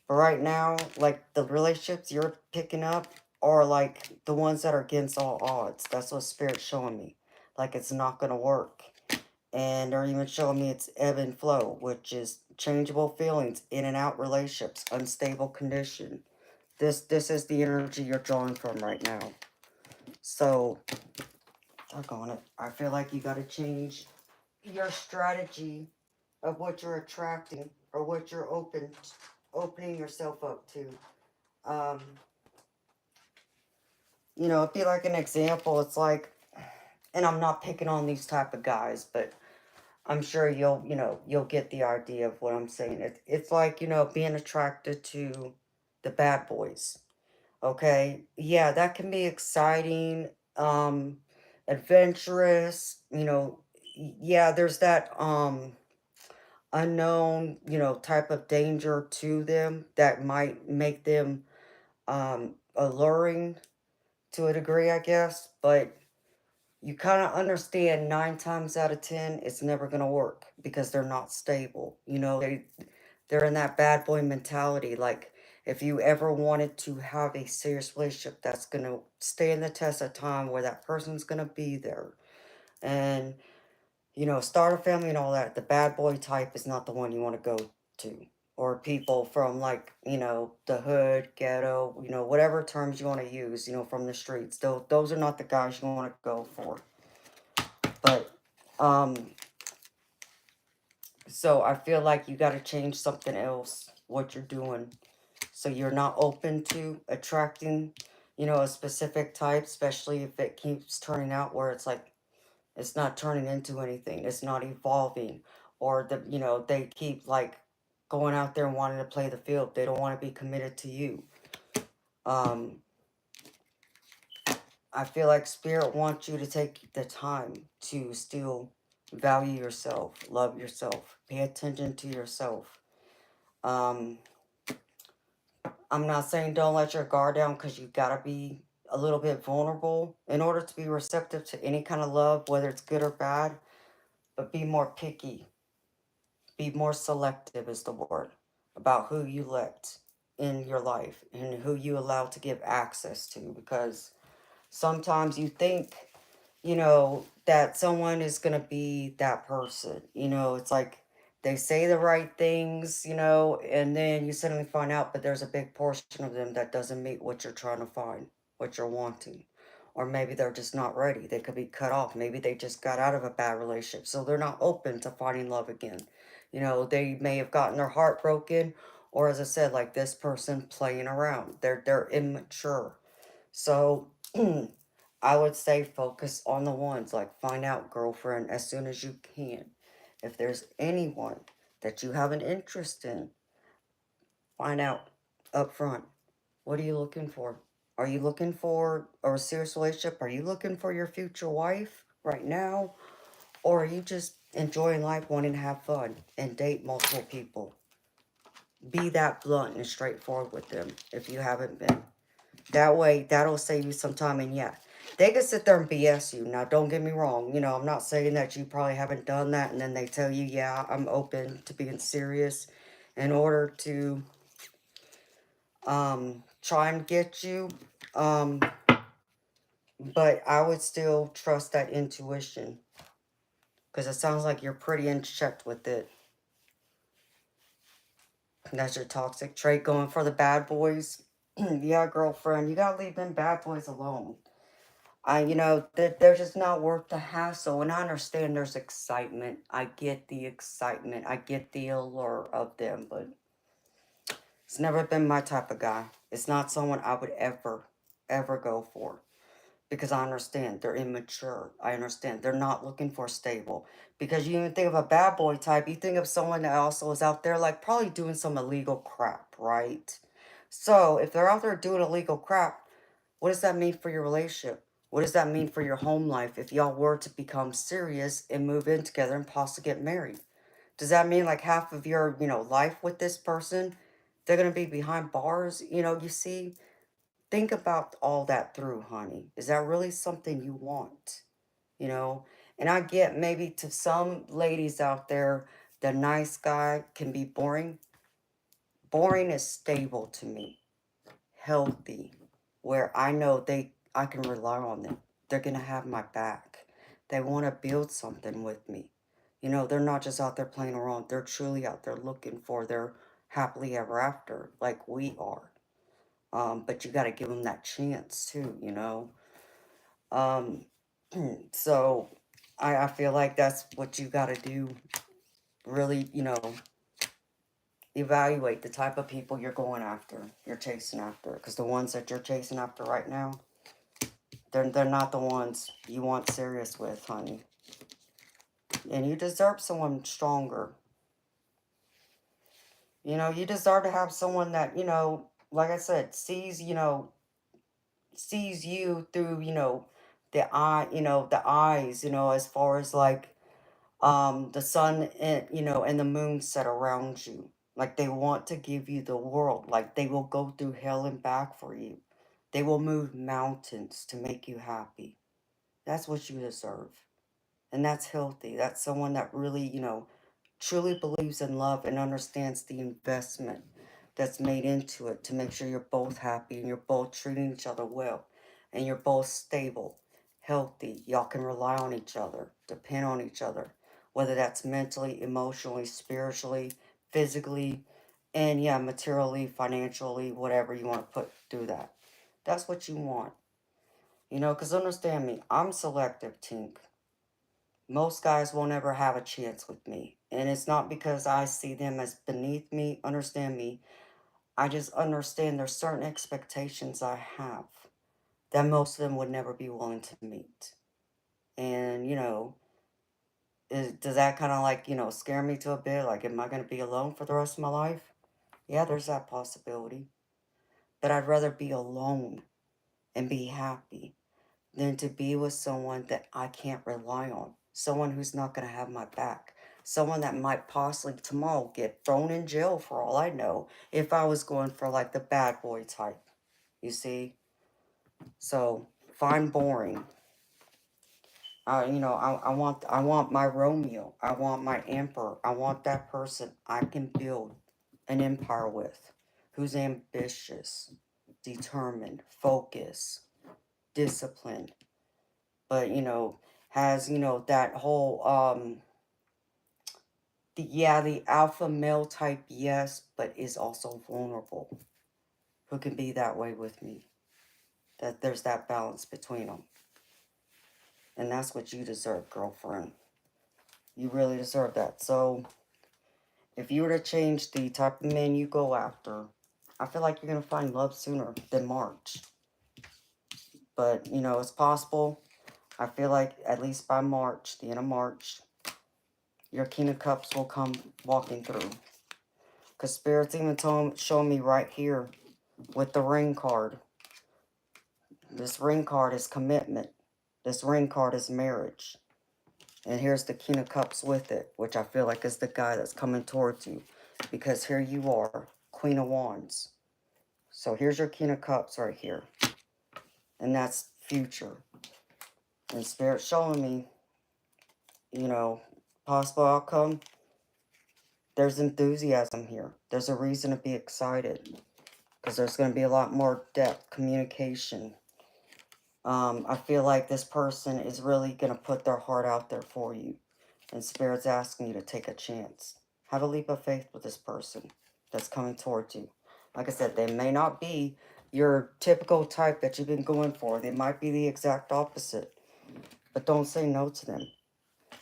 But right now, like, the relationships you're picking up are like the ones that are against all odds. That's what Spirit's showing me. Like, it's not going to work. And they're even showing me it's ebb and flow, which is changeable feelings, in and out relationships, unstable condition. This is the energy you're drawing from right now. So, talk on it. I feel like you got to change your strategy of what you're attracting or what you're opening yourself up to. Um, it'd be like an example. It's like, and I'm not picking on these type of guys, but I'm sure you'll get the idea of what I'm saying. It's like, being attracted to the bad boys. Okay? Yeah, that can be exciting, adventurous, yeah, there's that unknown, type of danger to them that might make them alluring to a degree, I guess, but you kind of understand 9 times out of 10 it's never going to work because they're not stable. They're in that bad boy mentality. Like, if you ever wanted to have a serious relationship that's going to stand the test of time, where that person's going to be there and start a family and all that, the bad boy type is not the one you want to go to. Or people from, like, the hood, ghetto, whatever terms you want to use, from the streets. Those are not the guys you want to go for. But, so I feel like you got to change something else, what you're doing. So you're not open to attracting, a specific type, especially if it keeps turning out where it's like, it's not turning into anything. It's not evolving. Or they keep like going out there and wanting to play the field. They don't want to be committed to you. Um, I feel like Spirit wants you to take the time to still value yourself, love yourself, pay attention to yourself. Um, I'm not saying don't let your guard down, because you gotta be a little bit vulnerable in order to be receptive to any kind of love, whether it's good or bad. But be more picky, be more selective is the word, about who you let in your life and who you allow to give access to, because sometimes you think that someone is going to be that person. It's like they say the right things, and then you suddenly find out, but there's a big portion of them that doesn't meet what you're trying to find, what you're wanting. Or maybe they're just not ready. They could be cut off. Maybe they just got out of a bad relationship, so they're not open to finding love again. They may have gotten their heart broken, or as I said, like this person playing around. They're immature. So I would say focus on the ones, like, find out, girlfriend, as soon as you can. If there's anyone that you have an interest in, find out up front. What are you looking for? Are you looking for a serious relationship? Are you looking for your future wife right now? Or are you just enjoying life, wanting to have fun and date multiple people? Be that blunt and straightforward with them if you haven't been. That way, that'll save you some time. And yeah, they can sit there and BS you. Now, don't get me wrong. I'm not saying that you probably haven't done that, and then they tell you, yeah, I'm open to being serious in order to try and get you. Um, but I would still trust that intuition, because it sounds like you're pretty in check with it. That's your toxic trait, going for the bad boys. Yeah, girlfriend, you gotta leave them bad boys alone. They're just not worth the hassle. And I understand there's excitement. I get the excitement. I get the allure of them. But It's never been my type of guy. It's not someone I would ever go for. Because I understand they're immature. I understand they're not looking for stable. Because you even think of a bad boy type, you think of someone that also is out there like probably doing some illegal crap, right? So if they're out there doing illegal crap, what does that mean for your relationship? What does that mean for your home life if y'all were to become serious and move in together and possibly get married? Does that mean like half of your, life with this person, they're going to be behind bars? You see, think about all that through, honey. Is that really something you want? You know? And I get maybe to some ladies out there, the nice guy can be boring. Boring is stable to me. Healthy. Where I know I can rely on them. They're gonna have my back. They want to build something with me. They're not just out there playing around. They're truly out there looking for their happily ever after, like we are. But you got to give them that chance too. Um, so I feel like that's what you got to do. Really, evaluate the type of people you're going after, you're chasing after. Because the ones that you're chasing after right now, they're not the ones you want serious with, honey. And you deserve someone stronger. You deserve to have someone that, like I said, sees you through, the eyes, as far as like the sun and the moon set around you. Like they want to give you the world. Like they will go through hell and back for you. They will move mountains to make you happy. That's what you deserve. And that's healthy. That's someone that really, truly believes in love and understands the investment that's made into it to make sure you're both happy and you're both treating each other well and you're both stable, healthy. Y'all can rely on each other, depend on each other, whether that's mentally, emotionally, spiritually, physically, and yeah, materially, financially, whatever you want to put through that. That's what you want. Because understand me, I'm selective, Tink. Most guys won't ever have a chance with me. And it's not because I see them as beneath me, understand me. I just understand there's certain expectations I have that most of them would never be willing to meet. And, does that kind of like, scare me to a bit? Like, am I going to be alone for the rest of my life? Yeah, there's that possibility. But I'd rather be alone and be happy than to be with someone that I can't rely on. Someone who's not going to have my back. Someone that might possibly tomorrow get thrown in jail for all I know if I was going for like the bad boy type. You see? So, find boring. I want my Romeo. I want my Emperor. I want that person I can build an empire with, who's ambitious, determined, focused, disciplined, but has that whole the alpha male type, yes, but is also vulnerable, who can be that way with me, that there's that balance between them. And that's what you deserve, girlfriend. You really deserve that. So if you were to change the type of man you go after, I feel like you're going to find love sooner than March. But it's possible. I feel like at least by March, the end of March, your King of Cups will come walking through. Because Spirit's even showing me right here with the ring card. This ring card is commitment. This ring card is marriage. And here's the King of Cups with it, which I feel like is the guy that's coming towards you. Because here you are, Queen of Wands. So here's your King of Cups right here. And that's future. And Spirit's showing me, possible outcome. There's enthusiasm here. There's a reason to be excited. Because there's going to be a lot more depth, communication. I feel like this person is really going to put their heart out there for you. And Spirit's asking you to take a chance. Have a leap of faith with this person that's coming towards you. Like I said, they may not be your typical type that you've been going for. They might be the exact opposite. But don't say no to them.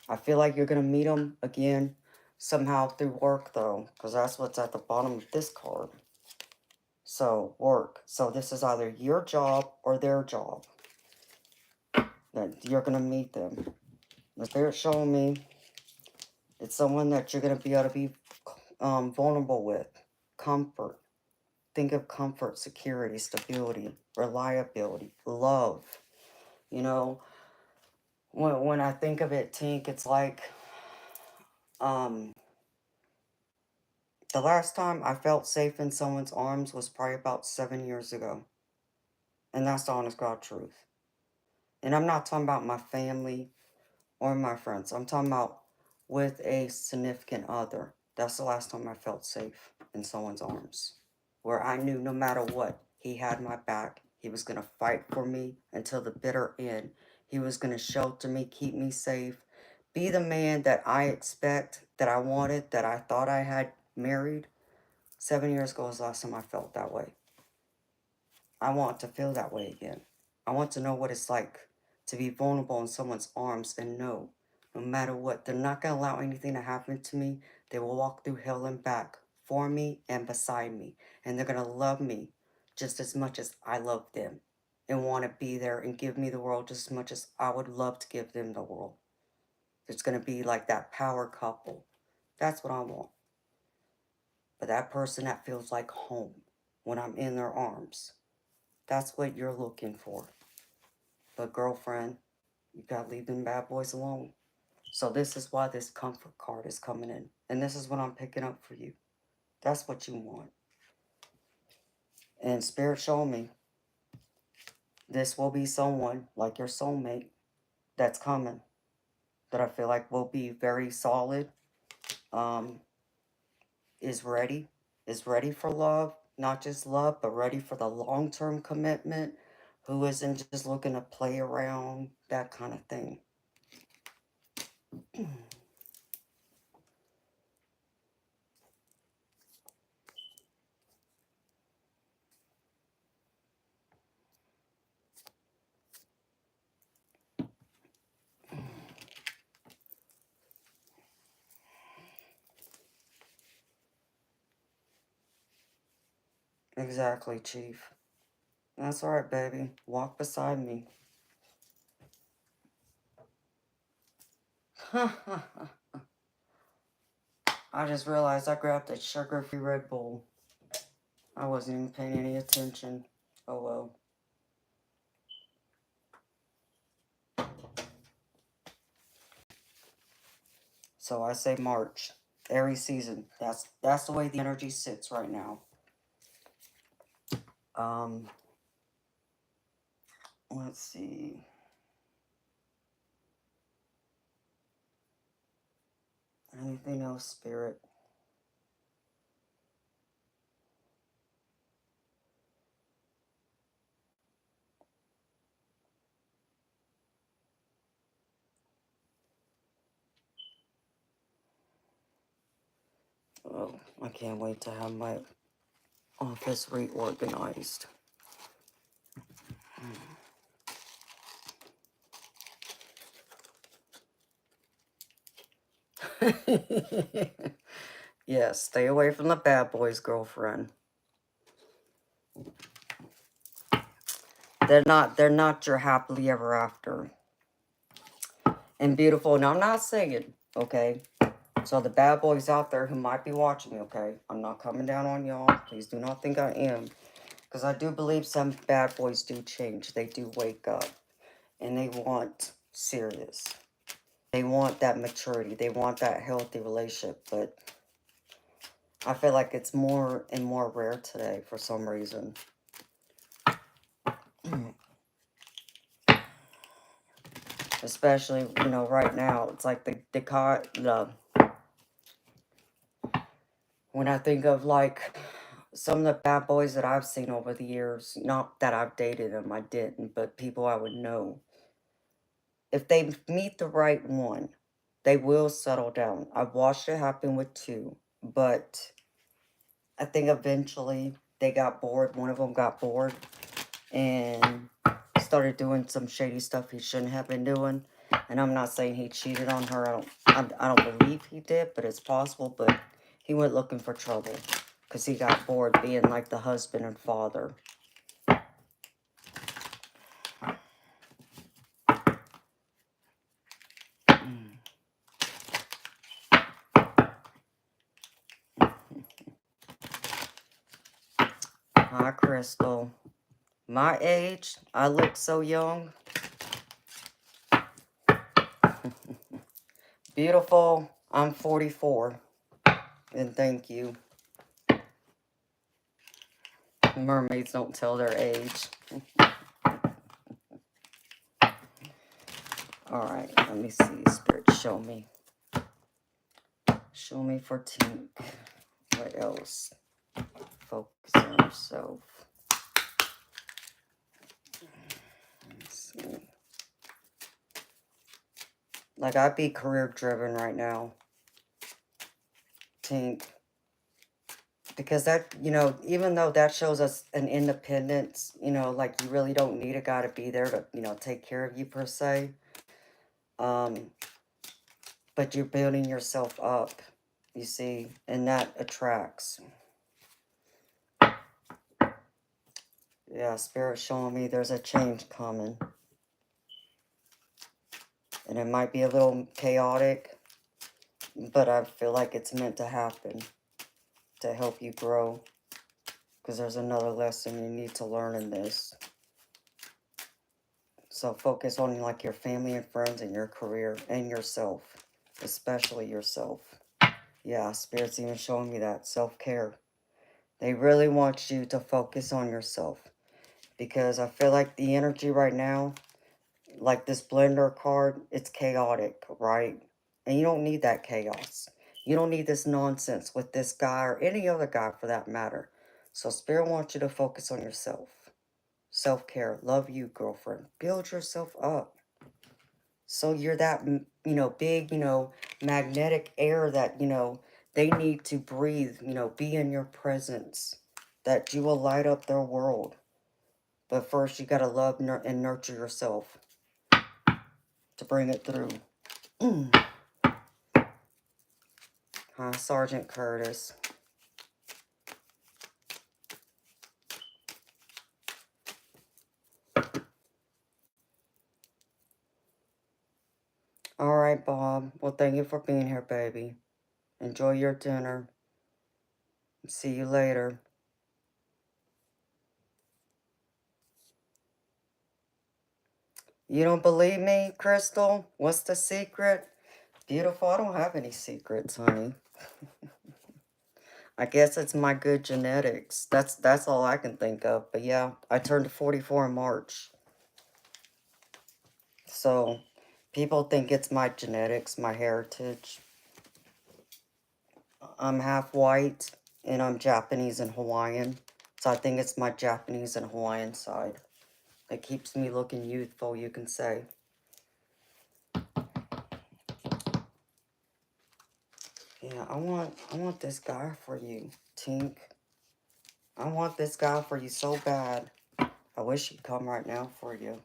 I feel like you're going to meet them again somehow through work, though. Because that's what's at the bottom of this card. So, work. So, this is either your job or their job. That you're going to meet them. The Spirit's showing me it's someone that you're going to be able to be vulnerable with. Comfort. Think of comfort, security, stability, reliability, love. You know, when I think of it, Tink, it's like the last time I felt safe in someone's arms was probably about 7 years ago. And that's the honest God truth. And I'm not talking about my family or my friends. I'm talking about with a significant other. That's the last time I felt safe in someone's arms. Where I knew no matter what, he had my back. He was going to fight for me until the bitter end. He was going to shelter me, keep me safe, be the man that I expect, that I wanted, that I thought I had married. 7 years ago was the last time I felt that way. I want to feel that way again. I want to know what it's like to be vulnerable in someone's arms and know, no matter what, they're not going to allow anything to happen to me. They will walk through hell and back for me and beside me. And they're going to love me just as much as I love them and want to be there and give me the world just as much as I would love to give them the world. It's going to be like that power couple. That's what I want. But that person that feels like home when I'm in their arms. That's what you're looking for. But girlfriend, you gotta leave them bad boys alone. So this is why this comfort card is coming in. And this is what I'm picking up for you. That's what you want. And Spirit showed me this will be someone like your soulmate that's coming. That I feel like will be very solid. Is ready. Is ready for love. Not just love, but ready for the long-term commitment. Who isn't just looking to play around. That kind of thing. Exactly, Chief. That's alright, baby. Walk beside me. I just realized I grabbed a sugar-free Red Bull. I wasn't even paying any attention. Oh well. So I say March. Aries season. That's the way the energy sits right now. Let's see. Anything else, Spirit? Oh, I can't wait to have my office reorganized. Yeah, stay away from the bad boys, girlfriend. They're not your happily ever after. And beautiful. Now I'm not saying, okay? So the bad boys out there who might be watching me, okay? I'm not coming down on y'all. Please do not think I am. Because I do believe some bad boys do change. They do wake up. And they want serious. They want that maturity. They want that healthy relationship. But I feel like it's more and more rare today for some reason. Especially, you know, right now. It's like when I think of like some of the bad boys that I've seen over the years, not that I've dated them, I didn't, but people I would know. If they meet the right one, they will settle down. I've watched it happen with two, but I think eventually they got bored. One of them got bored and started doing some shady stuff he shouldn't have been doing. And I'm not saying he cheated on her. I don't believe he did, but it's possible. But he went looking for trouble because he got bored being like the husband and father. Hi, Crystal. My age, I look so young. Beautiful. I'm 44. And thank you. Mermaids don't tell their age. Alright, let me see. Spirit, show me. Show me for Tink. What else? Focus on yourself. Let's see. Like, I'd be career driven right now. Tink. Because that, you know, even though that shows us an independence, you know, like you really don't need a guy to be there to, you know, take care of you per se. But you're building yourself up, you see, and that attracts. Yeah, Spirit showing me there's a change coming. And it might be a little chaotic, but I feel like it's meant to happen to help you grow. Because there's another lesson you need to learn in this. So focus on like your family and friends and your career and yourself. Especially yourself. Yeah, Spirit's even showing me that. Self-care. They really want you to focus on yourself. Because I feel like the energy right now, like this blender card, it's chaotic, right? And you don't need that chaos. You don't need this nonsense with this guy or any other guy for that matter. So Spirit wants you to focus on yourself. Self-care. Love you, girlfriend. Build yourself up. So you're that, you know, big, you know, magnetic air that, you know, they need to breathe, you know, be in your presence. That you will light up their world. But first you got to love and nurture yourself to bring it through. Hi, Sergeant Curtis. All right, Bob. Well, thank you for being here, baby. Enjoy your dinner. See you later. You don't believe me, Crystal? What's the secret? Beautiful. I don't have any secrets, honey. I guess it's my good genetics. That's all I can think of. But yeah, I turned 44 in March. So people think it's my genetics, my heritage. I'm half white and I'm Japanese and Hawaiian. So I think it's my Japanese and Hawaiian side that keeps me looking youthful, you can say. Yeah, I want this guy for you, Tink. I want this guy for you so bad. I wish he'd come right now for you.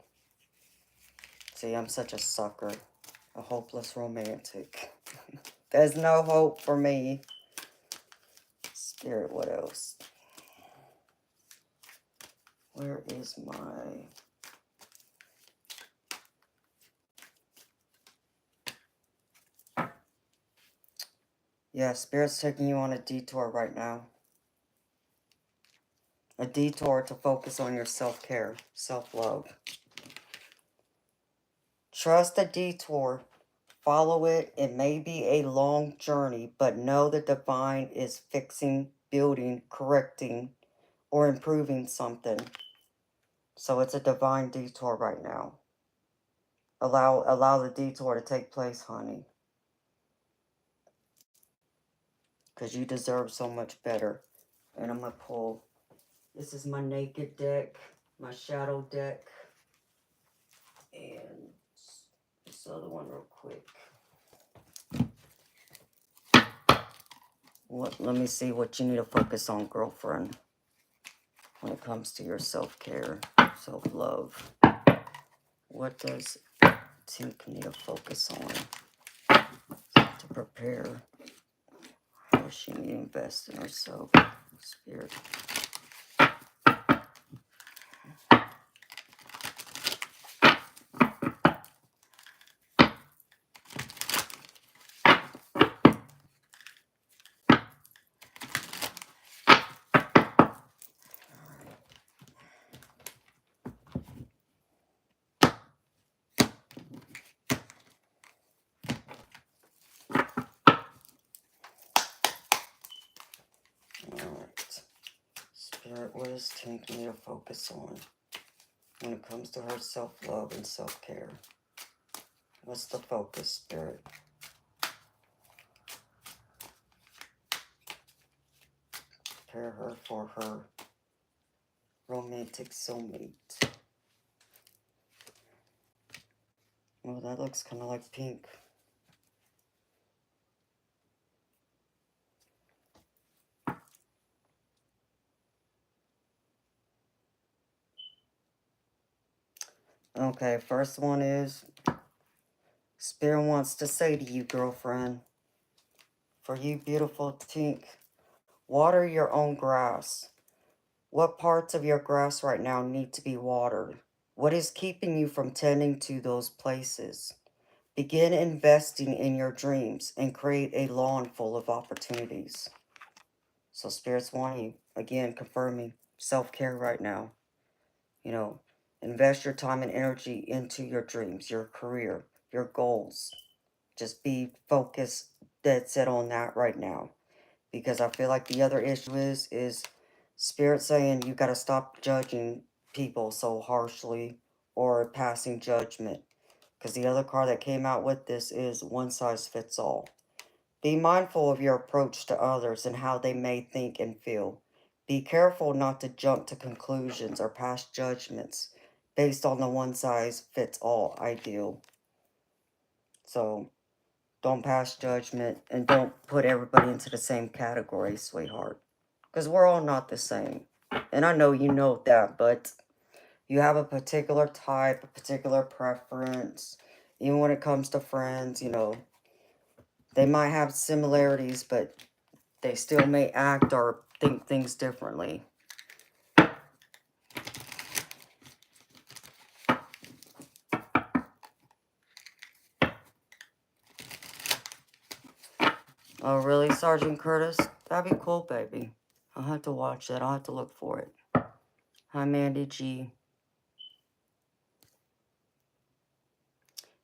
See, I'm such a sucker. A hopeless romantic. There's no hope for me. Spirit, what else? Where is my... Yeah, Spirit's taking you on a detour right now. A detour to focus on your self-care, self-love. Trust the detour. Follow it. It may be a long journey, but know the divine is fixing, building, correcting, or improving something. So it's a divine detour right now. Allow the detour to take place, honey. Because you deserve so much better. And I'm going to pull. This is my naked deck, my shadow deck. And this other one real quick. Let me see what you need to focus on, girlfriend. When it comes to your self-care, self-love. What does Tink need to focus on to prepare? How does she need to invest in herself? Spirit. Alright. Spirit, what does Tink need to focus on when it comes to her self-love and self-care? What's the focus, Spirit? Prepare her for her romantic soulmate. Oh, that looks kind of like pink. Okay, first one is, Spirit wants to say to you, girlfriend, for you beautiful Tink, water your own grass. What parts of your grass right now need to be watered? What is keeping you from tending to those places? Begin investing in your dreams and create a lawn full of opportunities. So Spirit's wanting you, again, confirming self-care right now. You know, invest your time and energy into your dreams, your career, your goals. Just be focused, dead set on that right now. Because I feel like the other issue is Spirit saying you got to stop judging people so harshly or passing judgment. Because the other card that came out with this is one size fits all. Be mindful of your approach to others and how they may think and feel. Be careful not to jump to conclusions or pass judgments based on the one-size-fits-all ideal. So, don't pass judgment and don't put everybody into the same category, sweetheart. Because we're all not the same. And I know you know that, but you have a particular type, a particular preference. Even when it comes to friends, you know, they might have similarities, but they still may act or think things differently. Oh, really, Sergeant Curtis? That'd be cool, baby. I'll have to watch that. I'll have to look for it. Hi, Mandy G.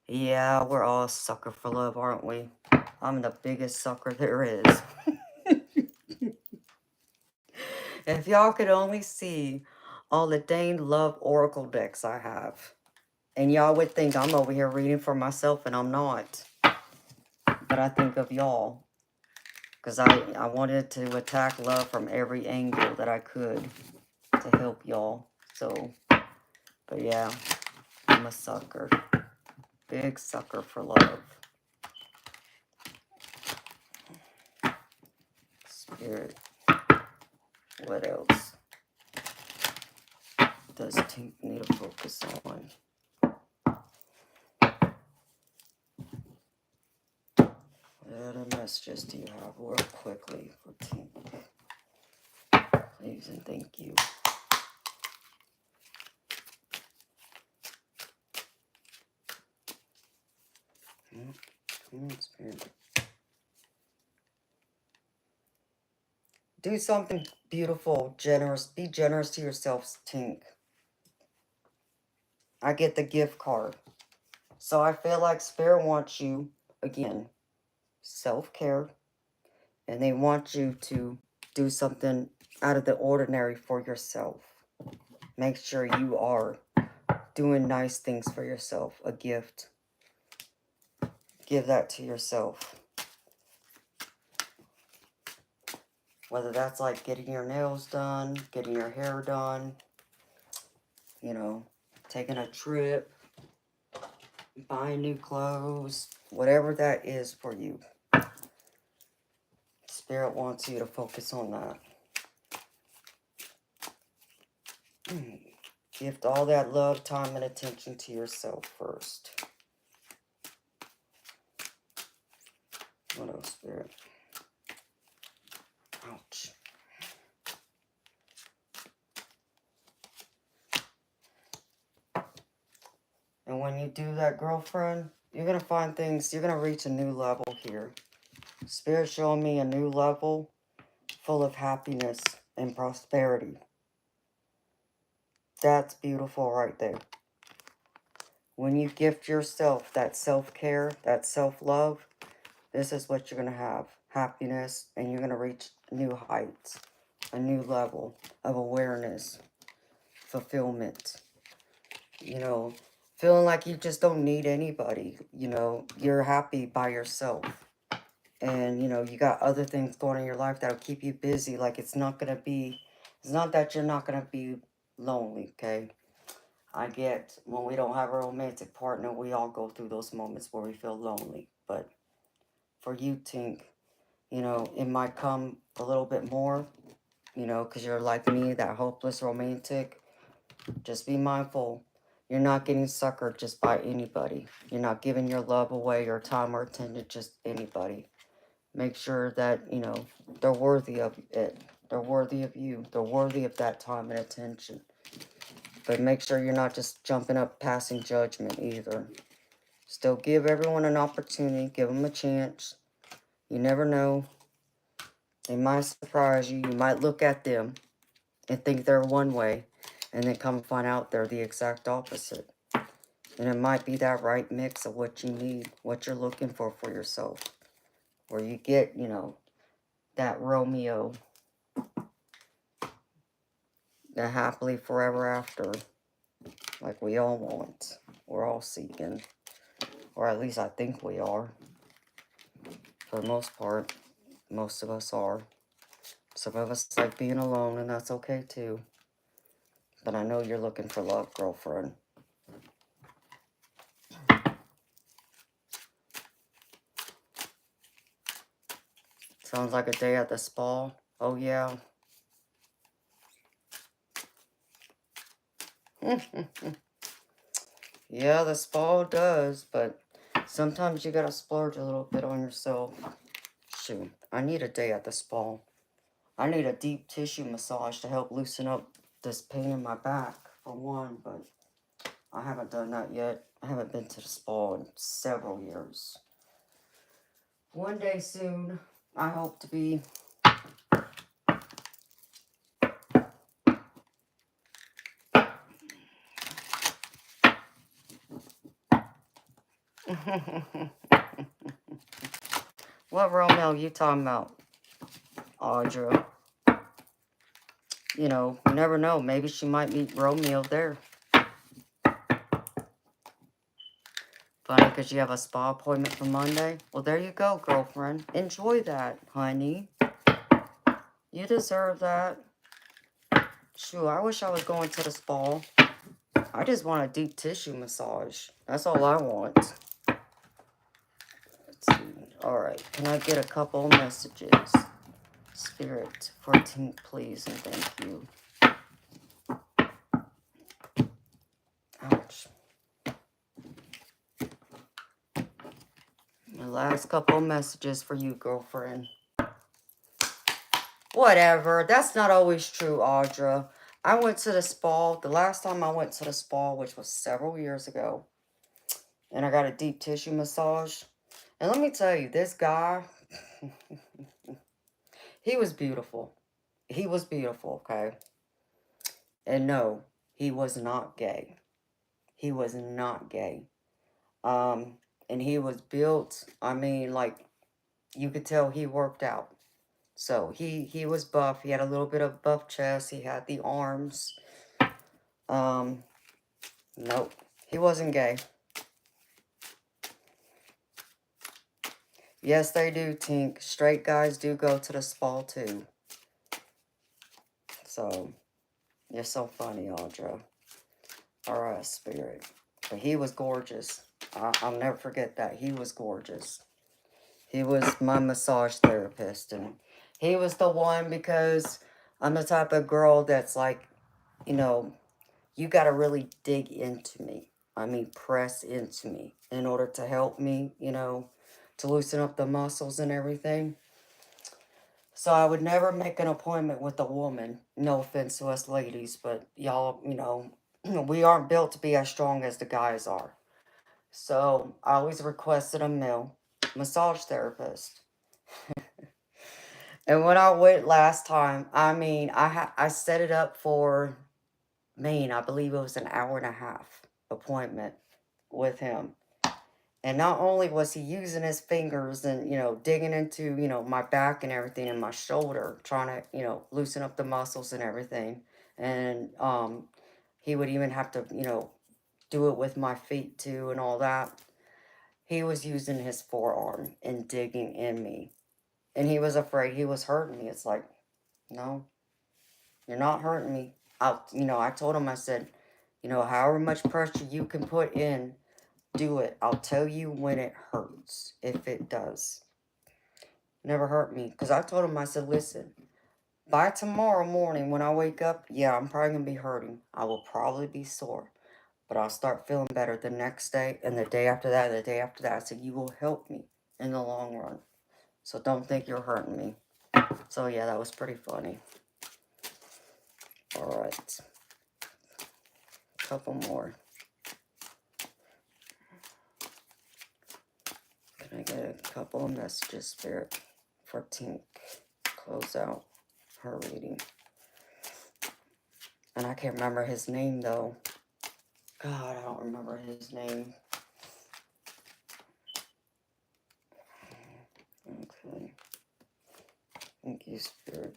Yeah, we're all a sucker for love, aren't we? I'm the biggest sucker there is. If y'all could only see all the dang love oracle decks I have. And y'all would think I'm over here reading for myself, and I'm not. But I think of y'all. Because I wanted to attack love from every angle that I could to help y'all. So, but yeah, I'm a sucker. Big sucker for love. Spirit. What else does Tink need to focus on? What other messages do you have real quickly for Tink? Please and thank you. Come on, Spirit. Do something beautiful, generous. Be generous to yourself, Tink. I get the gift card. So I feel like Spirit wants you, again, self-care. And they want you to do something out of the ordinary for yourself. Make sure you are doing nice things for yourself. A gift. Give that to yourself. Whether that's like getting your nails done, getting your hair done, you know, taking a trip, buying new clothes, whatever that is for you. Spirit wants you to focus on that. Gift all that love, time, and attention to yourself first. What else, Spirit? Ouch. And when you do that, girlfriend, you're going to find things, you're going to reach a new level here. Spirit showing me a new level full of happiness and prosperity. That's beautiful right there. When you gift yourself that self-care, that self-love, this is what you're going to have. Happiness, and you're going to reach new heights, a new level of awareness, fulfillment. You know, feeling like you just don't need anybody. You know, you're happy by yourself. And, you know, you got other things going in your life that'll keep you busy. Like, it's not that you're not going to be lonely, okay? I get when we don't have a romantic partner, we all go through those moments where we feel lonely. But for you, Tink, you know, it might come a little bit more, you know, because you're like me, that hopeless romantic. Just be mindful. You're not getting suckered just by anybody. You're not giving your love away or time or attention to just anybody. Make sure that, you know, they're worthy of it. They're worthy of you. They're worthy of that time and attention. But make sure you're not just jumping up passing judgment either. Still give everyone an opportunity. Give them a chance. You never know. They might surprise you. You might look at them and think they're one way, and then come find out they're the exact opposite. And it might be that right mix of what you need, what you're looking for yourself. Where you get, you know, that Romeo, the happily forever after, like we all want. We're all seeking. Or at least I think we are. For the most part, most of us are. Some of us like being alone, and that's okay too. But I know you're looking for love, girlfriend. Sounds like a day at the spa. Oh, yeah. Yeah, the spa does, but sometimes you gotta splurge a little bit on yourself. Shoot, I need a day at the spa. I need a deep tissue massage to help loosen up this pain in my back, for one, but I haven't done that yet. I haven't been to the spa in several years. One day soon, I hope to be. What Romeo you talking about, Audra? You know, you never know. Maybe she might meet Romeo there. Funny, because you have a spa appointment for Monday. Well, there you go, girlfriend. Enjoy that, honey. You deserve that. Shoot, I wish I was going to the spa. I just want a deep tissue massage. That's all I want. Let's see. Alright, can I get a couple messages? Spirit, 14, please, and thank you. Ouch. The last couple messages for you, girlfriend. Whatever. That's not always true, Audra. I went to the spa. The last time I went to the spa, which was several years ago, and I got a deep tissue massage. And let me tell you, this guy, he was beautiful. He was beautiful, okay? And no, he was not gay. He was not gay. And he was built, I mean, like, you could tell he worked out. So he was buff. He had a little bit of buff chest. He had the arms. Nope. He wasn't gay. Yes, they do, Tink. Straight guys do go to the spa, too. So, you're so funny, Audra. Alright, spirit. But he was gorgeous. I'll never forget that. He was gorgeous. He was my massage therapist. And he was the one because I'm the type of girl that's like, you know, you got to really dig into me. I mean, press into me in order to help me, you know, to loosen up the muscles and everything. So I would never make an appointment with a woman. No offense to us ladies, but y'all, you know, we aren't built to be as strong as the guys are. So I always requested a male massage therapist. And when I went last time, I mean, I set it up for, I believe it was an hour and a half appointment with him. And not only was he using his fingers and, digging into, my back and everything and my shoulder, trying to, loosen up the muscles and everything. And he would even have to, do it with my feet too and all that. He was using his forearm and digging in me. And he was afraid he was hurting me. It's like, no, you're not hurting me. I told him, I said, however much pressure you can put in, do it. I'll tell you when it hurts, if it does. Never hurt me. Because I told him, I said, listen, by tomorrow morning when I wake up, yeah, I'm probably going to be hurting. I will probably be sore. But I'll start feeling better the next day and the day after that and the day after that. I said, you will help me in the long run. So don't think you're hurting me. So yeah, that was pretty funny. Alright. Couple more. Can I get a couple of messages, Spirit, for Tink? Close out her reading. And I can't remember his name, though. God, I don't remember his name. Okay. Thank you, Spirit.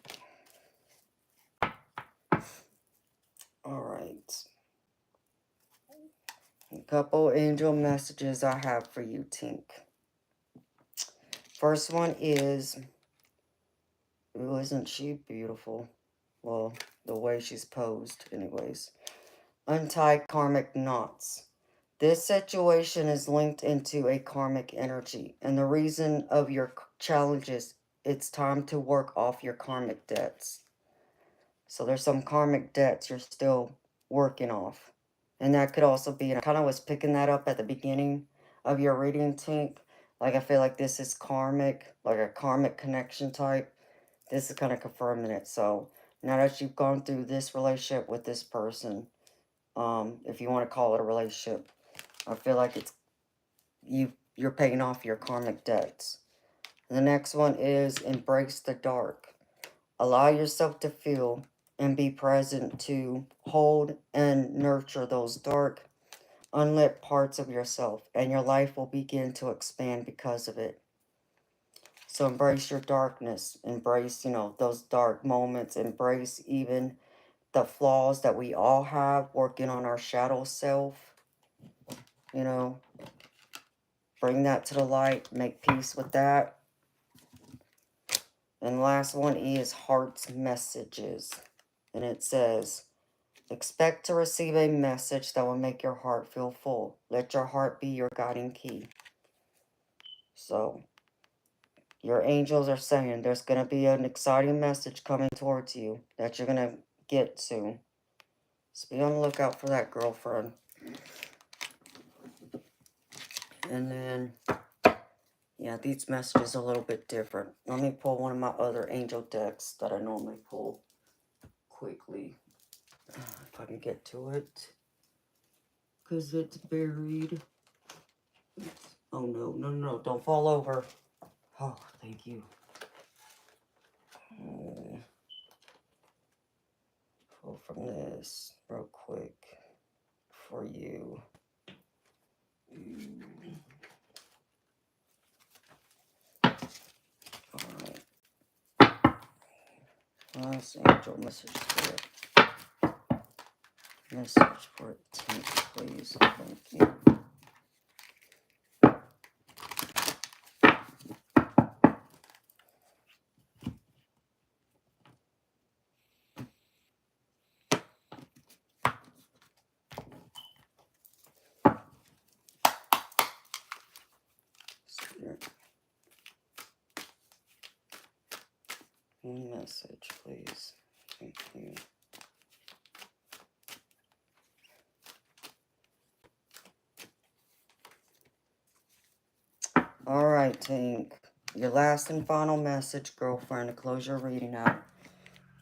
Alright. A couple angel messages I have for you, Tink. First one is, ooh, isn't she beautiful? Well, the way she's posed, anyways. Untie karmic knots. This situation is linked into a karmic energy, and the reason of your challenges, it's time to work off your karmic debts. So there's some karmic debts you're still working off. And that could also be, and I kind of was picking that up at the beginning of your reading, Tink. Like, I feel like this is karmic, like a karmic connection type. This is kind of confirming it. So now that you've gone through this relationship with this person, if you want to call it a relationship, I feel like it's you're paying off your karmic debts. The next one is embrace the dark. Allow yourself to feel and be present to hold and nurture those dark, unlit parts of yourself, and your life will begin to expand because of it. So embrace your darkness. Embrace, those dark moments. Embrace even the flaws that we all have, working on our shadow self. Bring that to the light. Make peace with that. And the last one is heart's messages. And it says, expect to receive a message that will make your heart feel full. Let your heart be your guiding key. So, your angels are saying there's going to be an exciting message coming towards you that you're going to get soon. So be on the lookout for that, girlfriend. And then, yeah, these messages are a little bit different. Let me pull one of my other angel decks that I normally pull quickly. If I can get to it. Because it's buried. Oh, no. Don't fall over. Oh, thank you. Pull from this real quick for you. Alright. Last angel message for it. Message for it, please. Thank you. Message, please. Thank you. Alright, Tink. Your last and final message, girlfriend, to close your reading out.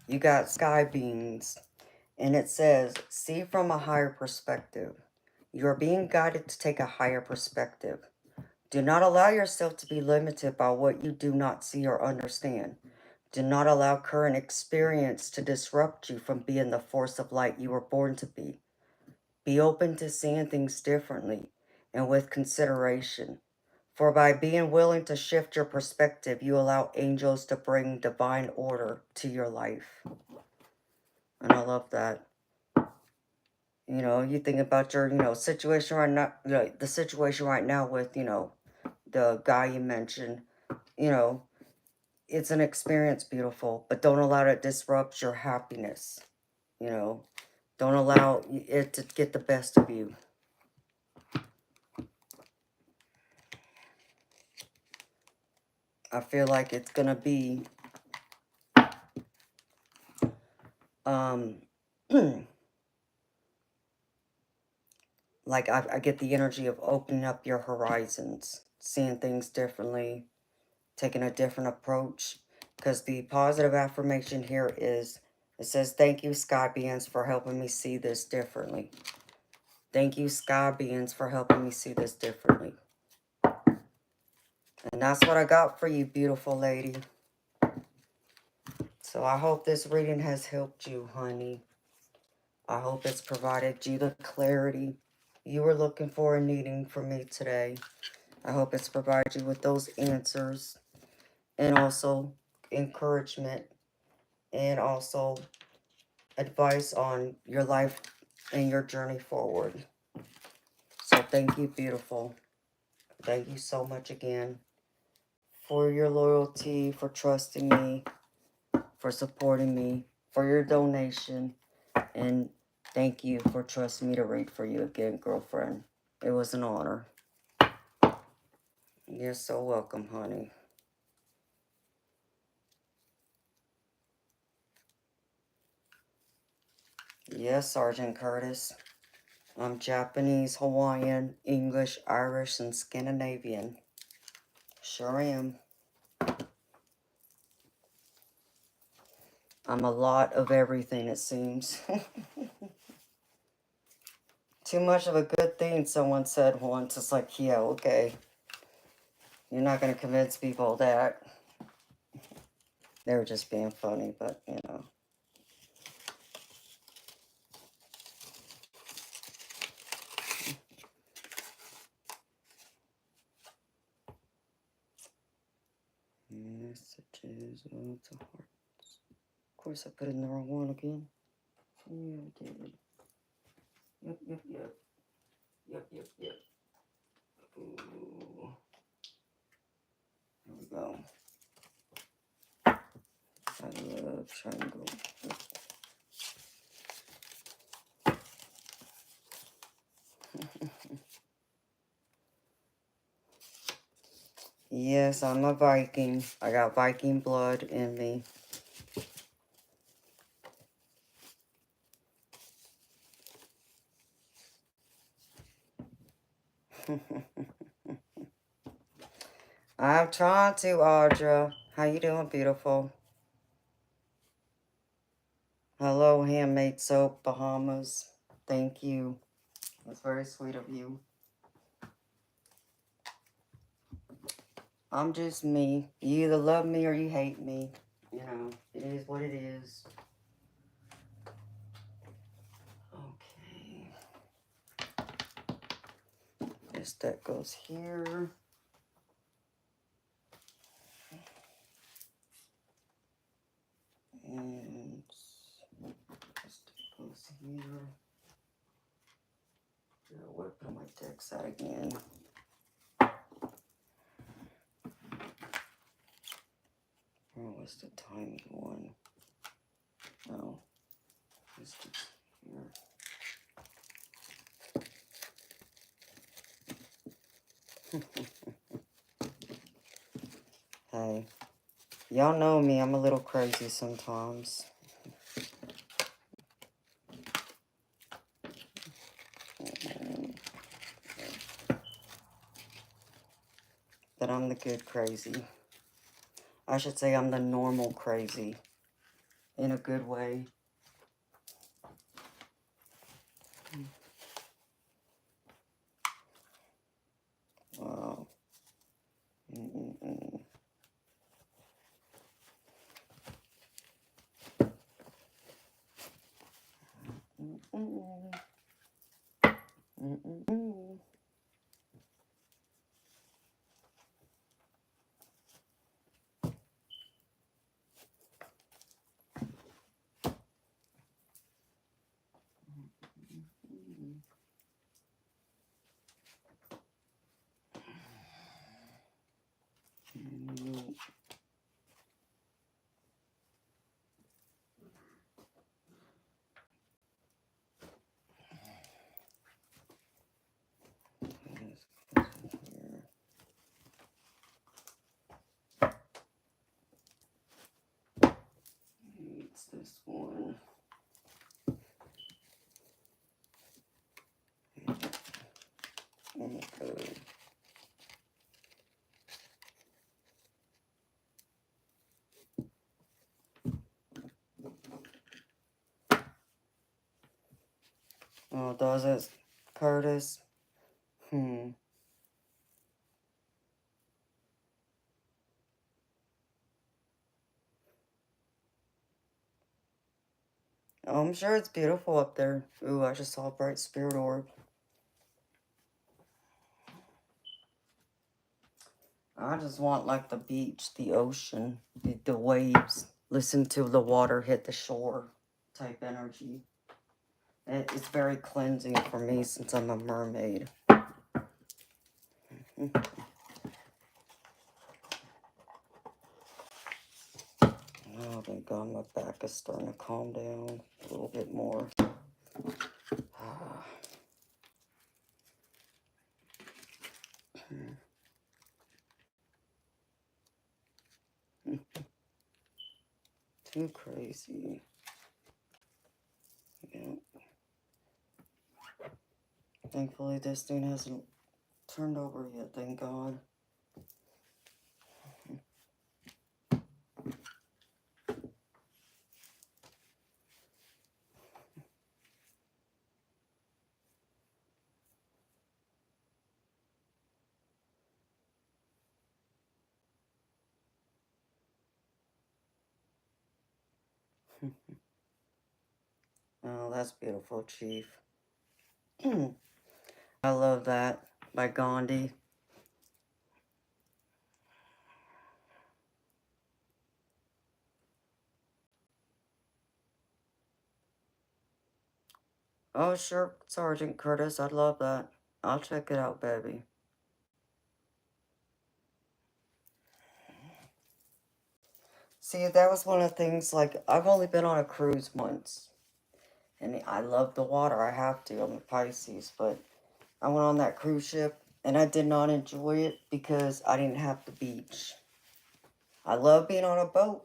You got sky beings. And it says, see from a higher perspective. You are being guided to take a higher perspective. Do not allow yourself to be limited by what you do not see or understand. Do not allow current experience to disrupt you from being the force of light you were born to be. Be open to seeing things differently and with consideration. For by being willing to shift your perspective, you allow angels to bring divine order to your life. And I love that. You know, you think about your, situation right now, the situation right now with, the guy you mentioned, you know, it's an experience, beautiful, but don't allow it to disrupt your happiness. You know, don't allow it to get the best of you. I feel like it's going to be, like I get the energy of opening up your horizons, seeing things differently, taking a different approach. Because the positive affirmation here is, it says, thank you, sky beings, for helping me see this differently. Thank you, sky beings, for helping me see this differently. And that's what I got for you, beautiful lady. So I hope this reading has helped you, honey. I hope it's provided you the clarity you were looking for and needing from me today. I hope it's provided you with those answers and also encouragement and also advice on your life and your journey forward. So thank you, beautiful. Thank you so much again for your loyalty, for trusting me, for supporting me, for your donation, and thank you for trusting me to read for you again, girlfriend. It was an honor. You're so welcome, honey. Yes, Sergeant Curtis. I'm Japanese, Hawaiian, English, Irish, and Scandinavian. Sure am. I'm a lot of everything, it seems. Too much of a good thing, someone said once. It's like, yeah, okay. You're not going to convince people that. They were just being funny, but, you know. Messages of the hearts. Of course, I put in the wrong one again. Yeah, I did. Yep, yep, yep. Yep, yep, yep. Ooh. There we go. I love triangle. Yes, I'm a Viking. I got Viking blood in me. I'm trying to, Audra. How you doing, beautiful? Hello, Handmade Soap, Bahamas. Thank you. That's very sweet of you. I'm just me. You either love me or you hate me. You know, it is what it is. Okay. This deck goes here. And this deck goes here. Where put my decks at again? Oh, what's the tiny one? No. This deck's here. Hey, y'all know me. I'm a little crazy sometimes. But I'm the good crazy. I should say I'm the normal crazy. In a good way. Wow. Mm-mm-mm. Mm-mm. Mm-mm-mm. It's this one. Okay. Oh, does it, Curtis? Hmm. Oh, I'm sure it's beautiful up there. Ooh, I just saw a bright spirit orb. I just want like the beach, the ocean, the waves. Listen to the water hit the shore type energy. It's very cleansing for me since I'm a mermaid. Oh, thank God my back is starting to calm down a little bit more. Too crazy. Yeah. Thankfully, this thing hasn't turned over yet, thank God. Oh, that's beautiful, Chief. I love that. By Gandhi. Oh, sure, Sergeant Curtis. I'd love that. I'll check it out, baby. See, that was one of the things, like, I've only been on a cruise once. And I love the water. I have to. I'm a Pisces. But I went on that cruise ship, and I did not enjoy it because I didn't have the beach. I love being on a boat.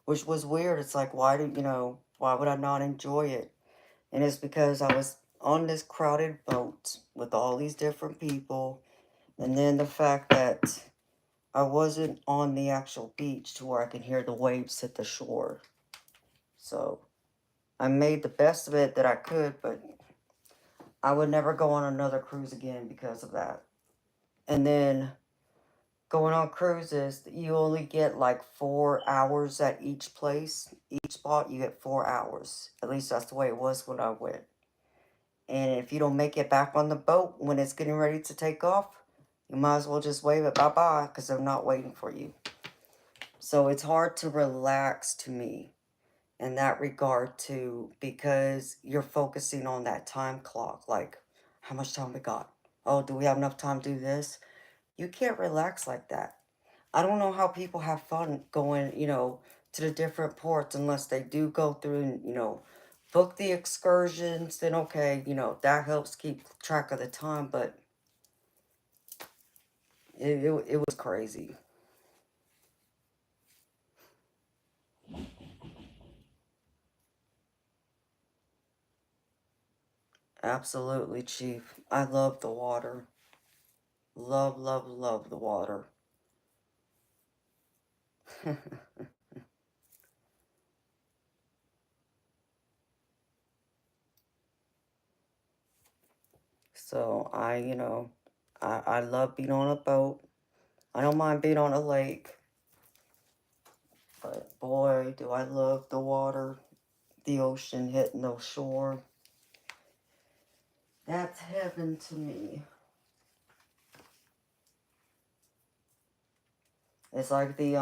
Which was weird. It's like, why would I not enjoy it? And it's because I was on this crowded boat with all these different people. And then the fact that I wasn't on the actual beach to where I could hear the waves hit the shore. So I made the best of it that I could, but I would never go on another cruise again because of that. And then going on cruises, you only get like 4 hours at each place. Each spot, you get 4 hours. At least that's the way it was when I went. And if you don't make it back on the boat when it's getting ready to take off, you might as well just wave it bye-bye because they're not waiting for you. So it's hard to relax to me in that regard too, because you're focusing on that time clock. Like, how much time we got? Oh, do we have enough time to do this? You can't relax like that. I don't know how people have fun going, to the different ports unless they do go through and, book the excursions. Then, okay, that helps keep track of the time, but it was crazy. Absolutely, Chief. I love the water. Love, love, love the water. So I love being on a boat. I don't mind being on a lake. But boy, do I love the water, the ocean hitting the shore. That's heaven to me. It's like the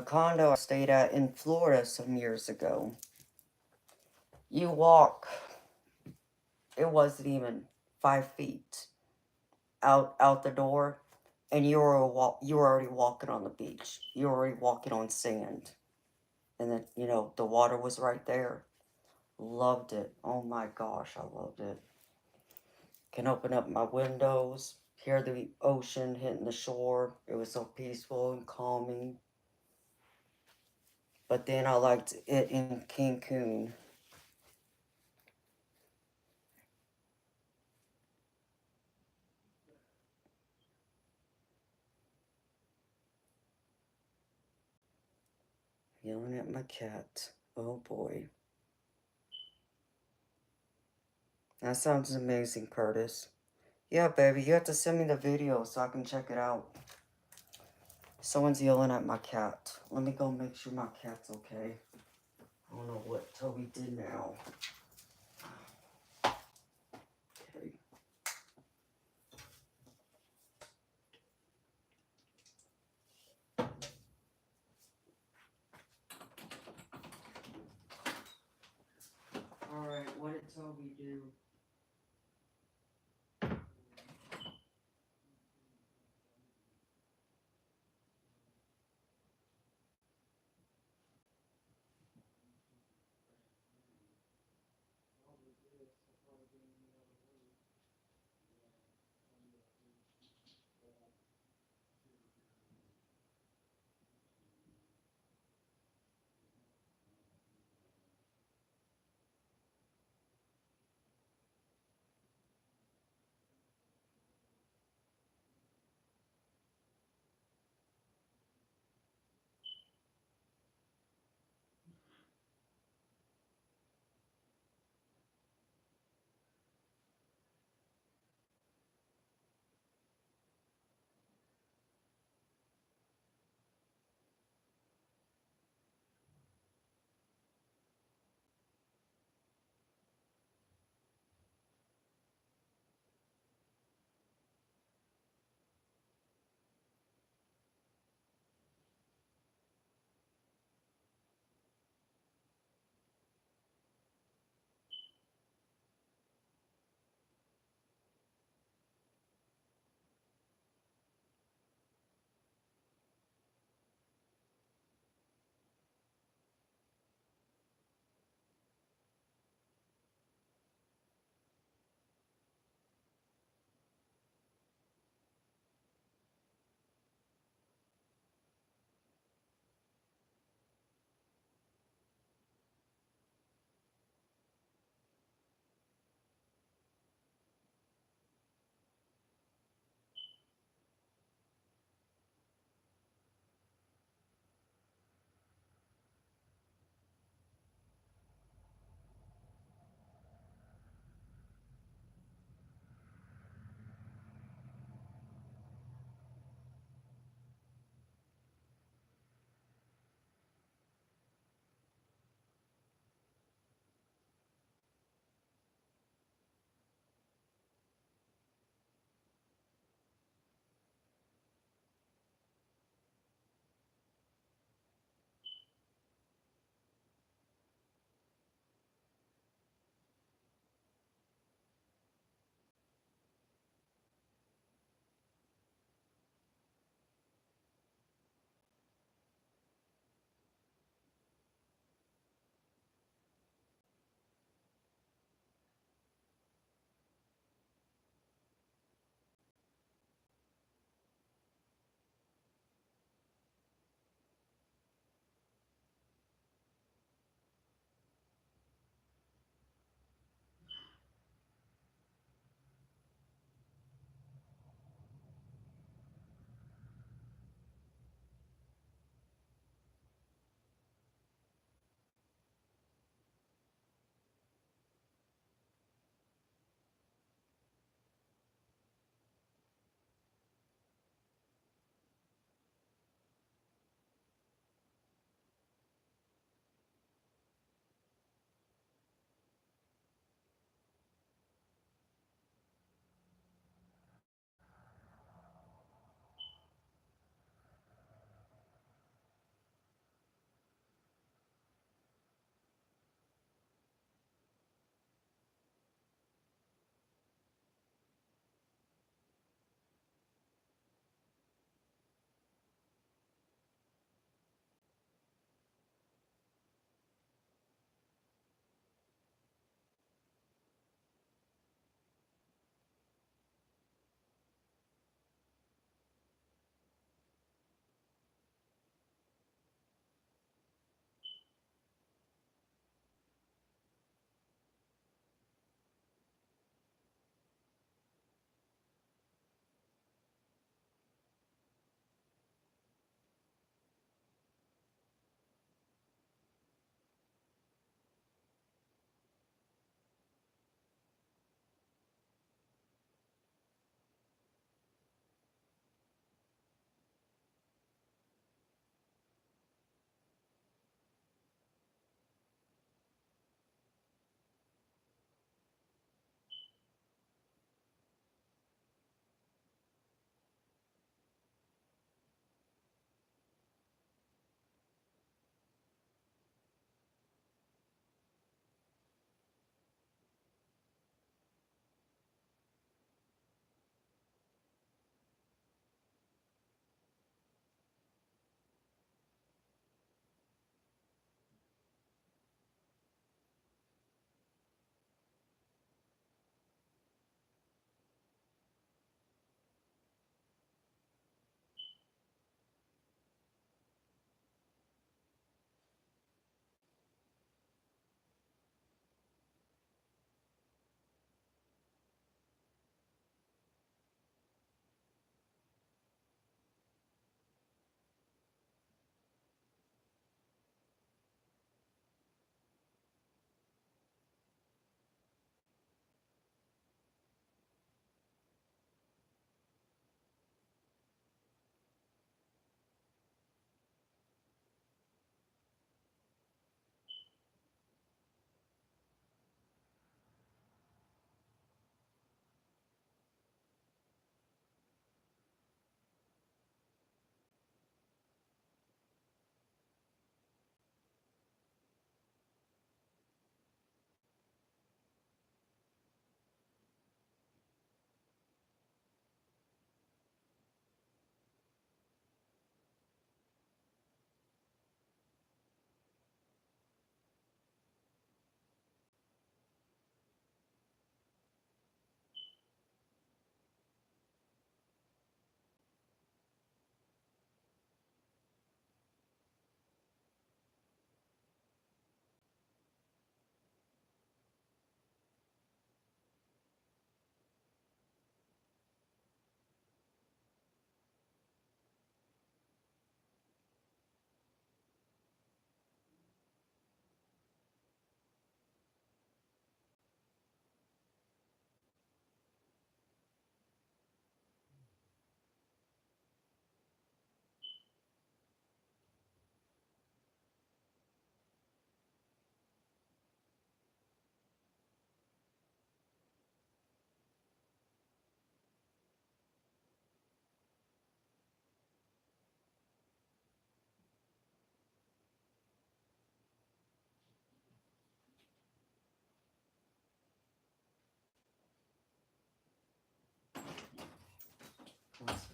condo I stayed at in Florida some years ago. You walk, it wasn't even 5 feet out the door, and you were already walking on the beach. You were already walking on sand, and then the water was right there. Loved it. Oh my gosh, I loved it. Can open up my windows, hear the ocean hitting the shore. It was so peaceful and calming. But then I liked it in Cancun. Yelling at my cat. Oh boy. That sounds amazing, Curtis. Yeah, baby, you have to send me the video so I can check it out. Someone's yelling at my cat. Let me go make sure my cat's okay. I don't know what Toby did now. Okay. Alright, what did Toby do?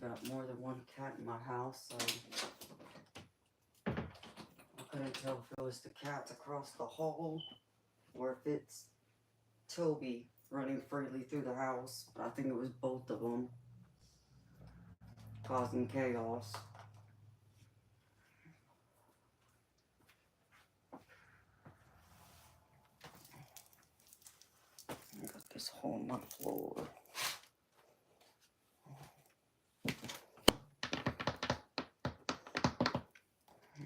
got more than one cat in my house, so I couldn't tell if it was the cats across the hall or if it's Toby running freely through the house. But I think it was both of them causing chaos. I got this hole on my floor.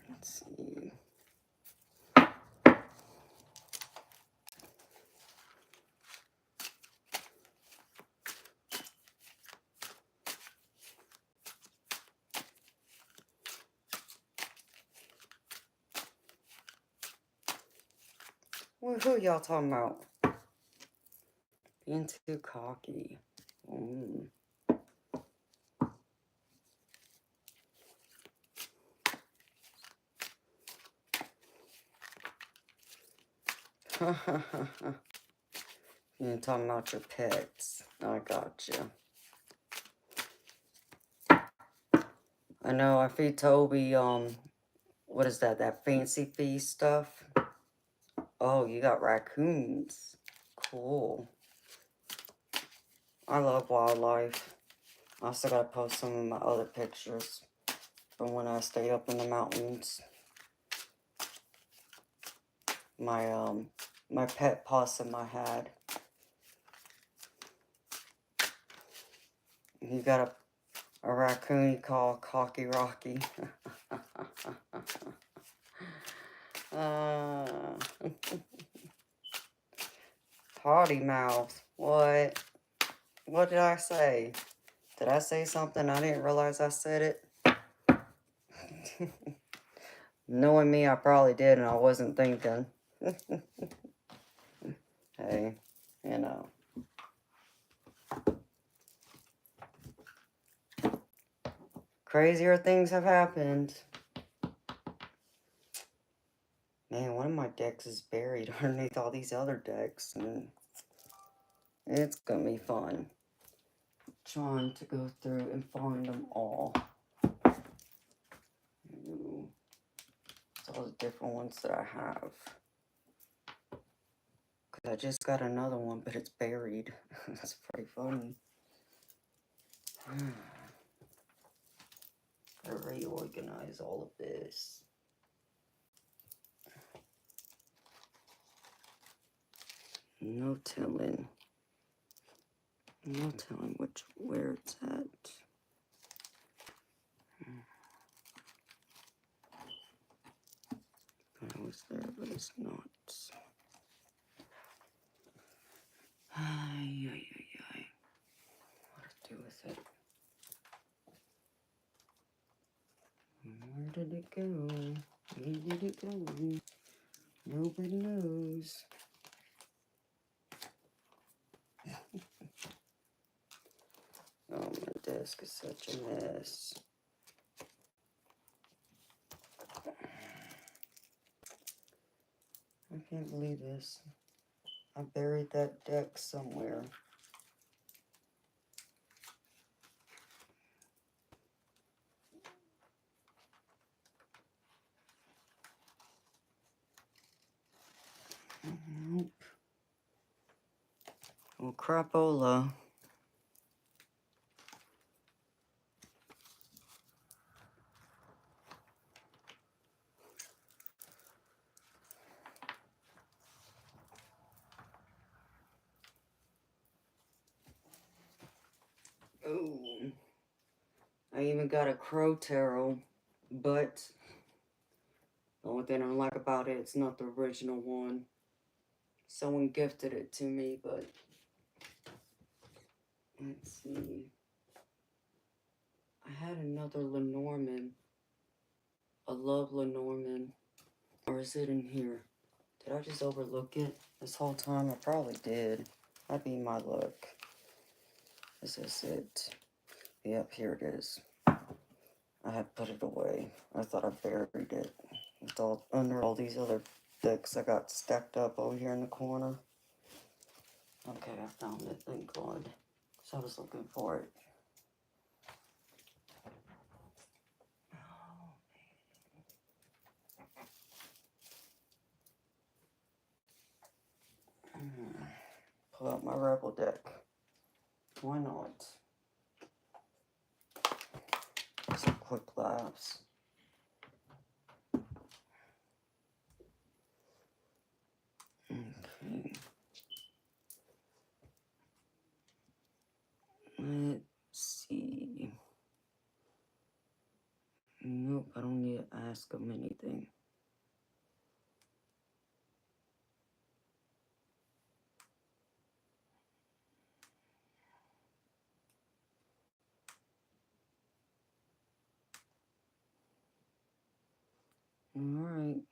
Let's see. Well, who y'all talking about? Being too cocky. You're talking about your pets. I gotcha. I know I feed Toby, what is that? That fancy feast stuff? Oh, you got raccoons. Cool. I love wildlife. I also gotta post some of my other pictures from when I stayed up in the mountains. My pet possum I had. He got a raccoon he called Cocky Rocky. Potty mouth. What? What did I say? Did I say something I didn't realize I said it? Knowing me, I probably did, and I wasn't thinking. Hey, you know. Crazier things have happened. Man, one of my decks is buried underneath all these other decks, and it's gonna be fun trying to go through and find them all. Ooh. It's all the different ones that I have. Cause I just got another one, but it's buried. That's pretty funny. Gotta reorganize all of this. No telling. No telling where it's at. I was there, but it's not. Ay, ay, ay, ay. What to do with it? Where did it go? Where did it go? Nobody knows. Oh, my desk is such a mess. I can't believe this. I buried that deck somewhere. Nope. Well, crapola. Oh. I even got a crow tarot, but the only thing I don't like about it, it's not the original one. Someone gifted it to me, but let's see. I had another Lenormand. I love Lenormand. Or is it in here? Did I just overlook it this whole time? I probably did. That'd be my luck. Is this it? Yep, here it is. I had put it away. I thought I buried it. It's all under all these other decks I got stacked up over here in the corner. Okay, I found it, thank God. So I was looking for it. Pull out my Rebel deck. Why not? Some quick laughs. Okay. Let's see. Nope, I don't need to ask them anything. Alright.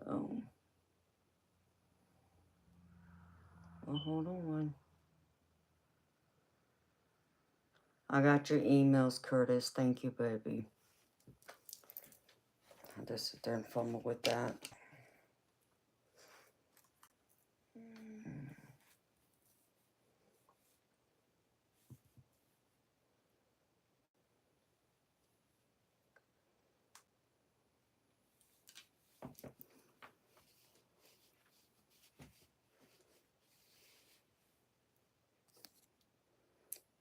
Oh. Well, hold on. I got your emails, Curtis. Thank you, baby. I'll just sit there and fumble with that.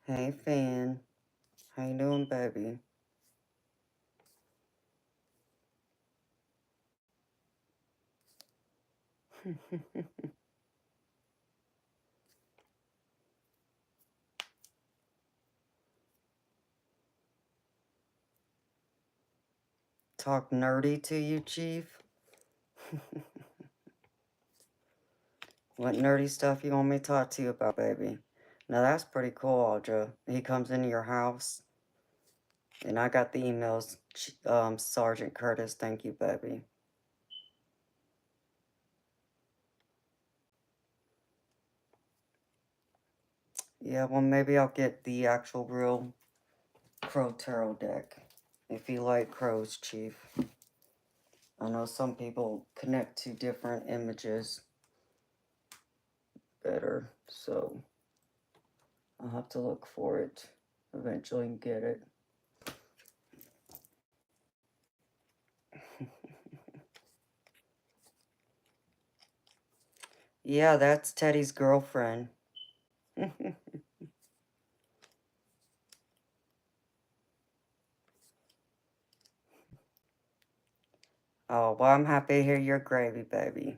Hey, Fan. How you doing, baby? Talk nerdy to you, Chief? What nerdy stuff you want me to talk to you about, baby? Now that's pretty cool, Audra. He comes into your house, and I got the emails, Sergeant Curtis. Thank you, baby. Yeah, well, maybe I'll get the actual real Crow Tarot deck. If you like crows, Chief. I know some people connect to different images better, so I'll have to look for it eventually and get it. Yeah, that's Teddy's girlfriend. Oh, well, I'm happy to hear your gravy, baby.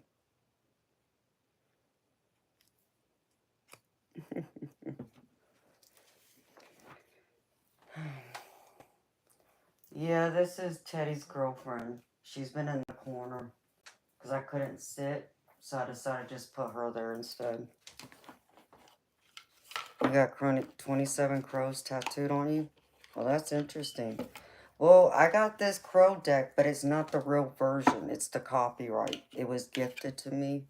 Yeah, this is Teddy's girlfriend. She's been in the corner because I couldn't sit, so I decided to just put her there instead. You got 27 crows tattooed on you? Well, that's interesting. Well, I got this crow deck, but it's not the real version. It's the copyright. It was gifted to me.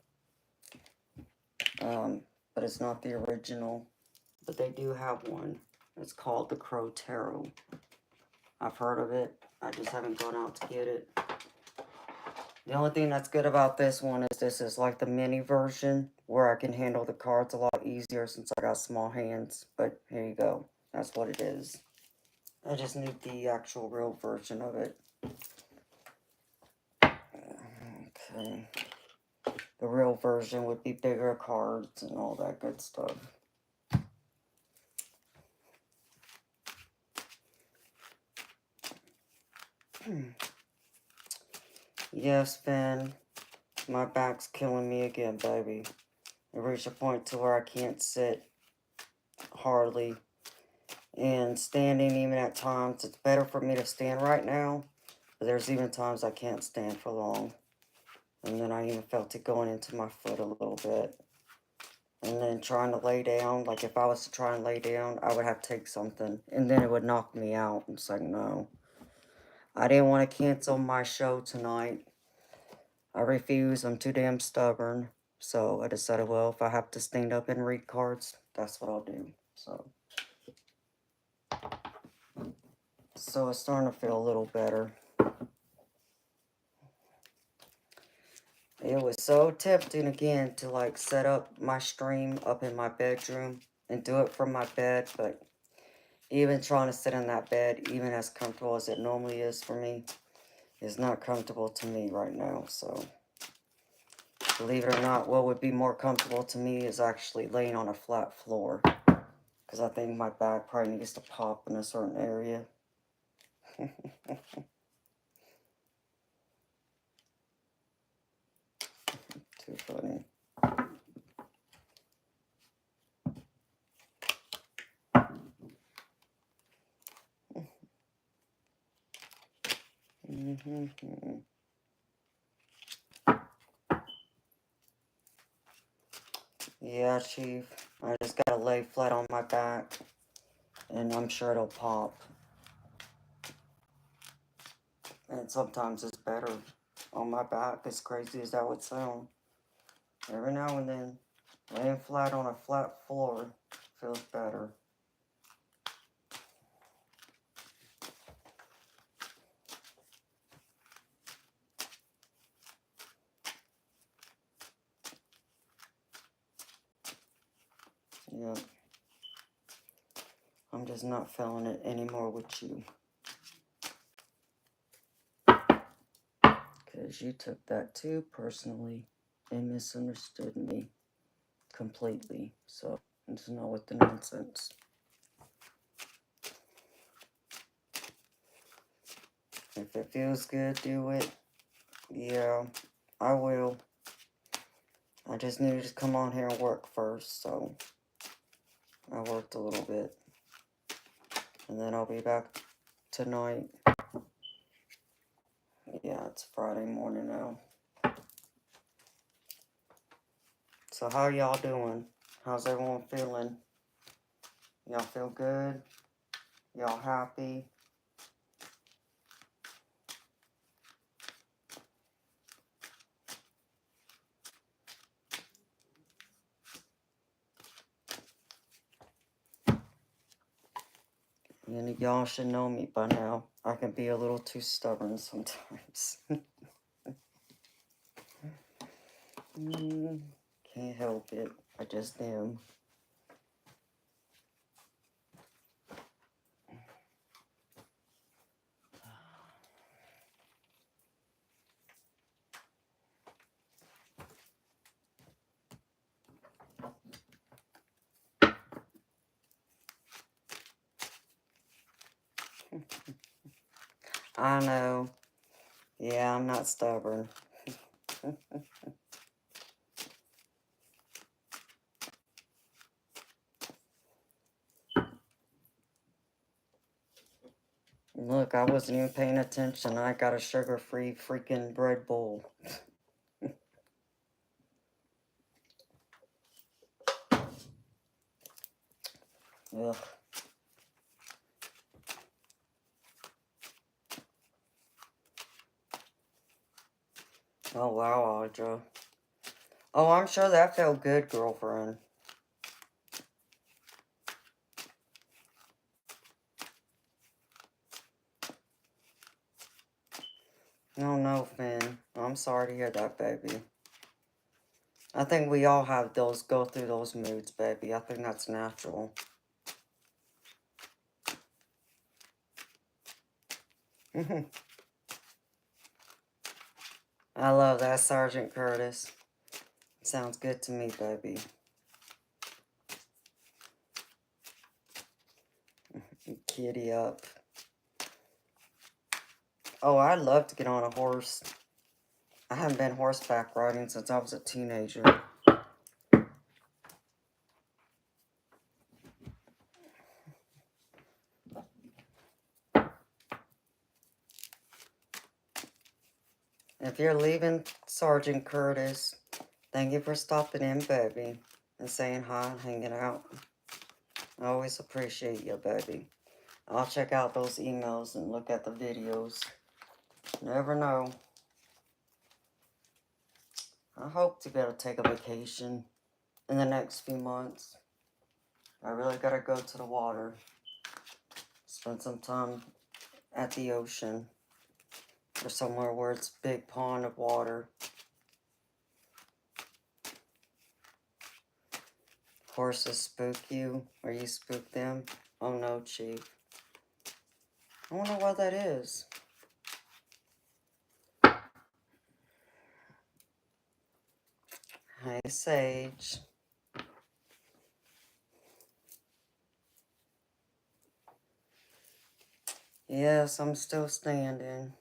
But it's not the original. But they do have one. It's called the Crow Tarot. I've heard of it. I just haven't gone out to get it. The only thing that's good about this one is this is like the mini version where I can handle the cards a lot easier since I got small hands. But here you go. That's what it is. I just need the actual real version of it. Okay. The real version would be bigger cards and all that good stuff. Yes, Ben. My back's killing me again, baby. It reached a point to where I can't sit hardly. And standing even at times, it's better for me to stand right now. But there's even times I can't stand for long. And then I even felt it going into my foot a little bit. And then trying to lay down, like if I was to try and lay down, I would have to take something. And then it would knock me out. It's like, no. I didn't want to cancel my show tonight. I refuse. I'm too damn stubborn. So I decided, well, if I have to stand up and read cards, that's what I'll do. So it's starting to feel a little better. It was so tempting again to like set up my stream up in my bedroom and do it from my bed, but even trying to sit in that bed, even as comfortable as it normally is for me, is not comfortable to me right now. So, believe it or not, what would be more comfortable to me is actually laying on a flat floor. Because I think my back probably needs to pop in a certain area. Too funny. Yeah, Chief. I just gotta lay flat on my back, and I'm sure it'll pop. And sometimes it's better on my back, as crazy as that would sound. Every now and then, laying flat on a flat floor feels better. Yep. I'm just not feeling it anymore with you. Because you took that too personally and misunderstood me completely. So, it's not with the nonsense. If it feels good, do it. Yeah, I will. I just needed to come on here and work first, so I worked a little bit. And then I'll be back tonight. Yeah, it's Friday morning now. So how y'all doing? How's everyone feeling? Y'all feel good? Y'all happy? And y'all should know me by now. I can be a little too stubborn sometimes. Can't help it. I just am. I know. Yeah, I'm not stubborn. Look, I wasn't even paying attention. I got a sugar-free freaking bread bowl. Ugh. Oh, wow, Audra. Oh, I'm sure that felt good, girlfriend. No, Finn. I'm sorry to hear that, baby. I think we all have those, go through those moods, baby. I think that's natural. I love that, Sergeant Curtis. Sounds good to me, baby. Giddy up. Oh, I'd love to get on a horse. I haven't been horseback riding since I was a teenager. If you're leaving, Sergeant Curtis, thank you for stopping in, baby, and saying hi and hanging out. I always appreciate you, baby. I'll check out those emails and look at the videos. Never know. I hope to be able to take a vacation in the next few months. I really gotta go to the water. Spend some time at the ocean. Or somewhere where it's a big pond of water. Horses spook you, or you spook them? Oh no, Chief. I wonder what that is. Hey, Sage. Yes, I'm still standing.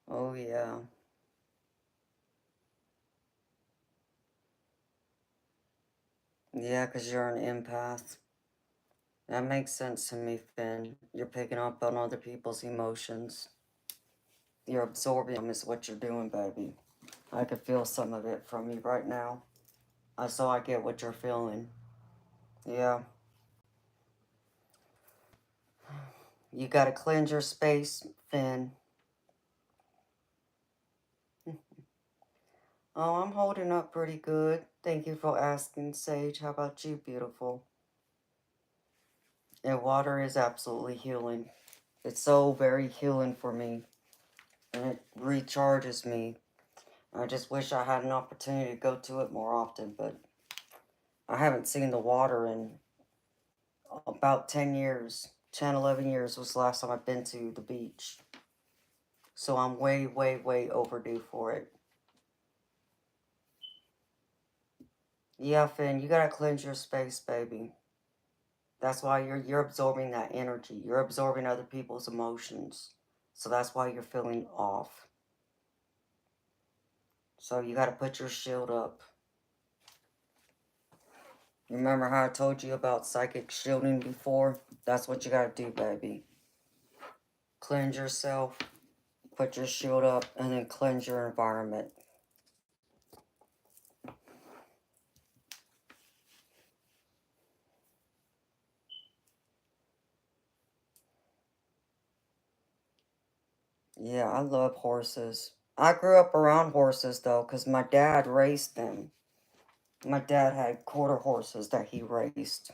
Oh, yeah. Yeah, 'cause you're an empath. That makes sense to me, Finn. You're picking up on other people's emotions. You're absorbing them is what you're doing, baby. I can feel some of it from you right now. So I get what you're feeling. Yeah. You gotta cleanse your space, Finn. Oh, I'm holding up pretty good. Thank you for asking, Sage. How about you, beautiful? And water is absolutely healing. It's so very healing for me. And it recharges me. I just wish I had an opportunity to go to it more often, but I haven't seen the water in about 10 years. 10, 11 years was the last time I've been to the beach. So I'm way, way, way overdue for it. Yeah, Finn, you gotta cleanse your space, baby. That's why you're absorbing that energy. You're absorbing other people's emotions. So that's why you're feeling off. So you gotta put your shield up. Remember how I told you about psychic shielding before? That's what you gotta do, baby. Cleanse yourself, put your shield up, and then cleanse your environment. Yeah, I love horses. I grew up around horses, though, because my dad raced them. My dad had quarter horses that he raced.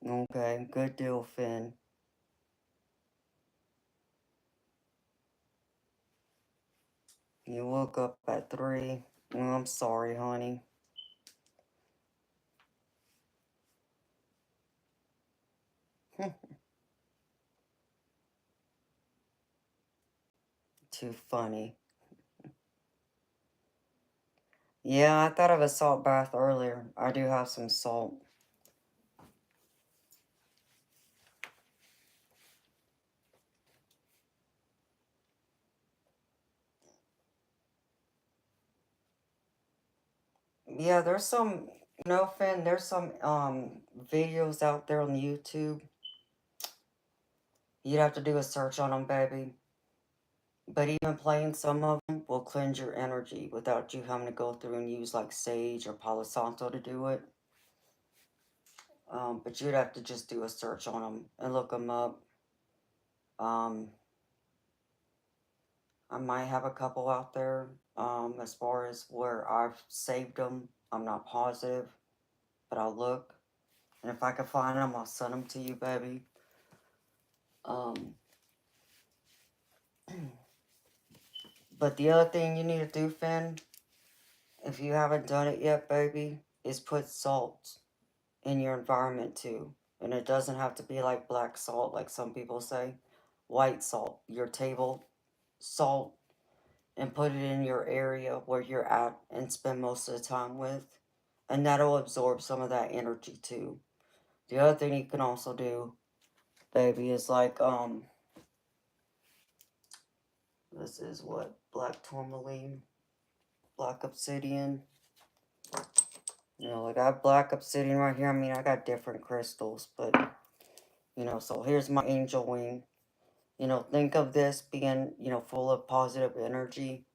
Okay, good deal, Finn. You woke up at 3. Oh, I'm sorry, honey. Too funny. Yeah, I thought of a salt bath earlier. I do have some salt. Yeah, there's some, no, Finn, there's some videos out there on YouTube. You'd have to do a search on them, baby. But even playing some of them will cleanse your energy without you having to go through and use like sage or palo santo to do it. But you'd have to just do a search on them and look them up. Um, I might have a couple out there. As far as where I've saved them, I'm not positive, but I'll look. And if I can find them, I'll send them to you, baby. Um, but the other thing you need to do, Finn, if you haven't done it yet, baby, is put salt in your environment too. And it doesn't have to be like black salt, like some people say. White salt, your table salt, and put it in your area where you're at and spend most of the time with. And that'll absorb some of that energy too. The other thing you can also do, baby, is like, this is what? Black tourmaline, black obsidian. You know, like I have black obsidian right here. I mean, I got different crystals, but, you know, so here's my angel wing. You know, think of this being, you know, full of positive energy.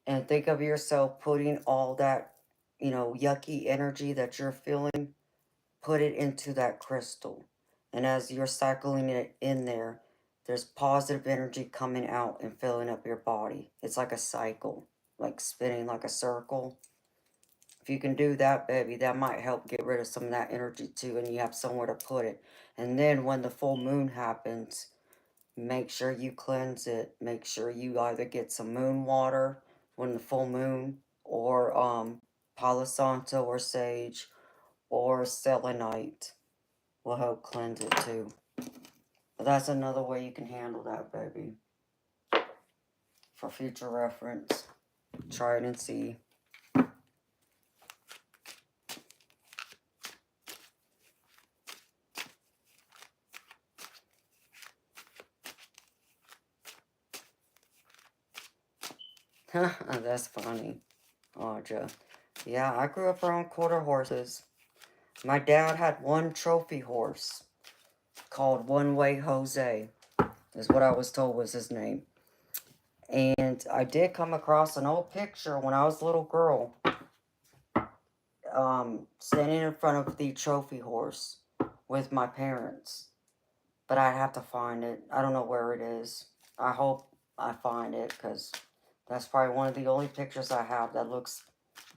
And think of yourself putting all that, you know, yucky energy that you're feeling, put it into that crystal. And as you're cycling it in there, there's positive energy coming out and filling up your body. It's like a cycle, like spinning like a circle. If you can do that, baby, that might help get rid of some of that energy too, and you have somewhere to put it. And then when the full moon happens, make sure you cleanse it. Make sure you either get some moon water, when the full moon, or Palo Santo or sage or selenite will help cleanse it too. But that's another way you can handle that, baby. For future reference, try it and see. That's funny, Audra. Yeah, I grew up around quarter horses. My dad had one trophy horse called One Way Jose, is what I was told was his name. And I did come across an old picture when I was a little girl, standing in front of the trophy horse with my parents. But I'd have to find it. I don't know where it is. I hope I find it, because that's probably one of the only pictures I have that looks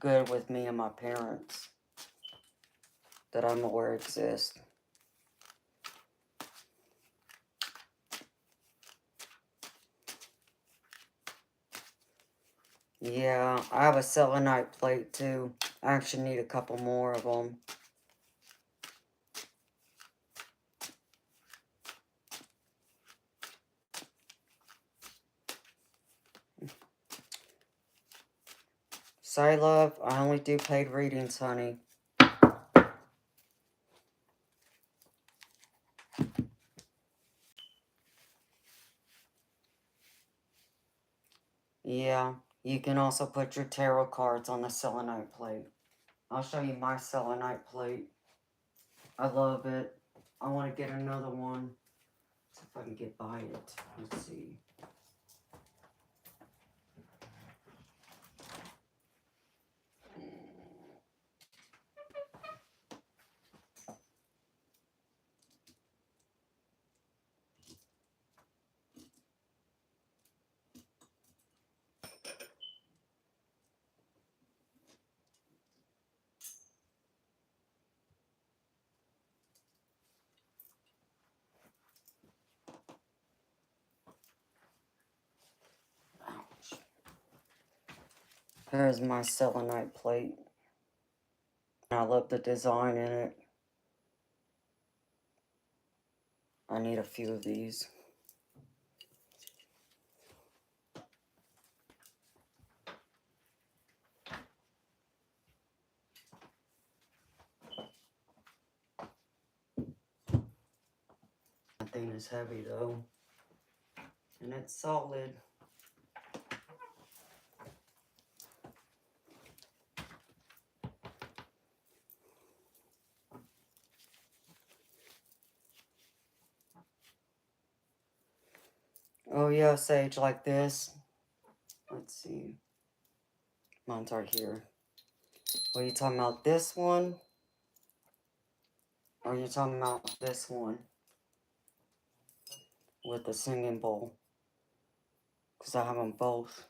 good with me and my parents that I'm aware exist. Yeah, I have a selenite plate too. I actually need a couple more of them. Sorry, love, I only do paid readings, honey. Yeah, you can also put your tarot cards on the selenite plate. I'll show you my selenite plate. I love it. I want to get another one. See if I can get by it. Let's see. Ouch. Here's my selenite plate. I love the design in it. I need a few of these. That thing is heavy though. And it's solid. Oh yeah, sage like this. Let's see. Mine's right here. Are you talking about this one? Or are you talking about this one? With the singing bowl? Because I have them both.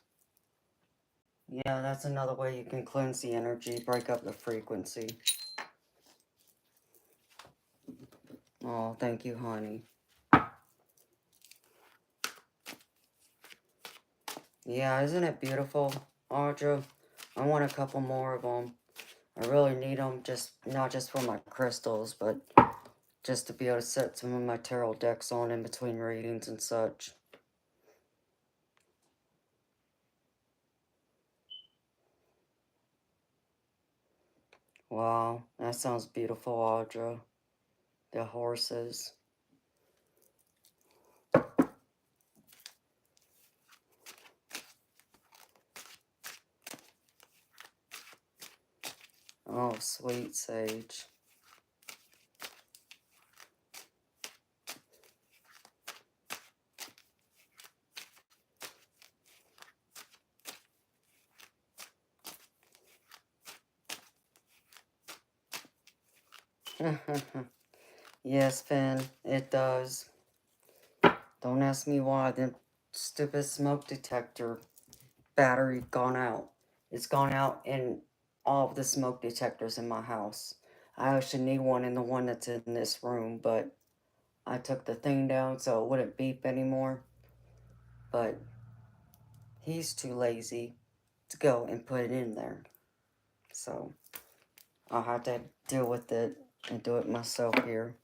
Yeah, that's another way you can cleanse the energy, break up the frequency. Oh, thank you, honey. Yeah, isn't it beautiful, Audra? I want a couple more of them. I really need them, just not just for my crystals, but just to be able to set some of my tarot decks on in between readings and such. Wow, that sounds beautiful, Audra. The horses. Oh, sweet sage. Yes, Finn, it does. Don't ask me why the stupid smoke detector battery gone out. It's gone out in all of the smoke detectors in my house. I actually need one in the one that's in this room, but I took the thing down so it wouldn't beep anymore. But he's too lazy. to go and put it in there. So I'll have to deal with it and do it myself here.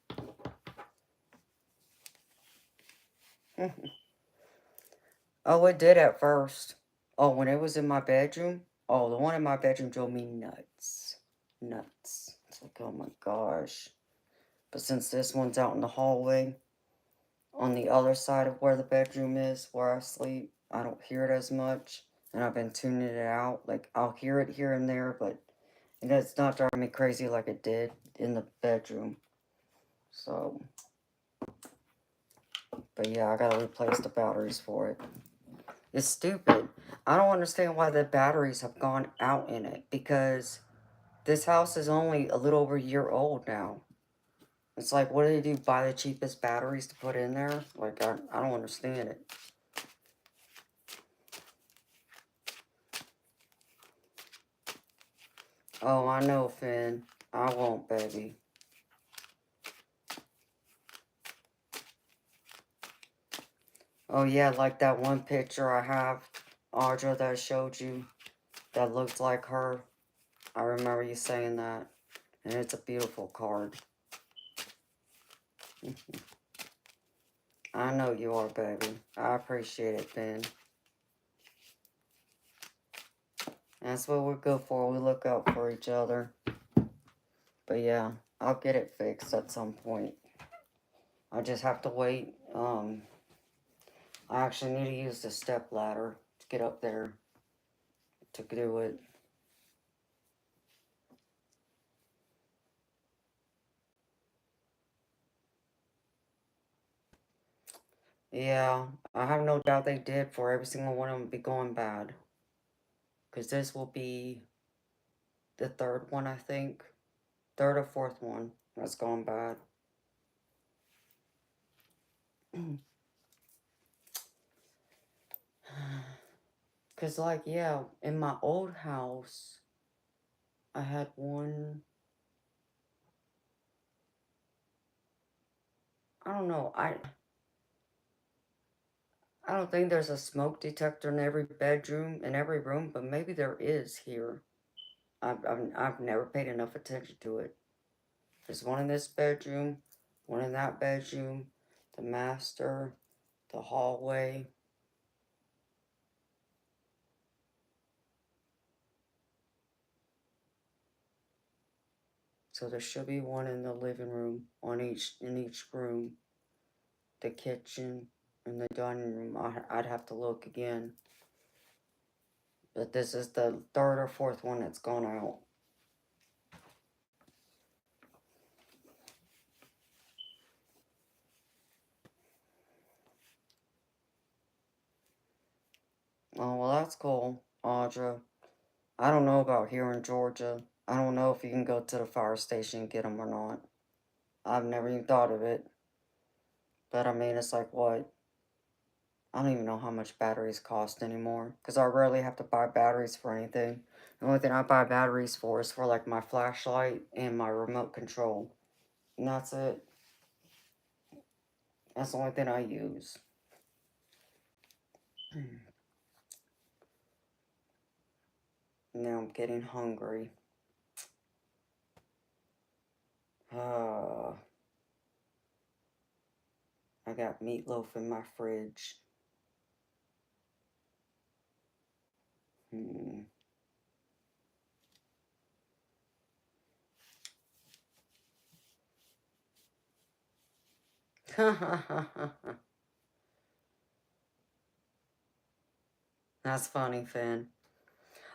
Oh, it did at first. Oh, when it was in my bedroom. Oh, the one in my bedroom drove me nuts. Nuts. It's like, oh my gosh. But since this one's out in the hallway, on the other side of where the bedroom is, where I sleep, I don't hear it as much. And I've been tuning it out. Like, I'll hear it here and there, but it's not driving me crazy like it did in the bedroom. So, but yeah, I gotta replace the batteries for it. It's stupid. I don't understand why the batteries have gone out in it, because this house is only a little over a year old now. It's like, what do they do? Buy the cheapest batteries to put in there? Like, I don't understand it. Oh, I know, Finn. I won't, baby. Oh, yeah, like that one picture I have, Audra, that I showed you, that looked like her. I remember you saying that. And it's a beautiful card. I know you are, baby. I appreciate it, Finn. That's what we're good for. We look out for each other. But yeah, I'll get it fixed at some point. I just have to wait. I actually need to use the step ladder to get up there to do it. Yeah, I have no doubt they did, for every single one of them be going bad. Because this will be the third one, I think. Third or fourth one that's gone bad. Because, like, yeah, in my old house, I had one. I don't know. I don't think there's a smoke detector in every bedroom, in every room, but maybe there is here. I've never paid enough attention to it. There's one in this bedroom, one in that bedroom, the master, the hallway. So there should be one in the living room, in each room, the kitchen, and the dining room. I'd have to look again. But this is the third or fourth one that's gone out. Oh, well, that's cool, Audra. I don't know about here in Georgia. I don't know if you can go to the fire station and get them or not. I've never even thought of it. But I mean, it's like, what? I don't even know how much batteries cost anymore. Because I rarely have to buy batteries for anything. The only thing I buy batteries for is for, like, my flashlight and my remote control. And that's it. That's the only thing I use. Now I'm getting hungry. I got meatloaf in my fridge. That's funny, Finn.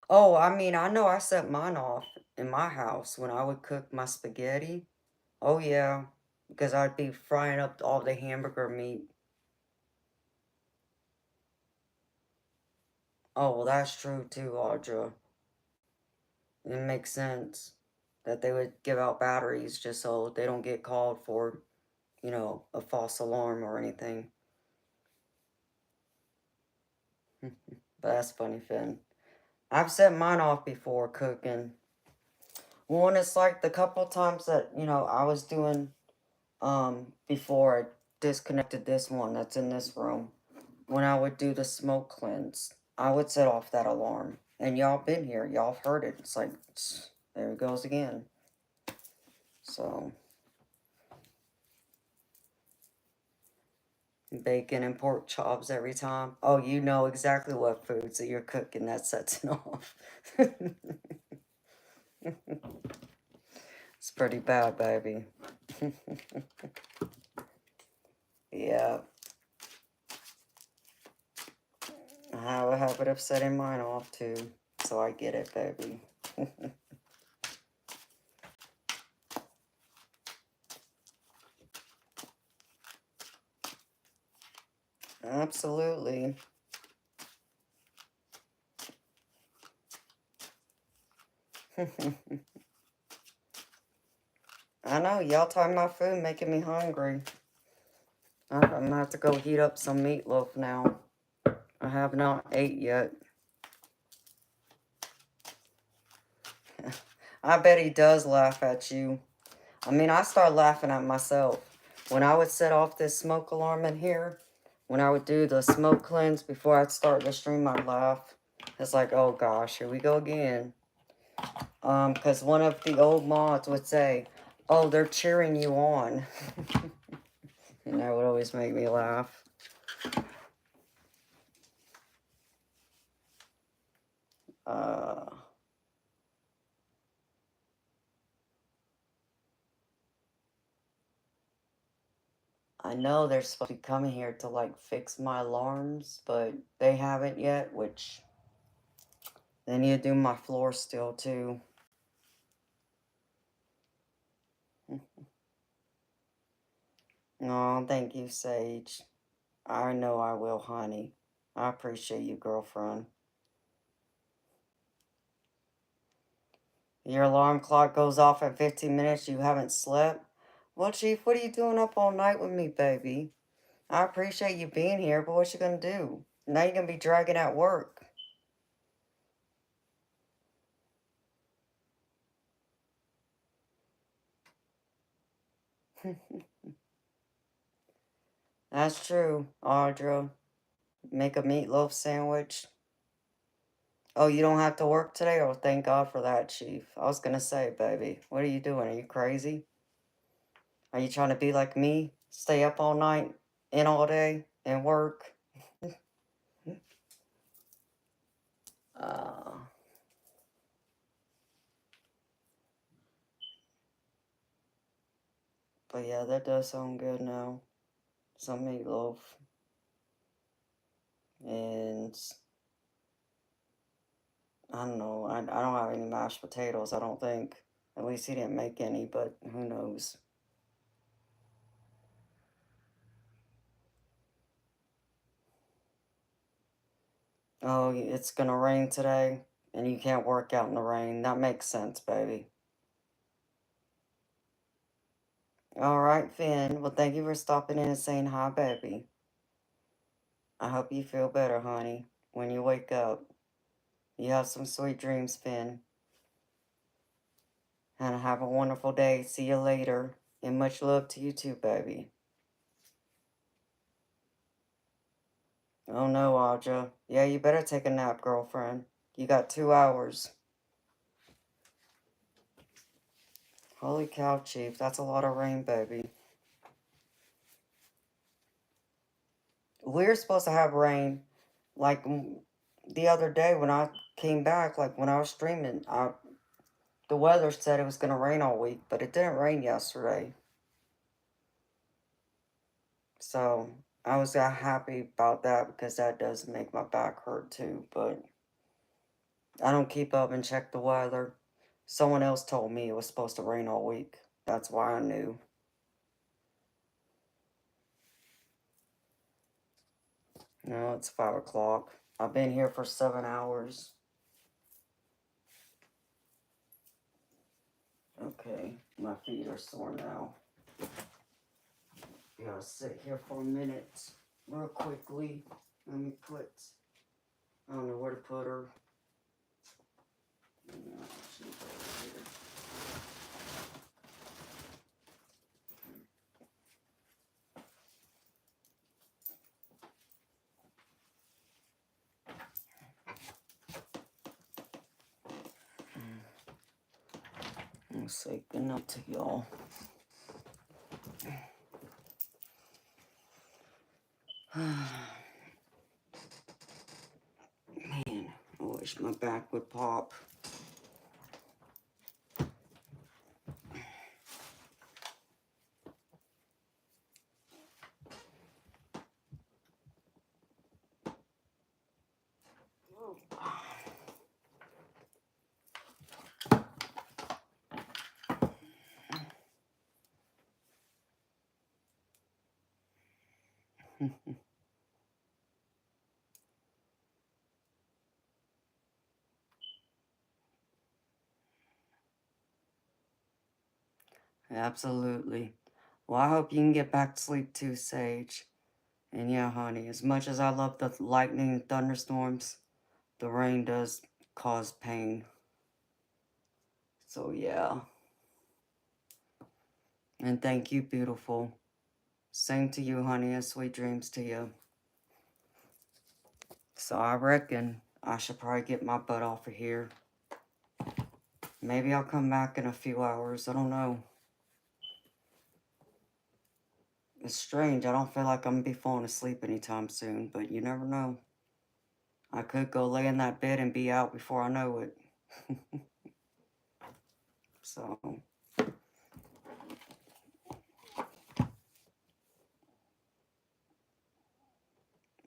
Oh, I mean, I know I set mine off in my house when I would cook my spaghetti. Oh, yeah, because I'd be frying up all the hamburger meat. Oh, well, that's true, too, Audra. It makes sense that they would give out batteries just so they don't get called for, a false alarm or anything. But that's funny, Finn. I've set mine off before cooking. Well, and it's like the couple times that, I was doing, before I disconnected this one that's in this room, when I would do the smoke cleanse, I would set off that alarm. And y'all been here. Y'all have heard it. It's like, there it goes again. So, bacon and pork chops every time. Oh, you know exactly what foods that you're cooking that sets it off. It's pretty bad, baby. Yeah. I have a habit of setting mine off, too. So I get it, baby. Absolutely. I know, y'all talking about food making me hungry. I'm gonna have to go heat up some meatloaf now. I have not ate yet. I bet he does laugh at you. I mean, I start laughing at myself. When I would set off this smoke alarm in here, when I would do the smoke cleanse before I'd start the stream, I'd laugh. It's like, oh gosh, here we go again. Because one of the old mods would say, oh, they're cheering you on. And that would always make me laugh. I know they're supposed to be coming here to, like, fix my alarms, but they haven't yet, which they need to do my floor still, too. Oh, thank you, Sage. I know I will, honey. I appreciate you, girlfriend. Your alarm clock goes off in 15 minutes, you haven't slept? Well, Chief, what are you doing up all night with me, baby? I appreciate you being here, but what you gonna do? Now you're gonna be dragging at work. That's true, Audra. Make a meatloaf sandwich. Oh, you don't have to work today? Oh, thank God for that, Chief. I was gonna say, baby, what are you doing? Are you crazy? Are you trying to be like me? Stay up all night, in all day, and work? Uh, but yeah, that does sound good now. Some meatloaf. And I don't know. I don't have any mashed potatoes, I don't think. At least he didn't make any, but who knows. Oh, it's gonna rain today, and you can't work out in the rain. That makes sense, baby. Alright, Finn. Well, thank you for stopping in and saying hi, baby. I hope you feel better, honey, when you wake up. You have some sweet dreams, Finn. And have a wonderful day. See you later. And much love to you too, baby. Oh no, Audra. Yeah, you better take a nap, girlfriend. You got 2 hours. Holy cow, Chief. That's a lot of rain, baby. We're supposed to have rain, like, the other day when I came back, like, when I was streaming. The weather said it was going to rain all week, but it didn't rain yesterday. So, I was happy about that because that does make my back hurt too, but I don't keep up and check the weather. Someone else told me it was supposed to rain all week. That's why I knew. No, it's 5 o'clock. I've been here for 7 hours. Okay, my feet are sore now. Gotta sit here for a minute, real quickly. Let me put, I don't know where to put her. No, she's over here. I'll say good night to y'all. Man, I wish my back would pop. Absolutely. Well, I hope you can get back to sleep too, Sage. And yeah, honey, as much as I love the lightning and thunderstorms, the rain does cause pain. So yeah. And thank you, beautiful. Same to you, honey, and sweet dreams to you. So I reckon I should probably get my butt off of here. Maybe I'll come back in a few hours. I don't know. It's strange. I don't feel like I'm going to be falling asleep anytime soon, but you never know. I could go lay in that bed and be out before I know it. So,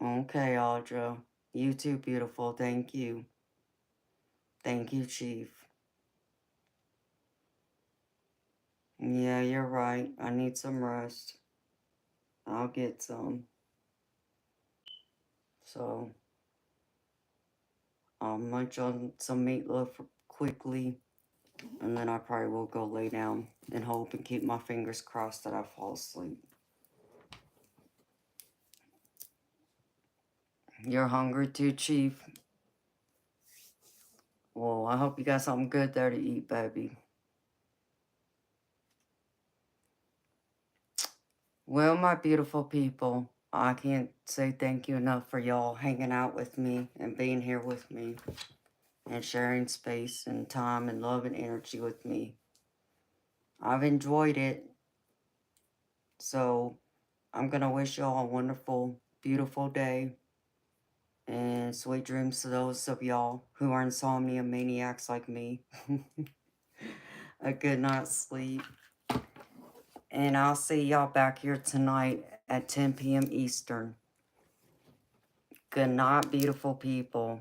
okay, Audra. You too, beautiful. Thank you. Thank you, Chief. Yeah, you're right. I need some rest. I'll get some. So, I'll munch on some meatloaf quickly, and then I probably will go lay down and hope and keep my fingers crossed that I fall asleep. You're hungry too, Chief? Well, I hope you got something good there to eat, baby. Well, my beautiful people, I can't say thank you enough for y'all hanging out with me and being here with me and sharing space and time and love and energy with me. I've enjoyed it. So I'm going to wish y'all a wonderful, beautiful day and sweet dreams to those of y'all who are insomnia maniacs like me. A good night's sleep. And I'll see y'all back here tonight at 10 p.m. Eastern. Good night, beautiful people.